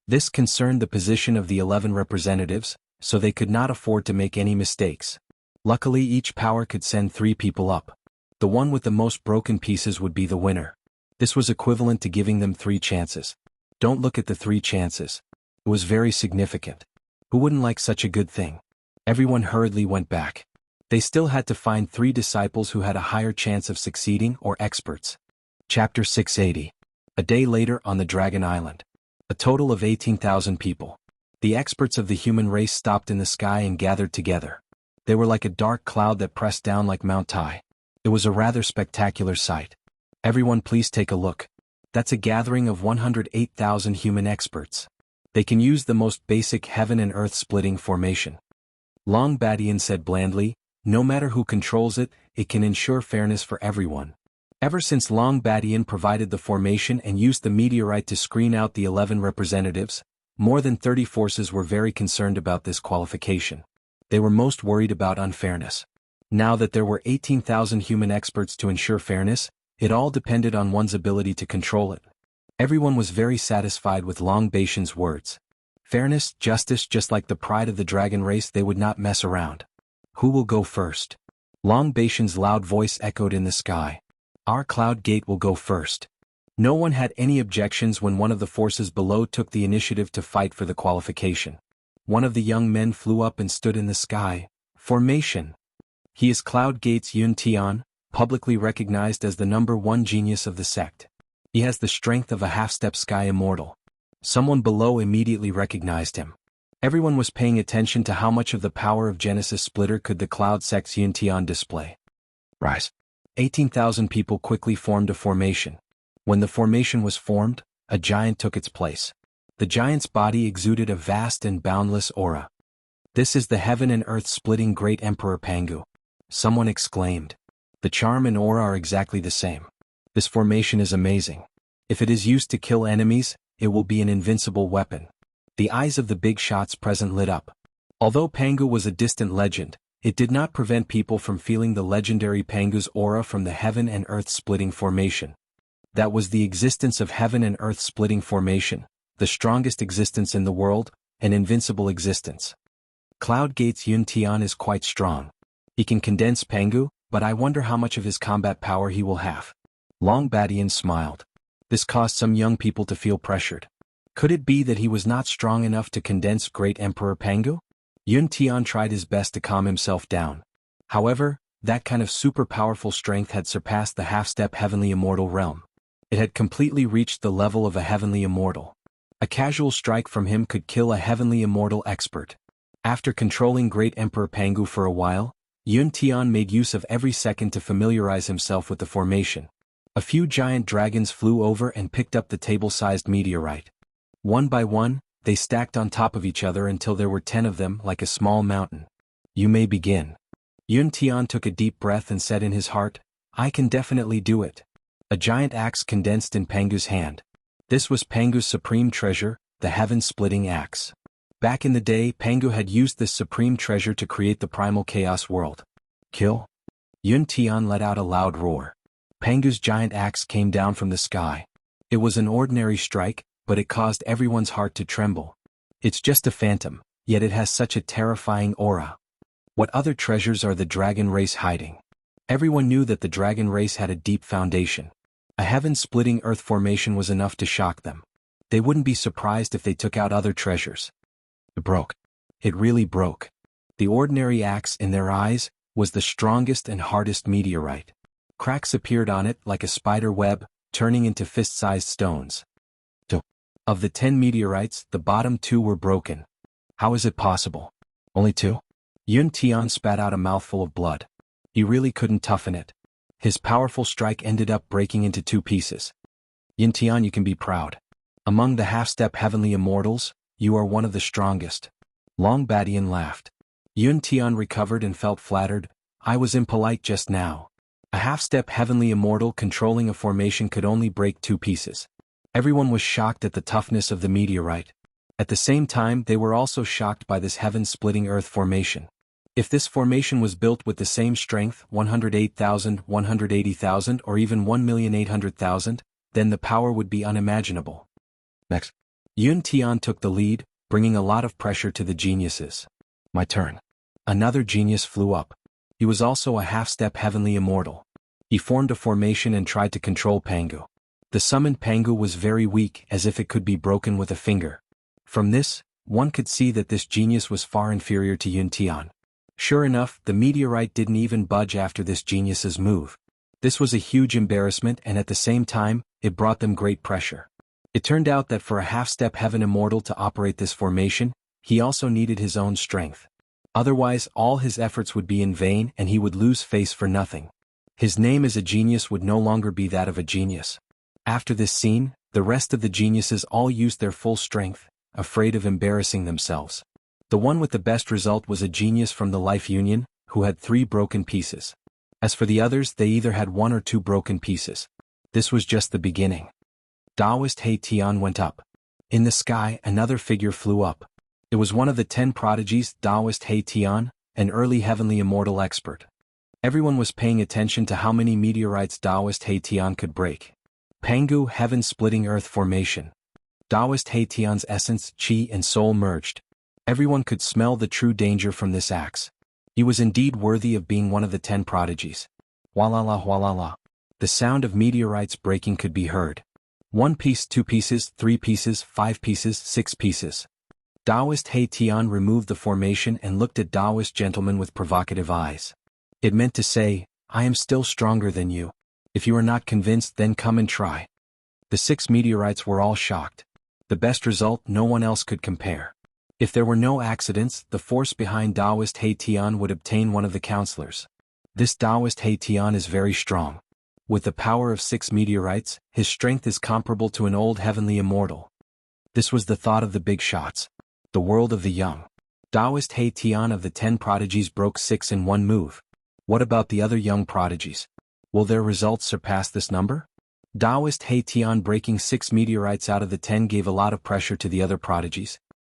This concerned the position of the 11 representatives, so they could not afford to make any mistakes. Luckily, each power could send 3 people up. The one with the most broken pieces would be the winner. This was equivalent to giving them 3 chances. Don't look at the 3 chances. It was very significant. Who wouldn't like such a good thing? Everyone hurriedly went back. They still had to find 3 disciples who had a higher chance of succeeding, or experts. Chapter 680. A day later on the Dragon Island. A total of 18,000 people. The experts of the human race stopped in the sky and gathered together. They were like a dark cloud that pressed down like Mount Tai. It was a rather spectacular sight. Everyone please take a look. That's a gathering of 108,000 human experts. They can use the most basic heaven and earth splitting formation. Long Badian said blandly, no matter who controls it, it can ensure fairness for everyone. Ever since Long Badian provided the formation and used the meteorite to screen out the 11 representatives, more than 30 forces were very concerned about this qualification. They were most worried about unfairness. Now that there were 18,000 human experts to ensure fairness, it all depended on one's ability to control it. Everyone was very satisfied with Long Badian's words. Fairness, justice, just like the pride of the dragon race, they would not mess around. Who will go first? Long Badian's loud voice echoed in the sky. Our Cloud Gate will go first. No one had any objections when one of the forces below took the initiative to fight for the qualification. One of the young men flew up and stood in the sky. Formation. He is Cloud Gate's Yun Tian, publicly recognized as the #1 genius of the sect. He has the strength of a half-step sky immortal. Someone below immediately recognized him. Everyone was paying attention to how much of the power of Genesis Splitter could the Cloud Sect's Yun Tian display. Rise. 18,000 people quickly formed a formation. When the formation was formed, a giant took its place. The giant's body exuded a vast and boundless aura. This is the heaven and earth splitting great Emperor Pangu. Someone exclaimed. The charm and aura are exactly the same. This formation is amazing. If it is used to kill enemies, it will be an invincible weapon. The eyes of the big shots present lit up. Although Pangu was a distant legend, it did not prevent people from feeling the legendary Pangu's aura from the heaven and earth splitting formation. That was the existence of heaven and earth splitting formation, the strongest existence in the world, an invincible existence. Cloud Gate's Yun Tian is quite strong. He can condense Pangu, but I wonder how much of his combat power he will have. Long Badian smiled. This caused some young people to feel pressured. Could it be that he was not strong enough to condense great Emperor Pangu? Yun Tian tried his best to calm himself down. However, that kind of super powerful strength had surpassed the half-step heavenly immortal realm. It had completely reached the level of a heavenly immortal. A casual strike from him could kill a heavenly immortal expert. After controlling great Emperor Pangu for a while, Yun Tian made use of every second to familiarize himself with the formation. A few giant dragons flew over and picked up the table-sized meteorite. One by one, they stacked on top of each other until there were 10 of them like a small mountain. You may begin. Yun Tian took a deep breath and said in his heart, I can definitely do it. A giant axe condensed in Pangu's hand. This was Pangu's supreme treasure, the heaven-splitting axe. Back in the day, Pangu had used this supreme treasure to create the primal chaos world. Kill? Yun Tian let out a loud roar. Pangu's giant axe came down from the sky. It was an ordinary strike, but it caused everyone's heart to tremble. It's just a phantom, yet it has such a terrifying aura. What other treasures are the dragon race hiding? Everyone knew that the dragon race had a deep foundation. A heaven-splitting earth formation was enough to shock them. They wouldn't be surprised if they took out other treasures. It broke. It really broke. The ordinary axe in their eyes was the strongest and hardest meteorite. Cracks appeared on it like a spider web, turning into fist-sized stones. Of the 10 meteorites, the bottom 2 were broken. How is it possible? Only 2? Yun Tian spat out a mouthful of blood. He really couldn't toughen it. His powerful strike ended up breaking into 2 pieces. Yun Tian, you can be proud. Among the half-step heavenly immortals, you are one of the strongest. Long Badian laughed. Yun Tian recovered and felt flattered. I was impolite just now. A half-step heavenly immortal controlling a formation could only break 2 pieces. Everyone was shocked at the toughness of the meteorite. At the same time, they were also shocked by this heaven-splitting earth formation. If this formation was built with the same strength, 108,000, 180,000, or even 1,800,000, then the power would be unimaginable. Next. Yun Tian took the lead, bringing a lot of pressure to the geniuses. My turn. Another genius flew up. He was also a half-step heavenly immortal. He formed a formation and tried to control Pangu. The summoned Pangu was very weak, as if it could be broken with a finger. From this, one could see that this genius was far inferior to Yun Tian. Sure enough, the meteorite didn't even budge after this genius's move. This was a huge embarrassment, and at the same time, it brought them great pressure. It turned out that for a half-step heaven immortal to operate this formation, he also needed his own strength. Otherwise, all his efforts would be in vain and he would lose face for nothing. His name as a genius would no longer be that of a genius. After this scene, the rest of the geniuses all used their full strength, afraid of embarrassing themselves. The one with the best result was a genius from the Life Union, who had 3 broken pieces. As for the others, they either had 1 or 2 broken pieces. This was just the beginning. Taoist He Tian went up. In the sky, another figure flew up. It was one of the 10 prodigies, Taoist He Tian, an early heavenly immortal expert. Everyone was paying attention to how many meteorites Taoist He Tian could break. Pangu heaven-splitting earth formation. Taoist He Tian's essence, chi and soul merged. Everyone could smell the true danger from this axe. He was indeed worthy of being one of the 10 prodigies. Walala walala. The sound of meteorites breaking could be heard. 1 piece, 2 pieces, 3 pieces, 5 pieces, 6 pieces. Taoist He Tian removed the formation and looked at Taoist gentleman with provocative eyes. It meant to say, I am still stronger than you. If you are not convinced, then come and try. The 6 meteorites were all shocked. The best result no one else could compare. If there were no accidents, the force behind Taoist He Tian would obtain one of the counselors. This Taoist He Tian is very strong. With the power of 6 meteorites, his strength is comparable to an old heavenly immortal. This was the thought of the big shots. The world of the young. Taoist He Tian of the 10 prodigies broke 6 in 1 move. What about the other young prodigies? Will their results surpass this number? Taoist He Tian breaking 6 meteorites out of the 10 gave a lot of pressure to the other prodigies.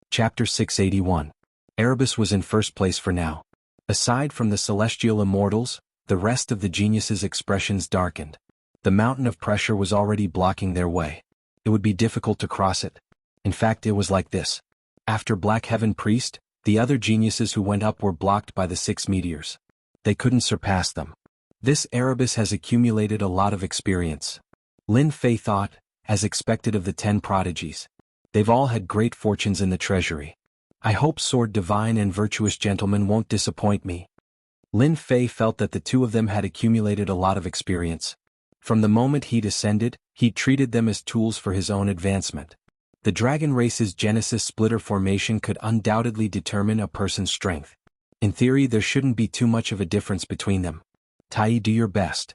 Chapter 681. Erebus was in first place for now. Aside from the celestial immortals, the rest of the geniuses' expressions darkened. The mountain of pressure was already blocking their way. It would be difficult to cross it. In fact, it was like this. After Black Heaven Priest, the other geniuses who went up were blocked by the 6 meteors. They couldn't surpass them. This Erebus has accumulated a lot of experience. Lin Fei thought, as expected of the 10 prodigies. They've all had great fortunes in the treasury. I hope Sword Divine and Virtuous Gentleman won't disappoint me. Lin Fei felt that the 2 of them had accumulated a lot of experience. From the moment he descended, he treated them as tools for his own advancement. The dragon race's Genesis splitter formation could undoubtedly determine a person's strength. In theory, there shouldn't be too much of a difference between them. Tai, do your best.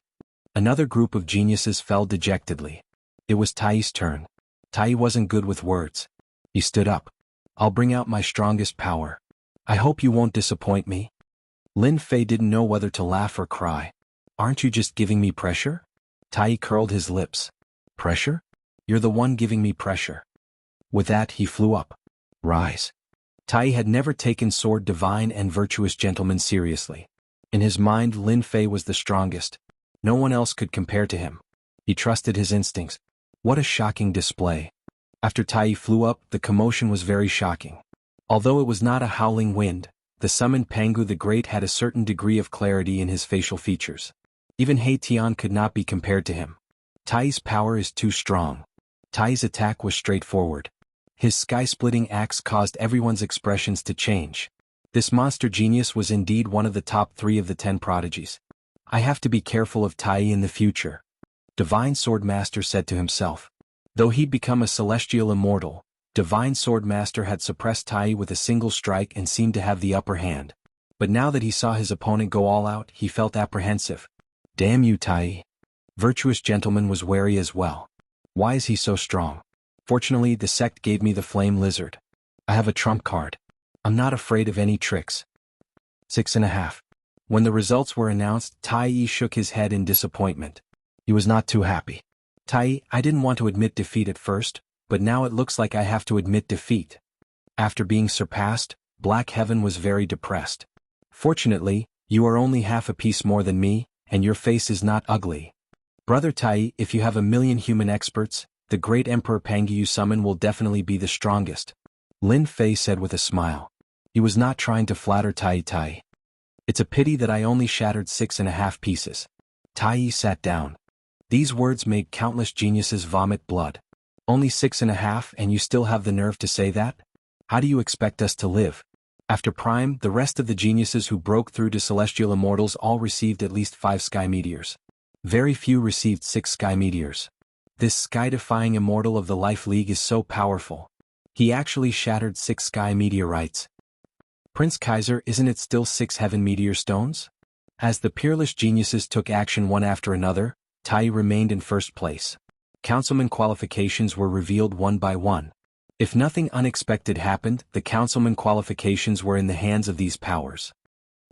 Another group of geniuses fell dejectedly. It was Tai's turn. Tai wasn't good with words. He stood up. I'll bring out my strongest power. I hope you won't disappoint me. Lin Fei didn't know whether to laugh or cry. Aren't you just giving me pressure? Tai curled his lips. Pressure? You're the one giving me pressure. With that he flew up. Rise. Tai had never taken Sword Divine and Virtuous Gentleman seriously. In his mind Lin Fei was the strongest. No one else could compare to him. He trusted his instincts. What a shocking display. After Tai flew up, the commotion was very shocking. Although it was not a howling wind, the summoned Pangu the Great had a certain degree of clarity in his facial features. Even He Tian could not be compared to him. Tai's power is too strong. Tai's attack was straightforward. His sky-splitting axe caused everyone's expressions to change. This monster genius was indeed one of the top 3 of the 10 prodigies. I have to be careful of Tai in the future. Divine Sword Master said to himself. Though he'd become a celestial immortal, Divine Sword Master had suppressed Tai with a single strike and seemed to have the upper hand. But now that he saw his opponent go all out, he felt apprehensive. Damn you, Tai. Virtuous Gentleman was wary as well. Why is he so strong? Fortunately, the sect gave me the Flame Lizard. I have a trump card. I'm not afraid of any tricks. 6.5. When the results were announced, Tai shook his head in disappointment. He was not too happy. Tai, I didn't want to admit defeat at first, but now it looks like I have to admit defeat. After being surpassed, Black Heaven was very depressed. Fortunately, you are only half a piece more than me, and your face is not ugly. Brother Tai, if you have 1,000,000 human experts, the great Emperor Pangu you summon will definitely be the strongest. Lin Fei said with a smile. He was not trying to flatter Tai. It's a pity that I only shattered 6.5 pieces. Tai sat down. These words made countless geniuses vomit blood. Only 6.5 and you still have the nerve to say that? How do you expect us to live? After Prime, the rest of the geniuses who broke through to Celestial Immortals all received at least 5 Sky Meteors. Very few received 6 Sky Meteors. This sky-defying immortal of the Life League is so powerful. He actually shattered 6 Sky Meteorites. Prince Kaiser, isn't it still 6 Heaven Meteor Stones? As the peerless geniuses took action one after another, Tai remained in first place. Councilman qualifications were revealed one by one. If nothing unexpected happened, the councilman qualifications were in the hands of these powers.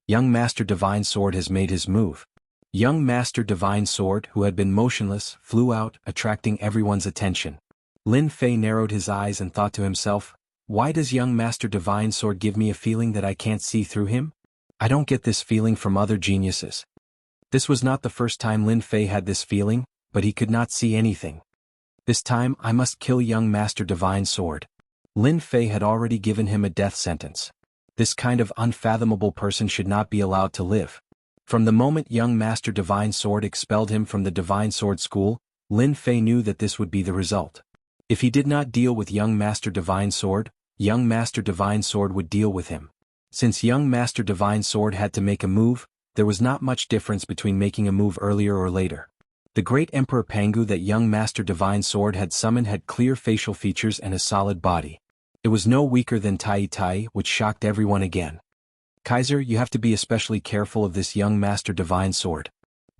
Young Master Divine Sword has made his move. Young Master Divine Sword, who had been motionless, flew out, attracting everyone's attention. Lin Fei narrowed his eyes and thought to himself, why does Young Master Divine Sword give me a feeling that I can't see through him? I don't get this feeling from other geniuses. This was not the first time Lin Fei had this feeling, but he could not see anything. This time I must kill Young Master Divine Sword. Lin Fei had already given him a death sentence. This kind of unfathomable person should not be allowed to live. From the moment Young Master Divine Sword expelled him from the Divine Sword School, Lin Fei knew that this would be the result. If he did not deal with Young Master Divine Sword, Young Master Divine Sword would deal with him. Since Young Master Divine Sword had to make a move, there was not much difference between making a move earlier or later. The great Emperor Pangu that Young Master Divine Sword had summoned had clear facial features and a solid body. It was no weaker than Tai, which shocked everyone again. Kaiser, you have to be especially careful of this Young Master Divine Sword.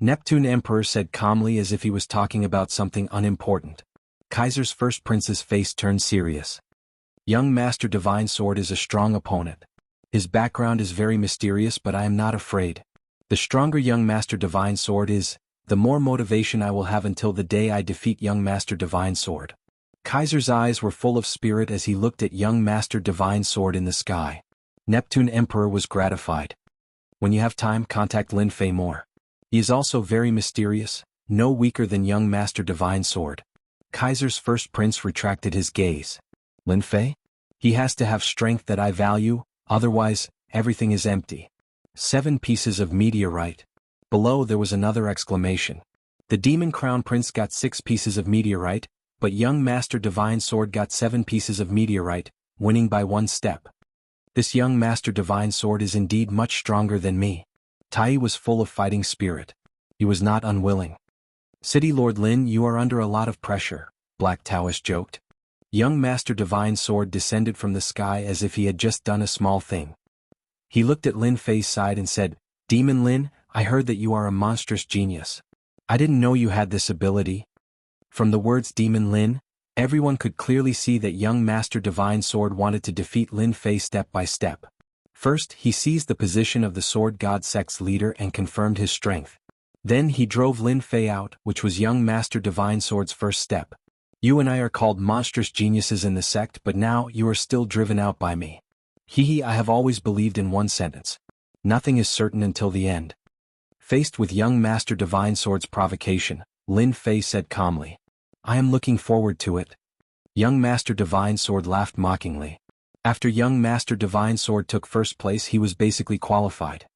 Neptune Emperor said calmly as if he was talking about something unimportant. Kaiser's first prince's face turned serious. Young Master Divine Sword is a strong opponent. His background is very mysterious, but I am not afraid. The stronger Young Master Divine Sword is, the more motivation I will have until the day I defeat Young Master Divine Sword. Kaiser's eyes were full of spirit as he looked at Young Master Divine Sword in the sky. Neptune Emperor was gratified. When you have time, contact Lin Fei more. He is also very mysterious, no weaker than Young Master Divine Sword. Kaiser's first prince retracted his gaze. Lin Fei? He has to have strength that I value, otherwise, everything is empty. 7 pieces of meteorite. Below there was another exclamation. The Demon Crown Prince got 6 pieces of meteorite, but Young Master Divine Sword got 7 pieces of meteorite, winning by 1 step. This Young Master Divine Sword is indeed much stronger than me. Tai was full of fighting spirit. He was not unwilling. City Lord Lin, you are under a lot of pressure, Black Taoist joked. Young Master Divine Sword descended from the sky as if he had just done a small thing. He looked at Lin Fei's side and said, Demon Lin, I heard that you are a monstrous genius. I didn't know you had this ability. From the words Demon Lin, everyone could clearly see that Young Master Divine Sword wanted to defeat Lin Fei step by step. First, he seized the position of the Sword God sect's leader and confirmed his strength. Then he drove Lin Fei out, which was young Master Divine Sword's first step. You and I are called monstrous geniuses in the sect, but now you are still driven out by me. I have always believed in one sentence. Nothing is certain until the end. Faced with young Master Divine Sword's provocation, Lin Fei said calmly, I am looking forward to it. Young Master Divine Sword laughed mockingly. After young Master Divine Sword took first place, he was basically qualified.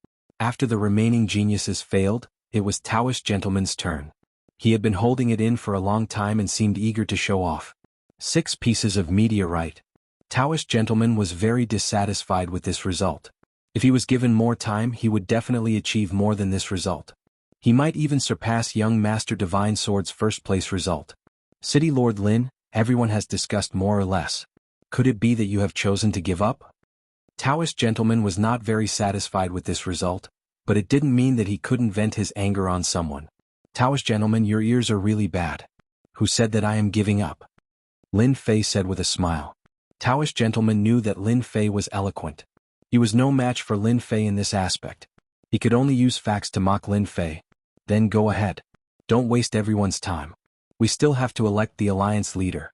After the remaining geniuses failed, it was Taoist Gentleman's turn. He had been holding it in for a long time and seemed eager to show off. 6 pieces of meteorite. Taoist Gentleman was very dissatisfied with this result. If he was given more time, he would definitely achieve more than this result. He might even surpass young Master Divine Sword's first place result. City Lord Lin, everyone has discussed more or less. Could it be that you have chosen to give up? Taoist Gentleman was not very satisfied with this result, but it didn't mean that he couldn't vent his anger on someone. Taoist Gentleman, your ears are really bad. Who said that I am giving up? Lin Fei said with a smile. Taoist Gentleman knew that Lin Fei was eloquent. He was no match for Lin Fei in this aspect. He could only use facts to mock Lin Fei. Then go ahead. Don't waste everyone's time. We still have to elect the alliance leader.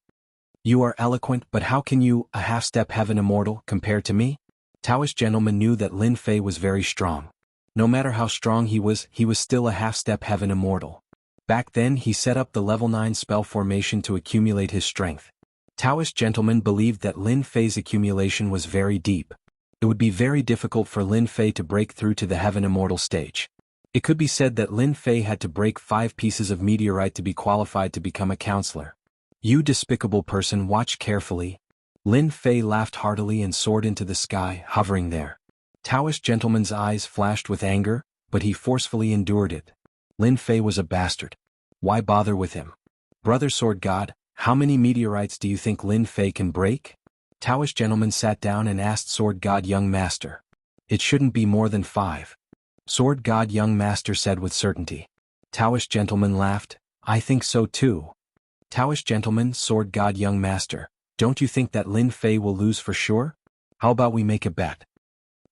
You are eloquent, but how can you, a half-step heaven immortal, compare to me? Taoist Gentleman knew that Lin Fei was very strong. No matter how strong he was still a half-step heaven immortal. Back then he set up the level 9 spell formation to accumulate his strength. Taoist Gentleman believed that Lin Fei's accumulation was very deep. It would be very difficult for Lin Fei to break through to the heaven immortal stage. It could be said that Lin Fei had to break 5 pieces of meteorite to be qualified to become a counselor. You despicable person, watch carefully. Lin Fei laughed heartily and soared into the sky, hovering there. Taoist Gentleman's eyes flashed with anger, but he forcefully endured it. Lin Fei was a bastard. Why bother with him? Brother Sword God, how many meteorites do you think Lin Fei can break? Taoist Gentleman sat down and asked Sword God Young Master. It shouldn't be more than 5. Sword God Young Master said with certainty. Taoist Gentleman laughed, I think so too. Taoist Gentleman, Sword God Young Master, don't you think that Lin Fei will lose for sure? How about we make a bet?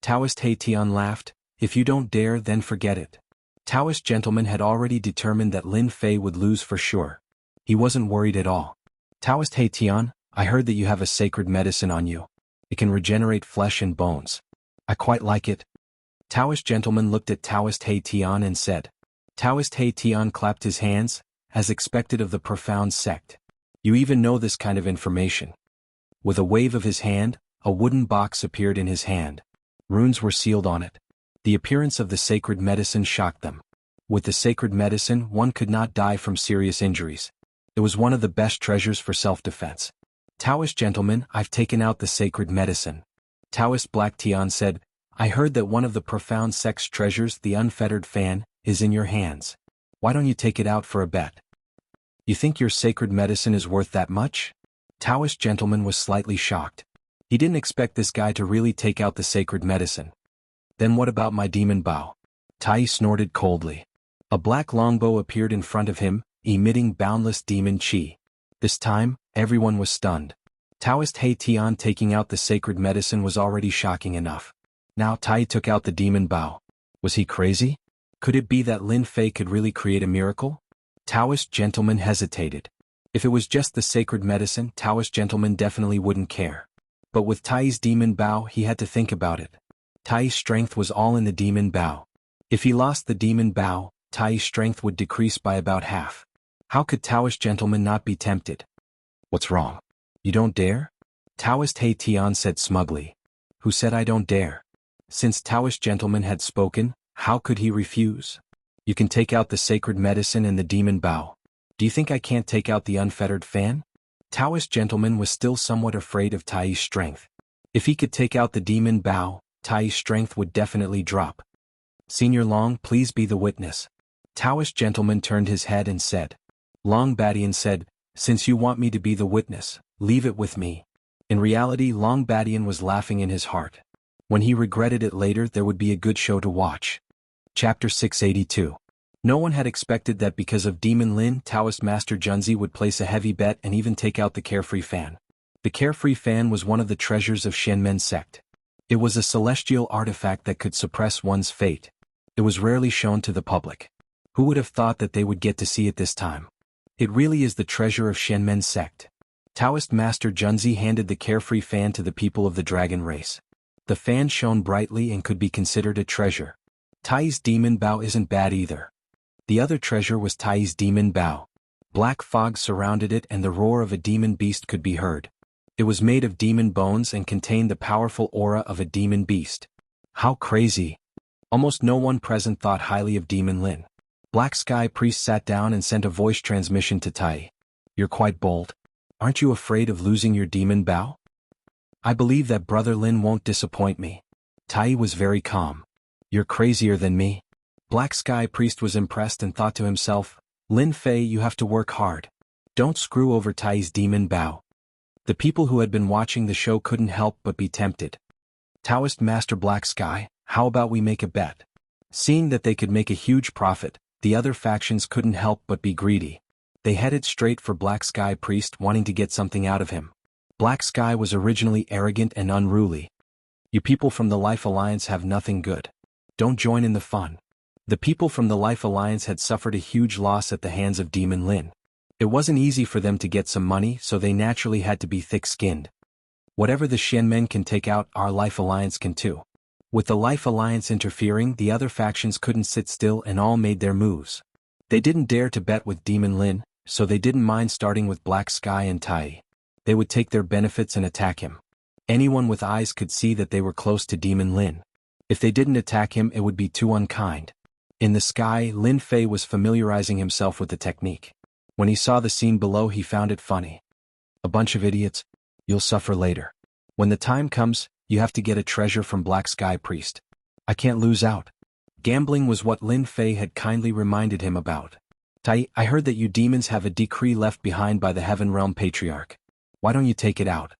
Taoist Haitian laughed, if you don't dare then forget it. Taoist Gentleman had already determined that Lin Fei would lose for sure. He wasn't worried at all. Taoist Haitian, I heard that you have a sacred medicine on you. It can regenerate flesh and bones. I quite like it. Taoist Gentleman looked at Taoist Haitian and said. Taoist Haitian clapped his hands, as expected of the profound sect. You even know this kind of information. With a wave of his hand, a wooden box appeared in his hand. Runes were sealed on it. The appearance of the sacred medicine shocked them. With the sacred medicine, one could not die from serious injuries. It was one of the best treasures for self-defense. Taoist Gentleman, I've taken out the sacred medicine. Taoist Black Tian said, I heard that one of the profound sect's treasures, the unfettered fan, is in your hands. Why don't you take it out for a bet? You think your sacred medicine is worth that much? Taoist Gentleman was slightly shocked. He didn't expect this guy to really take out the sacred medicine. Then what about my demon bow? Tai snorted coldly. A black longbow appeared in front of him, emitting boundless demon chi. This time, everyone was stunned. Taoist Haitian taking out the sacred medicine was already shocking enough. Now Tai took out the demon bow. Was he crazy? Could it be that Lin Fei could really create a miracle? Taoist Gentleman hesitated. If it was just the sacred medicine, Taoist Gentleman definitely wouldn't care. But with Tai's demon bow, he had to think about it. Tai's strength was all in the demon bow. If he lost the demon bow, Tai's strength would decrease by about half. How could Taoist Gentleman not be tempted? What's wrong? You don't dare? Taoist Haitian said smugly. Who said I don't dare? Since Taoist Gentleman had spoken, how could he refuse? You can take out the sacred medicine and the demon bow. Do you think I can't take out the unfettered fan? Taoist Gentleman was still somewhat afraid of Tai's strength. If he could take out the demon bow, Tai's strength would definitely drop. Senior Long, please be the witness. Taoist Gentleman turned his head and said. Long Badian said, since you want me to be the witness, leave it with me. In reality, Long Badian was laughing in his heart. When he regretted it later, there would be a good show to watch. Chapter 682. No one had expected that because of Demon Lin, Taoist Master Junzi would place a heavy bet and even take out the Carefree Fan. The Carefree Fan was one of the treasures of Shenmen sect. It was a celestial artifact that could suppress one's fate. It was rarely shown to the public. Who would have thought that they would get to see it this time? It really is the treasure of Shenmen's sect. Taoist Master Junzi handed the carefree fan to the people of the dragon race. The fan shone brightly and could be considered a treasure. Tai's demon bow isn't bad either. The other treasure was Tai's demon bow. Black fog surrounded it and the roar of a demon beast could be heard. It was made of demon bones and contained the powerful aura of a demon beast. How crazy! Almost no one present thought highly of Demon Lin. Black Sky Priest sat down and sent a voice transmission to Tai. You're quite bold. Aren't you afraid of losing your demon bow? I believe that Brother Lin won't disappoint me. Tai was very calm. You're crazier than me. Black Sky Priest was impressed and thought to himself, Lin Fei, you have to work hard. Don't screw over Tai's demon bow. The people who had been watching the show couldn't help but be tempted. Taoist Master Black Sky, how about we make a bet? Seeing that they could make a huge profit, the other factions couldn't help but be greedy. They headed straight for Black Sky Priest, wanting to get something out of him. Black Sky was originally arrogant and unruly. You people from the Life Alliance have nothing good. Don't join in the fun. The people from the Life Alliance had suffered a huge loss at the hands of Demon Lin. It wasn't easy for them to get some money, so they naturally had to be thick-skinned. Whatever the Shenmen can take out, our Life Alliance can too. With the Life Alliance interfering, the other factions couldn't sit still and all made their moves. They didn't dare to bet with Demon Lin, so they didn't mind starting with Black Sky and Tai. They would take their benefits and attack him. Anyone with eyes could see that they were close to Demon Lin. If they didn't attack him, it would be too unkind. In the sky, Lin Fei was familiarizing himself with the technique. When he saw the scene below, he found it funny. A bunch of idiots. You'll suffer later. When the time comes, you have to get a treasure from Black Sky Priest. I can't lose out. Gambling was what Lin Fei had kindly reminded him about. Tai, I heard that you demons have a decree left behind by the Heaven Realm Patriarch. Why don't you take it out?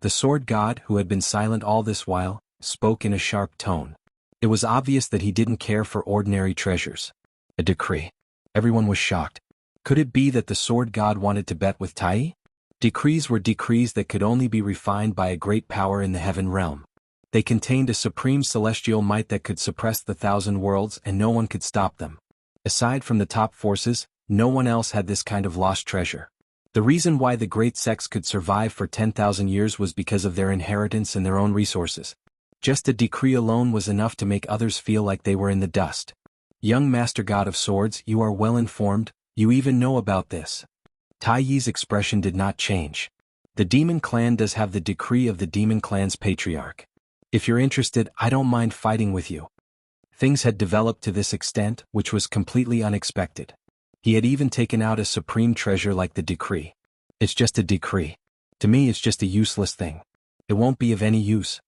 The sword god, who had been silent all this while, spoke in a sharp tone. It was obvious that he didn't care for ordinary treasures. A decree. Everyone was shocked. Could it be that the sword god wanted to bet with Tai? Decrees were decrees that could only be refined by a great power in the Heaven Realm. They contained a supreme celestial might that could suppress the 1,000 worlds and no one could stop them. Aside from the top forces, no one else had this kind of lost treasure. The reason why the great sects could survive for 10,000 years was because of their inheritance and their own resources. Just a decree alone was enough to make others feel like they were in the dust. Young Master God of Swords, you are well informed, you even know about this. Tai Yi's expression did not change. The Demon Clan does have the decree of the Demon Clan's patriarch. If you're interested, I don't mind fighting with you. Things had developed to this extent, which was completely unexpected. He had even taken out a supreme treasure like the decree. It's just a decree. To me, it's just a useless thing. It won't be of any use.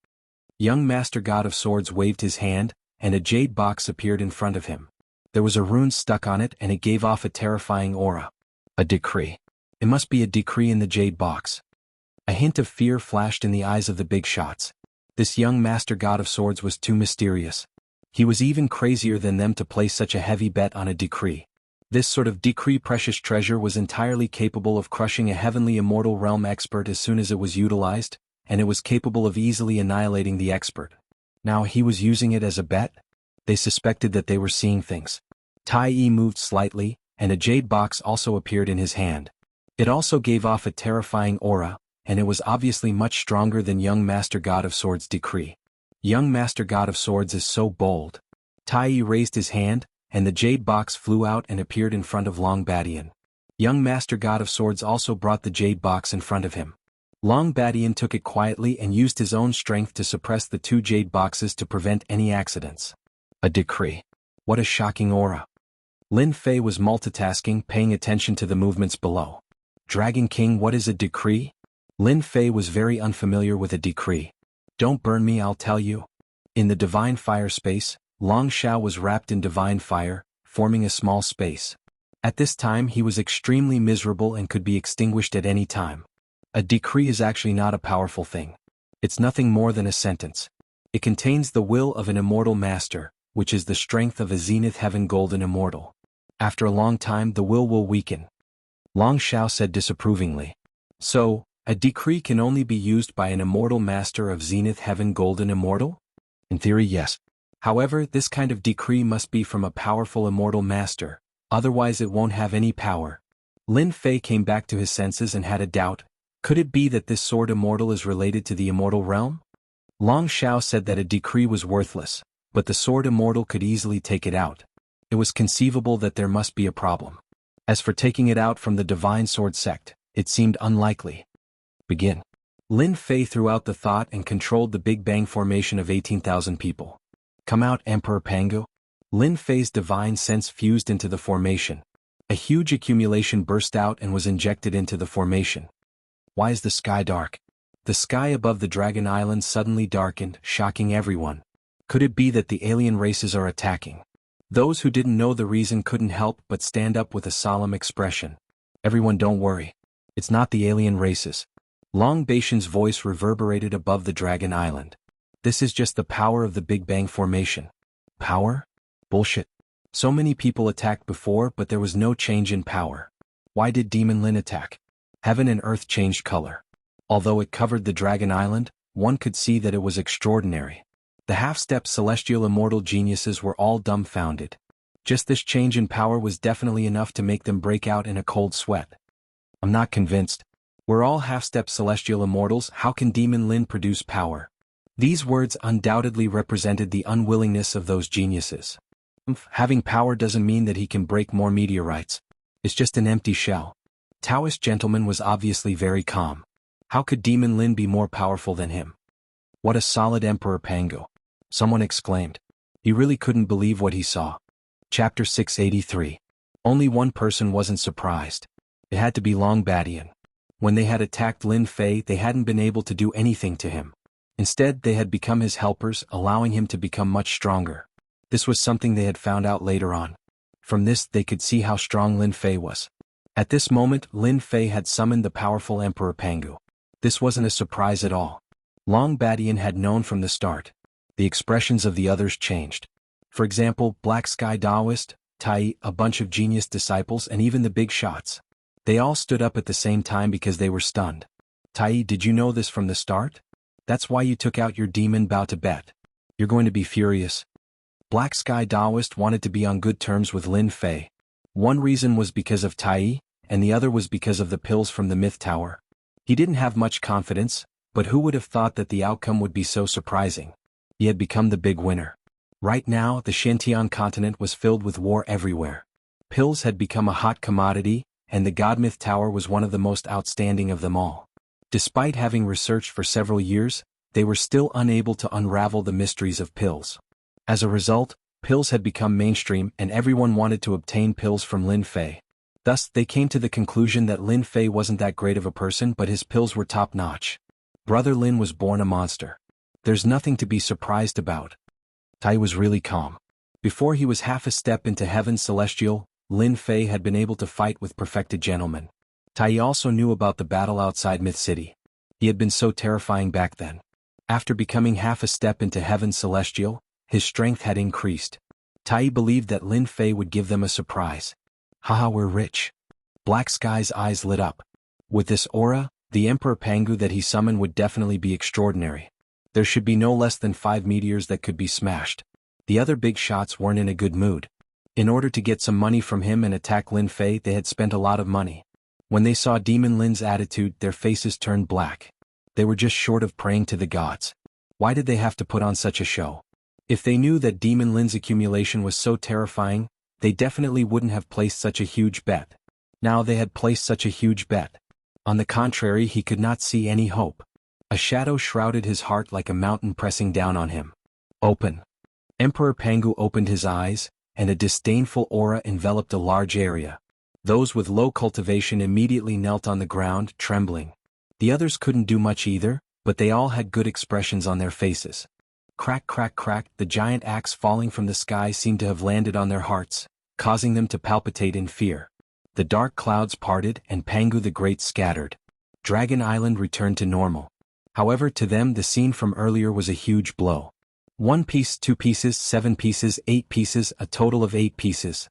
Young Master God of Swords waved his hand, and a jade box appeared in front of him. There was a rune stuck on it and it gave off a terrifying aura. A decree. It must be a decree in the jade box. A hint of fear flashed in the eyes of the big shots. This young Master God of Swords was too mysterious. He was even crazier than them to place such a heavy bet on a decree. This sort of decree precious treasure was entirely capable of crushing a heavenly immortal realm expert as soon as it was utilized, and it was capable of easily annihilating the expert. Now he was using it as a bet? They suspected that they were seeing things. Tai Yi moved slightly, and a jade box also appeared in his hand. It also gave off a terrifying aura, and it was obviously much stronger than young Master God of Swords' decree. Young Master God of Swords is so bold. Tai Yi raised his hand, and the jade box flew out and appeared in front of Long Badian. Young Master God of Swords also brought the jade box in front of him. Long Badian took it quietly and used his own strength to suppress the two jade boxes to prevent any accidents. A decree. What a shocking aura. Lin Fei was multitasking, paying attention to the movements below. Dragon King, what is a decree? Lin Fei was very unfamiliar with a decree. Don't burn me, I'll tell you. In the divine fire space, Long Xiao was wrapped in divine fire, forming a small space. At this time he was extremely miserable and could be extinguished at any time. A decree is actually not a powerful thing. It's nothing more than a sentence. It contains the will of an immortal master, which is the strength of a zenith heaven golden immortal. After a long time the will weaken. Long Xiao said disapprovingly. So, A decree can only be used by an immortal master of Zenith Heaven Golden Immortal? In theory, yes. However, this kind of decree must be from a powerful immortal master, otherwise it won't have any power. Lin Fei came back to his senses and had a doubt. Could it be that this sword immortal is related to the immortal realm? Long Xiao said that a decree was worthless, but the sword immortal could easily take it out. It was conceivable that there must be a problem. As for taking it out from the Divine Sword sect, it seemed unlikely. Begin. Lin Fei threw out the thought and controlled the Big Bang formation of 18,000 people. Come out, Emperor Pangu. Lin Fei's divine sense fused into the formation. A huge accumulation burst out and was injected into the formation. Why is the sky dark? The sky above the Dragon Island suddenly darkened, shocking everyone. Could it be that the alien races are attacking? Those who didn't know the reason couldn't help but stand up with a solemn expression. Everyone, don't worry. It's not the alien races. Long Baishan's voice reverberated above the Dragon Island. This is just the power of the Big Bang formation. Power? Bullshit. So many people attacked before, but there was no change in power. Why did Demon Lin attack? Heaven and earth changed color. Although it covered the Dragon Island, one could see that it was extraordinary. The half-step celestial immortal geniuses were all dumbfounded. Just this change in power was definitely enough to make them break out in a cold sweat. I'm not convinced. We're all half-step celestial immortals, how can Demon Lin produce power? These words undoubtedly represented the unwillingness of those geniuses. Having power doesn't mean that he can break more meteorites. It's just an empty shell. Taoist gentleman was obviously very calm. How could Demon Lin be more powerful than him? What a solid Emperor Pangu! Someone exclaimed. He really couldn't believe what he saw. Chapter 683. Only one person wasn't surprised. It had to be Long Badian. When they had attacked Lin Fei, they hadn't been able to do anything to him. Instead, they had become his helpers, allowing him to become much stronger. This was something they had found out later on. From this, they could see how strong Lin Fei was. At this moment, Lin Fei had summoned the powerful Emperor Pangu. This wasn't a surprise at all. Long Badian had known from the start. The expressions of the others changed. For example, Black Sky Daoist, Tai, a bunch of genius disciples, and even the big shots. They all stood up at the same time because they were stunned. Tai, did you know this from the start? That's why you took out your demon bow to bet. You're going to be furious. Black Sky Daoist wanted to be on good terms with Lin Fei. One reason was because of Tai, and the other was because of the pills from the Myth Tower. He didn't have much confidence, but who would have thought that the outcome would be so surprising? He had become the big winner. Right now, the Shantian continent was filled with war everywhere. Pills had become a hot commodity, and the Godmyth Tower was one of the most outstanding of them all. Despite having researched for several years, they were still unable to unravel the mysteries of pills. As a result, pills had become mainstream and everyone wanted to obtain pills from Lin Fei. Thus, they came to the conclusion that Lin Fei wasn't that great of a person, but his pills were top-notch. Brother Lin was born a monster. There's nothing to be surprised about. Tai was really calm. Before he was half a step into heaven celestial, Lin Fei had been able to fight with perfected gentlemen. Tai also knew about the battle outside Myth City. He had been so terrifying back then. After becoming half a step into heaven celestial, his strength had increased. Tai believed that Lin Fei would give them a surprise. Haha, we're rich. Black Sky's eyes lit up. With this aura, the Emperor Pangu that he summoned would definitely be extraordinary. There should be no less than 5 meteors that could be smashed. The other big shots weren't in a good mood. In order to get some money from him and attack Lin Fei, they had spent a lot of money. When they saw Demon Lin's attitude, their faces turned black. They were just short of praying to the gods. Why did they have to put on such a show? If they knew that Demon Lin's accumulation was so terrifying, they definitely wouldn't have placed such a huge bet. Now they had placed such a huge bet. On the contrary, he could not see any hope. A shadow shrouded his heart like a mountain pressing down on him. Open. Emperor Pangu opened his eyes, and a disdainful aura enveloped a large area. Those with low cultivation immediately knelt on the ground, trembling. The others couldn't do much either, but they all had good expressions on their faces. Crack, crack, crack, the giant axe falling from the sky seemed to have landed on their hearts, causing them to palpitate in fear. The dark clouds parted and Pangu the Great scattered. Dragon Island returned to normal. However, to them the scene from earlier was a huge blow. 1 piece, 2 pieces, 7 pieces, 8 pieces, a total of 8 pieces.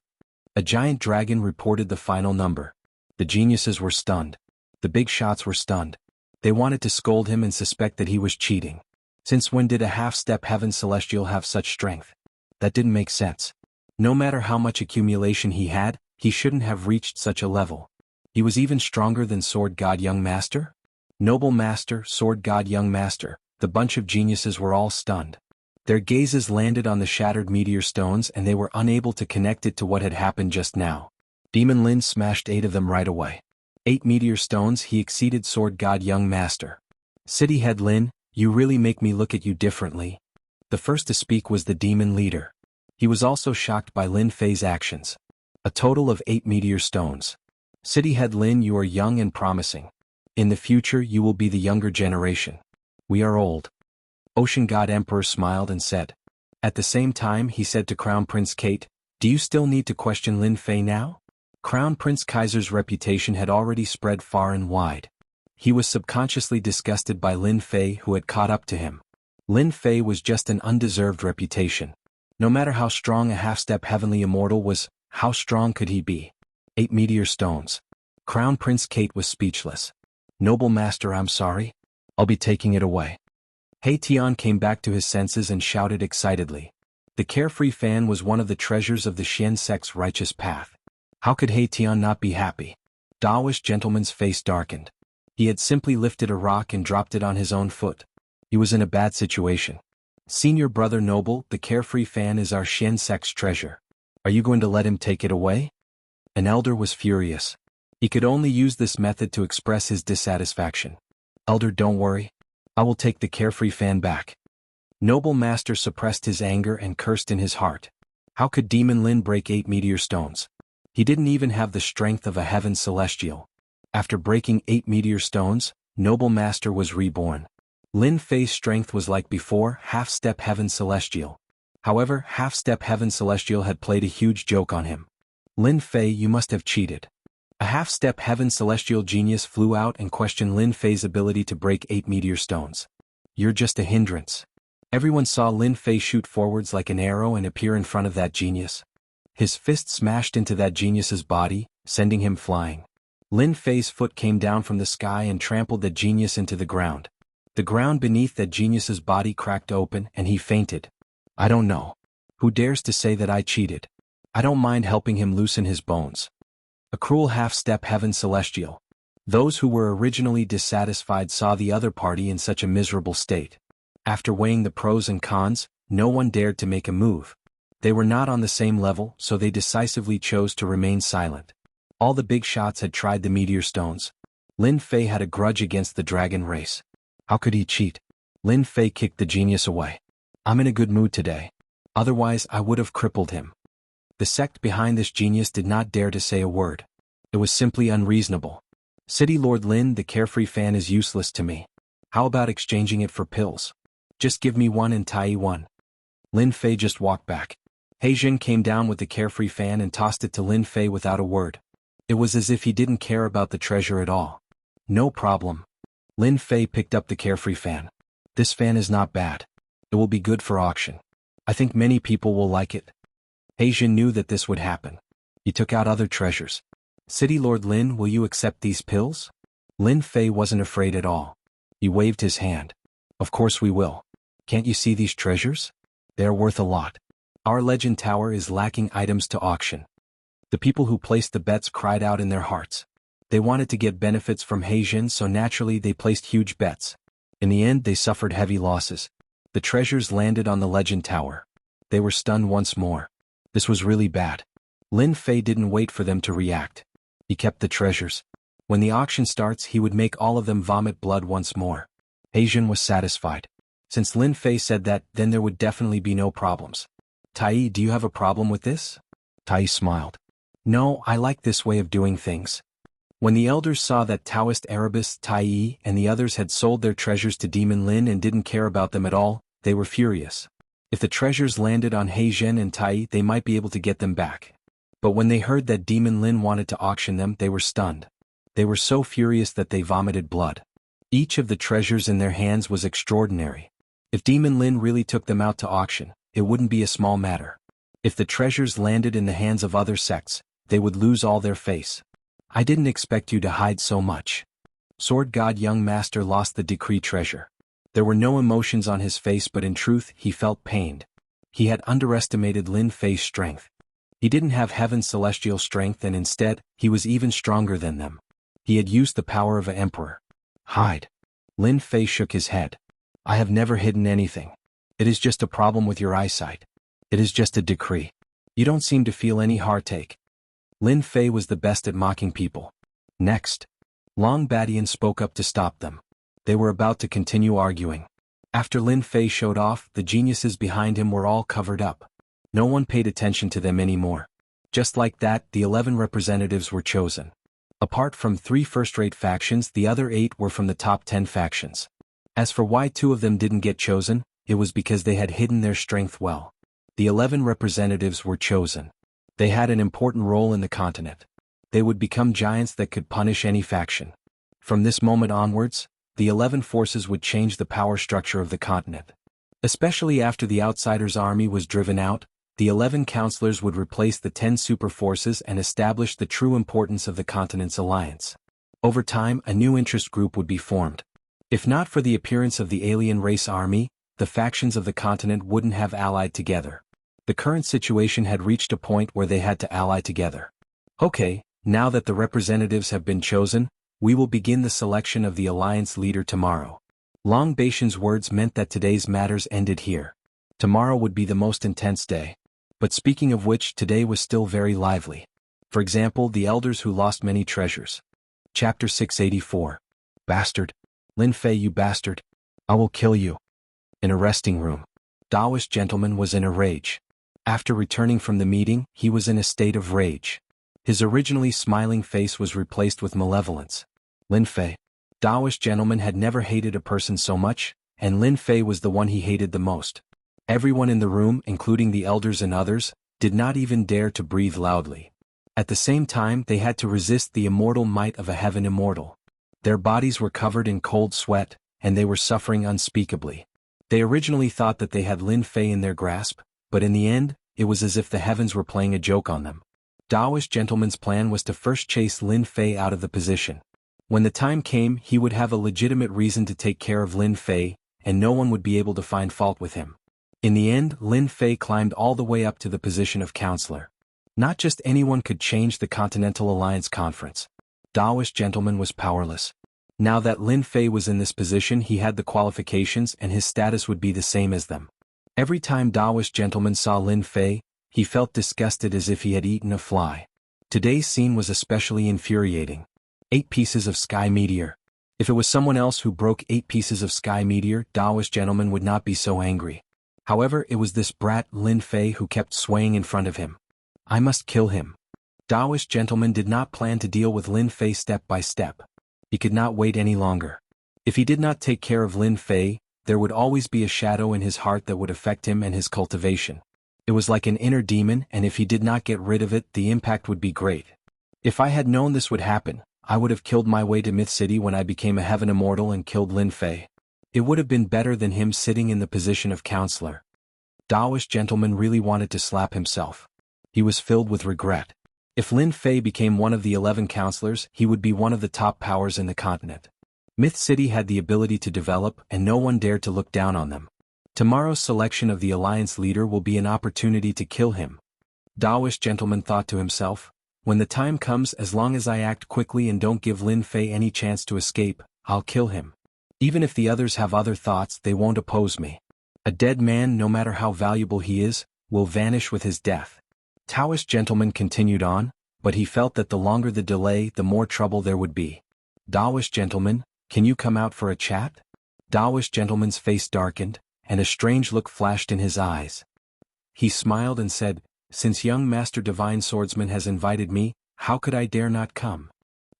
A giant dragon reported the final number. The geniuses were stunned. The big shots were stunned. They wanted to scold him and suspect that he was cheating. Since when did a half-step heaven celestial have such strength? That didn't make sense. No matter how much accumulation he had, he shouldn't have reached such a level. He was even stronger than Sword God Young Master? Noble Master, Sword God Young Master, the bunch of geniuses were all stunned. Their gazes landed on the shattered meteor stones and they were unable to connect it to what had happened just now. Demon Lin smashed 8 of them right away. 8 meteor stones. He exceeded Sword God Young Master. City Head Lin, you really make me look at you differently. The first to speak was the demon leader. He was also shocked by Lin Fei's actions. A total of 8 meteor stones. City Head Lin, you are young and promising. In the future you will be the younger generation. We are old. Ocean God Emperor smiled and said. At the same time he said to Crown Prince Kate, do you still need to question Lin Fei now? Crown Prince Kaiser's reputation had already spread far and wide. He was subconsciously disgusted by Lin Fei who had caught up to him. Lin Fei was just an undeserved reputation. No matter how strong a half-step heavenly immortal was, how strong could he be? 8 meteor stones. Crown Prince Kate was speechless. Noble Master, I'm sorry. I'll be taking it away. He Tian came back to his senses and shouted excitedly. The carefree fan was one of the treasures of the Xian sect's righteous path. How could He Tian not be happy? Daoist gentleman's face darkened. He had simply lifted a rock and dropped it on his own foot. He was in a bad situation. Senior brother Noble, the carefree fan is our Xian sect's treasure. Are you going to let him take it away? An elder was furious. He could only use this method to express his dissatisfaction. Elder, don't worry. I will take the carefree fan back. Noble Master suppressed his anger and cursed in his heart. How could Demon Lin break 8 meteor stones? He didn't even have the strength of a heaven celestial. After breaking 8 meteor stones, Noble Master was reborn. Lin Fei's strength was like before, half-step heaven celestial. However, half-step heaven celestial had played a huge joke on him. Lin Fei, you must have cheated. A half-step heaven celestial genius flew out and questioned Lin Fei's ability to break 8 meteor stones. You're just a hindrance. Everyone saw Lin Fei shoot forwards like an arrow and appear in front of that genius. His fist smashed into that genius's body, sending him flying. Lin Fei's foot came down from the sky and trampled the genius into the ground. The ground beneath that genius's body cracked open and he fainted. I don't know. Who dares to say that I cheated? I don't mind helping him loosen his bones. A cruel half-step heaven celestial. Those who were originally dissatisfied saw the other party in such a miserable state. After weighing the pros and cons, no one dared to make a move. They were not on the same level, so they decisively chose to remain silent. All the big shots had tried the meteor stones. Lin Fei had a grudge against the dragon race. How could he cheat? Lin Fei kicked the genius away. I'm in a good mood today. Otherwise I would have crippled him. The sect behind this genius did not dare to say a word. It was simply unreasonable. City Lord Lin, the carefree fan is useless to me. How about exchanging it for pills? Just give me one and Tai one. Lin Fei just walked back. He Jin came down with the carefree fan and tossed it to Lin Fei without a word. It was as if he didn't care about the treasure at all. No problem. Lin Fei picked up the carefree fan. This fan is not bad. It will be good for auction. I think many people will like it. He Jin knew that this would happen. He took out other treasures. City Lord Lin, will you accept these pills? Lin Fei wasn't afraid at all. He waved his hand. Of course we will. Can't you see these treasures? They are worth a lot. Our legend tower is lacking items to auction. The people who placed the bets cried out in their hearts. They wanted to get benefits from He Jin, so naturally they placed huge bets. In the end they suffered heavy losses. The treasures landed on the legend tower. They were stunned once more. This was really bad. Lin Fei didn't wait for them to react. He kept the treasures. When the auction starts he would make all of them vomit blood once more. He Jin was satisfied. Since Lin Fei said that, then there would definitely be no problems. Tai, do you have a problem with this? Tai smiled. No, I like this way of doing things. When the elders saw that Taoist Erebus, Tai, and the others had sold their treasures to Demon Lin and didn't care about them at all, they were furious. If the treasures landed on He Jin and Tai, they might be able to get them back. But when they heard that Demon Lin wanted to auction them, they were stunned. They were so furious that they vomited blood. Each of the treasures in their hands was extraordinary. If Demon Lin really took them out to auction, it wouldn't be a small matter. If the treasures landed in the hands of other sects, they would lose all their face. I didn't expect you to hide so much. Sword God Young Master lost the decree treasure. There were no emotions on his face, but in truth he felt pained. He had underestimated Lin Fei's strength. He didn't have heaven's celestial strength, and instead, he was even stronger than them. He had used the power of an emperor. Hide. Lin Fei shook his head. I have never hidden anything. It is just a problem with your eyesight. It is just a decree. You don't seem to feel any heartache. Lin Fei was the best at mocking people. Next, Long Badian spoke up to stop them. They were about to continue arguing. After Lin Fei showed off, the geniuses behind him were all covered up. No one paid attention to them anymore. Just like that, the 11 representatives were chosen. Apart from 3 first-rate factions, the other 8 were from the top 10 factions. As for why 2 of them didn't get chosen, it was because they had hidden their strength well. The 11 representatives were chosen. They had an important role in the continent. They would become giants that could punish any faction. From this moment onwards, the 11 forces would change the power structure of the continent. Especially after the outsiders' army was driven out, the 11 counselors would replace the 10 super forces and establish the true importance of the continent's alliance. Over time, a new interest group would be formed. If not for the appearance of the alien race army, the factions of the continent wouldn't have allied together. The current situation had reached a point where they had to ally together. Okay, now that the representatives have been chosen, we will begin the selection of the alliance leader tomorrow. Long Baishan's words meant that today's matters ended here. Tomorrow would be the most intense day. But speaking of which, today was still very lively. For example, the elders who lost many treasures. Chapter 684. Bastard. Lin Fei, you bastard. I will kill you. In a resting room. Taoist gentleman was in a rage. After returning from the meeting, he was in a state of rage. His originally smiling face was replaced with malevolence. Lin Fei. Taoist gentleman had never hated a person so much, and Lin Fei was the one he hated the most. Everyone in the room, including the elders and others, did not even dare to breathe loudly. At the same time, they had to resist the immortal might of a heaven immortal. Their bodies were covered in cold sweat, and they were suffering unspeakably. They originally thought that they had Lin Fei in their grasp, but in the end, it was as if the heavens were playing a joke on them. Taoist gentleman's plan was to first chase Lin Fei out of the position. When the time came, he would have a legitimate reason to take care of Lin Fei, and no one would be able to find fault with him. In the end, Lin Fei climbed all the way up to the position of counselor. Not just anyone could change the Continental Alliance Conference. Taoist gentleman was powerless. Now that Lin Fei was in this position, he had the qualifications and his status would be the same as them. Every time Taoist gentleman saw Lin Fei, he felt disgusted as if he had eaten a fly. Today's scene was especially infuriating. 8 pieces of sky meteor. If it was someone else who broke 8 pieces of sky meteor, Taoist gentleman would not be so angry. However, it was this brat Lin Fei who kept swaying in front of him. I must kill him. Taoist gentleman did not plan to deal with Lin Fei step by step. He could not wait any longer. If he did not take care of Lin Fei, there would always be a shadow in his heart that would affect him and his cultivation. It was like an inner demon, and if he did not get rid of it, the impact would be great. If I had known this would happen, I would have killed my way to Myth City when I became a heaven immortal and killed Lin Fei. It would have been better than him sitting in the position of counselor. Taoist gentleman really wanted to slap himself. He was filled with regret. If Lin Fei became one of the 11 counselors, he would be one of the top powers in the continent. Myth City had the ability to develop, and no one dared to look down on them. Tomorrow's selection of the alliance leader will be an opportunity to kill him. Taoist gentleman thought to himself, when the time comes, as long as I act quickly and don't give Lin Fei any chance to escape, I'll kill him. Even if the others have other thoughts, they won't oppose me. A dead man, no matter how valuable he is, will vanish with his death. Taoist gentleman continued on, but he felt that the longer the delay, the more trouble there would be. Taoist gentleman, can you come out for a chat? Taoist gentleman's face darkened, and a strange look flashed in his eyes. He smiled and said, since young Master Divine Swordsman has invited me, how could I dare not come?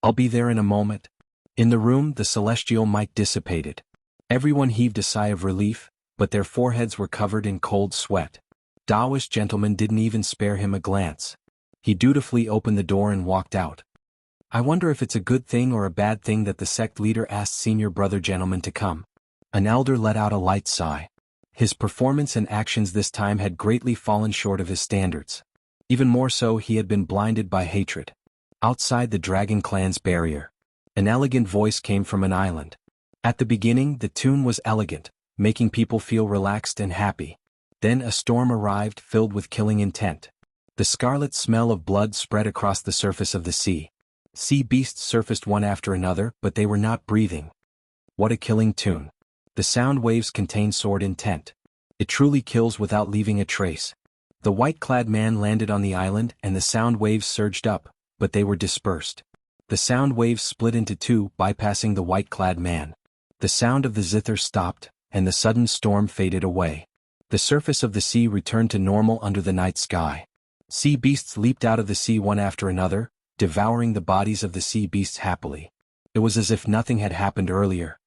I'll be there in a moment. In the room, the celestial might dissipated. Everyone heaved a sigh of relief, but their foreheads were covered in cold sweat. Taoist gentleman didn't even spare him a glance. He dutifully opened the door and walked out. I wonder if it's a good thing or a bad thing that the sect leader asked senior brother gentleman to come. An elder let out a light sigh. His performance and actions this time had greatly fallen short of his standards. Even more so, he had been blinded by hatred. Outside the Dragon Clan's barrier. An elegant voice came from an island. At the beginning, the tune was elegant, making people feel relaxed and happy. Then a storm arrived filled with killing intent. The scarlet smell of blood spread across the surface of the sea. Sea beasts surfaced one after another, but they were not breathing. What a killing tune. The sound waves contain sword intent. It truly kills without leaving a trace. The white-clad man landed on the island and the sound waves surged up, but they were dispersed. The sound waves split into two, bypassing the white-clad man. The sound of the zither stopped, and the sudden storm faded away. The surface of the sea returned to normal under the night sky. Sea beasts leaped out of the sea one after another, devouring the bodies of the sea beasts happily. It was as if nothing had happened earlier.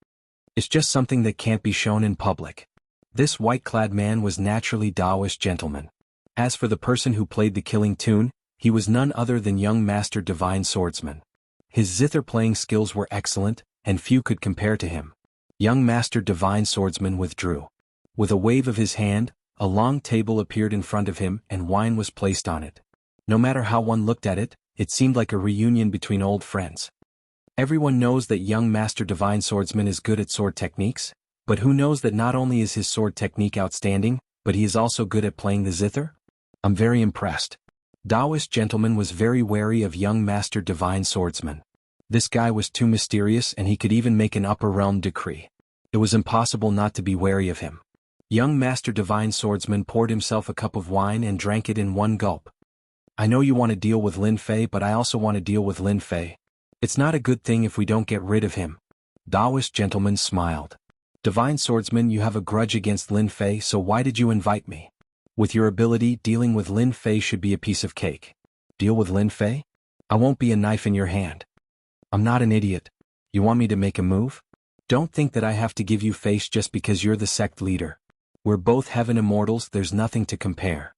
It's just something that can't be shown in public. This white-clad man was naturally Taoist gentleman. As for the person who played the killing tune, he was none other than young Master Divine Swordsman. His zither-playing skills were excellent, and few could compare to him. Young Master Divine Swordsman withdrew. With a wave of his hand, a long table appeared in front of him and wine was placed on it. No matter how one looked at it, it seemed like a reunion between old friends. Everyone knows that young Master Divine Swordsman is good at sword techniques, but who knows that not only is his sword technique outstanding, but he is also good at playing the zither? I'm very impressed. Taoist gentleman was very wary of young Master Divine Swordsman. This guy was too mysterious and he could even make an upper realm decree. It was impossible not to be wary of him. Young Master Divine Swordsman poured himself a cup of wine and drank it in one gulp. I know you want to deal with Lin Fei, but I also want to deal with Lin Fei. It's not a good thing if we don't get rid of him. Taoist gentleman smiled. Divine Swordsman, you have a grudge against Lin Fei, so why did you invite me? With your ability, dealing with Lin Fei should be a piece of cake. Deal with Lin Fei? I won't be a knife in your hand. I'm not an idiot. You want me to make a move? Don't think that I have to give you face just because you're the sect leader. We're both heaven immortals, there's nothing to compare.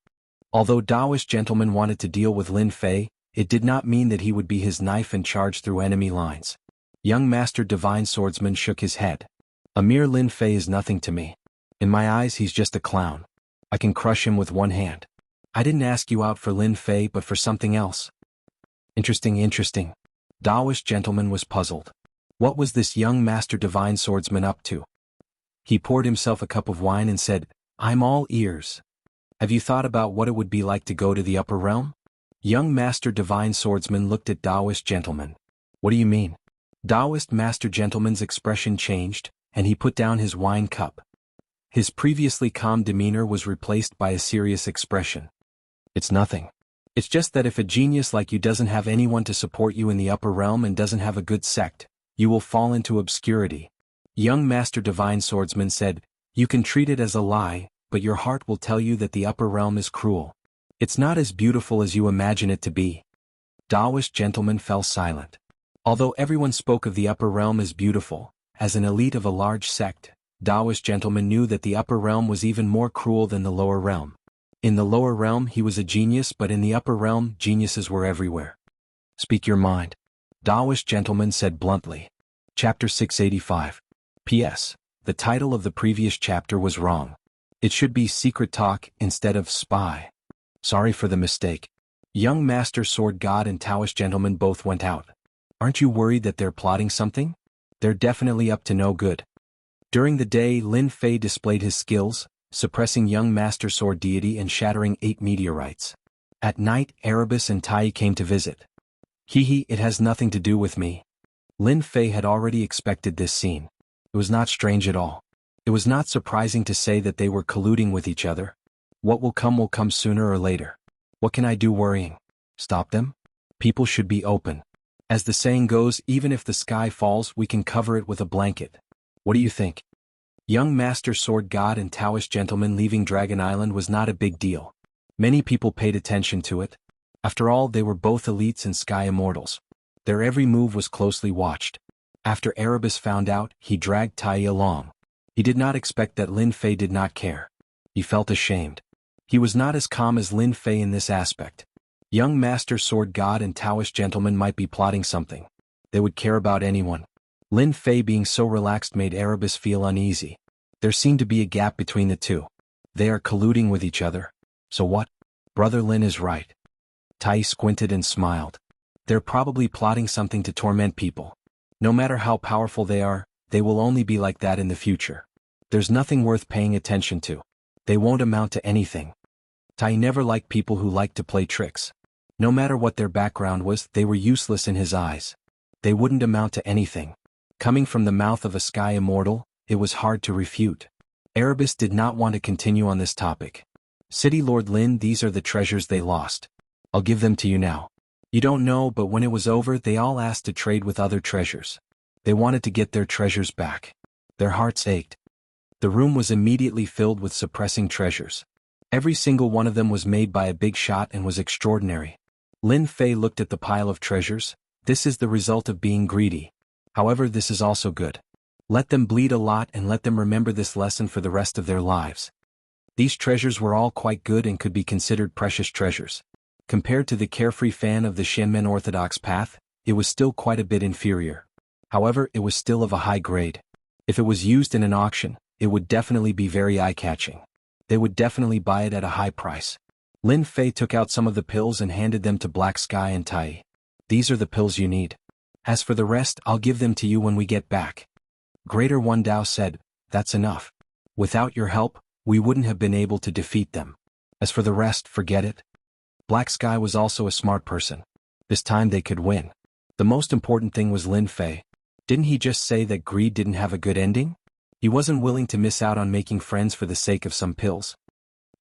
Although Taoist gentleman wanted to deal with Lin Fei, it did not mean that he would be his knife and charge through enemy lines. Young Master Divine Swordsman shook his head. A mere Lin Fei is nothing to me. In my eyes he's just a clown. I can crush him with one hand. I didn't ask you out for Lin Fei but for something else. Interesting. Taoist gentleman was puzzled. What was this young Master Divine Swordsman up to? He poured himself a cup of wine and said, I'm all ears. Have you thought about what it would be like to go to the upper realm? Young Master Divine Swordsman looked at Taoist gentleman. What do you mean? Taoist Master Gentleman's expression changed, and he put down his wine cup. His previously calm demeanor was replaced by a serious expression. It's nothing. It's just that if a genius like you doesn't have anyone to support you in the upper realm and doesn't have a good sect, you will fall into obscurity. Young Master Divine Swordsman said, you can treat it as a lie, but your heart will tell you that the upper realm is cruel. It's not as beautiful as you imagine it to be. Taoist gentleman fell silent. Although everyone spoke of the upper realm as beautiful, as an elite of a large sect, Taoist gentleman knew that the upper realm was even more cruel than the lower realm. In the lower realm he was a genius, but in the upper realm geniuses were everywhere. Speak your mind. Taoist gentleman said bluntly. Chapter 685. P.S. The title of the previous chapter was wrong. It should be Secret Talk instead of Spy. Sorry for the mistake. Young Master Sword God and Taoist gentleman both went out. Aren't you worried that they're plotting something? They're definitely up to no good. During the day, Lin Fei displayed his skills, suppressing young Master Sword Deity and shattering 8 meteorites. At night, Erebus and Tai came to visit. It has nothing to do with me. Lin Fei had already expected this scene. It was not strange at all. It was not surprising to say that they were colluding with each other. What will come sooner or later. What can I do worrying? Stop them? People should be open. As the saying goes, even if the sky falls, we can cover it with a blanket. What do you think? Young Master Sword God and Taoist gentleman leaving Dragon Island was not a big deal. Many people paid attention to it. After all, they were both elites and sky immortals. Their every move was closely watched. After Erebus found out, he dragged Tai along. He did not expect that Lin Fei did not care. He felt ashamed. He was not as calm as Lin Fei in this aspect. Young Master Sword God and Taoist gentleman might be plotting something. They would care about anyone. Lin Fei being so relaxed made Erebus feel uneasy. There seemed to be a gap between the two. They are colluding with each other. So what? Brother Lin is right. Tai squinted and smiled. They're probably plotting something to torment people. No matter how powerful they are, they will only be like that in the future. There's nothing worth paying attention to. They won't amount to anything. Tai never liked people who liked to play tricks. No matter what their background was, they were useless in his eyes. They wouldn't amount to anything. Coming from the mouth of a sky immortal, it was hard to refute. Erebus did not want to continue on this topic. City Lord Lin, these are the treasures they lost. I'll give them to you now. You don't know, but when it was over, they all asked to trade with other treasures. They wanted to get their treasures back. Their hearts ached. The room was immediately filled with suppressing treasures. Every single one of them was made by a big shot and was extraordinary. Lin Fei looked at the pile of treasures. This is the result of being greedy. However, this is also good. Let them bleed a lot and let them remember this lesson for the rest of their lives. These treasures were all quite good and could be considered precious treasures. Compared to the carefree fan of the Shenmen orthodox path, it was still quite a bit inferior. However, it was still of a high grade. If it was used in an auction, it would definitely be very eye-catching. They would definitely buy it at a high price. Lin Fei took out some of the pills and handed them to Black Sky and Tai. These are the pills you need. As for the rest, I'll give them to you when we get back. Greater One Dao said, that's enough. Without your help, we wouldn't have been able to defeat them. As for the rest, forget it. Black Sky was also a smart person. This time they could win. The most important thing was Lin Fei. Didn't he just say that greed didn't have a good ending? He wasn't willing to miss out on making friends for the sake of some pills.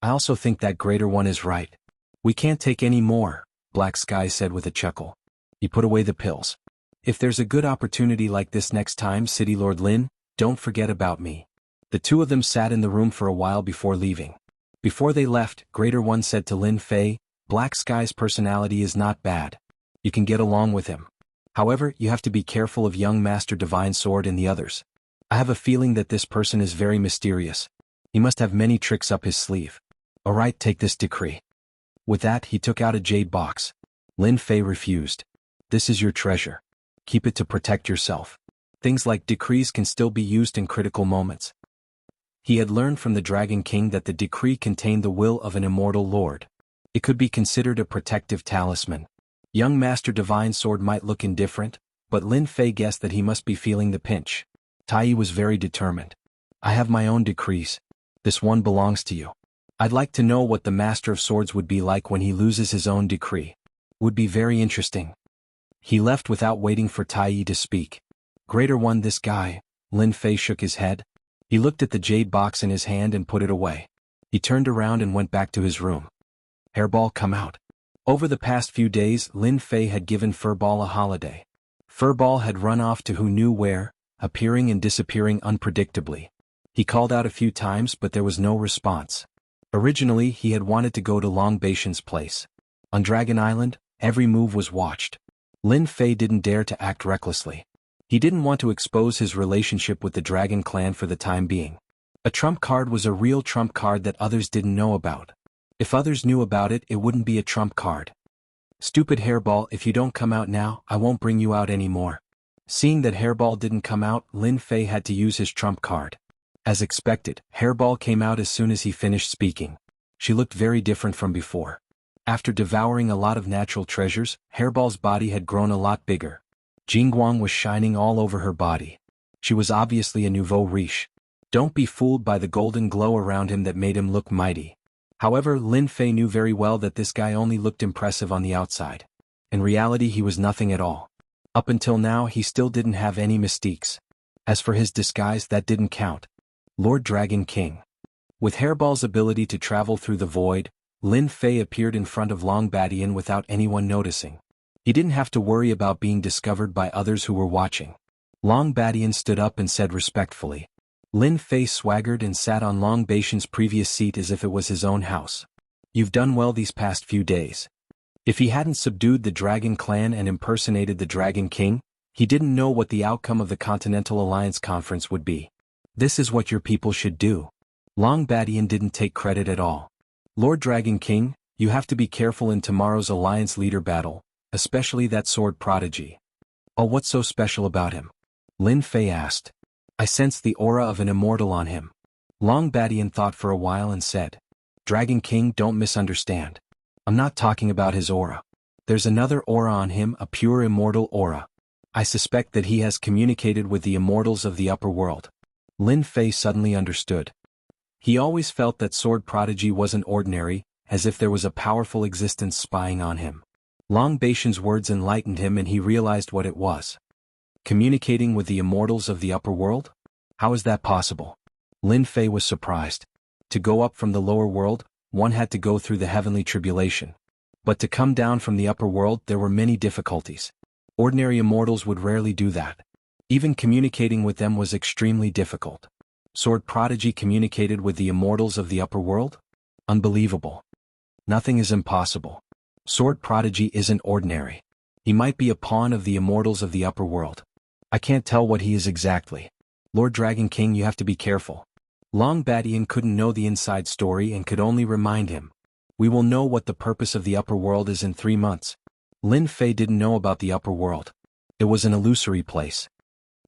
I also think that Greater One is right. We can't take any more, Black Sky said with a chuckle. He put away the pills. If there's a good opportunity like this next time, City Lord Lin, don't forget about me. The two of them sat in the room for a while before leaving. Before they left, Greater One said to Lin Fei, Black Sky's personality is not bad. You can get along with him. However, you have to be careful of young Master Divine Sword and the others. I have a feeling that this person is very mysterious. He must have many tricks up his sleeve. Alright, take this decree. With that, he took out a jade box. Lin Fei refused. This is your treasure. Keep it to protect yourself. Things like decrees can still be used in critical moments. He had learned from the Dragon King that the decree contained the will of an immortal lord. It could be considered a protective talisman. Young Master Divine Sword might look indifferent, but Lin Fei guessed that he must be feeling the pinch. Tai was very determined. I have my own decrees. This one belongs to you. I'd like to know what the Master of Swords would be like when he loses his own decree. Would be very interesting. He left without waiting for Tai to speak. Greater One, this guy. Lin Fei shook his head. He looked at the jade box in his hand and put it away. He turned around and went back to his room. Hairball, come out. Over the past few days, Lin Fei had given Furball a holiday. Furball had run off to who knew where, appearing and disappearing unpredictably. He called out a few times, but there was no response. Originally, he had wanted to go to Long Baishan's place. On Dragon Island, every move was watched. Lin Fei didn't dare to act recklessly. He didn't want to expose his relationship with the Dragon Clan for the time being. A trump card was a real trump card that others didn't know about. If others knew about it, it wouldn't be a trump card. Stupid Hairball, if you don't come out now, I won't bring you out anymore. Seeing that Hairball didn't come out, Lin Fei had to use his trump card. As expected, Hairball came out as soon as he finished speaking. She looked very different from before. After devouring a lot of natural treasures, Hairball's body had grown a lot bigger. Jingguang was shining all over her body. She was obviously a nouveau riche. Don't be fooled by the golden glow around him that made him look mighty. However, Lin Fei knew very well that this guy only looked impressive on the outside. In reality, he was nothing at all. Up until now, he still didn't have any mystiques. As for his disguise, that didn't count. Lord Dragon King. With Hairball's ability to travel through the void, Lin Fei appeared in front of Long Badian without anyone noticing. He didn't have to worry about being discovered by others who were watching. Long Badian stood up and said respectfully. Lin Fei swaggered and sat on Long Baishan's previous seat as if it was his own house. You've done well these past few days. If he hadn't subdued the Dragon Clan and impersonated the Dragon King, he didn't know what the outcome of the Continental Alliance Conference would be. This is what your people should do. Long Badian didn't take credit at all. Lord Dragon King, you have to be careful in tomorrow's Alliance leader battle, especially that sword prodigy. Oh, what's so special about him? Lin Fei asked. I sensed the aura of an immortal on him. Long Badian thought for a while and said, Dragon King, don't misunderstand. I'm not talking about his aura. There's another aura on him, a pure immortal aura. I suspect that he has communicated with the immortals of the upper world. Lin Fei suddenly understood. He always felt that Sword Prodigy wasn't ordinary, as if there was a powerful existence spying on him. Long Baishan's words enlightened him and he realized what it was. Communicating with the immortals of the upper world? How is that possible? Lin Fei was surprised. To go up from the lower world, one had to go through the heavenly tribulation. But to come down from the upper world there were many difficulties. Ordinary immortals would rarely do that. Even communicating with them was extremely difficult. Sword Prodigy communicated with the immortals of the upper world? Unbelievable. Nothing is impossible. Sword Prodigy isn't ordinary. He might be a pawn of the immortals of the upper world. I can't tell what he is exactly. Lord Dragon King, you have to be careful. Long Badian couldn't know the inside story and could only remind him. We will know what the purpose of the upper world is in 3 months. Lin Fei didn't know about the upper world. It was an illusory place.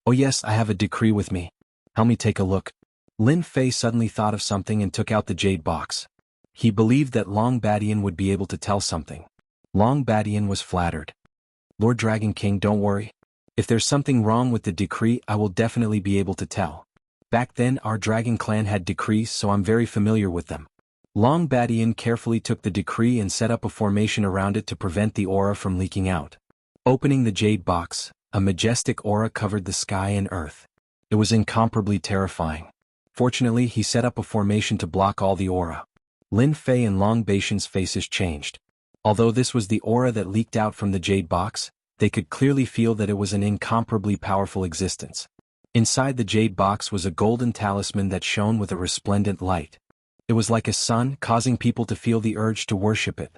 Oh yes, I have a decree with me. Help me take a look. Lin Fei suddenly thought of something and took out the jade box. He believed that Long Badian would be able to tell something. Long Badian was flattered. Lord Dragon King, don't worry. If there's something wrong with the decree, I will definitely be able to tell. Back then our dragon clan had decrees, so I'm very familiar with them. Long Badian carefully took the decree and set up a formation around it to prevent the aura from leaking out. Opening the jade box, a majestic aura covered the sky and earth. It was incomparably terrifying. Fortunately, he set up a formation to block all the aura. Lin Fei and Long Baishan's faces changed. Although this was the aura that leaked out from the jade box, they could clearly feel that it was an incomparably powerful existence. Inside the jade box was a golden talisman that shone with a resplendent light. It was like a sun, causing people to feel the urge to worship it.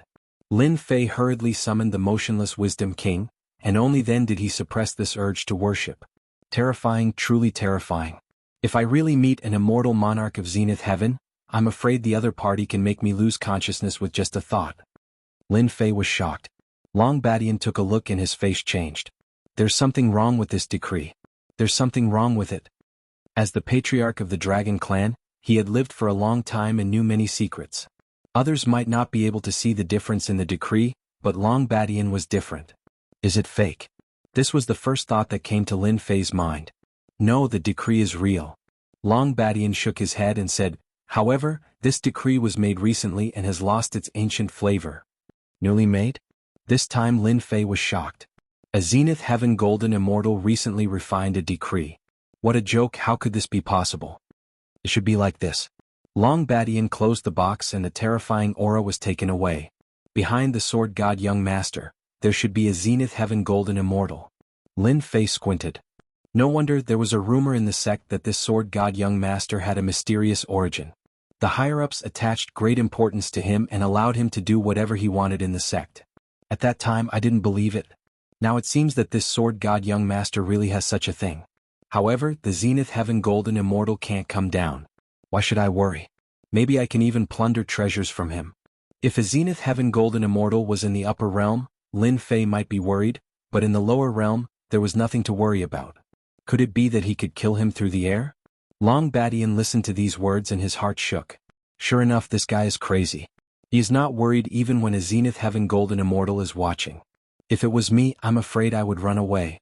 Lin Fei hurriedly summoned the motionless Wisdom King, and only then did he suppress this urge to worship. Terrifying, truly terrifying. If I really meet an immortal monarch of Zenith Heaven, I'm afraid the other party can make me lose consciousness with just a thought. Lin Fei was shocked. Long Badian took a look and his face changed. There's something wrong with this decree. There's something wrong with it. As the patriarch of the Dragon Clan, he had lived for a long time and knew many secrets. Others might not be able to see the difference in the decree, but Long Badian was different. Is it fake? This was the first thought that came to Lin Fei's mind. No, the decree is real. Long Badian shook his head and said, however, this decree was made recently and has lost its ancient flavor. Newly made? This time Lin Fei was shocked. A Zenith Heaven Golden Immortal recently refined a decree. What a joke, how could this be possible? It should be like this. Long Badian closed the box and the terrifying aura was taken away. Behind the Sword God Young Master, there should be a Zenith Heaven Golden Immortal. Lin Fei squinted. No wonder there was a rumor in the sect that this Sword God Young Master had a mysterious origin. The higher-ups attached great importance to him and allowed him to do whatever he wanted in the sect. At that time I didn't believe it. Now it seems that this Sword God Young Master really has such a thing. However, the Zenith Heaven Golden Immortal can't come down. Why should I worry? Maybe I can even plunder treasures from him. If a Zenith Heaven Golden Immortal was in the upper realm, Lin Fei might be worried, but in the lower realm, there was nothing to worry about. Could it be that he could kill him through the air? Long Badian listened to these words and his heart shook. Sure enough, this guy is crazy. He is not worried even when a Zenith Heaven Golden Immortal is watching. If it was me, I'm afraid I would run away.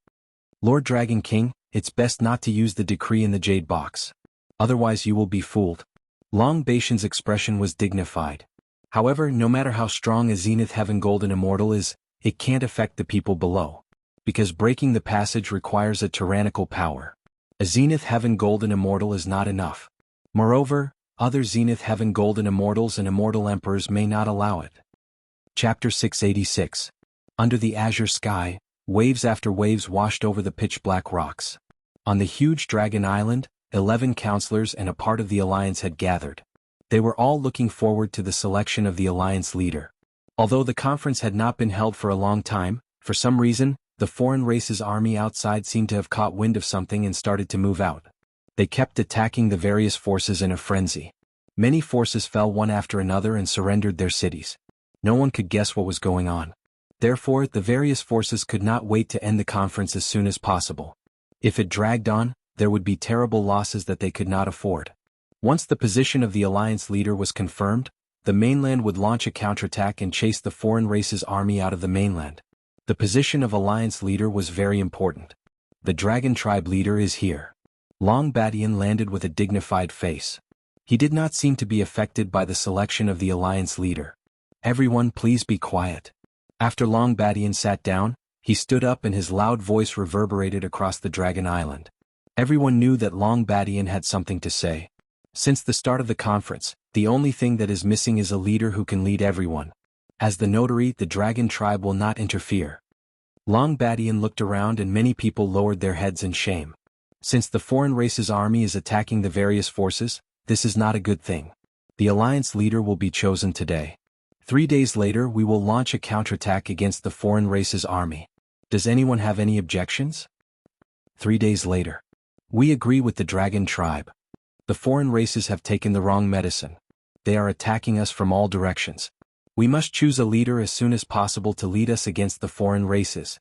Lord Dragon King, it's best not to use the decree in the jade box. Otherwise you will be fooled. Long Baishan's expression was dignified. However, no matter how strong a Zenith Heaven Golden Immortal is, it can't affect the people below. Because breaking the passage requires a tyrannical power. A Zenith Heaven Golden Immortal is not enough. Moreover, other Zenith Heaven Golden Immortals and Immortal Emperors may not allow it. Chapter 686. Under the azure sky, waves after waves washed over the pitch-black rocks. On the huge Dragon Island, 11 counselors and a part of the Alliance had gathered. They were all looking forward to the selection of the Alliance leader. Although the conference had not been held for a long time, for some reason, the foreign race's army outside seemed to have caught wind of something and started to move out. They kept attacking the various forces in a frenzy. Many forces fell one after another and surrendered their cities. No one could guess what was going on. Therefore, the various forces could not wait to end the conference as soon as possible. If it dragged on, there would be terrible losses that they could not afford. Once the position of the Alliance leader was confirmed, the mainland would launch a counterattack and chase the foreign race's army out of the mainland. The position of Alliance leader was very important. The dragon tribe leader is here. Long Badian landed with a dignified face. He did not seem to be affected by the selection of the alliance leader. Everyone please be quiet. After Long Badian sat down, he stood up and his loud voice reverberated across the Dragon Island. Everyone knew that Long Badian had something to say. Since the start of the conference, the only thing that is missing is a leader who can lead everyone. As the notary, the dragon tribe will not interfere. Long Badian looked around and many people lowered their heads in shame. Since the foreign race's army is attacking the various forces, this is not a good thing. The alliance leader will be chosen today. 3 days later we will launch a counterattack against the foreign race's army. Does anyone have any objections? 3 days later. We agree with the dragon tribe. The foreign races have taken the wrong medicine. They are attacking us from all directions. We must choose a leader as soon as possible to lead us against the foreign races.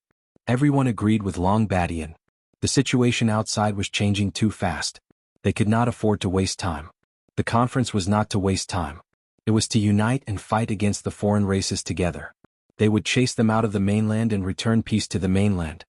Everyone agreed with Long Badian. The situation outside was changing too fast. They could not afford to waste time. The conference was not to waste time. It was to unite and fight against the foreign races together. They would chase them out of the mainland and return peace to the mainland.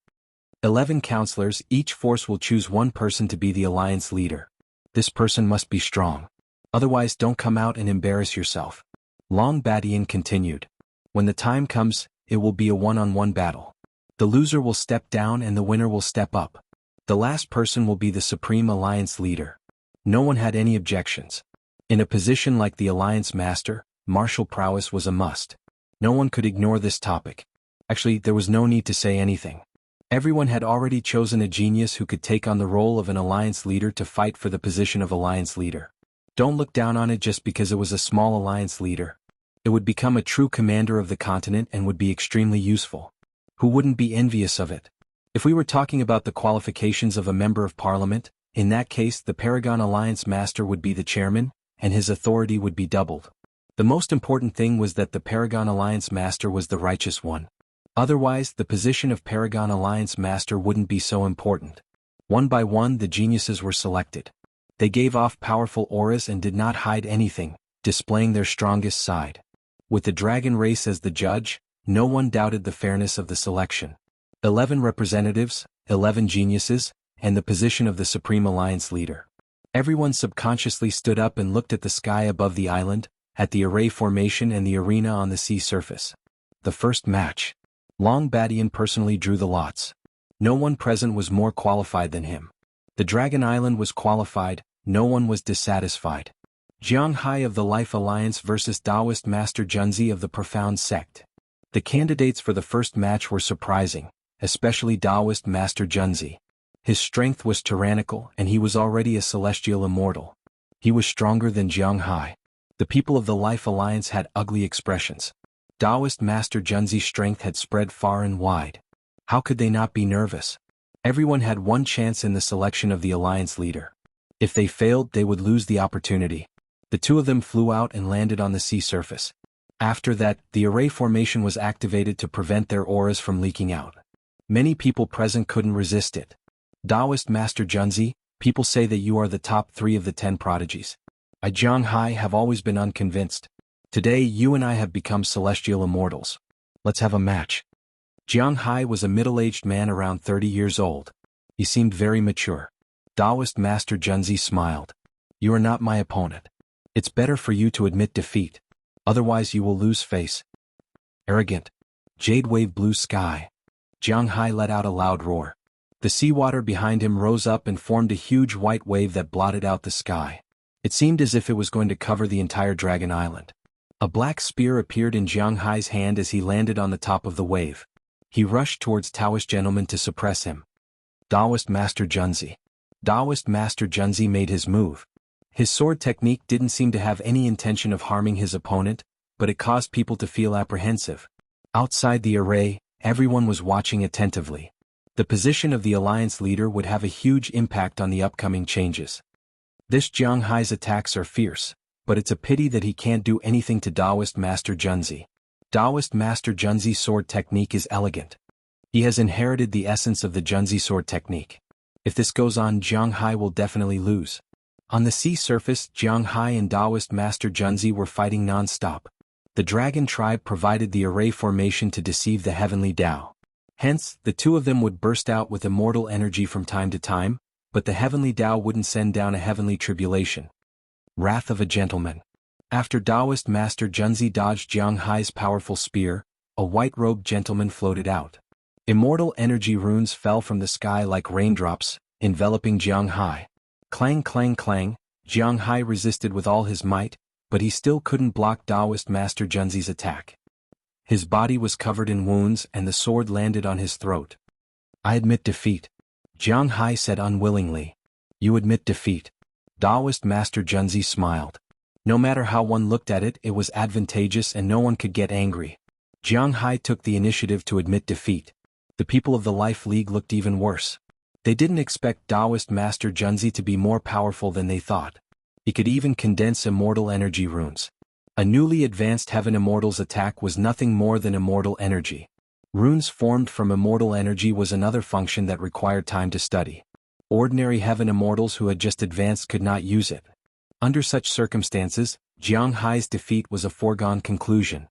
11 counselors, each force will choose one person to be the alliance leader. This person must be strong. Otherwise don't come out and embarrass yourself. Long Badian continued. When the time comes, it will be a one-on-one battle. The loser will step down and the winner will step up. The last person will be the supreme alliance leader. No one had any objections. In a position like the alliance master, martial prowess was a must. No one could ignore this topic. Actually, there was no need to say anything. Everyone had already chosen a genius who could take on the role of an alliance leader to fight for the position of alliance leader. Don't look down on it just because it was a small alliance leader. It would become a true commander of the continent and would be extremely useful. Who wouldn't be envious of it? If we were talking about the qualifications of a member of parliament, in that case the Paragon Alliance Master would be the chairman, and his authority would be doubled. The most important thing was that the Paragon Alliance Master was the righteous one. Otherwise, the position of Paragon Alliance Master wouldn't be so important. One by one the geniuses were selected. They gave off powerful auras and did not hide anything, displaying their strongest side. With the dragon race as the judge, no one doubted the fairness of the selection. 11 representatives, 11 geniuses, and the position of the Supreme Alliance leader. Everyone subconsciously stood up and looked at the sky above the island, at the array formation and the arena on the sea surface. The first match. Long Badian personally drew the lots. No one present was more qualified than him. The Dragon Island was qualified, no one was dissatisfied. Jianghu of the Life Alliance versus Taoist Master Junzi of the Profound Sect. The candidates for the first match were surprising, especially Taoist Master Junzi. His strength was tyrannical and he was already a celestial immortal. He was stronger than Jianghu. The people of the Life Alliance had ugly expressions. Taoist Master Junzi's strength had spread far and wide. How could they not be nervous? Everyone had one chance in the selection of the alliance leader. If they failed, they would lose the opportunity. The two of them flew out and landed on the sea surface. After that, the array formation was activated to prevent their auras from leaking out. Many people present couldn't resist it. Taoist Master Junzi, people say that you are the top 3 of the 10 prodigies. I Jianghu have always been unconvinced. Today you and I have become celestial immortals. Let's have a match. Jianghu was a middle-aged man around 30 years old. He seemed very mature. Taoist Master Junzi smiled. You are not my opponent. It's better for you to admit defeat. Otherwise you will lose face. Arrogant. Jade wave blue sky. Jianghu let out a loud roar. The seawater behind him rose up and formed a huge white wave that blotted out the sky. It seemed as if it was going to cover the entire Dragon Island. A black spear appeared in Jianghu's hand as he landed on the top of the wave. He rushed towards Taoist gentleman to suppress him. Taoist Master Junzi. Taoist Master Junzi made his move. His sword technique didn't seem to have any intention of harming his opponent, but it caused people to feel apprehensive. Outside the array, everyone was watching attentively. The position of the alliance leader would have a huge impact on the upcoming changes. This Jianghu's attacks are fierce, but it's a pity that he can't do anything to Taoist Master Junzi. Taoist Master Junzi's sword technique is elegant. He has inherited the essence of the Junzi sword technique. If this goes on, Jianghu will definitely lose. On the sea surface, Jianghu and Taoist Master Junzi were fighting non-stop. The dragon tribe provided the array formation to deceive the heavenly Tao. Hence, the two of them would burst out with immortal energy from time to time, but the heavenly Tao wouldn't send down a heavenly tribulation. Wrath of a Gentleman. After Taoist master Junzi dodged Jianghu's powerful spear, a white-robed gentleman floated out. Immortal energy runes fell from the sky like raindrops, enveloping Jianghu. Clang clang clang, Jianghu resisted with all his might, but he still couldn't block Taoist master Junzi's attack. His body was covered in wounds and the sword landed on his throat. I admit defeat. Jianghu said unwillingly. You admit defeat. Taoist master Junzi smiled. No matter how one looked at it, it was advantageous and no one could get angry. Jianghu took the initiative to admit defeat. The people of the Life League looked even worse. They didn't expect Taoist master Junzi to be more powerful than they thought. He could even condense immortal energy runes. A newly advanced Heaven Immortals attack was nothing more than immortal energy. Runes formed from immortal energy was another function that required time to study. Ordinary Heaven Immortals who had just advanced could not use it. Under such circumstances, Jianghu's defeat was a foregone conclusion.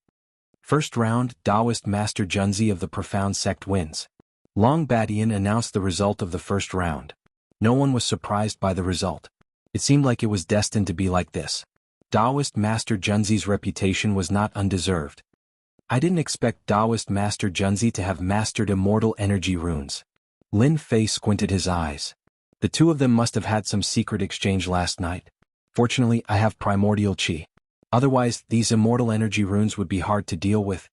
First round, Taoist Master Junzi of the Profound Sect wins. Long Badian announced the result of the first round. No one was surprised by the result. It seemed like it was destined to be like this. Taoist Master Junzi's reputation was not undeserved. I didn't expect Taoist Master Junzi to have mastered immortal energy runes. Lin Fei squinted his eyes. The two of them must have had some secret exchange last night. Fortunately, I have primordial qi. Otherwise, these immortal energy runes would be hard to deal with.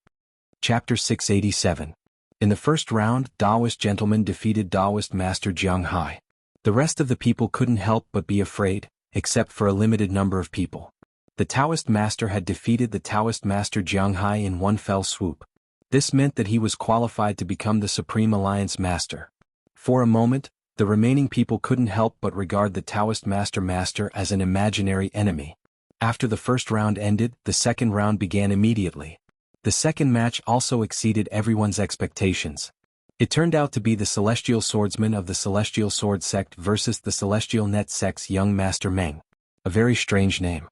Chapter 687. In the first round, Taoist gentleman defeated Taoist Master Jianghu. The rest of the people couldn't help but be afraid, except for a limited number of people. The Taoist master had defeated the Taoist master Jianghu in one fell swoop. This meant that he was qualified to become the Supreme Alliance master. For a moment, the remaining people couldn't help but regard the Taoist master as an imaginary enemy. After the first round ended, the second round began immediately. The second match also exceeded everyone's expectations. It turned out to be the Celestial Swordsman of the Celestial Sword Sect versus the Celestial Net Sect's young Master Meng. A very strange name.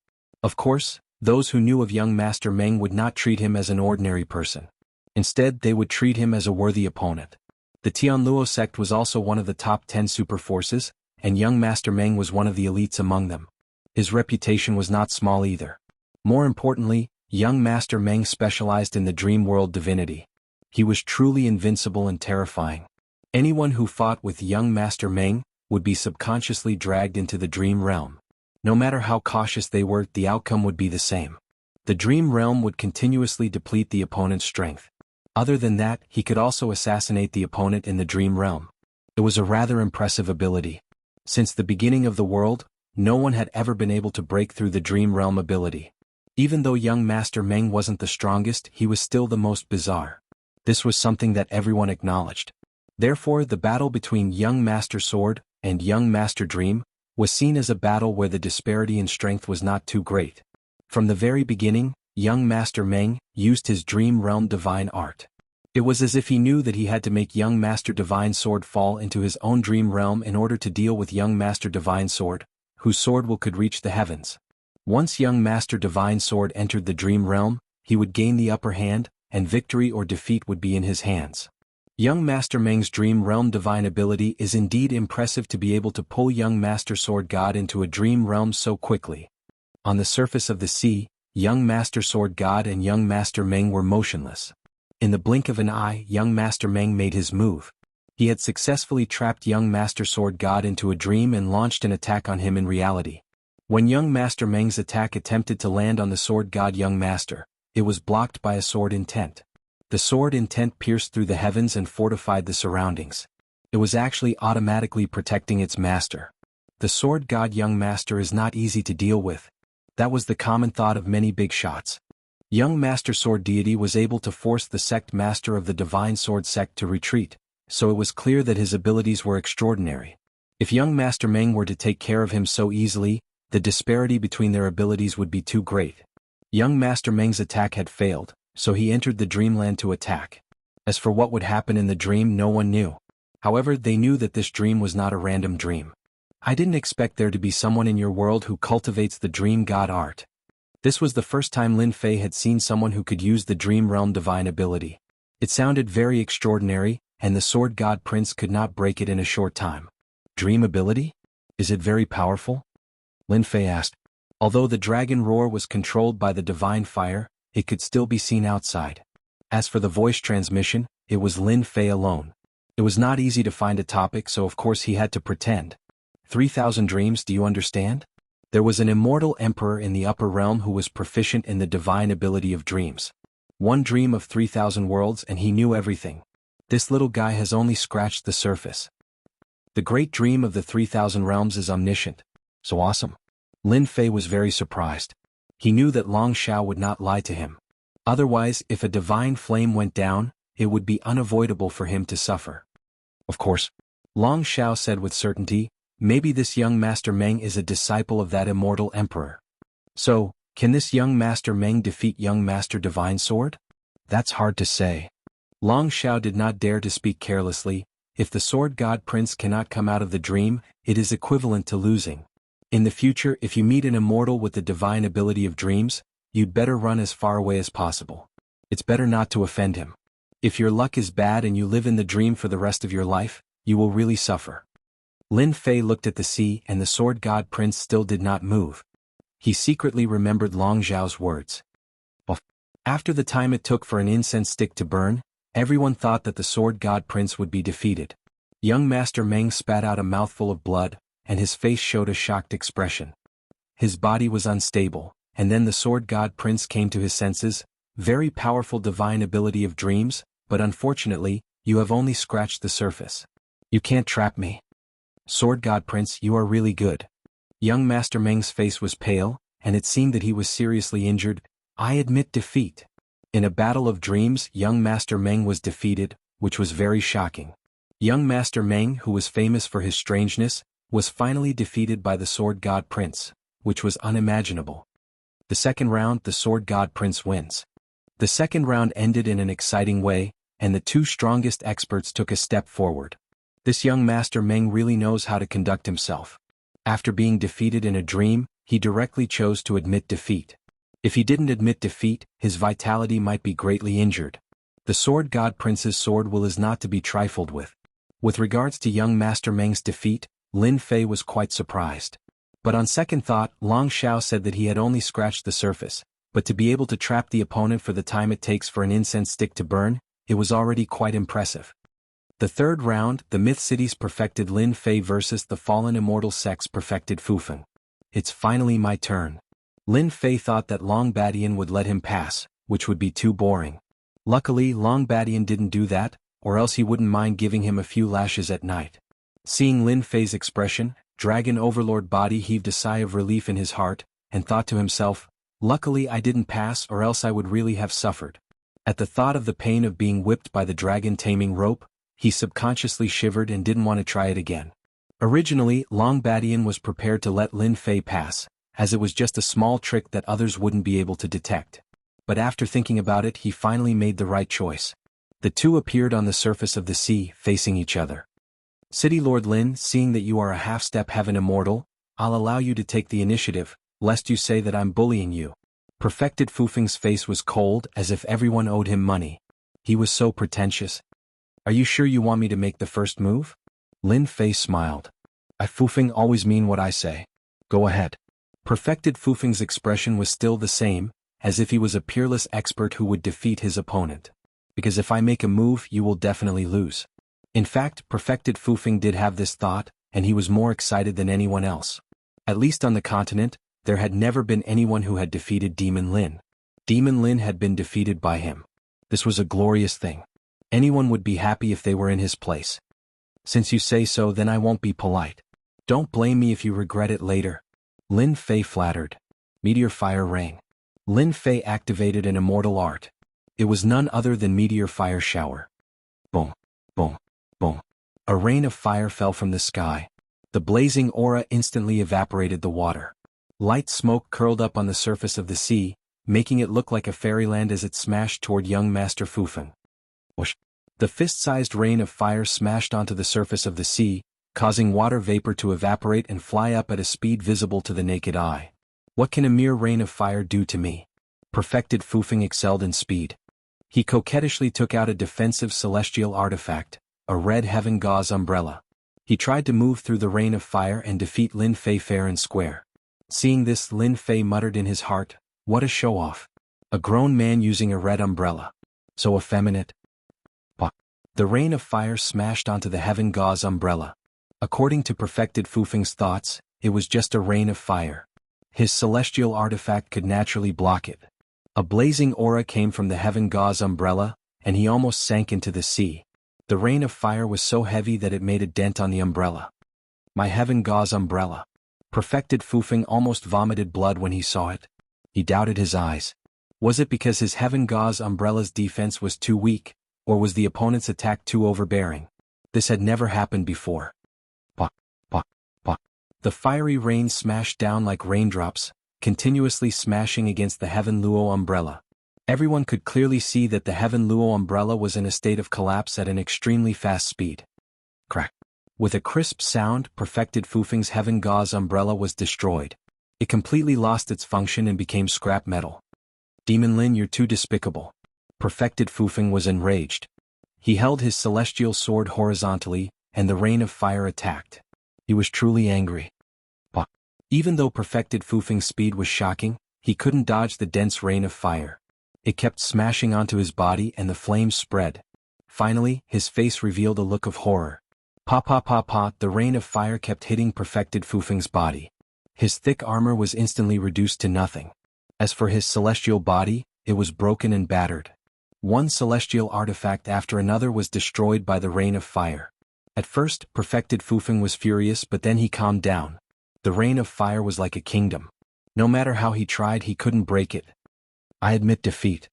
Of course, those who knew of young Master Meng would not treat him as an ordinary person. Instead, they would treat him as a worthy opponent. The Tianluo sect was also one of the top 10 super forces, and young Master Meng was one of the elites among them. His reputation was not small either. More importantly, young Master Meng specialized in the dream world divinity. He was truly invincible and terrifying. Anyone who fought with young Master Meng would be subconsciously dragged into the dream realm. No matter how cautious they were, the outcome would be the same. The dream realm would continuously deplete the opponent's strength. Other than that, he could also assassinate the opponent in the dream realm. It was a rather impressive ability. Since the beginning of the world, no one had ever been able to break through the dream realm ability. Even though young Master Meng wasn't the strongest, he was still the most bizarre. This was something that everyone acknowledged. Therefore, the battle between young Master Sword and young Master Dream was seen as a battle where the disparity in strength was not too great. From the very beginning, young Master Meng used his dream realm divine art. It was as if he knew that he had to make young Master Divine Sword fall into his own dream realm in order to deal with young Master Divine Sword, whose sword will could reach the heavens. Once young Master Divine Sword entered the dream realm, he would gain the upper hand, and victory or defeat would be in his hands. Young Master Meng's dream realm divine ability is indeed impressive to be able to pull young Master Sword God into a dream realm so quickly. On the surface of the sea, young Master Sword God and young Master Meng were motionless. In the blink of an eye, young Master Meng made his move. He had successfully trapped young Master Sword God into a dream and launched an attack on him in reality. When young Master Meng's attack attempted to land on the Sword God young Master, it was blocked by a sword intent. The sword intent pierced through the heavens and fortified the surroundings. It was actually automatically protecting its master. The Sword God young Master is not easy to deal with. That was the common thought of many big shots. Young Master Sword Deity was able to force the sect master of the Divine Sword sect to retreat, so it was clear that his abilities were extraordinary. If young Master Meng were to take care of him so easily, the disparity between their abilities would be too great. Young Master Meng's attack had failed, so he entered the dreamland to attack. As for what would happen in the dream, no one knew. However, they knew that this dream was not a random dream. I didn't expect there to be someone in your world who cultivates the dream god art. This was the first time Lin Fei had seen someone who could use the dream realm divine ability. It sounded very extraordinary, and the sword god prince could not break it in a short time. Dream ability? Is it very powerful? Lin Fei asked. Although the dragon roar was controlled by the divine fire, it could still be seen outside. As for the voice transmission, it was Lin Fei alone. It was not easy to find a topic, so of course he had to pretend. 3,000 dreams, do you understand? There was an immortal emperor in the upper realm who was proficient in the divine ability of dreams. One dream of 3,000 worlds and he knew everything. This little guy has only scratched the surface. The great dream of the 3,000 realms is omniscient. So awesome. Lin Fei was very surprised. He knew that Long Xiao would not lie to him. Otherwise, if a divine flame went down, it would be unavoidable for him to suffer. Of course. Long Xiao said with certainty, maybe this young Master Meng is a disciple of that immortal emperor. So, can this young Master Meng defeat young Master Divine Sword? That's hard to say. Long Xiao did not dare to speak carelessly. If the sword god prince cannot come out of the dream, it is equivalent to losing. In the future, if you meet an immortal with the divine ability of dreams, you'd better run as far away as possible. It's better not to offend him. If your luck is bad and you live in the dream for the rest of your life, you will really suffer. Lin Fei looked at the sea and the sword god prince still did not move. He secretly remembered Long Zhao's words. After the time it took for an incense stick to burn, everyone thought that the sword god prince would be defeated. Young Master Meng spat out a mouthful of blood, and his face showed a shocked expression. His body was unstable, and then the sword god prince came to his senses. Very powerful divine ability of dreams, but unfortunately, you have only scratched the surface. You can't trap me. Sword god prince, you are really good. Young Master Meng's face was pale, and it seemed that he was seriously injured. I admit defeat. In a battle of dreams, young Master Meng was defeated, which was very shocking. Young Master Meng, who was famous for his strangeness, was finally defeated by the sword god prince, which was unimaginable. The second round, the sword god prince wins. The second round ended in an exciting way, and the two strongest experts took a step forward. This young Master Meng really knows how to conduct himself. After being defeated in a dream, he directly chose to admit defeat. If he didn't admit defeat, his vitality might be greatly injured. The sword god prince's sword will is not to be trifled with. With regards to young Master Meng's defeat, Lin Fei was quite surprised. But on second thought, Long Xiao said that he had only scratched the surface, but to be able to trap the opponent for the time it takes for an incense stick to burn, it was already quite impressive. The third round, the Myth City's perfected Lin Fei versus the fallen immortal sect's perfected Fufeng. It's finally my turn. Lin Fei thought that Long Badian would let him pass, which would be too boring. Luckily, Long Badian didn't do that, or else he wouldn't mind giving him a few lashes at night. Seeing Lin Fei's expression, Dragon Overlord Body heaved a sigh of relief in his heart, and thought to himself, luckily I didn't pass or else I would really have suffered. At the thought of the pain of being whipped by the dragon taming rope, he subconsciously shivered and didn't want to try it again. Originally, Long Badian was prepared to let Lin Fei pass, as it was just a small trick that others wouldn't be able to detect. But after thinking about it, he finally made the right choice. The two appeared on the surface of the sea, facing each other. City Lord Lin, seeing that you are a half-step heaven immortal, I'll allow you to take the initiative, lest you say that I'm bullying you. Perfected Fufeng's face was cold, as if everyone owed him money. He was so pretentious. Are you sure you want me to make the first move? Lin Fei smiled. I Fufeng always mean what I say. Go ahead. Perfected Fufeng's expression was still the same, as if he was a peerless expert who would defeat his opponent. Because if I make a move, you will definitely lose. In fact, Perfected Fufeng did have this thought, and he was more excited than anyone else. At least on the continent, there had never been anyone who had defeated Demon Lin. Demon Lin had been defeated by him. This was a glorious thing. Anyone would be happy if they were in his place. Since you say so, then I won't be polite. Don't blame me if you regret it later. Lin Fei flattered. Meteor Fire Rain. Lin Fei activated an immortal art. It was none other than Meteor Fire Shower. Boom, boom, boom. A rain of fire fell from the sky. The blazing aura instantly evaporated the water. Light smoke curled up on the surface of the sea, making it look like a fairyland as it smashed toward young Master Fufeng. Whoosh. The fist-sized rain of fire smashed onto the surface of the sea, causing water vapor to evaporate and fly up at a speed visible to the naked eye. What can a mere rain of fire do to me? Perfected Fufeng excelled in speed. He coquettishly took out a defensive celestial artifact, a red heaven gauze umbrella. He tried to move through the rain of fire and defeat Lin Fei fair and square. Seeing this, Lin Fei muttered in his heart, "What a show-off. A grown man using a red umbrella. So effeminate." Pah. The rain of fire smashed onto the heaven gauze umbrella. According to Perfected Fufeng's thoughts, it was just a rain of fire. His celestial artifact could naturally block it. A blazing aura came from the heaven gauze umbrella, and he almost sank into the sea. The rain of fire was so heavy that it made a dent on the umbrella. My heaven gauze umbrella. Perfected Fufeng almost vomited blood when he saw it. He doubted his eyes. Was it because his heaven gauze umbrella's defense was too weak, or was the opponent's attack too overbearing? This had never happened before. Pah, pah, pah. The fiery rain smashed down like raindrops, continuously smashing against the heaven luo umbrella. Everyone could clearly see that the heaven luo umbrella was in a state of collapse at an extremely fast speed. Crack. With a crisp sound, Perfected Fufeng's heaven gauze umbrella was destroyed. It completely lost its function and became scrap metal. "Demon Lin, you're too despicable." Perfected Fufeng was enraged. He held his celestial sword horizontally, and the rain of fire attacked. He was truly angry. But even though Perfected Fufeng's speed was shocking, he couldn't dodge the dense rain of fire. It kept smashing onto his body and the flames spread. Finally, his face revealed a look of horror. Pa pa pa pa, the rain of fire kept hitting Perfected Fufeng's body. His thick armor was instantly reduced to nothing. As for his celestial body, it was broken and battered. One celestial artifact after another was destroyed by the rain of fire. At first, Perfected Fufeng was furious, but then he calmed down. The rain of fire was like a kingdom. No matter how he tried, he couldn't break it. "I admit defeat.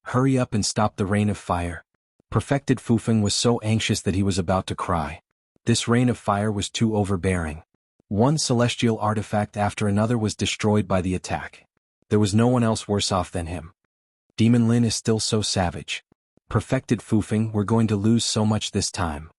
Hurry up and stop the rain of fire." Perfected Fufeng was so anxious that he was about to cry. This rain of fire was too overbearing. One celestial artifact after another was destroyed by the attack. There was no one else worse off than him. Demon Lin is still so savage. Perfected Fufeng, we're going to lose so much this time.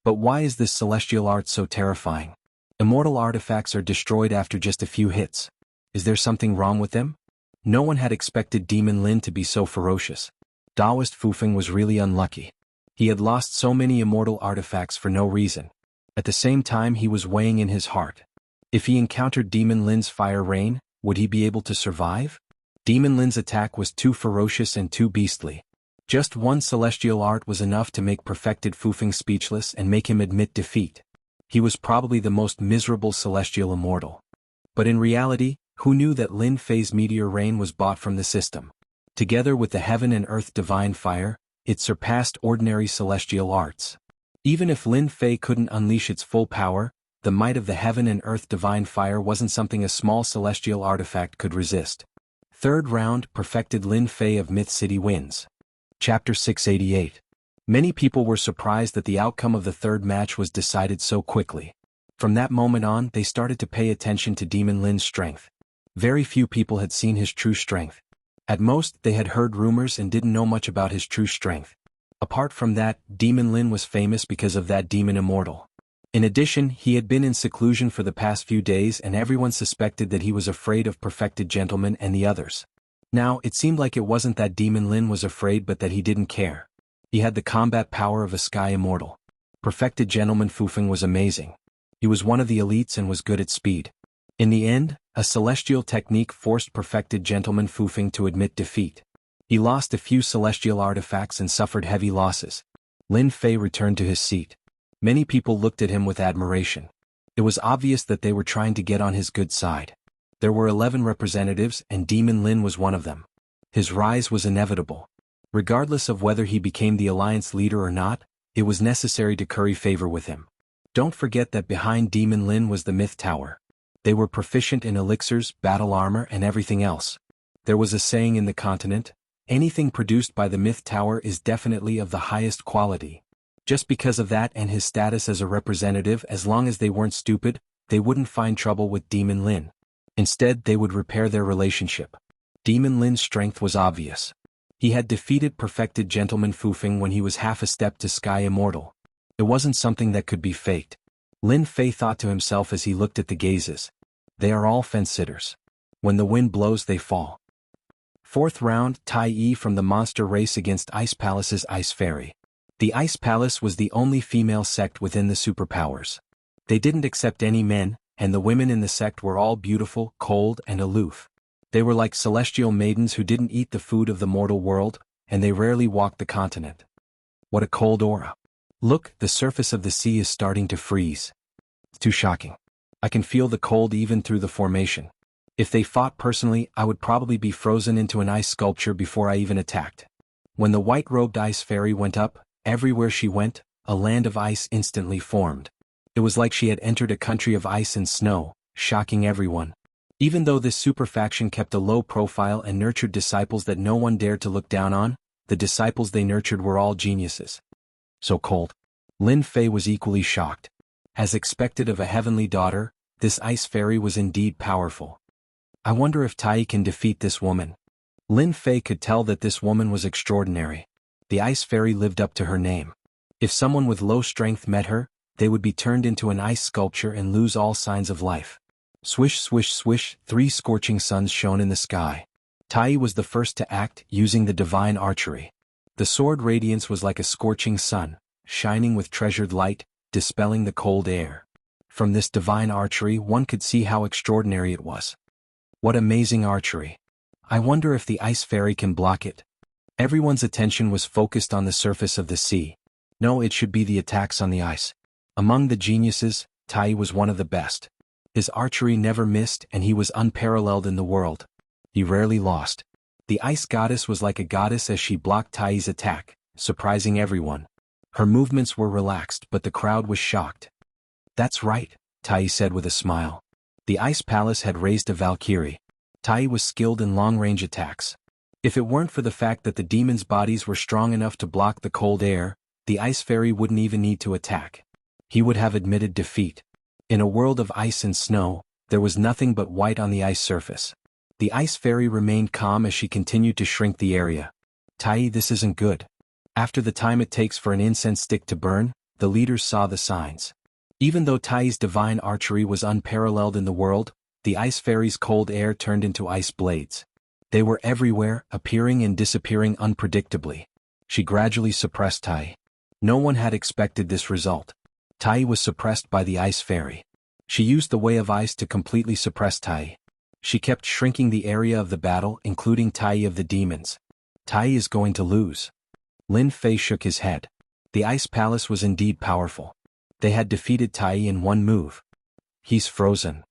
But why is this celestial art so terrifying? Immortal artifacts are destroyed after just a few hits. Is there something wrong with them? No one had expected Demon Lin to be so ferocious. Taoist Fufeng was really unlucky. He had lost so many immortal artifacts for no reason. At the same time, he was weighing in his heart. If he encountered Demon Lin's fire rain, would he be able to survive? Demon Lin's attack was too ferocious and too beastly. Just one celestial art was enough to make Perfected Fufeng speechless and make him admit defeat. He was probably the most miserable celestial immortal. But in reality, who knew that Lin Fei's meteor rain was bought from the system? Together with the heaven and earth divine fire, it surpassed ordinary celestial arts. Even if Lin Fei couldn't unleash its full power, the might of the heaven and earth divine fire wasn't something a small celestial artifact could resist. Third round, Perfected Lin Fei of Myth City wins. Chapter 688. Many people were surprised that the outcome of the third match was decided so quickly. From that moment on, they started to pay attention to Demon Lin's strength. Very few people had seen his true strength. At most, they had heard rumors and didn't know much about his true strength. Apart from that, Demon Lin was famous because of that demon immortal. In addition, he had been in seclusion for the past few days and everyone suspected that he was afraid of Perfected Gentleman and the others. Now, it seemed like it wasn't that Demon Lin was afraid but that he didn't care. He had the combat power of a sky immortal. Perfected Gentleman Fufeng was amazing. He was one of the elites and was good at speed. In the end, a celestial technique forced Perfected Gentleman Fufeng to admit defeat. He lost a few celestial artifacts and suffered heavy losses. Lin Fei returned to his seat. Many people looked at him with admiration. It was obvious that they were trying to get on his good side. There were 11 representatives and Demon Lin was one of them. His rise was inevitable. Regardless of whether he became the alliance leader or not, it was necessary to curry favor with him. Don't forget that behind Demon Lin was the Myth Tower. They were proficient in elixirs, battle armor, and everything else. There was a saying in the continent, anything produced by the Myth Tower is definitely of the highest quality. Just because of that and his status as a representative, as long as they weren't stupid, they wouldn't find trouble with Demon Lin. Instead, they would repair their relationship. Demon Lin's strength was obvious. He had defeated Perfected Gentleman Fufeng when he was half a step to Sky Immortal. It wasn't something that could be faked. Lin Fei thought to himself as he looked at the gazes. They are all fence-sitters. When the wind blows they fall. Fourth round, Tai Yi from the monster race against Ice Palace's Ice Fairy. The Ice Palace was the only female sect within the superpowers. They didn't accept any men, and the women in the sect were all beautiful, cold, and aloof. They were like celestial maidens who didn't eat the food of the mortal world, and they rarely walked the continent. What a cold aura. Look, the surface of the sea is starting to freeze. It's too shocking. I can feel the cold even through the formation. If they fought personally, I would probably be frozen into an ice sculpture before I even attacked. When the white-robed ice fairy went up, everywhere she went, a land of ice instantly formed. It was like she had entered a country of ice and snow, shocking everyone. Even though this super faction kept a low profile and nurtured disciples that no one dared to look down on, the disciples they nurtured were all geniuses. So cold. Lin Fei was equally shocked. As expected of a heavenly daughter, this ice fairy was indeed powerful. I wonder if Tai can defeat this woman. Lin Fei could tell that this woman was extraordinary. The ice fairy lived up to her name. If someone with low strength met her, they would be turned into an ice sculpture and lose all signs of life. Swish swish swish, 3 scorching suns shone in the sky. Tai was the first to act, using the divine archery. The sword radiance was like a scorching sun, shining with treasured light, dispelling the cold air. From this divine archery one could see how extraordinary it was. What amazing archery. I wonder if the ice fairy can block it. Everyone's attention was focused on the surface of the sea. No, it should be the attacks on the ice. Among the geniuses, Tai was one of the best. His archery never missed and he was unparalleled in the world. He rarely lost. The ice goddess was like a goddess as she blocked Tai's attack, surprising everyone. Her movements were relaxed but the crowd was shocked. That's right, Tai said with a smile. The ice palace had raised a Valkyrie. Tai was skilled in long-range attacks. If it weren't for the fact that the demons' bodies were strong enough to block the cold air, the ice fairy wouldn't even need to attack. He would have admitted defeat. In a world of ice and snow, there was nothing but white on the ice surface. The ice fairy remained calm as she continued to shrink the area. Tai, this isn't good. After the time it takes for an incense stick to burn, the leaders saw the signs. Even though Tai's divine archery was unparalleled in the world, the ice fairy's cold air turned into ice blades. They were everywhere, appearing and disappearing unpredictably. She gradually suppressed Tai. No one had expected this result. Tai was suppressed by the ice fairy. She used the way of ice to completely suppress Tai. She kept shrinking the area of the battle, including Tai of the demons. Tai is going to lose. Lin Fei shook his head. The ice palace was indeed powerful. They had defeated Tai in one move. He's frozen.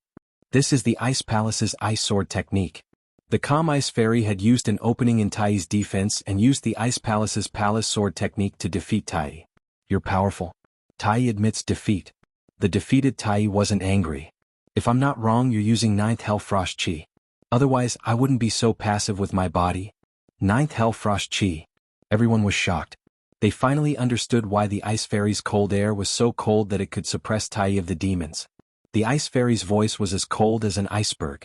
This is the ice palace's ice sword technique. The calm ice fairy had used an opening in Tai's defense and used the ice palace's palace sword technique to defeat Tai. You're powerful. Tai admits defeat. The defeated Tai wasn't angry. If I'm not wrong, you're using 9th Hellfrost Chi. Otherwise, I wouldn't be so passive with my body. 9th Hellfrost Chi. Everyone was shocked. They finally understood why the ice fairy's cold air was so cold that it could suppress Tai of the demons. The ice fairy's voice was as cold as an iceberg.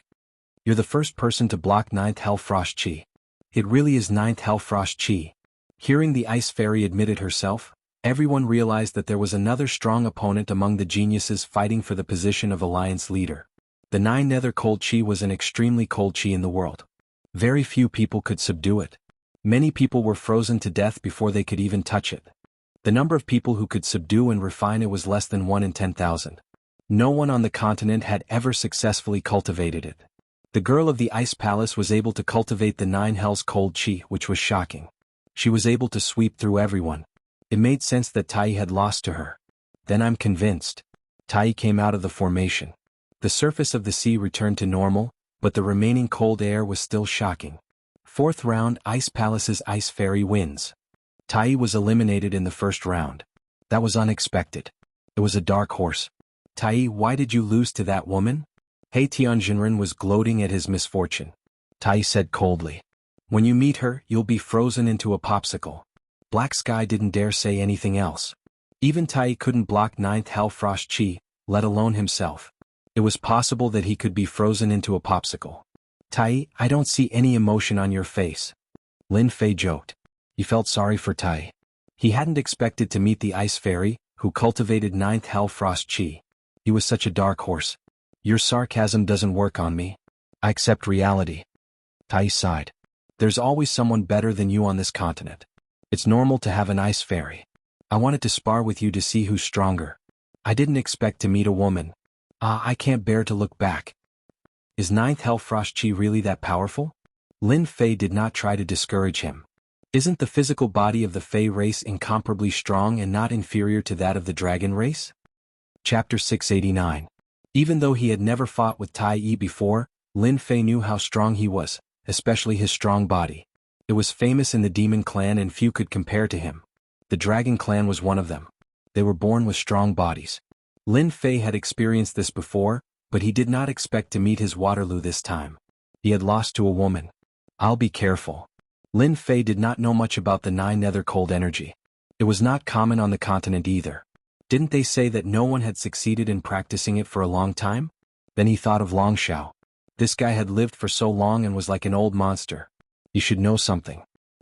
You're the first person to block 9th Hellfrost Chi. It really is 9th Hellfrost Chi. Hearing the ice fairy admit it herself, everyone realized that there was another strong opponent among the geniuses fighting for the position of alliance leader. The 9 Nether Cold Chi was an extremely cold chi in the world. Very few people could subdue it. Many people were frozen to death before they could even touch it. The number of people who could subdue and refine it was less than 1 in 10,000. No one on the continent had ever successfully cultivated it. The girl of the ice palace was able to cultivate the 9 Hells Cold Chi, which was shocking. She was able to sweep through everyone. It made sense that Tai had lost to her. Then I'm convinced. Tai came out of the formation. The surface of the sea returned to normal, but the remaining cold air was still shocking. 4th round, Ice Palace's Ice Fairy wins. Tai was eliminated in the first round. That was unexpected. It was a dark horse. Tai, why did you lose to that woman? He Tianjinren was gloating at his misfortune. Tai said coldly. When you meet her, you'll be frozen into a popsicle. Black Sky didn't dare say anything else. Even Tai couldn't block 9th Hellfrost Chi, let alone himself. It was possible that he could be frozen into a popsicle. Tai, I don't see any emotion on your face. Lin Fei joked. He felt sorry for Tai. He hadn't expected to meet the Ice Fairy, who cultivated 9th Hellfrost Chi. He was such a dark horse. Your sarcasm doesn't work on me. I accept reality. Tai sighed. There's always someone better than you on this continent. It's normal to have an Ice Fairy. I wanted to spar with you to see who's stronger. I didn't expect to meet a woman. I can't bear to look back. Is ninth Hellfrost Chi really that powerful? Lin Fei did not try to discourage him. Isn't the physical body of the Fei race incomparably strong and not inferior to that of the dragon race? Chapter 689. Even though he had never fought with Tai Yi before, Lin Fei knew how strong he was, especially his strong body. It was famous in the demon clan and few could compare to him. The dragon clan was one of them. They were born with strong bodies. Lin Fei had experienced this before, but he did not expect to meet his Waterloo this time. He had lost to a woman. I'll be careful. Lin Fei did not know much about the nine nether cold energy. It was not common on the continent either. Didn't they say that no one had succeeded in practicing it for a long time? Then he thought of Long Xiao. This guy had lived for so long and was like an old monster. He should know something.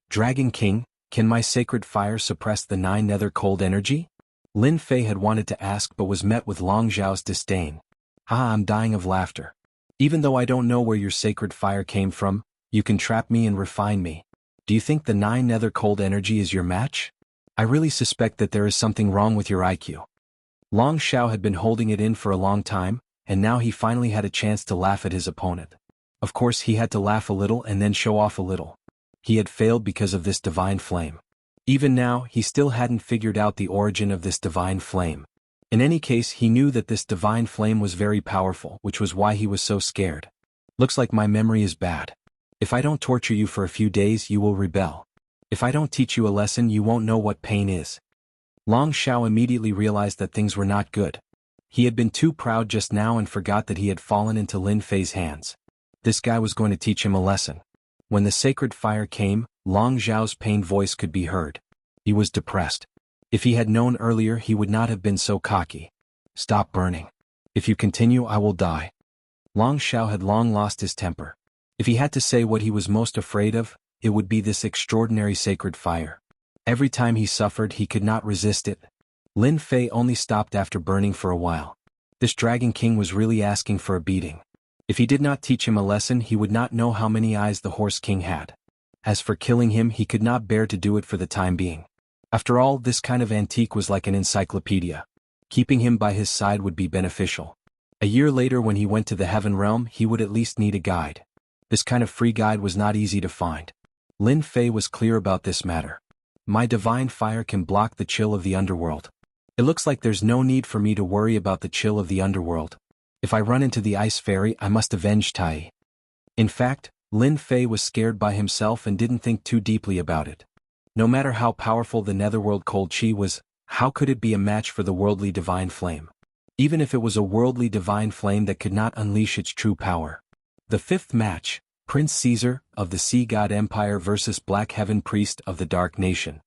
Dragon King, can my sacred fire suppress the nine nether cold energy? Lin Fei had wanted to ask but was met with Long Xiao's disdain. I'm dying of laughter. Even though I don't know where your sacred fire came from, you can trap me and refine me. Do you think the nine nether cold energy is your match? I really suspect that there is something wrong with your IQ. Long Xiao had been holding it in for a long time, and now he finally had a chance to laugh at his opponent. Of course he had to laugh a little and then show off a little. He had failed because of this divine flame. Even now, he still hadn't figured out the origin of this divine flame. In any case, he knew that this divine flame was very powerful, which was why he was so scared. Looks like my memory is bad. If I don't torture you for a few days, you will rebel. If I don't teach you a lesson, you won't know what pain is. Long Xiao immediately realized that things were not good. He had been too proud just now and forgot that he had fallen into Lin Fei's hands. This guy was going to teach him a lesson. When the sacred fire came, Long Xiao's pained voice could be heard. He was depressed. If he had known earlier, he would not have been so cocky. Stop burning. If you continue, I will die. Long Xiao had long lost his temper. If he had to say what he was most afraid of, it would be this extraordinary sacred fire. Every time he suffered, he could not resist it. Lin Fei only stopped after burning for a while. This Dragon King was really asking for a beating. If he did not teach him a lesson, he would not know how many eyes the Horse King had. As for killing him, he could not bear to do it for the time being. After all, this kind of antique was like an encyclopedia. Keeping him by his side would be beneficial. A year later, when he went to the Heaven Realm, he would at least need a guide. This kind of free guide was not easy to find. Lin Fei was clear about this matter. My divine fire can block the chill of the underworld. It looks like there's no need for me to worry about the chill of the underworld. If I run into the ice fairy, I must avenge Tai. In fact, Lin Fei was scared by himself and didn't think too deeply about it. No matter how powerful the netherworld cold chi was, how could it be a match for the worldly divine flame? Even if it was a worldly divine flame that could not unleash its true power. The fifth match, Prince Caesar of the Sea God Empire versus Black Heaven Priest of the Dark Nation.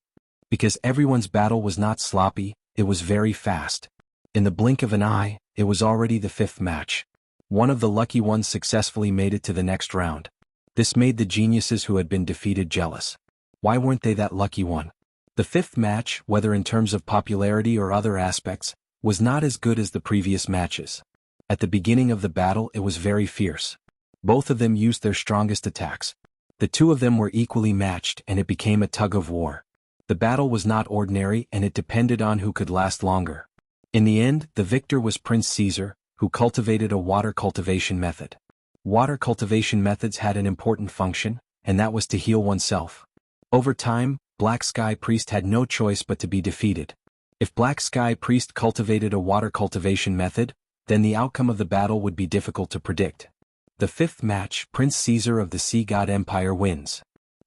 Because everyone's battle was not sloppy, it was very fast. In the blink of an eye, it was already the fifth match. One of the lucky ones successfully made it to the next round. This made the geniuses who had been defeated jealous. Why weren't they that lucky one? The fifth match, whether in terms of popularity or other aspects, was not as good as the previous matches. At the beginning of the battle, it was very fierce. Both of them used their strongest attacks. The two of them were equally matched and it became a tug of war. The battle was not ordinary and it depended on who could last longer. In the end, the victor was Prince Caesar, who cultivated a water cultivation method. Water cultivation methods had an important function, and that was to heal oneself. Over time, Black Sky Priest had no choice but to be defeated. If Black Sky Priest cultivated a water cultivation method, then the outcome of the battle would be difficult to predict. The fifth match, Prince Caesar of the Sea God Empire wins.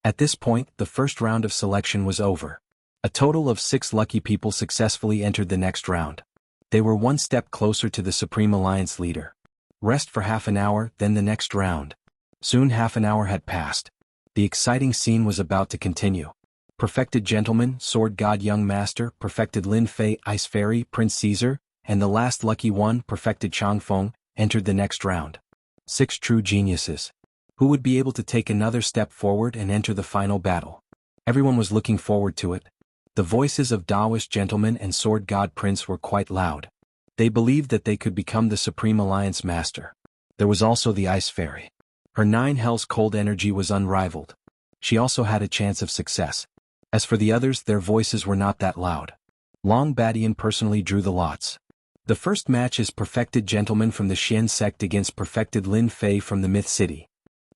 At this point, the first round of selection was over. A total of 6 lucky people successfully entered the next round. They were one step closer to the Supreme Alliance leader. Rest for half an hour, then the next round. Soon half an hour had passed. The exciting scene was about to continue. Perfected Gentleman, Sword God Young Master, Perfected Lin Fei, Ice Fairy, Prince Caesar, and the last lucky one, Perfected Changfeng, entered the next round. 6 true geniuses. Who would be able to take another step forward and enter the final battle? Everyone was looking forward to it. The voices of Taoist Gentleman and Sword God Prince were quite loud. They believed that they could become the Supreme Alliance Master. There was also the Ice Fairy. Her 9 hells cold energy was unrivaled. She also had a chance of success. As for the others, their voices were not that loud. Long Badian personally drew the lots. The first match is Perfected Gentleman from the Xian sect against Perfected Lin Fei from the Myth City.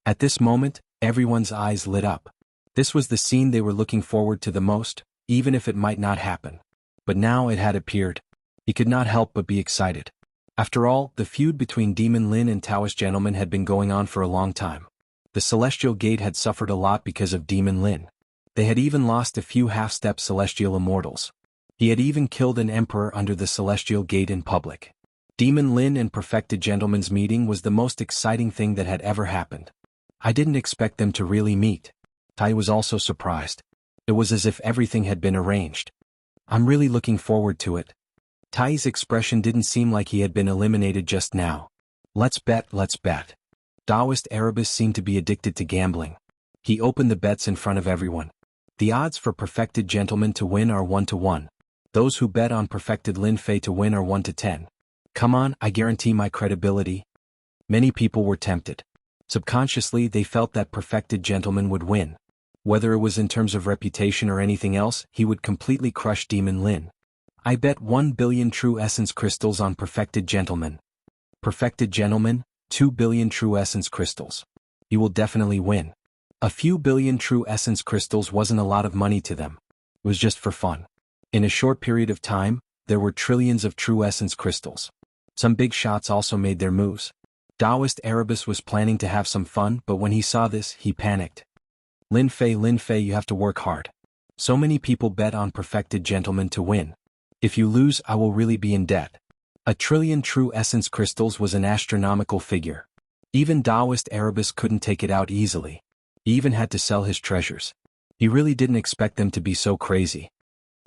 At this moment, everyone's eyes lit up. This was the scene they were looking forward to the most, even if it might not happen. But now it had appeared. He could not help but be excited. After all, the feud between Demon Lin and Taoist Gentleman had been going on for a long time. The Celestial Gate had suffered a lot because of Demon Lin. They had even lost a few half-step Celestial Immortals. He had even killed an emperor under the Celestial Gate in public. Demon Lin and Perfected Gentleman's meeting was the most exciting thing that had ever happened. I didn't expect them to really meet. Tai was also surprised. It was as if everything had been arranged. I'm really looking forward to it. Tai's expression didn't seem like he had been eliminated just now. Let's bet, let's bet. Taoist Erebus seemed to be addicted to gambling. He opened the bets in front of everyone. The odds for Perfected Gentleman to win are 1-1. Those who bet on Perfected Lin Fei to win are 1-10. Come on, I guarantee my credibility. Many people were tempted. Subconsciously they felt that Perfected Gentleman would win. Whether it was in terms of reputation or anything else, he would completely crush Demon Lin. I bet 1 billion True Essence Crystals on Perfected Gentleman. Perfected Gentleman, 2 billion True Essence Crystals. You will definitely win. A few billion True Essence Crystals wasn't a lot of money to them. It was just for fun. In a short period of time, there were trillions of True Essence Crystals. Some big shots also made their moves. Taoist Erebus was planning to have some fun, but when he saw this, he panicked. Lin Fei, you have to work hard. So many people bet on Perfected Gentleman to win. If you lose, I will really be in debt. 1 trillion True Essence Crystals was an astronomical figure. Even Taoist Erebus couldn't take it out easily. He even had to sell his treasures. He really didn't expect them to be so crazy.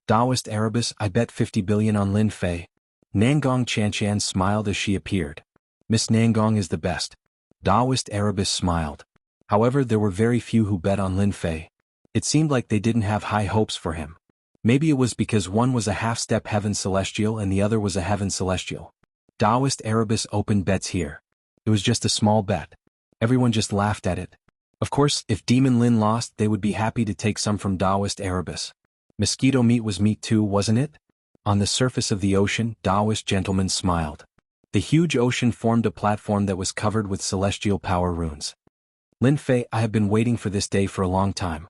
Taoist Erebus, I bet 50 billion on Lin Fei. Nangong Chanchan smiled as she appeared. Miss Nangong is the best. Taoist Erebus smiled. However, there were very few who bet on Lin Fei. It seemed like they didn't have high hopes for him. Maybe it was because one was a half-step Heaven Celestial and the other was a Heaven Celestial. Taoist Erebus opened bets here. It was just a small bet. Everyone just laughed at it. Of course, if Demon Lin lost, they would be happy to take some from Taoist Erebus. Mosquito meat was meat too, wasn't it? On the surface of the ocean, Taoist Gentleman smiled. The huge ocean formed a platform that was covered with celestial power runes. Lin Fei, I have been waiting for this day for a long time.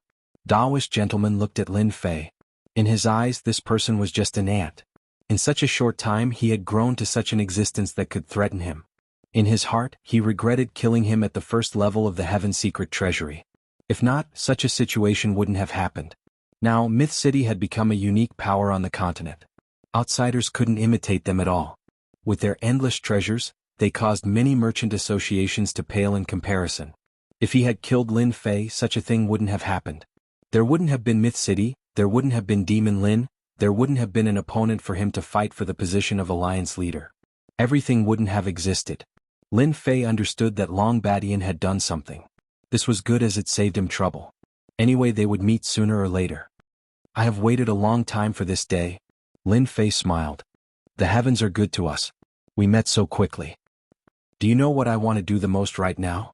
Taoist Gentleman looked at Lin Fei. In his eyes, this person was just an ant. In such a short time he had grown to such an existence that could threaten him. In his heart, he regretted killing him at the first level of the Heaven Secret Treasury. If not, such a situation wouldn't have happened. Now, Myth City had become a unique power on the continent. Outsiders couldn't imitate them at all. With their endless treasures, they caused many merchant associations to pale in comparison. If he had killed Lin Fei, such a thing wouldn't have happened. There wouldn't have been Myth City, there wouldn't have been Demon Lin, there wouldn't have been an opponent for him to fight for the position of alliance leader. Everything wouldn't have existed. Lin Fei understood that Long Badian had done something. This was good as it saved him trouble. Anyway, they would meet sooner or later. I have waited a long time for this day. Lin Fei smiled. The heavens are good to us. We met so quickly. Do you know what I want to do the most right now?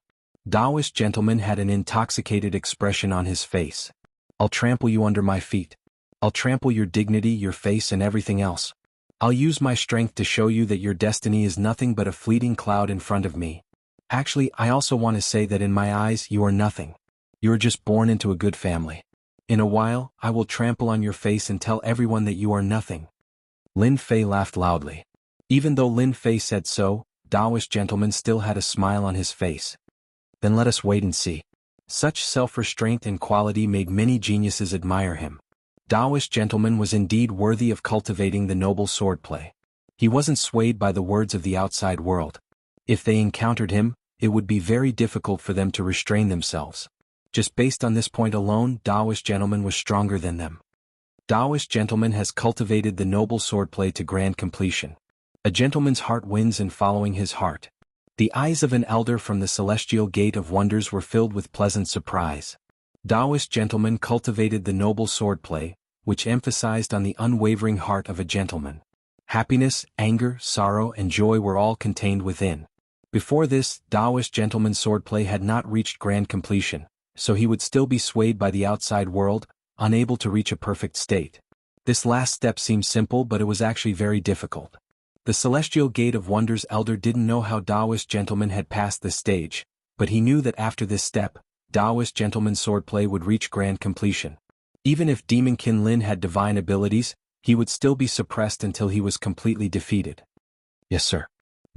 Taoist Gentleman had an intoxicated expression on his face. I'll trample you under my feet. I'll trample your dignity, your face, and everything else. I'll use my strength to show you that your destiny is nothing but a fleeting cloud in front of me. Actually, I also want to say that in my eyes you are nothing. You are just born into a good family. In a while, I will trample on your face and tell everyone that you are nothing. Lin Fei laughed loudly. Even though Lin Fei said so, Taoist Gentleman still had a smile on his face. Then let us wait and see. Such self-restraint and quality made many geniuses admire him. Taoist Gentleman was indeed worthy of cultivating the noble swordplay. He wasn't swayed by the words of the outside world. If they encountered him, it would be very difficult for them to restrain themselves. Just based on this point alone, Taoist Gentleman was stronger than them. Taoist Gentleman has cultivated the noble swordplay to grand completion. A gentleman's heart wins in following his heart. The eyes of an elder from the celestial gate of wonders were filled with pleasant surprise. Taoist Gentleman cultivated the noble swordplay, which emphasized on the unwavering heart of a gentleman. Happiness, anger, sorrow, and joy were all contained within. Before this, Taoist Gentleman's swordplay had not reached grand completion, so he would still be swayed by the outside world, unable to reach a perfect state. This last step seemed simple, but it was actually very difficult. The Celestial Gate of Wonders elder didn't know how Taoist gentleman had passed this stage, but he knew that after this step, Taoist gentleman's swordplay would reach grand completion. Even if Demon Qin Lin had divine abilities, he would still be suppressed until he was completely defeated. Yes, sir.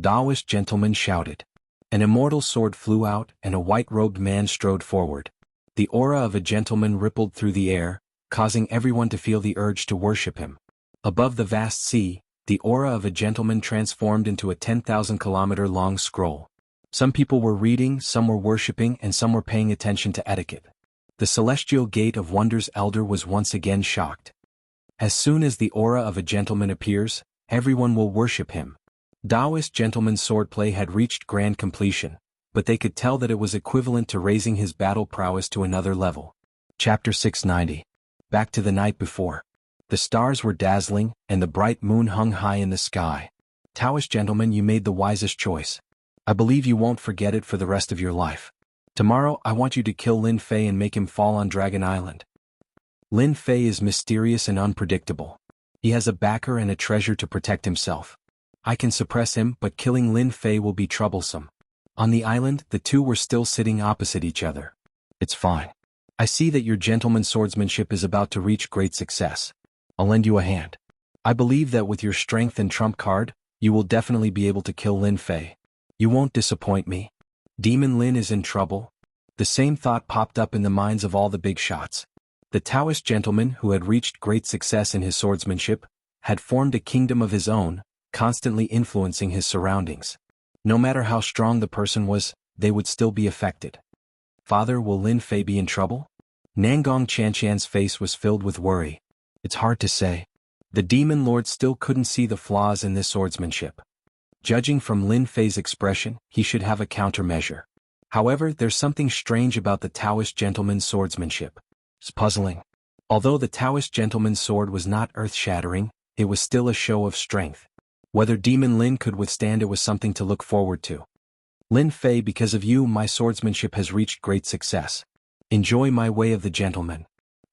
Taoist gentleman shouted. An immortal sword flew out, and a white-robed man strode forward. The aura of a gentleman rippled through the air, causing everyone to feel the urge to worship him. Above the vast sea, the aura of a gentleman transformed into a 10,000-kilometer-long scroll. Some people were reading, some were worshipping, and some were paying attention to etiquette. The Celestial Gate of Wonders elder was once again shocked. As soon as the aura of a gentleman appears, everyone will worship him. Taoist gentleman's swordplay had reached grand completion, but they could tell that it was equivalent to raising his battle prowess to another level. Chapter 690. Back to the night before. The stars were dazzling, and the bright moon hung high in the sky. Taoist gentleman, you made the wisest choice. I believe you won't forget it for the rest of your life. Tomorrow I want you to kill Lin Fei and make him fall on Dragon Island. Lin Fei is mysterious and unpredictable. He has a backer and a treasure to protect himself. I can suppress him, but killing Lin Fei will be troublesome. On the island, the two were still sitting opposite each other. It's fine. I see that your gentleman's swordsmanship is about to reach great success. I'll lend you a hand. I believe that with your strength and trump card, you will definitely be able to kill Lin Fei. You won't disappoint me. Demon Lin is in trouble. The same thought popped up in the minds of all the big shots. The Taoist gentleman, who had reached great success in his swordsmanship, had formed a kingdom of his own, constantly influencing his surroundings. No matter how strong the person was, they would still be affected. Father, will Lin Fei be in trouble? Nangong Chanchan's face was filled with worry. It's hard to say. The demon lord still couldn't see the flaws in this swordsmanship. Judging from Lin Fei's expression, he should have a countermeasure. However, there's something strange about the Taoist gentleman's swordsmanship. It's puzzling. Although the Taoist gentleman's sword was not earth-shattering, it was still a show of strength. Whether Demon Lin could withstand it was something to look forward to. Lin Fei, because of you my swordsmanship has reached great success. Enjoy my way of the gentleman.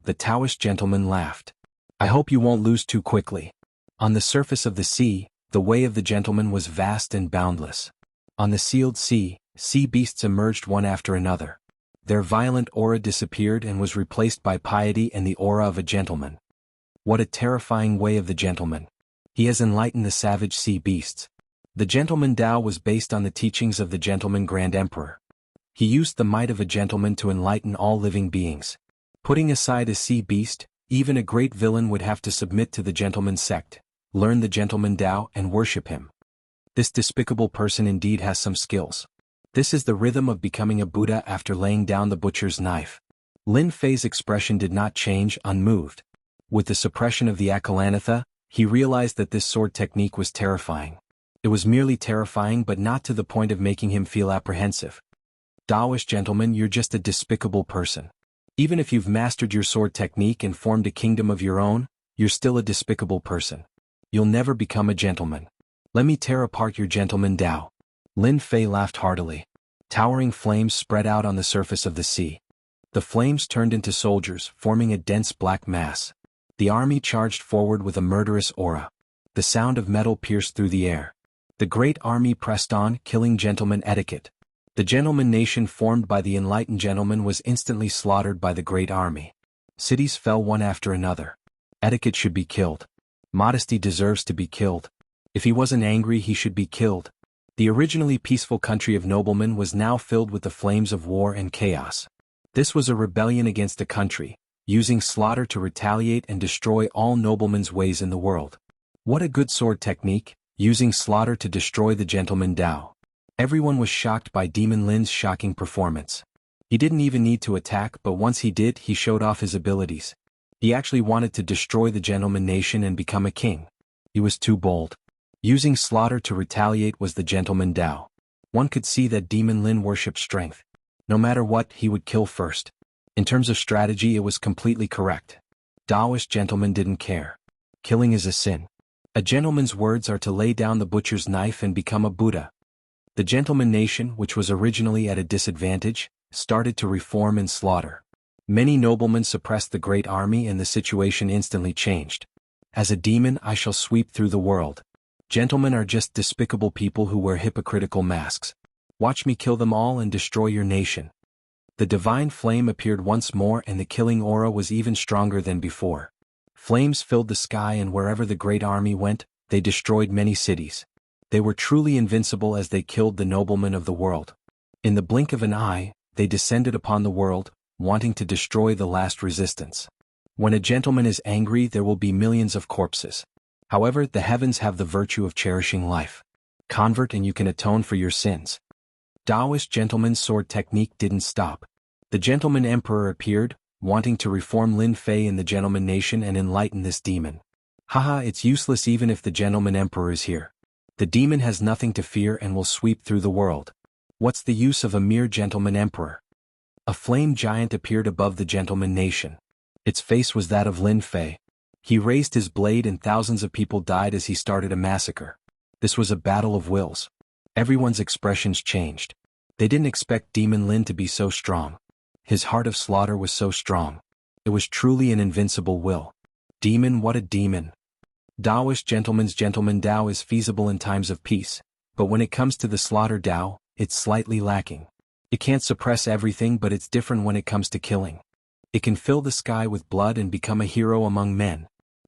The Taoist gentleman laughed. I hope you won't lose too quickly. On the surface of the sea, the way of the gentleman was vast and boundless. On the sealed sea, sea beasts emerged one after another. Their violent aura disappeared and was replaced by piety and the aura of a gentleman. What a terrifying way of the gentleman. He has enlightened the savage sea beasts. The gentleman Tao was based on the teachings of the gentleman Grand Emperor. He used the might of a gentleman to enlighten all living beings. Putting aside a sea beast, even a great villain would have to submit to the gentleman's sect, learn the gentleman Tao and worship him. This despicable person indeed has some skills. This is the rhythm of becoming a Buddha after laying down the butcher's knife. Lin Fei's expression did not change, unmoved. With the suppression of the Akalanatha, he realized that this sword technique was terrifying. It was merely terrifying, but not to the point of making him feel apprehensive. Taoist gentleman, you're just a despicable person. Even if you've mastered your sword technique and formed a kingdom of your own, you're still a despicable person. You'll never become a gentleman. Let me tear apart your gentleman Tao. Lin Fei laughed heartily. Towering flames spread out on the surface of the sea. The flames turned into soldiers, forming a dense black mass. The army charged forward with a murderous aura. The sound of metal pierced through the air. The great army pressed on, killing gentleman etiquette. The gentleman nation formed by the enlightened gentleman was instantly slaughtered by the great army. Cities fell one after another. Etiquette should be killed. Modesty deserves to be killed. If he wasn't angry, he should be killed. The originally peaceful country of noblemen was now filled with the flames of war and chaos. This was a rebellion against a country, using slaughter to retaliate and destroy all noblemen's ways in the world. What a good sword technique, using slaughter to destroy the gentleman Tao. Everyone was shocked by Demon Lin's shocking performance. He didn't even need to attack, but once he did, he showed off his abilities. He actually wanted to destroy the gentleman nation and become a king. He was too bold. Using slaughter to retaliate was the gentleman Tao. One could see that Demon Lin worshipped strength. No matter what, he would kill first. In terms of strategy, it was completely correct. Taoist gentleman didn't care. Killing is a sin. A gentleman's words are to lay down the butcher's knife and become a Buddha. The gentleman nation, which was originally at a disadvantage, started to reform and slaughter. Many noblemen suppressed the great army and the situation instantly changed. As a demon I shall sweep through the world. Gentlemen are just despicable people who wear hypocritical masks. Watch me kill them all and destroy your nation. The divine flame appeared once more and the killing aura was even stronger than before. Flames filled the sky and wherever the great army went, they destroyed many cities. They were truly invincible as they killed the noblemen of the world. In the blink of an eye, they descended upon the world, wanting to destroy the last resistance. When a gentleman is angry there will be millions of corpses. However, the heavens have the virtue of cherishing life. Convert and you can atone for your sins. Taoist gentleman's sword technique didn't stop. The gentleman emperor appeared, wanting to reform Lin Fei and the gentleman nation and enlighten this demon. Haha, it's useless even if the gentleman emperor is here. The demon has nothing to fear and will sweep through the world. What's the use of a mere gentleman emperor? A flame giant appeared above the gentleman nation. Its face was that of Lin Fei. He raised his blade and thousands of people died as he started a massacre. This was a battle of wills. Everyone's expressions changed. They didn't expect Demon Lin to be so strong. His heart of slaughter was so strong. It was truly an invincible will. Demon, what a demon. Taoist gentleman's gentleman Tao is feasible in times of peace, but when it comes to the slaughter Tao, it's slightly lacking. It can't suppress everything but it's different when it comes to killing. It can fill the sky with blood and become a hero among men.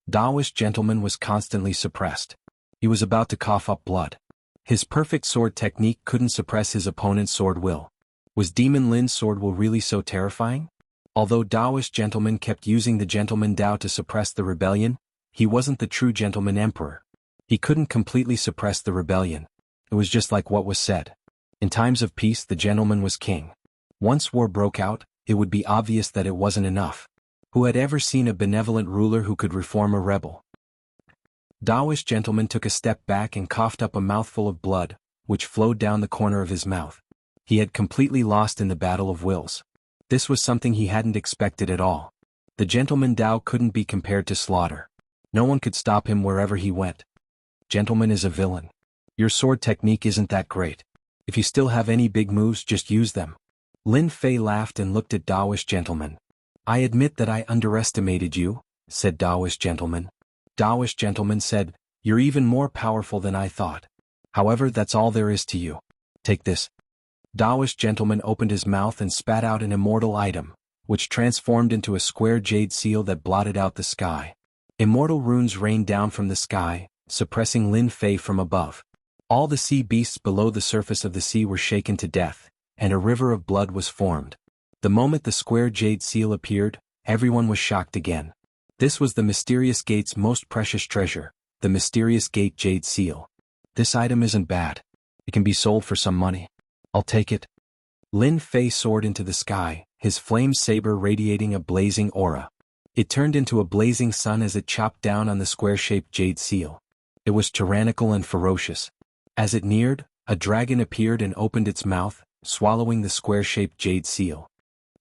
Taoist gentleman was constantly suppressed. He was about to cough up blood. His perfect sword technique couldn't suppress his opponent's sword will. Was Demon Lin's sword will really so terrifying? Although Taoist gentleman kept using the gentleman Tao to suppress the rebellion, he wasn't the true gentleman emperor. He couldn't completely suppress the rebellion. It was just like what was said. In times of peace the gentleman was king. Once war broke out, it would be obvious that it wasn't enough. Who had ever seen a benevolent ruler who could reform a rebel? Taoist gentleman took a step back and coughed up a mouthful of blood, which flowed down the corner of his mouth. He had completely lost in the battle of wills. This was something he hadn't expected at all. The gentleman Tao couldn't be compared to slaughter. No one could stop him wherever he went. Gentleman is a villain. Your sword technique isn't that great. If you still have any big moves, just use them. Lin Fei laughed and looked at Taoist gentleman. I admit that I underestimated you, said Taoist gentleman. Taoist gentleman said, you're even more powerful than I thought. However, that's all there is to you. Take this. Taoist gentleman opened his mouth and spat out an immortal item, which transformed into a square jade seal that blotted out the sky. Immortal runes rained down from the sky, suppressing Lin Fei from above. All the sea beasts below the surface of the sea were shaken to death, and a river of blood was formed. The moment the square jade seal appeared, everyone was shocked again. This was the mysterious gate's most precious treasure, the mysterious gate jade seal. This item isn't bad. It can be sold for some money. I'll take it. Lin Fei soared into the sky, his flame saber radiating a blazing aura. It turned into a blazing sun as it chopped down on the square-shaped jade seal. It was tyrannical and ferocious. As it neared, a dragon appeared and opened its mouth, swallowing the square-shaped jade seal.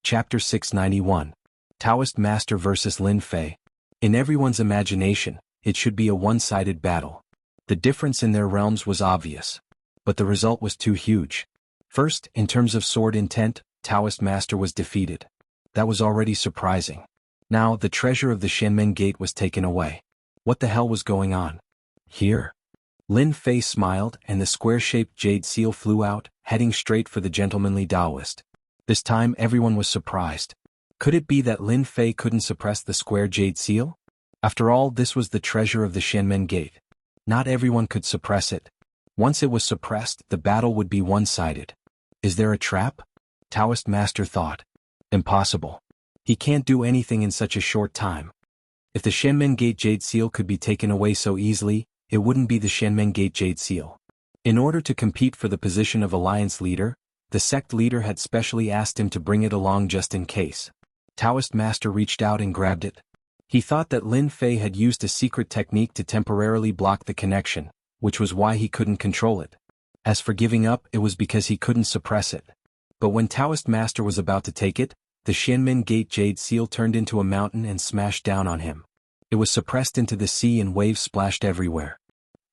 Chapter 691. Taoist Master vs. Lin Fei. In everyone's imagination, it should be a one-sided battle. The difference in their realms was obvious. But the result was too huge. First, in terms of sword intent, Taoist Master was defeated. That was already surprising. Now, the treasure of the Shenmen Gate was taken away. What the hell was going on? Here. Lin Fei smiled and the square-shaped jade seal flew out, heading straight for the gentlemanly Taoist. This time everyone was surprised. Could it be that Lin Fei couldn't suppress the square jade seal? After all, this was the treasure of the Shenmen Gate. Not everyone could suppress it. Once it was suppressed, the battle would be one-sided. Is there a trap? Taoist Master thought. Impossible. He can't do anything in such a short time. If the Shenmen Gate Jade Seal could be taken away so easily, it wouldn't be the Shenmen Gate Jade Seal. In order to compete for the position of alliance leader, the sect leader had specially asked him to bring it along just in case. Taoist Master reached out and grabbed it. He thought that Lin Fei had used a secret technique to temporarily block the connection, which was why he couldn't control it. As for giving up, it was because he couldn't suppress it. But when Taoist Master was about to take it, the Shenmen Gate Jade Seal turned into a mountain and smashed down on him. It was suppressed into the sea and waves splashed everywhere.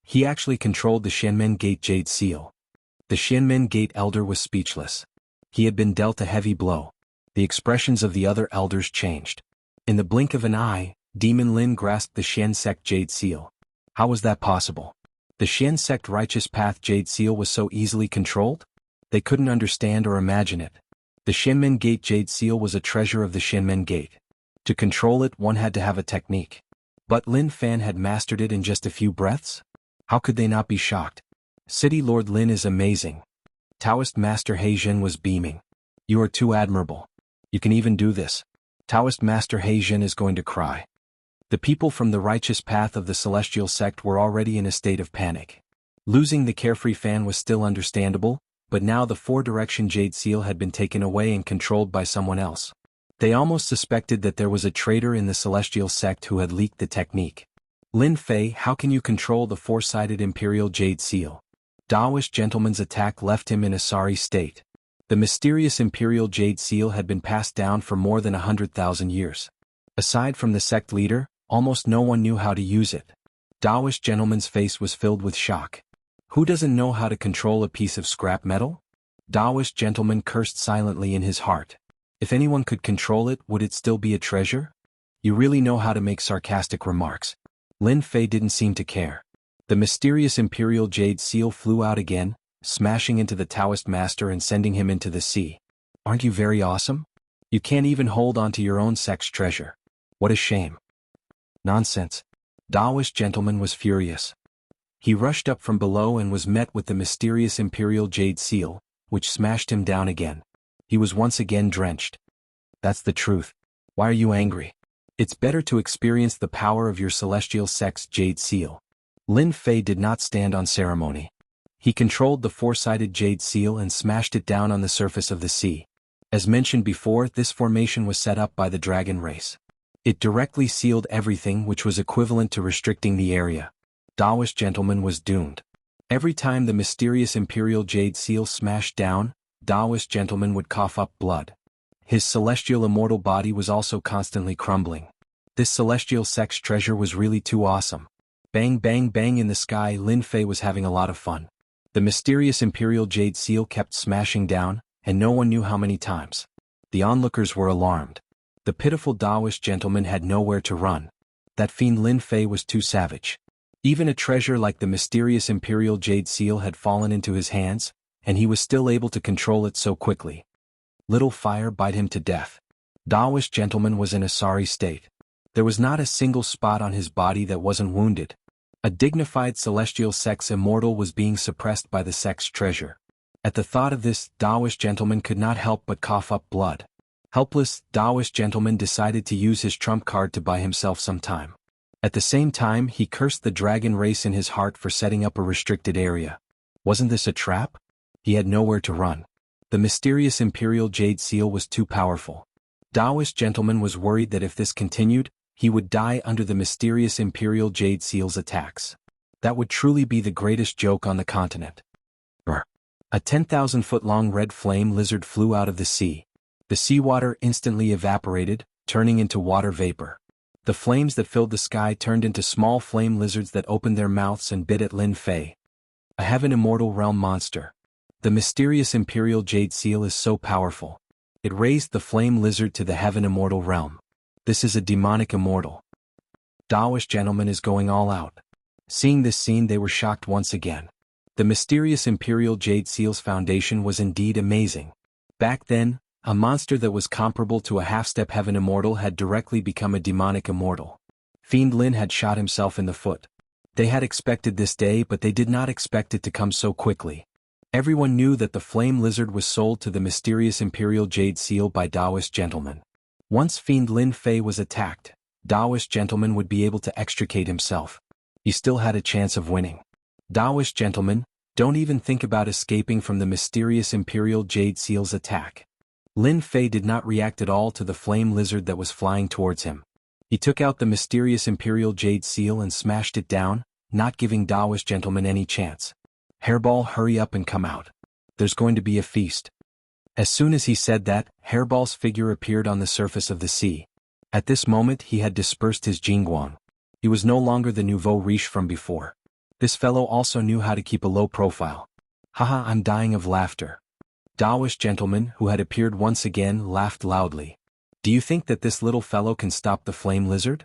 He actually controlled the Shenmen Gate Jade Seal. The Shenmen Gate Elder was speechless. He had been dealt a heavy blow. The expressions of the other elders changed. In the blink of an eye, Demon Lin grasped the Xian sect Jade Seal. How was that possible? The Xian sect Righteous Path Jade Seal was so easily controlled? They couldn't understand or imagine it. The Shinmen Gate Jade Seal was a treasure of the Shinmen Gate. To control it, one had to have a technique. But Lin Fan had mastered it in just a few breaths? How could they not be shocked? City Lord Lin is amazing. Taoist Master Heijin was beaming. You are too admirable. You can even do this. Taoist Master Heijin is going to cry. The people from the righteous path of the celestial sect were already in a state of panic. Losing the carefree fan was still understandable, but now the four-direction Jade Seal had been taken away and controlled by someone else. They almost suspected that there was a traitor in the celestial sect who had leaked the technique. Lin Fei, how can you control the four-sided Imperial Jade Seal? Daoist gentleman's attack left him in a sorry state. The mysterious Imperial Jade Seal had been passed down for more than 100,000 years. Aside from the sect leader, almost no one knew how to use it. Daoist gentleman's face was filled with shock. Who doesn't know how to control a piece of scrap metal? Daoist gentleman cursed silently in his heart. If anyone could control it, would it still be a treasure? You really know how to make sarcastic remarks. Lin Fei didn't seem to care. The mysterious Imperial Jade Seal flew out again, smashing into the Taoist master and sending him into the sea. Aren't you very awesome? You can't even hold on to your own sect's treasure. What a shame. Nonsense. Daoist gentleman was furious. He rushed up from below and was met with the mysterious Imperial Jade Seal, which smashed him down again. He was once again drenched. That's the truth. Why are you angry? It's better to experience the power of your celestial sect's Jade Seal. Lin Fei did not stand on ceremony. He controlled the four-sided Jade Seal and smashed it down on the surface of the sea. As mentioned before, this formation was set up by the dragon race. It directly sealed everything, which was equivalent to restricting the area. Daoist gentleman was doomed. Every time the mysterious Imperial Jade Seal smashed down, Daoist gentleman would cough up blood. His celestial immortal body was also constantly crumbling. This celestial sect's treasure was really too awesome. Bang bang bang in the sky. Lin Fei was having a lot of fun. The mysterious Imperial Jade Seal kept smashing down, and no one knew how many times. The onlookers were alarmed. The pitiful Daoist gentleman had nowhere to run. That fiend Lin Fei was too savage. Even a treasure like the mysterious Imperial Jade Seal had fallen into his hands, and he was still able to control it so quickly. Little fire bite him to death. Daoist gentleman was in a sorry state. There was not a single spot on his body that wasn't wounded. A dignified celestial sect's immortal was being suppressed by the sect's treasure. At the thought of this, Daoist gentleman could not help but cough up blood. Helpless, Daoist gentleman decided to use his trump card to buy himself some time. At the same time, he cursed the dragon race in his heart for setting up a restricted area. Wasn't this a trap? He had nowhere to run. The mysterious Imperial Jade Seal was too powerful. Daoist gentleman was worried that if this continued, he would die under the mysterious Imperial Jade Seal's attacks. That would truly be the greatest joke on the continent. A 10,000-foot-long red flame lizard flew out of the sea. The seawater instantly evaporated, turning into water vapor. The flames that filled the sky turned into small flame lizards that opened their mouths and bit at Lin Fei. A heaven immortal realm monster. The mysterious Imperial Jade Seal is so powerful. It raised the flame lizard to the heaven immortal realm. This is a demonic immortal. Daoist gentleman is going all out. Seeing this scene, they were shocked once again. The mysterious Imperial Jade Seal's foundation was indeed amazing. Back then, a monster that was comparable to a half-step heaven immortal had directly become a demonic immortal. Fiend Lin had shot himself in the foot. They had expected this day, but they did not expect it to come so quickly. Everyone knew that the flame lizard was sold to the mysterious Imperial Jade Seal by Daoist gentleman. Once Fiend Lin Fei was attacked, Daoist gentleman would be able to extricate himself. He still had a chance of winning. Daoist gentleman, don't even think about escaping from the mysterious Imperial Jade Seal's attack. Lin Fei did not react at all to the flame lizard that was flying towards him. He took out the mysterious Imperial Jade Seal and smashed it down, not giving Daoist gentleman any chance. Hairball, hurry up and come out. There's going to be a feast. As soon as he said that, Hairball's figure appeared on the surface of the sea. At this moment he had dispersed his Jingguang. He was no longer the nouveau riche from before. This fellow also knew how to keep a low profile. Haha, I'm dying of laughter. Daoist gentleman, who had appeared once again, laughed loudly. Do you think that this little fellow can stop the flame lizard?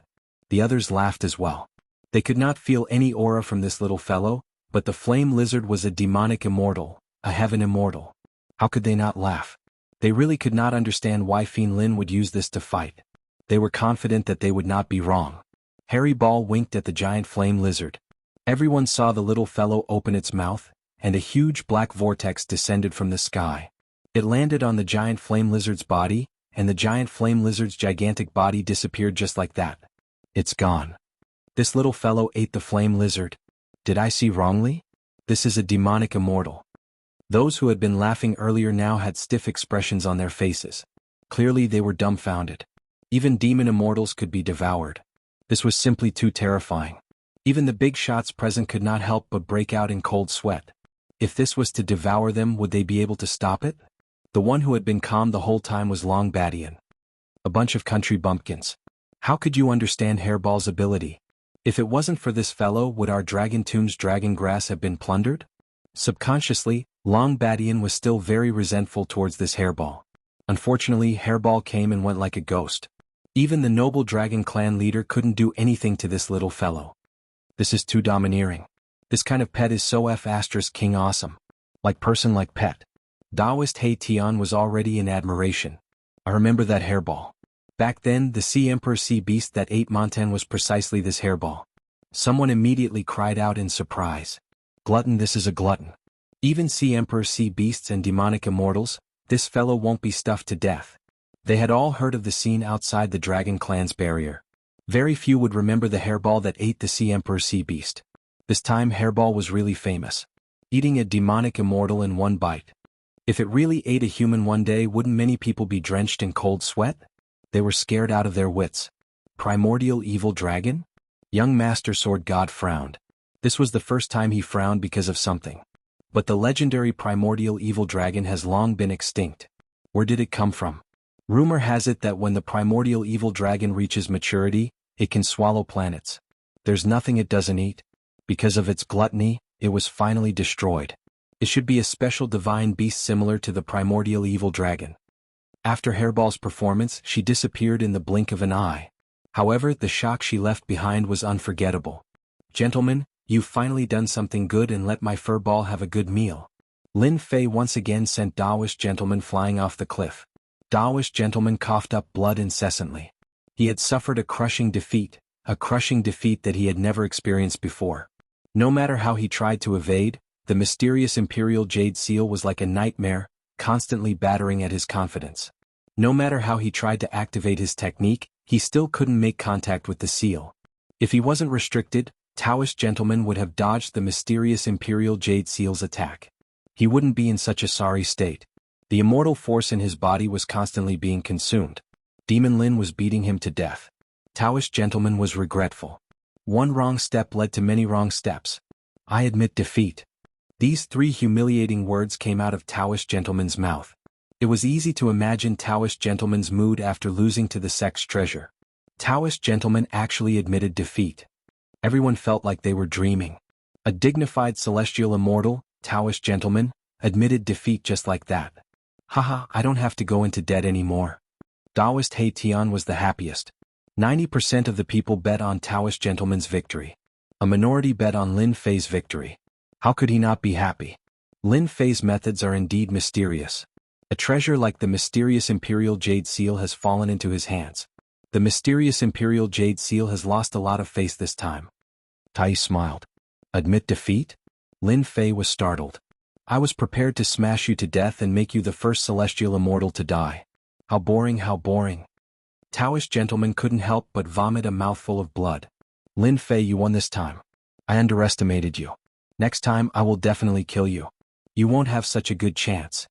The others laughed as well. They could not feel any aura from this little fellow, but the flame lizard was a demonic immortal, a heaven immortal. How could they not laugh? They really could not understand why Fiend Lin would use this to fight. They were confident that they would not be wrong. Harry Ball winked at the giant flame lizard. Everyone saw the little fellow open its mouth, and a huge black vortex descended from the sky. It landed on the giant flame lizard's body, and the giant flame lizard's gigantic body disappeared just like that. It's gone. This little fellow ate the flame lizard. Did I see wrongly? This is a demonic immortal. Those who had been laughing earlier now had stiff expressions on their faces. Clearly they were dumbfounded. Even demon immortals could be devoured. This was simply too terrifying. Even the big shots present could not help but break out in cold sweat. If this was to devour them, would they be able to stop it? The one who had been calm the whole time was Long Badian. A bunch of country bumpkins. How could you understand Hairball's ability? If it wasn't for this fellow, would our Dragon Tomb's dragon grass have been plundered? Subconsciously, Long Badian was still very resentful towards this Hairball. Unfortunately, Hairball came and went like a ghost. Even the noble dragon clan leader couldn't do anything to this little fellow. This is too domineering. This kind of pet is so *king awesome. Like person like pet. Taoist He Tian was already in admiration. I remember that Hairball. Back then, the Sea Emperor Sea Beast that ate Montan was precisely this Hairball. Someone immediately cried out in surprise. Glutton, this is a glutton. Even Sea Emperor Sea Beasts and demonic immortals, this fellow won't be stuffed to death. They had all heard of the scene outside the Dragon Clan's barrier. Very few would remember the Hairball that ate the Sea Emperor Sea Beast. This time Hairball was really famous. Eating a demonic immortal in one bite. If it really ate a human one day, wouldn't many people be drenched in cold sweat? They were scared out of their wits. Primordial evil dragon? Young Master Sword God frowned. This was the first time he frowned because of something. But the legendary primordial evil dragon has long been extinct. Where did it come from? Rumor has it that when the primordial evil dragon reaches maturity, it can swallow planets. There's nothing it doesn't eat. Because of its gluttony, it was finally destroyed. It should be a special divine beast similar to the primordial evil dragon. After Hairball's performance, she disappeared in the blink of an eye. However, the shock she left behind was unforgettable. Gentlemen, you've finally done something good and let my fur ball have a good meal. Lin Fei once again sent Taoist gentleman flying off the cliff. Taoist gentleman coughed up blood incessantly. He had suffered a crushing defeat that he had never experienced before. No matter how he tried to evade, the mysterious Imperial Jade Seal was like a nightmare, constantly battering at his confidence. No matter how he tried to activate his technique, he still couldn't make contact with the seal. If he wasn't restricted, Taoist gentleman would have dodged the mysterious Imperial Jade Seal's attack. He wouldn't be in such a sorry state. The immortal force in his body was constantly being consumed. Demon Lin was beating him to death. Taoist gentleman was regretful. One wrong step led to many wrong steps. I admit defeat. These 3 humiliating words came out of Taoist gentleman's mouth. It was easy to imagine Taoist gentleman's mood after losing to the sex treasure. Taoist gentleman actually admitted defeat. Everyone felt like they were dreaming. A dignified celestial immortal, Taoist gentleman, admitted defeat just like that. Haha, I don't have to go into debt anymore. Taoist He Tian was the happiest. 90% of the people bet on Taoist gentleman's victory. A minority bet on Lin Fei's victory. How could he not be happy? Lin Fei's methods are indeed mysterious. A treasure like the mysterious Imperial Jade Seal has fallen into his hands. The mysterious Imperial Jade Seal has lost a lot of face this time. Tai smiled. Admit defeat? Lin Fei was startled. I was prepared to smash you to death and make you the first celestial immortal to die. How boring, how boring. Taoist gentleman couldn't help but vomit a mouthful of blood. Lin Fei, you won this time. I underestimated you. Next time I will definitely kill you. You won't have such a good chance.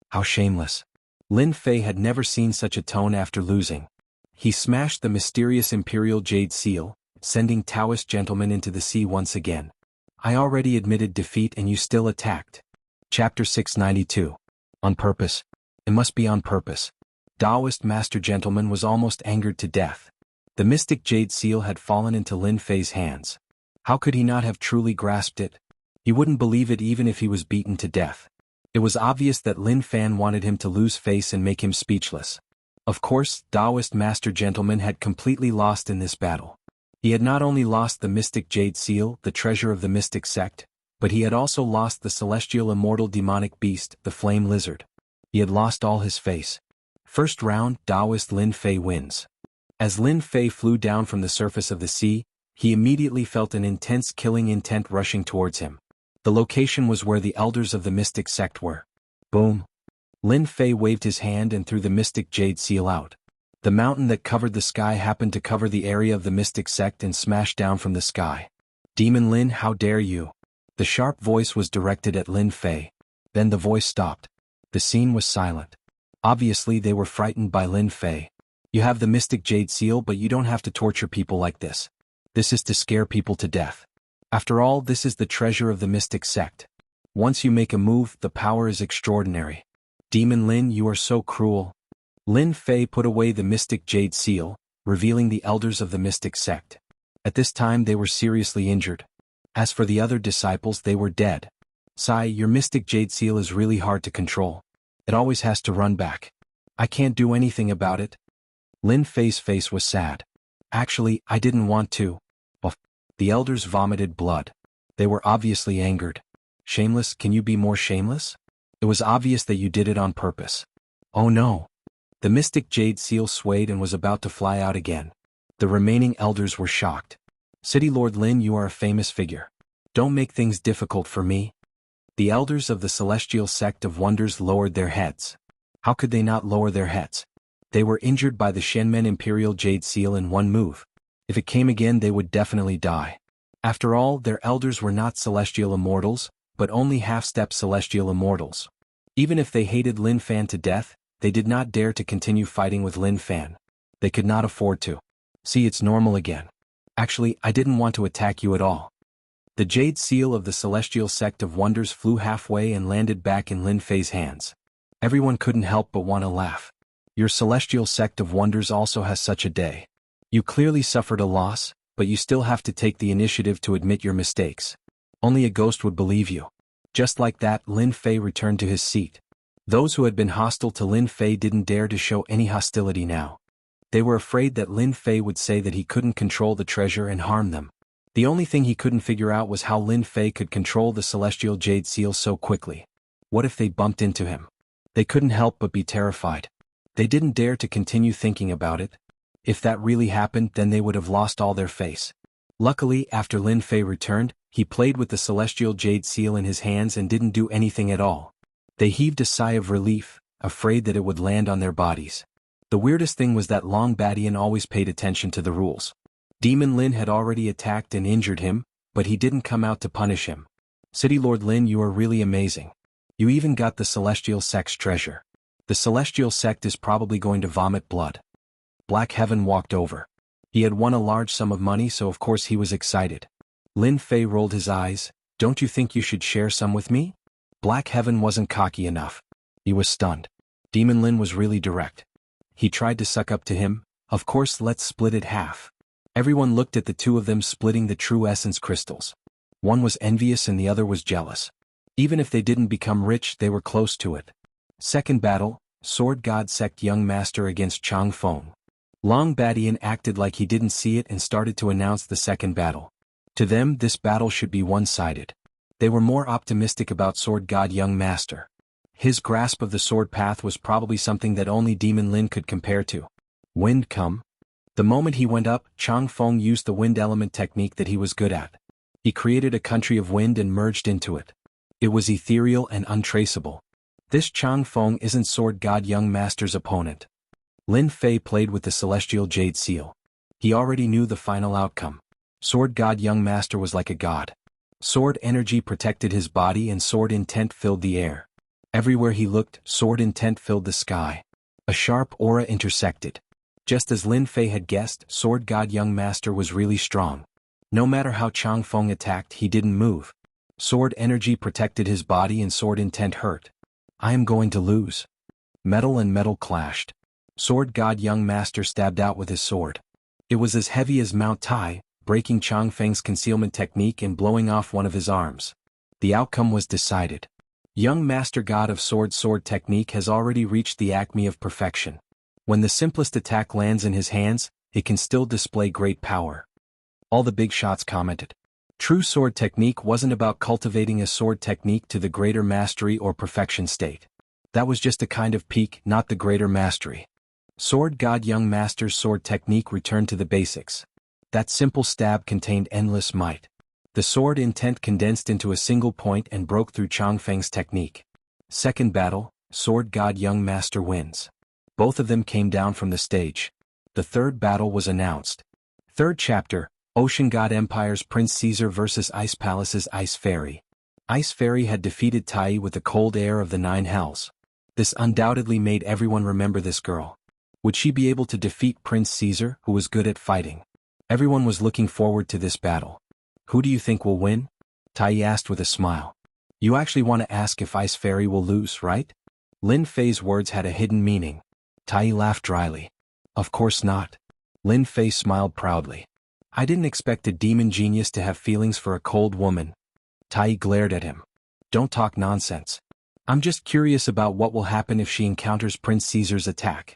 How shameless. Lin Fei had never seen such a tone after losing. He smashed the mysterious Imperial Jade Seal, sending Taoist gentleman into the sea once again. I already admitted defeat and you still attacked. Chapter 692. On purpose. It must be on purpose. Taoist Master Gentleman was almost angered to death. The mystic Jade Seal had fallen into Lin Fei's hands. How could he not have truly grasped it? He wouldn't believe it even if he was beaten to death. It was obvious that Lin Fan wanted him to lose face and make him speechless. Of course, Taoist Master Gentleman had completely lost in this battle. He had not only lost the mystic jade seal, the treasure of the mystic sect, but he had also lost the celestial immortal demonic beast, the flame lizard. He had lost all his face. First round, Taoist Lin Fei wins. As Lin Fei flew down from the surface of the sea, he immediately felt an intense killing intent rushing towards him. The location was where the elders of the mystic sect were. Boom! Lin Fei waved his hand and threw the mystic jade seal out. The mountain that covered the sky happened to cover the area of the mystic sect and smashed down from the sky. Demon Lin, how dare you! The sharp voice was directed at Lin Fei. Then the voice stopped. The scene was silent. Obviously they were frightened by Lin Fei. You have the mystic jade seal, but you don't have to torture people like this. This is to scare people to death. After all, this is the treasure of the mystic sect. Once you make a move, the power is extraordinary. Demon Lin, you are so cruel. Lin Fei put away the mystic jade seal, revealing the elders of the mystic sect. At this time they were seriously injured. As for the other disciples, they were dead. Sai, your mystic jade seal is really hard to control. It always has to run back. I can't do anything about it. Lin Fei's face was sad. Actually, I didn't want to. The elders vomited blood. They were obviously angered. Shameless, can you be more shameless? It was obvious that you did it on purpose. Oh no. The mystic jade seal swayed and was about to fly out again. The remaining elders were shocked. City Lord Lin, you are a famous figure. Don't make things difficult for me. The elders of the celestial sect of wonders lowered their heads. How could they not lower their heads? They were injured by the Shenmen Imperial Jade Seal in one move. If it came again, they would definitely die. After all, their elders were not celestial immortals, but only half-step celestial immortals. Even if they hated Lin Fan to death, they did not dare to continue fighting with Lin Fan. They could not afford to. See, it's normal again. Actually, I didn't want to attack you at all. The jade seal of the celestial sect of wonders flew halfway and landed back in Lin Fei's hands. Everyone couldn't help but want to laugh. Your celestial sect of wonders also has such a day. You clearly suffered a loss, but you still have to take the initiative to admit your mistakes. Only a ghost would believe you. Just like that, Lin Fei returned to his seat. Those who had been hostile to Lin Fei didn't dare to show any hostility now. They were afraid that Lin Fei would say that he couldn't control the treasure and harm them. The only thing he couldn't figure out was how Lin Fei could control the celestial jade seal so quickly. What if they bumped into him? They couldn't help but be terrified. They didn't dare to continue thinking about it. If that really happened, then they would have lost all their face. Luckily, after Lin Fei returned, he played with the celestial jade seal in his hands and didn't do anything at all. They heaved a sigh of relief, afraid that it would land on their bodies. The weirdest thing was that Long Badian always paid attention to the rules. Demon Lin had already attacked and injured him, but he didn't come out to punish him. City Lord Lin, you are really amazing. You even got the celestial sect's treasure. The celestial sect is probably going to vomit blood. Black Heaven walked over. He had won a large sum of money, so of course he was excited. Lin Fei rolled his eyes. Don't you think you should share some with me? Black Heaven wasn't cocky enough. He was stunned. Demon Lin was really direct. He tried to suck up to him. Of course, let's split it half. Everyone looked at the two of them splitting the true essence crystals. One was envious and the other was jealous. Even if they didn't become rich, they were close to it. Second battle, Sword God Sect Young Master against Chang Feng. Long Badian acted like he didn't see it and started to announce the second battle. To them, this battle should be one-sided. They were more optimistic about Sword God Young Master. His grasp of the sword path was probably something that only Demon Lin could compare to. Wind come. The moment he went up, Chang Feng used the wind element technique that he was good at. He created a country of wind and merged into it. It was ethereal and untraceable. This Chang Feng isn't Sword God Young Master's opponent. Lin Fei played with the celestial jade seal. He already knew the final outcome. Sword God Young Master was like a god. Sword energy protected his body and sword intent filled the air. Everywhere he looked, sword intent filled the sky. A sharp aura intersected. Just as Lin Fei had guessed, Sword God Young Master was really strong. No matter how Chang Feng attacked, he didn't move. Sword energy protected his body and sword intent hurt. I am going to lose. Metal and metal clashed. Sword God Young Master stabbed out with his sword. It was as heavy as Mount Tai, breaking Chang Feng's concealment technique and blowing off one of his arms. The outcome was decided. Young Master God of sword technique has already reached the acme of perfection. When the simplest attack lands in his hands, it can still display great power. All the big shots commented. True sword technique wasn't about cultivating a sword technique to the greater mastery or perfection state. That was just a kind of peak, not the greater mastery. Sword God Young Master's sword technique returned to the basics. That simple stab contained endless might. The sword intent condensed into a single point and broke through Changfeng's technique. Second battle, Sword God Young Master wins. Both of them came down from the stage. The third battle was announced. Third chapter, Ocean God Empire's Prince Caesar vs. Ice Palace's Ice Fairy. Ice Fairy had defeated Tai with the cold air of the 9 hells. This undoubtedly made everyone remember this girl. Would she be able to defeat Prince Caesar, who was good at fighting? Everyone was looking forward to this battle. Who do you think will win? Tai asked with a smile. You actually want to ask if Ice Fairy will lose, right? Lin Fei's words had a hidden meaning. Tai laughed dryly. Of course not. Lin Fei smiled proudly. I didn't expect a demon genius to have feelings for a cold woman. Tai glared at him. Don't talk nonsense. I'm just curious about what will happen if she encounters Prince Caesar's attack.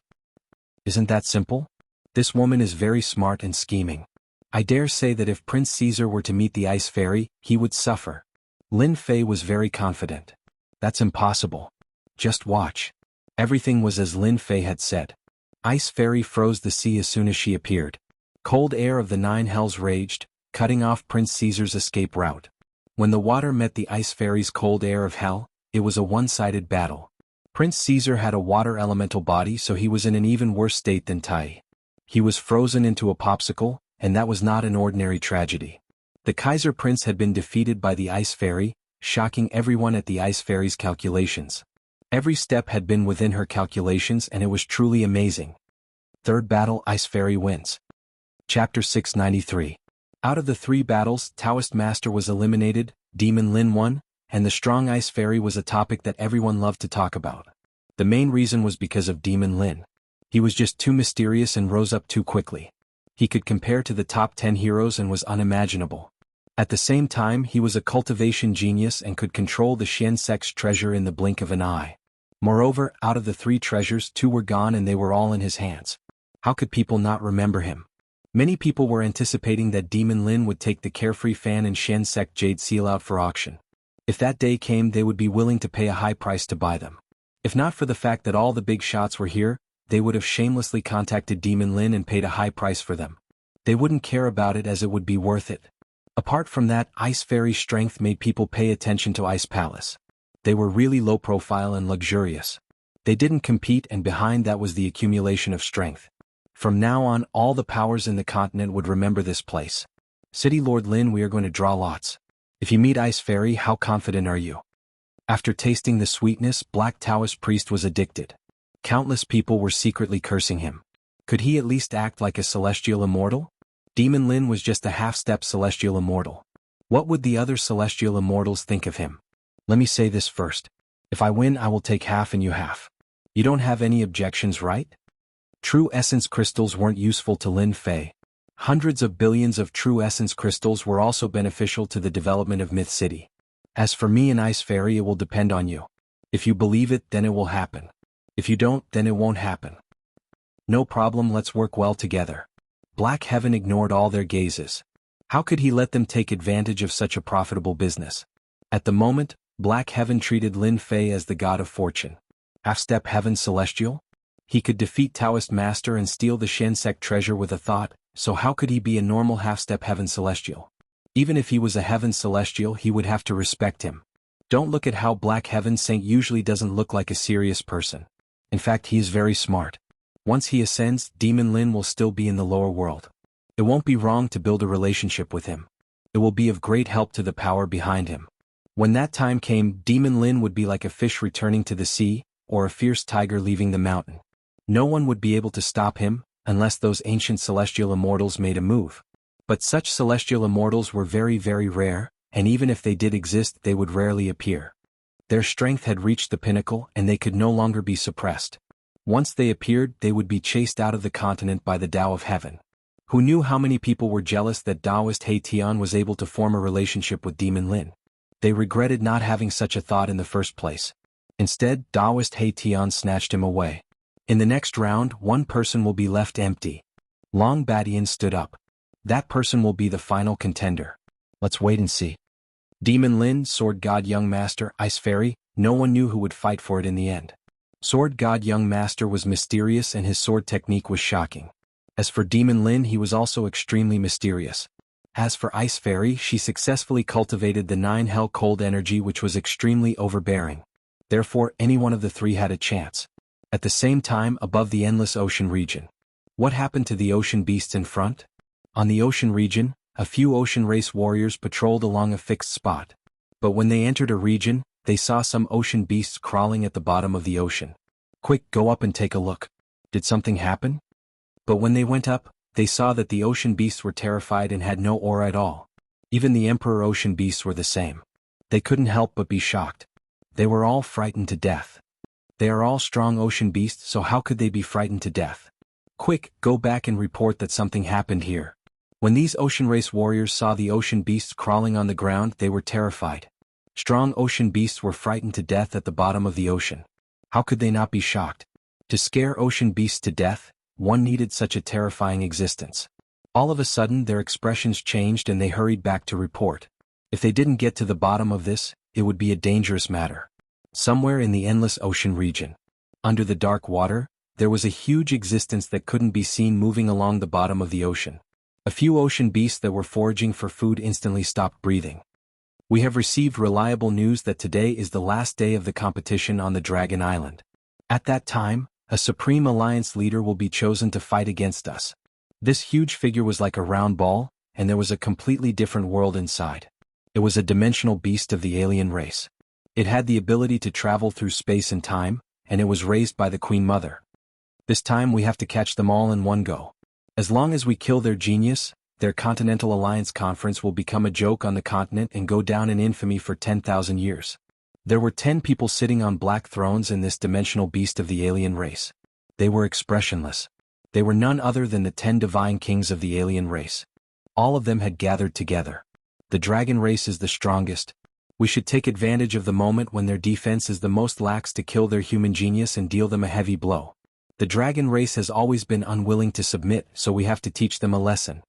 Isn't that simple? This woman is very smart and scheming. I dare say that if Prince Caesar were to meet the Ice Fairy, he would suffer. Lin Fei was very confident. That's impossible. Just watch. Everything was as Lin Fei had said. Ice Fairy froze the sea as soon as she appeared. Cold air of the 9 hells raged, cutting off Prince Caesar's escape route. When the water met the Ice Fairy's cold air of hell, it was a one-sided battle. Prince Caesar had a water elemental body, so he was in an even worse state than Tai. He was frozen into a popsicle, and that was not an ordinary tragedy. The Kaiser Prince had been defeated by the Ice Fairy, shocking everyone at the Ice Fairy's calculations. Every step had been within her calculations, and it was truly amazing. Third battle, Ice Fairy wins. Chapter 693. Out of the 3 battles, Taoist Master was eliminated, Demon Lin won, and the strong Ice Fairy was a topic that everyone loved to talk about. The main reason was because of Demon Lin. He was just too mysterious and rose up too quickly. He could compare to the top 10 heroes and was unimaginable. At the same time, he was a cultivation genius and could control the Xian sect's treasure in the blink of an eye. Moreover, out of the 3 treasures, 2 were gone and they were all in his hands. How could people not remember him? Many people were anticipating that Demon Lin would take the Carefree Fan and Xian sect Jade Seal out for auction. If that day came, they would be willing to pay a high price to buy them. If not for the fact that all the big shots were here, they would have shamelessly contacted Demon Lin and paid a high price for them. They wouldn't care about it as it would be worth it. Apart from that, Ice Fairy's strength made people pay attention to Ice Palace. They were really low profile and luxurious. They didn't compete, and behind that was the accumulation of strength. From now on, all the powers in the continent would remember this place. City Lord Lin, we are going to draw lots. If you meet Ice Fairy, how confident are you? After tasting the sweetness, Black Taoist Priest was addicted. Countless people were secretly cursing him. Could he at least act like a celestial immortal? Demon Lin was just a half-step celestial immortal. What would the other celestial immortals think of him? Let me say this first. If I win, I will take half and you half. You don't have any objections, right? True essence crystals weren't useful to Lin Fei. Hundreds of billions of true essence crystals were also beneficial to the development of Myth City. As for me and Ice Fairy, it will depend on you. If you believe it, then it will happen. If you don't, then it won't happen. No problem, let's work well together. Black Heaven ignored all their gazes. How could he let them take advantage of such a profitable business? At the moment, Black Heaven treated Lin Fei as the god of fortune. Half-step Heaven Celestial? He could defeat Taoist Master and steal the Xian sect treasure with a thought, so how could he be a normal half-step Heaven Celestial? Even if he was a Heaven Celestial, he would have to respect him. Don't look at how Black Heaven Saint usually doesn't look like a serious person. In fact, he is very smart. Once he ascends, Demon Lin will still be in the lower world. It won't be wrong to build a relationship with him. It will be of great help to the power behind him. When that time came, Demon Lin would be like a fish returning to the sea, or a fierce tiger leaving the mountain. No one would be able to stop him, unless those ancient celestial immortals made a move. But such celestial immortals were very, very rare, and even if they did exist, they would rarely appear. Their strength had reached the pinnacle, and they could no longer be suppressed. Once they appeared, they would be chased out of the continent by the Tao of Heaven. Who knew how many people were jealous that Taoist He Tian was able to form a relationship with Demon Lin? They regretted not having such a thought in the first place. Instead, Taoist He Tian snatched him away. In the next round, one person will be left empty. Long Badian stood up. That person will be the final contender. Let's wait and see. Demon Lin, Sword God Young Master, Ice Fairy, no one knew who would fight for it in the end. Sword God Young Master was mysterious and his sword technique was shocking. As for Demon Lin, he was also extremely mysterious. As for Ice Fairy, she successfully cultivated the 9 hell cold energy, which was extremely overbearing. Therefore, any one of the three had a chance. At the same time, above the endless ocean region. What happened to the ocean beasts in front? On the ocean region, a few ocean race warriors patrolled along a fixed spot. But when they entered a region, they saw some ocean beasts crawling at the bottom of the ocean. Quick, go up and take a look. Did something happen? But when they went up, they saw that the ocean beasts were terrified and had no aura at all. Even the emperor ocean beasts were the same. They couldn't help but be shocked. They were all frightened to death. They are all strong ocean beasts, so how could they be frightened to death? Quick, go back and report that something happened here. When these ocean race warriors saw the ocean beasts crawling on the ground, they were terrified. Strong ocean beasts were frightened to death at the bottom of the ocean. How could they not be shocked? To scare ocean beasts to death, one needed such a terrifying existence. All of a sudden their expressions changed and they hurried back to report. If they didn't get to the bottom of this, it would be a dangerous matter. Somewhere in the endless ocean region, under the dark water, there was a huge existence that couldn't be seen moving along the bottom of the ocean. A few ocean beasts that were foraging for food instantly stopped breathing. We have received reliable news that today is the last day of the competition on the Dragon Island. At that time, a Supreme Alliance leader will be chosen to fight against us. This huge figure was like a round ball, and there was a completely different world inside. It was a dimensional beast of the alien race. It had the ability to travel through space and time, and it was raised by the Queen Mother. This time we have to catch them all in one go. As long as we kill their genius, their Continental Alliance Conference will become a joke on the continent and go down in infamy for 10,000 years. There were 10 people sitting on black thrones in this dimensional beast of the alien race. They were expressionless. They were none other than the 10 divine kings of the alien race. All of them had gathered together. The dragon race is the strongest. We should take advantage of the moment when their defense is the most lax to kill their human genius and deal them a heavy blow. The dragon race has always been unwilling to submit, so we have to teach them a lesson.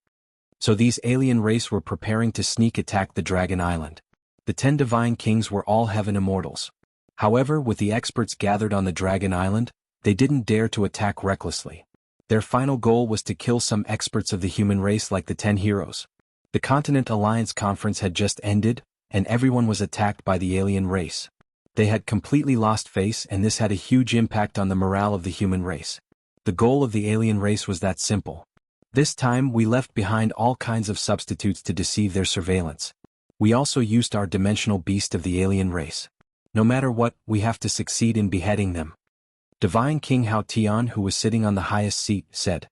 So these alien race were preparing to sneak attack the Dragon Island. The 10 divine kings were all heaven immortals. However, with the experts gathered on the Dragon Island, they didn't dare to attack recklessly. Their final goal was to kill some experts of the human race like the 10 heroes. The Continent Alliance Conference had just ended, and everyone was attacked by the alien race. They had completely lost face, and this had a huge impact on the morale of the human race. The goal of the alien race was that simple. This time we left behind all kinds of substitutes to deceive their surveillance. We also used our dimensional beast of the alien race. No matter what, we have to succeed in beheading them. Divine King Hao Tian, who was sitting on the highest seat, said.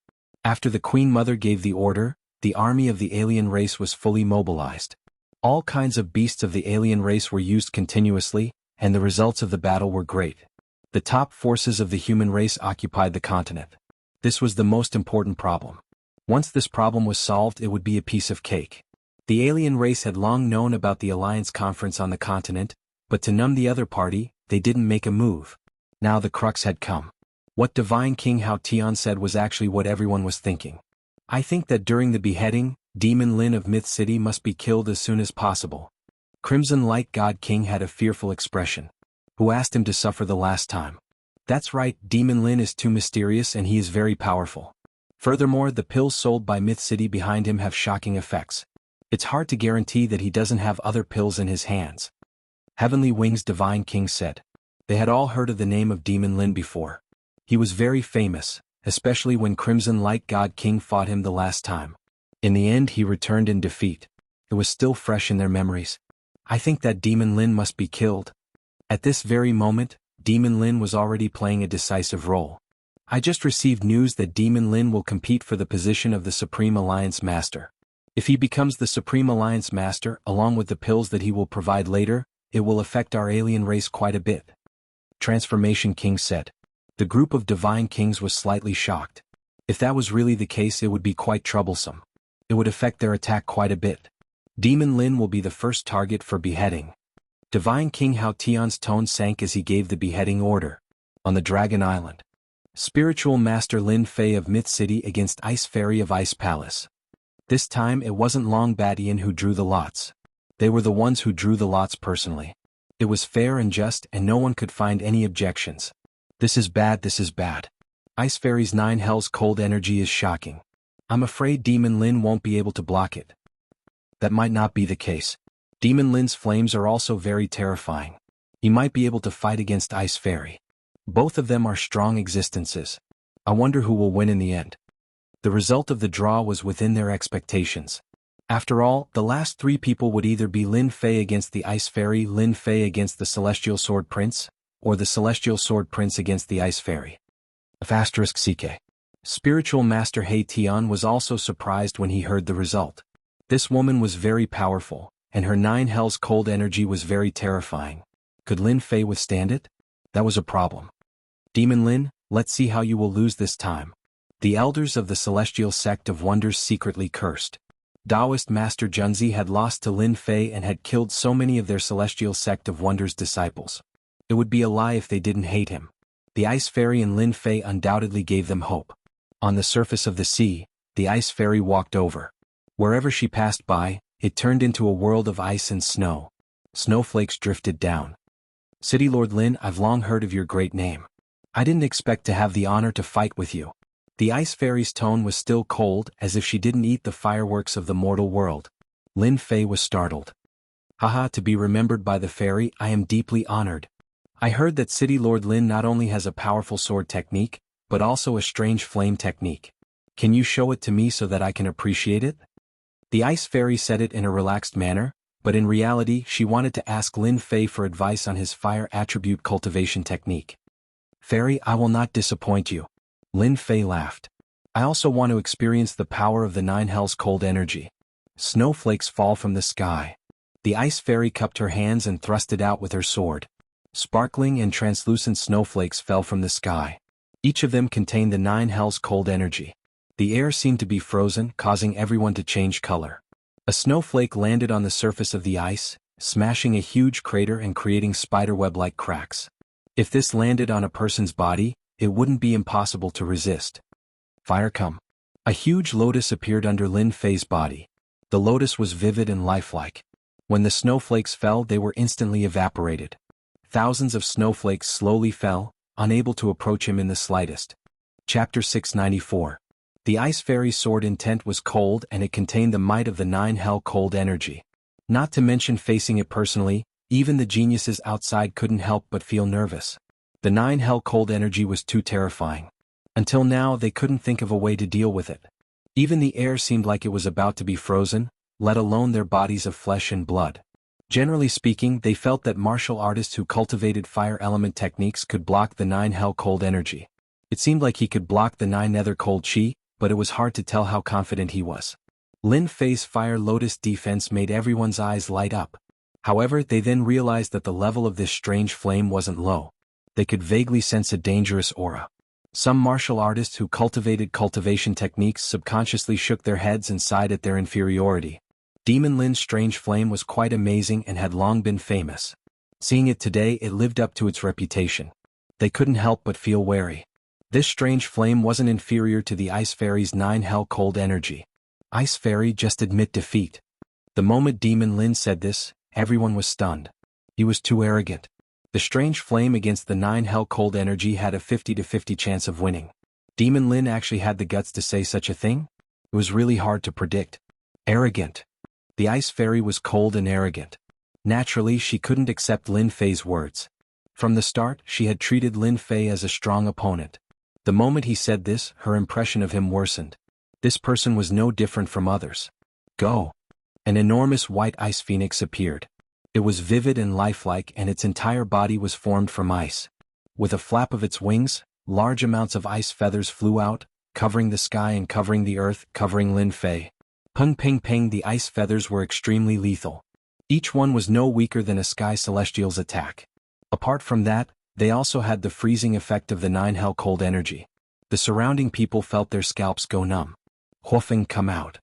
After the Queen Mother gave the order, the army of the alien race was fully mobilized. All kinds of beasts of the alien race were used continuously, and the results of the battle were great. The top forces of the human race occupied the continent. This was the most important problem. Once this problem was solved, it would be a piece of cake. The alien race had long known about the Alliance Conference on the continent, but to numb the other party, they didn't make a move. Now the crux had come. What Divine King Hao Tian said was actually what everyone was thinking. I think that during the beheading, Demon Lin of Myth City must be killed as soon as possible. Crimson Light God King had a fearful expression. Who asked him to suffer the last time? That's right, Demon Lin is too mysterious and he is very powerful. Furthermore, the pills sold by Myth City behind him have shocking effects. It's hard to guarantee that he doesn't have other pills in his hands. Heavenly Wings Divine King said. They had all heard of the name of Demon Lin before. He was very famous, especially when Crimson Light God King fought him the last time. In the end he returned in defeat. It was still fresh in their memories. I think that Demon Lin must be killed. At this very moment, Demon Lin was already playing a decisive role. I just received news that Demon Lin will compete for the position of the Supreme Alliance Master. If he becomes the Supreme Alliance Master, along with the pills that he will provide later, it will affect our alien race quite a bit. Transformation King said. The group of divine kings was slightly shocked. If that was really the case, it would be quite troublesome. It would affect their attack quite a bit. Demon Lin will be the first target for beheading. Divine King Hao Tian's tone sank as he gave the beheading order. On the Dragon Island. Spiritual Master Lin Fei of Myth City against Ice Fairy of Ice Palace. This time it wasn't Long Badian who drew the lots. They were the ones who drew the lots personally. It was fair and just and no one could find any objections. This is bad, this is bad. Ice Fairy's 9 Hells cold energy is shocking. I'm afraid Demon Lin won't be able to block it. That might not be the case. Demon Lin's flames are also very terrifying. He might be able to fight against Ice Fairy. Both of them are strong existences. I wonder who will win in the end. The result of the draw was within their expectations. After all, the last 3 people would either be Lin Fei against the Ice Fairy, Lin Fei against the Celestial Sword Prince, or the Celestial Sword Prince against the Ice Fairy. *CK. Spiritual Master He Tian was also surprised when he heard the result. This woman was very powerful, and her 9 Hells cold energy was very terrifying. Could Lin Fei withstand it? That was a problem. Demon Lin, let's see how you will lose this time. The elders of the Celestial Sect of Wonders secretly cursed. Taoist Master Junzi had lost to Lin Fei and had killed so many of their Celestial Sect of Wonders disciples. It would be a lie if they didn't hate him. The Ice Fairy and Lin Fei undoubtedly gave them hope. On the surface of the sea, the Ice Fairy walked over. Wherever she passed by, it turned into a world of ice and snow. Snowflakes drifted down. City Lord Lin, I've long heard of your great name. I didn't expect to have the honor to fight with you. The Ice Fairy's tone was still cold, as if she didn't eat the fireworks of the mortal world. Lin Fei was startled. Haha, to be remembered by the fairy, I am deeply honored. I heard that City Lord Lin not only has a powerful sword technique, but also a strange flame technique. Can you show it to me so that I can appreciate it? The Ice Fairy said it in a relaxed manner, but in reality she wanted to ask Lin Fei for advice on his fire attribute cultivation technique. Fairy, I will not disappoint you. Lin Fei laughed. I also want to experience the power of the 9 Hells cold energy. Snowflakes fall from the sky. The Ice Fairy cupped her hands and thrust it out with her sword. Sparkling and translucent snowflakes fell from the sky. Each of them contained the 9 Hells cold energy. The air seemed to be frozen, causing everyone to change color. A snowflake landed on the surface of the ice, smashing a huge crater and creating spiderweb-like cracks. If this landed on a person's body, it wouldn't be impossible to resist. Fire come. A huge lotus appeared under Lin Fei's body. The lotus was vivid and lifelike. When the snowflakes fell, they were instantly evaporated. Thousands of snowflakes slowly fell, unable to approach him in the slightest. Chapter 694. The Ice Fairy's sword intent was cold and it contained the might of the 9 Hell cold energy. Not to mention facing it personally, even the geniuses outside couldn't help but feel nervous. The 9 Hell cold energy was too terrifying. Until now they couldn't think of a way to deal with it. Even the air seemed like it was about to be frozen, let alone their bodies of flesh and blood. Generally speaking, they felt that martial artists who cultivated fire element techniques could block the 9 Hell cold energy. It seemed like he could block the 9 Nether cold chi, but it was hard to tell how confident he was. Lin Fei's fire lotus defense made everyone's eyes light up. However, they then realized that the level of this strange flame wasn't low. They could vaguely sense a dangerous aura. Some martial artists who cultivated cultivation techniques subconsciously shook their heads and sighed at their inferiority. Demon Lin's strange flame was quite amazing and had long been famous. Seeing it today, it lived up to its reputation. They couldn't help but feel wary. This strange flame wasn't inferior to the Ice Fairy's 9 Hell cold energy. Ice Fairy, just admit defeat. The moment Demon Lin said this, everyone was stunned. He was too arrogant. The strange flame against the 9 Hell cold energy had a 50-50 chance of winning. Demon Lin actually had the guts to say such a thing? It was really hard to predict. Arrogant. The Ice Fairy was cold and arrogant. Naturally, she couldn't accept Lin Fei's words. From the start, she had treated Lin Fei as a strong opponent. The moment he said this, her impression of him worsened. This person was no different from others. Go. An enormous white ice phoenix appeared. It was vivid and lifelike and its entire body was formed from ice. With a flap of its wings, large amounts of ice feathers flew out, covering the sky and covering the earth, covering Lin Fei. Peng peng peng, the ice feathers were extremely lethal. Each one was no weaker than a sky celestial's attack. Apart from that, they also had the freezing effect of the 9 Hell cold energy. The surrounding people felt their scalps go numb. Huofeng, come out.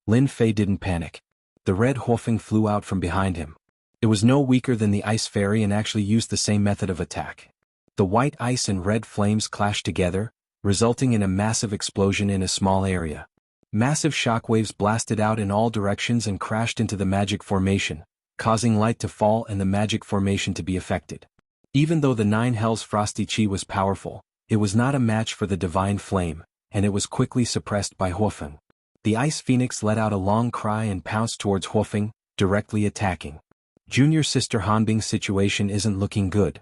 Lin Fei didn't panic. The red Huofeng flew out from behind him. It was no weaker than the Ice Fairy and actually used the same method of attack. The white ice and red flames clashed together, resulting in a massive explosion in a small area. Massive shockwaves blasted out in all directions and crashed into the magic formation, causing light to fall and the magic formation to be affected. Even though the Nine Hells' frosty chi was powerful, it was not a match for the divine flame, and it was quickly suppressed by Huofeng. The Ice Phoenix let out a long cry and pounced towards Huofeng, directly attacking. Junior Sister Hanbing's situation isn't looking good.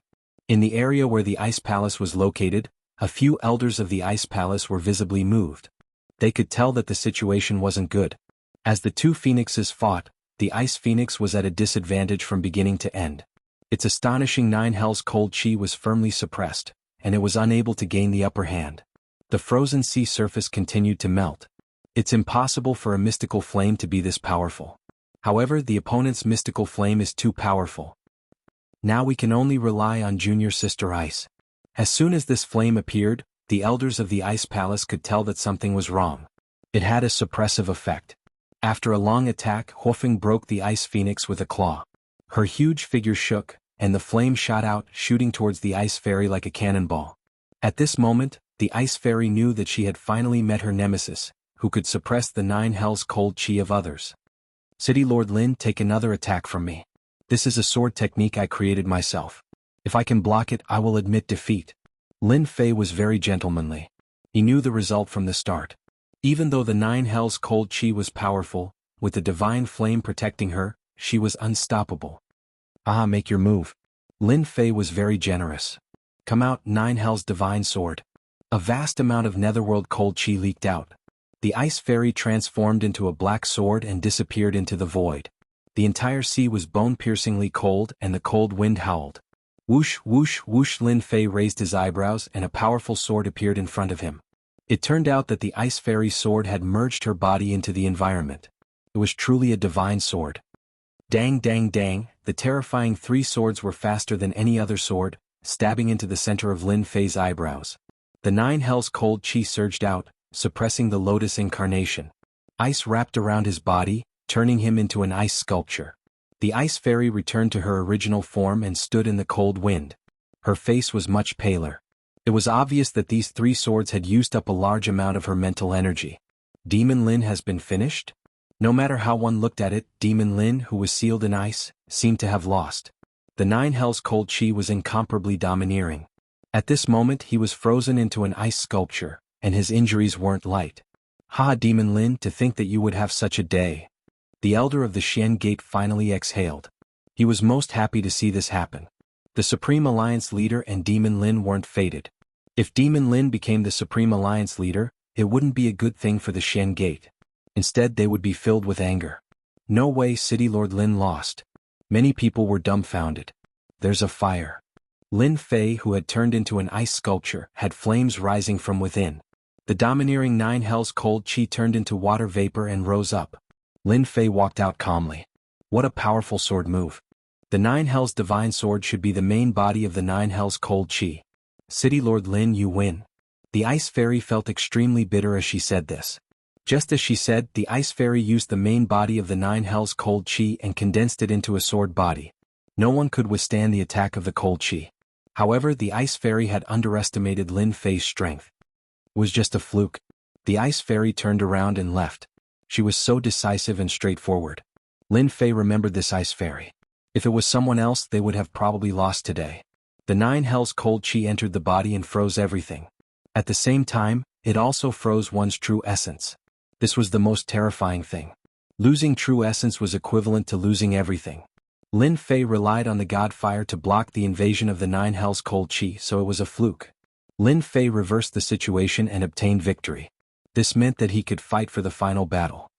In the area where the Ice Palace was located, a few elders of the Ice Palace were visibly moved. They could tell that the situation wasn't good. As the two phoenixes fought, the Ice Phoenix was at a disadvantage from beginning to end. Its astonishing Nine Hells cold chi was firmly suppressed, and it was unable to gain the upper hand. The frozen sea surface continued to melt. It's impossible for a mystical flame to be this powerful. However, the opponent's mystical flame is too powerful. Now we can only rely on Junior Sister Ice. As soon as this flame appeared, the elders of the Ice Palace could tell that something was wrong. It had a suppressive effect. After a long attack, Huofeng broke the Ice Phoenix with a claw. Her huge figure shook, and the flame shot out, shooting towards the Ice Fairy like a cannonball. At this moment, the Ice Fairy knew that she had finally met her nemesis, who could suppress the Nine Hells' cold chi of others. City Lord Lin, take another attack from me. This is a sword technique I created myself. If I can block it, I will admit defeat. Lin Fei was very gentlemanly. He knew the result from the start. Even though the Nine Hells' cold chi was powerful, with the divine flame protecting her, she was unstoppable. Make your move. Lin Fei was very generous. Come out, Nine Hells' divine sword. A vast amount of netherworld cold chi leaked out. The Ice Fairy transformed into a black sword and disappeared into the void. The entire sea was bone-piercingly cold and the cold wind howled. Whoosh, whoosh, whoosh. Lin Fei raised his eyebrows and a powerful sword appeared in front of him. It turned out that the Ice Fairy's sword had merged her body into the environment. It was truly a divine sword. Dang, dang, dang, the terrifying three swords were faster than any other sword, stabbing into the center of Lin Fei's eyebrows. The Nine Hells' cold chi surged out, suppressing the lotus incarnation. Ice wrapped around his body, turning him into an ice sculpture. The Ice Fairy returned to her original form and stood in the cold wind. Her face was much paler. It was obvious that these three swords had used up a large amount of her mental energy. Demon Lin has been finished? No matter how one looked at it, Demon Lin, who was sealed in ice, seemed to have lost. The Nine Hells' cold chi was incomparably domineering. At this moment he was frozen into an ice sculpture, and his injuries weren't light. Demon Lin, to think that you would have such a day. The elder of the Xian Gate finally exhaled. He was most happy to see this happen. The Supreme Alliance leader and Demon Lin weren't fated. If Demon Lin became the Supreme Alliance leader, it wouldn't be a good thing for the Xian Gate. Instead they would be filled with anger. No way, City Lord Lin lost. Many people were dumbfounded. There's a fire. Lin Fei, who had turned into an ice sculpture, had flames rising from within. The domineering Nine Hells' cold chi turned into water vapor and rose up. Lin Fei walked out calmly. What a powerful sword move. The Nine Hells' divine sword should be the main body of the Nine Hells' cold chi. City Lord Lin, you win. The Ice Fairy felt extremely bitter as she said this. Just as she said, the Ice Fairy used the main body of the Nine Hells' cold chi and condensed it into a sword body. No one could withstand the attack of the cold chi. However, the Ice Fairy had underestimated Lin Fei's strength. It was just a fluke. The Ice Fairy turned around and left. She was so decisive and straightforward. Lin Fei remembered this Ice Fairy. If it was someone else, they would have probably lost today. The Nine Hells' cold chi entered the body and froze everything. At the same time, it also froze one's true essence. This was the most terrifying thing. Losing true essence was equivalent to losing everything. Lin Fei relied on the god fire to block the invasion of the Nine Hells' cold chi, so it was a fluke. Lin Fei reversed the situation and obtained victory. This meant that he could fight for the final battle.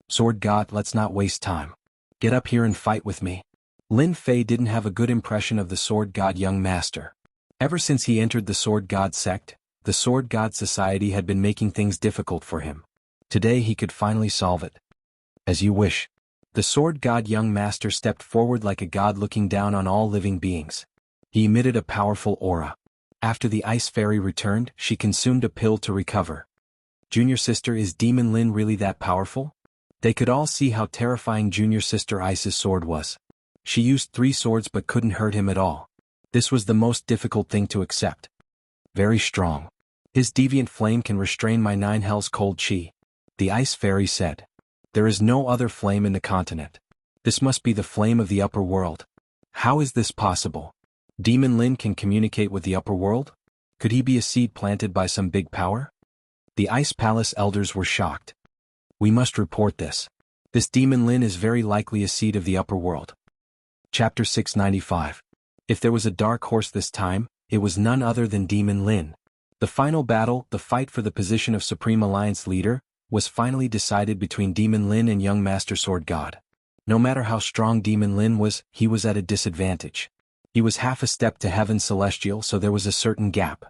Sword God, let's not waste time. Get up here and fight with me. Lin Fei didn't have a good impression of the Sword God young master. Ever since he entered the Sword God sect, the Sword God Society had been making things difficult for him. Today he could finally solve it. As you wish. The Sword God young master stepped forward like a god looking down on all living beings. He emitted a powerful aura. After the Ice Fairy returned, she consumed a pill to recover. Junior Sister, is Demon Lin really that powerful? They could all see how terrifying Junior Sister Ice's sword was. She used 3 swords but couldn't hurt him at all. This was the most difficult thing to accept. Very strong. His deviant flame can restrain my Nine Hells' cold chi. The ice fairy said. There is no other flame in the continent. This must be the flame of the upper world. How is this possible? Demon Lin can communicate with the upper world? Could he be a seed planted by some big power? The Ice Palace elders were shocked. We must report this. This Demon Lin is very likely a seed of the upper world. Chapter 695. If there was a dark horse this time, it was none other than Demon Lin. The final battle, the fight for the position of Supreme Alliance leader, was finally decided between Demon Lin and young Master Sword God. No matter how strong Demon Lin was, he was at a disadvantage. He was half a step to Heaven Celestial, so there was a certain gap.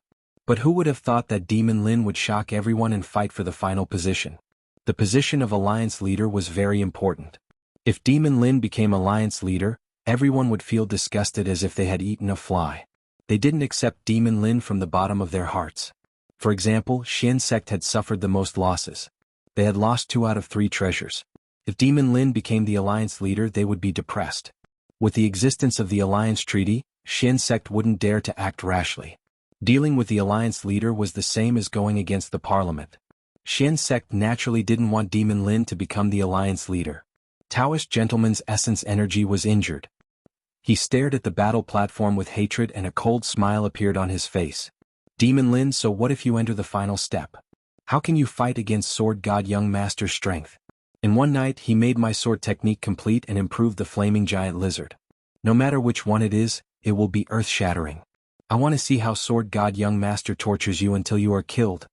But who would have thought that Demon Lin would shock everyone and fight for the final position? The position of Alliance leader was very important. If Demon Lin became Alliance leader, everyone would feel disgusted as if they had eaten a fly. They didn't accept Demon Lin from the bottom of their hearts. For example, Xin sect had suffered the most losses. They had lost 2 out of 3 treasures. If Demon Lin became the Alliance leader, they would be depressed. With the existence of the Alliance Treaty, Xin sect wouldn't dare to act rashly. Dealing with the Alliance leader was the same as going against the Parliament. Xin sect naturally didn't want Demon Lin to become the Alliance leader. Taoist gentleman's essence energy was injured. He stared at the battle platform with hatred and a cold smile appeared on his face. Demon Lin, so what if you enter the final step? How can you fight against Sword God Young Master's strength? In one night he made my sword technique complete and improved the flaming giant lizard. No matter which one it is, it will be earth-shattering. I want to see how Sword God Young Master tortures you until you are killed.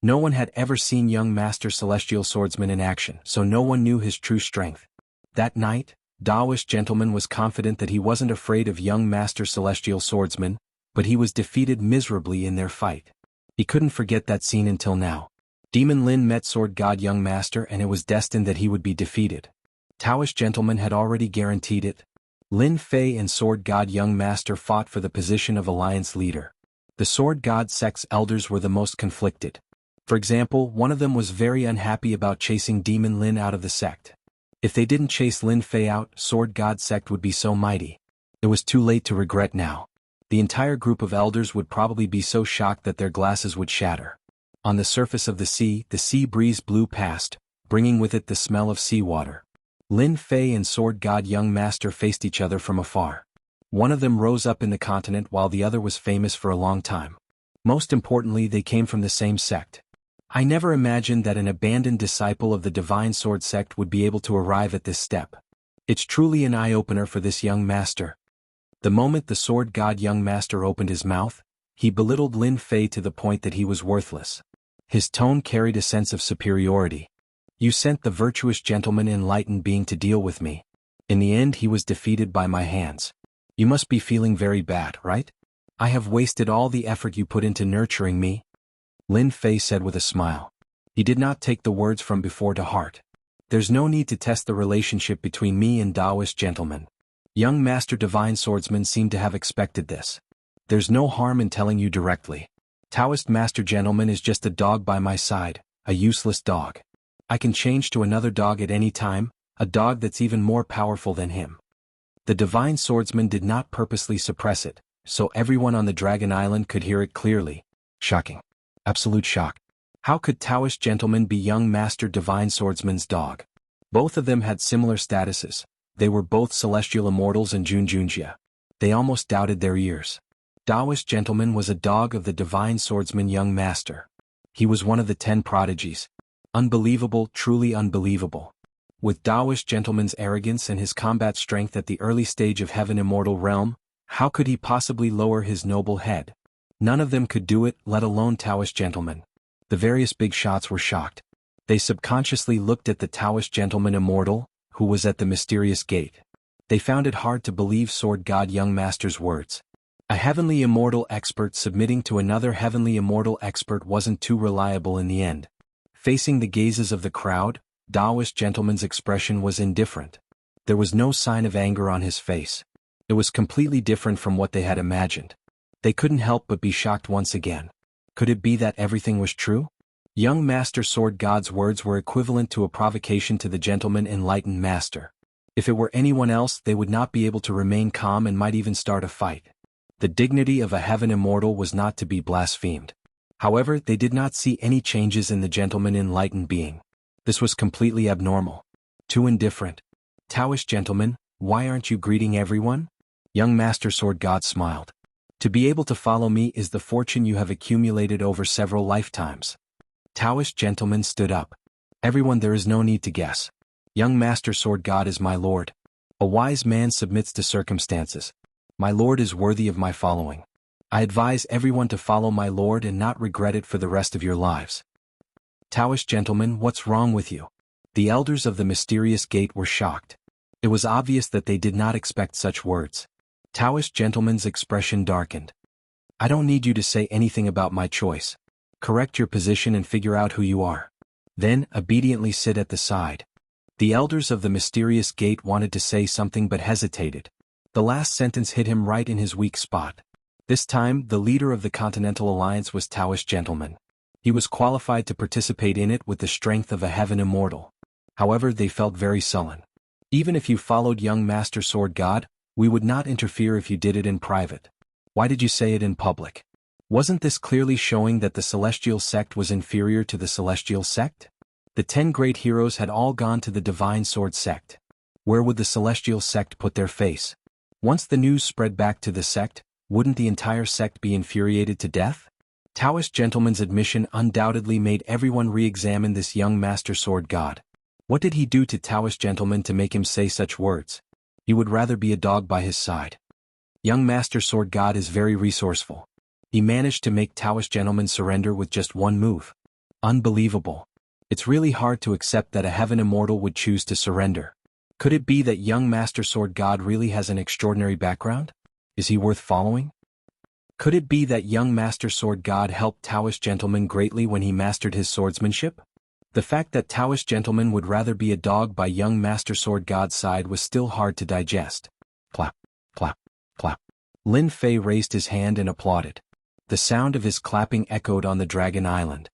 No one had ever seen young Master Celestial Swordsman in action, so no one knew his true strength. That night, Taoist gentleman was confident that he wasn't afraid of young Master Celestial Swordsman, but he was defeated miserably in their fight. He couldn't forget that scene until now. Demon Lin met Sword God Young Master and it was destined that he would be defeated. Taoist gentleman had already guaranteed it. Lin Fei and Sword God Young Master fought for the position of Alliance leader. The Sword God sect's elders were the most conflicted. For example, one of them was very unhappy about chasing Demon Lin out of the sect. If they didn't chase Lin Fei out, Sword God sect would be so mighty. It was too late to regret now. The entire group of elders would probably be so shocked that their glasses would shatter. On the surface of the sea breeze blew past, bringing with it the smell of seawater. Lin Fei and Sword God Young Master faced each other from afar. One of them rose up in the continent while the other was famous for a long time. Most importantly, they came from the same sect. I never imagined that an abandoned disciple of the Divine Sword sect would be able to arrive at this step. It's truly an eye-opener for this young master. The moment the Sword God Young Master opened his mouth, he belittled Lin Fei to the point that he was worthless. His tone carried a sense of superiority. You sent the virtuous gentleman enlightened being to deal with me. In the end he was defeated by my hands. You must be feeling very bad, right? I have wasted all the effort you put into nurturing me. Lin Fei said with a smile. He did not take the words from before to heart. There's no need to test the relationship between me and Taoist gentleman. Young Master Divine Swordsman seemed to have expected this. There's no harm in telling you directly. Taoist Master Gentleman is just a dog by my side, a useless dog. I can change to another dog at any time, a dog that's even more powerful than him. The Divine Swordsman did not purposely suppress it, so everyone on the Dragon Island could hear it clearly. Shocking. Absolute shock. How could Taoist Gentleman be young Master Divine Swordsman's dog? Both of them had similar statuses. They were both celestial immortals and Junjunjia. They almost doubted their ears. Taoist Gentleman was a dog of the Divine Swordsman Young Master. He was one of the 10 prodigies. Unbelievable, truly unbelievable. With Taoist Gentleman's arrogance and his combat strength at the early stage of Heaven Immortal Realm, how could he possibly lower his noble head? None of them could do it, let alone Taoist Gentleman. The various big shots were shocked. They subconsciously looked at the Taoist Gentleman Immortal, who was at the mysterious gate. They found it hard to believe Sword God Young Master's words. A heavenly immortal expert submitting to another heavenly immortal expert wasn't too reliable in the end. Facing the gazes of the crowd, Taoist Gentleman's expression was indifferent. There was no sign of anger on his face. It was completely different from what they had imagined. They couldn't help but be shocked once again. Could it be that everything was true? Young Master Sword God's words were equivalent to a provocation to the Gentleman Enlightened Master. If it were anyone else, they would not be able to remain calm and might even start a fight. The dignity of a heaven immortal was not to be blasphemed. However, they did not see any changes in the Gentleman Enlightened being. This was completely abnormal. Too indifferent. Taoist gentlemen, why aren't you greeting everyone? Young Master Sword God smiled. To be able to follow me is the fortune you have accumulated over several lifetimes. Taoist gentleman stood up. Everyone, there is no need to guess. Young Master Sword God is my lord. A wise man submits to circumstances. My lord is worthy of my following. I advise everyone to follow my lord and not regret it for the rest of your lives. Taoist gentlemen, what's wrong with you? The elders of the mysterious gate were shocked. It was obvious that they did not expect such words. Taoist gentleman's expression darkened. I don't need you to say anything about my choice. Correct your position and figure out who you are. Then, obediently sit at the side. The elders of the mysterious gate wanted to say something but hesitated. The last sentence hit him right in his weak spot. This time, the leader of the Continental Alliance was Taoist gentleman. He was qualified to participate in it with the strength of a heaven immortal. However, they felt very sullen. Even if you followed young Master Sword God, we would not interfere if you did it in private. Why did you say it in public? Wasn't this clearly showing that the celestial sect was inferior to the celestial sect? The 10 great heroes had all gone to the divine sword sect. Where would the celestial sect put their face? Once the news spread back to the sect, wouldn't the entire sect be infuriated to death? Taoist gentleman's admission undoubtedly made everyone re-examine this young Master Sword God. What did he do to Taoist gentleman to make him say such words? He would rather be a dog by his side. Young Master Sword God is very resourceful. He managed to make Taoist gentleman surrender with just one move. Unbelievable. It's really hard to accept that a heaven immortal would choose to surrender. Could it be that young Master Sword God really has an extraordinary background? Is he worth following? Could it be that young Master Sword God helped Taoist gentleman greatly when he mastered his swordsmanship? The fact that Taoist gentleman would rather be a dog by young Master Sword God's side was still hard to digest. Clap, clap, clap. Lin Fei raised his hand and applauded. The sound of his clapping echoed on the Dragon Island.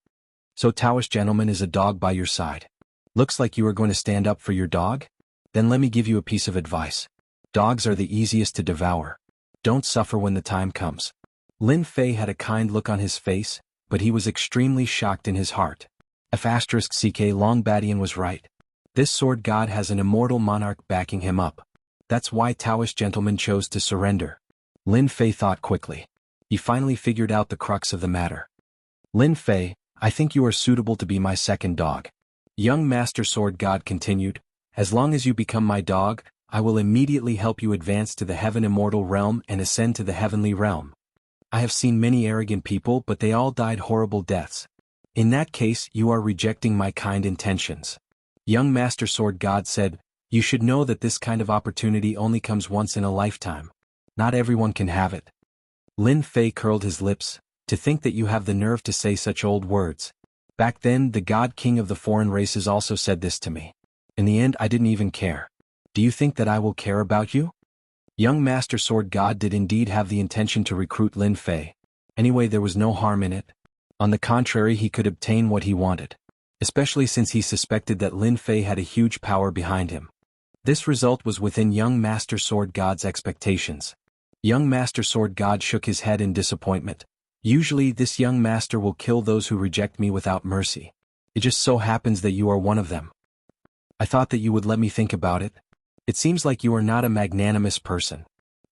So Taoist gentleman is a dog by your side. Looks like you are going to stand up for your dog? Then let me give you a piece of advice. Dogs are the easiest to devour. Don't suffer when the time comes. Lin Fei had a kind look on his face, but he was extremely shocked in his heart. F***ck Longbadian was right. This sword god has an immortal monarch backing him up. That's why Taoist gentleman chose to surrender. Lin Fei thought quickly. He finally figured out the crux of the matter. Lin Fei, I think you are suitable to be my second dog. Young Master Sword God continued, as long as you become my dog, I will immediately help you advance to the heaven immortal realm and ascend to the heavenly realm. I have seen many arrogant people, but they all died horrible deaths. In that case, you are rejecting my kind intentions. Young Master Sword God said, you should know that this kind of opportunity only comes once in a lifetime. Not everyone can have it. Lin Fei curled his lips, to think that you have the nerve to say such old words. Back then, the God King of the foreign races also said this to me. In the end, I didn't even care. Do you think that I will care about you? Young Master Sword God did indeed have the intention to recruit Lin Fei. Anyway, there was no harm in it. On the contrary, he could obtain what he wanted. Especially since he suspected that Lin Fei had a huge power behind him. This result was within young Master Sword God's expectations. Young Master Sword God shook his head in disappointment. Usually, this young master will kill those who reject me without mercy. It just so happens that you are one of them. I thought that you would let me think about it. It seems like you are not a magnanimous person.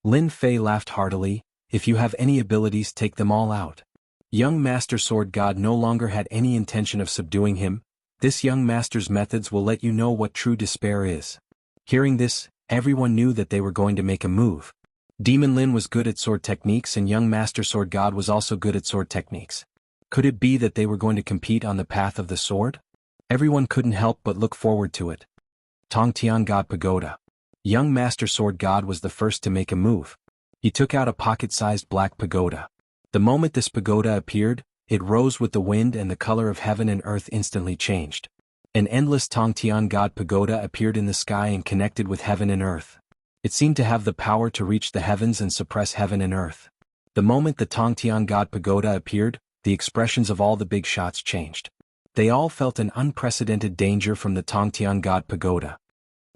Lin Fei laughed heartily. If you have any abilities, take them all out. Young Master Sword God no longer had any intention of subduing him. This young master's methods will let you know what true despair is. Hearing this, everyone knew that they were going to make a move. Demon Lin was good at sword techniques and young Master Sword God was also good at sword techniques. Could it be that they were going to compete on the path of the sword? Everyone couldn't help but look forward to it. Tongtian God Pagoda. Young Master Sword God was the first to make a move. He took out a pocket-sized black pagoda. The moment this pagoda appeared, it rose with the wind and the color of heaven and earth instantly changed. An endless Tongtian God Pagoda appeared in the sky and connected with heaven and earth. It seemed to have the power to reach the heavens and suppress heaven and earth. The moment the Tongtian God Pagoda appeared, the expressions of all the big shots changed. They all felt an unprecedented danger from the Tongtian God Pagoda.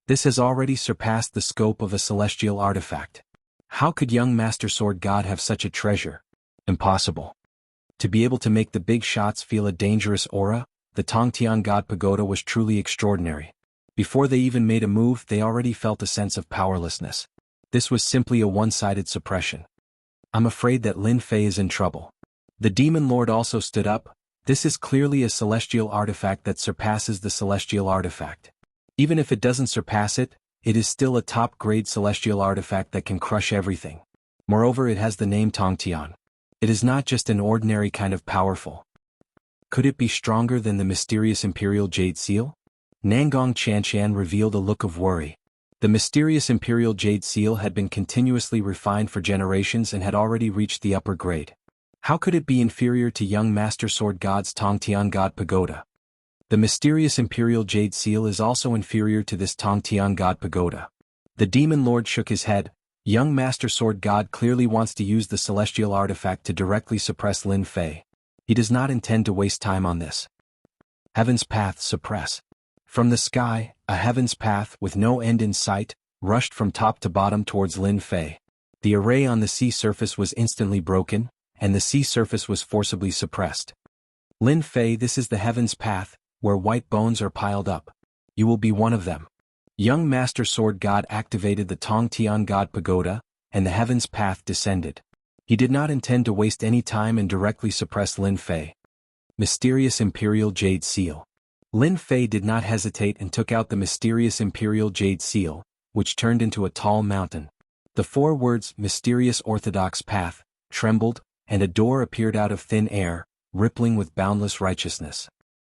This has already surpassed the scope of a celestial artifact. How could young Master Sword God have such a treasure? Impossible. To be able to make the big shots feel a dangerous aura, the Tongtian God Pagoda was truly extraordinary. Before they even made a move, they already felt a sense of powerlessness. This was simply a one-sided suppression. I'm afraid that Lin Fei is in trouble. The demon lord also stood up. This is clearly a celestial artifact that surpasses the celestial artifact. Even if it doesn't surpass it, it is still a top-grade celestial artifact that can crush everything. Moreover, it has the name Tongtian. It is not just an ordinary kind of powerful. Could it be stronger than the mysterious Imperial Jade Seal? Nangong Chanshan revealed a look of worry. The mysterious Imperial Jade Seal had been continuously refined for generations and had already reached the upper grade. How could it be inferior to young Master Sword God's Tongtian God Pagoda? The mysterious Imperial Jade Seal is also inferior to this Tongtian God Pagoda. The Demon Lord shook his head. Young Master Sword God clearly wants to use the celestial artifact to directly suppress Lin Fei. He does not intend to waste time on this. Heaven's Path suppress. From the sky, a heaven's path with no end in sight, rushed from top to bottom towards Lin Fei. The array on the sea surface was instantly broken, and the sea surface was forcibly suppressed. Lin Fei, this is the heaven's path, where white bones are piled up. You will be one of them. Young Master Sword God activated the Tongtian God Pagoda, and the heaven's path descended. He did not intend to waste any time and directly suppress Lin Fei. Mysterious Imperial Jade Seal. Lin Fei did not hesitate and took out the mysterious Imperial Jade Seal, which turned into a tall mountain. The 4 words, Mysterious Orthodox Path, trembled, and a door appeared out of thin air, rippling with boundless righteousness.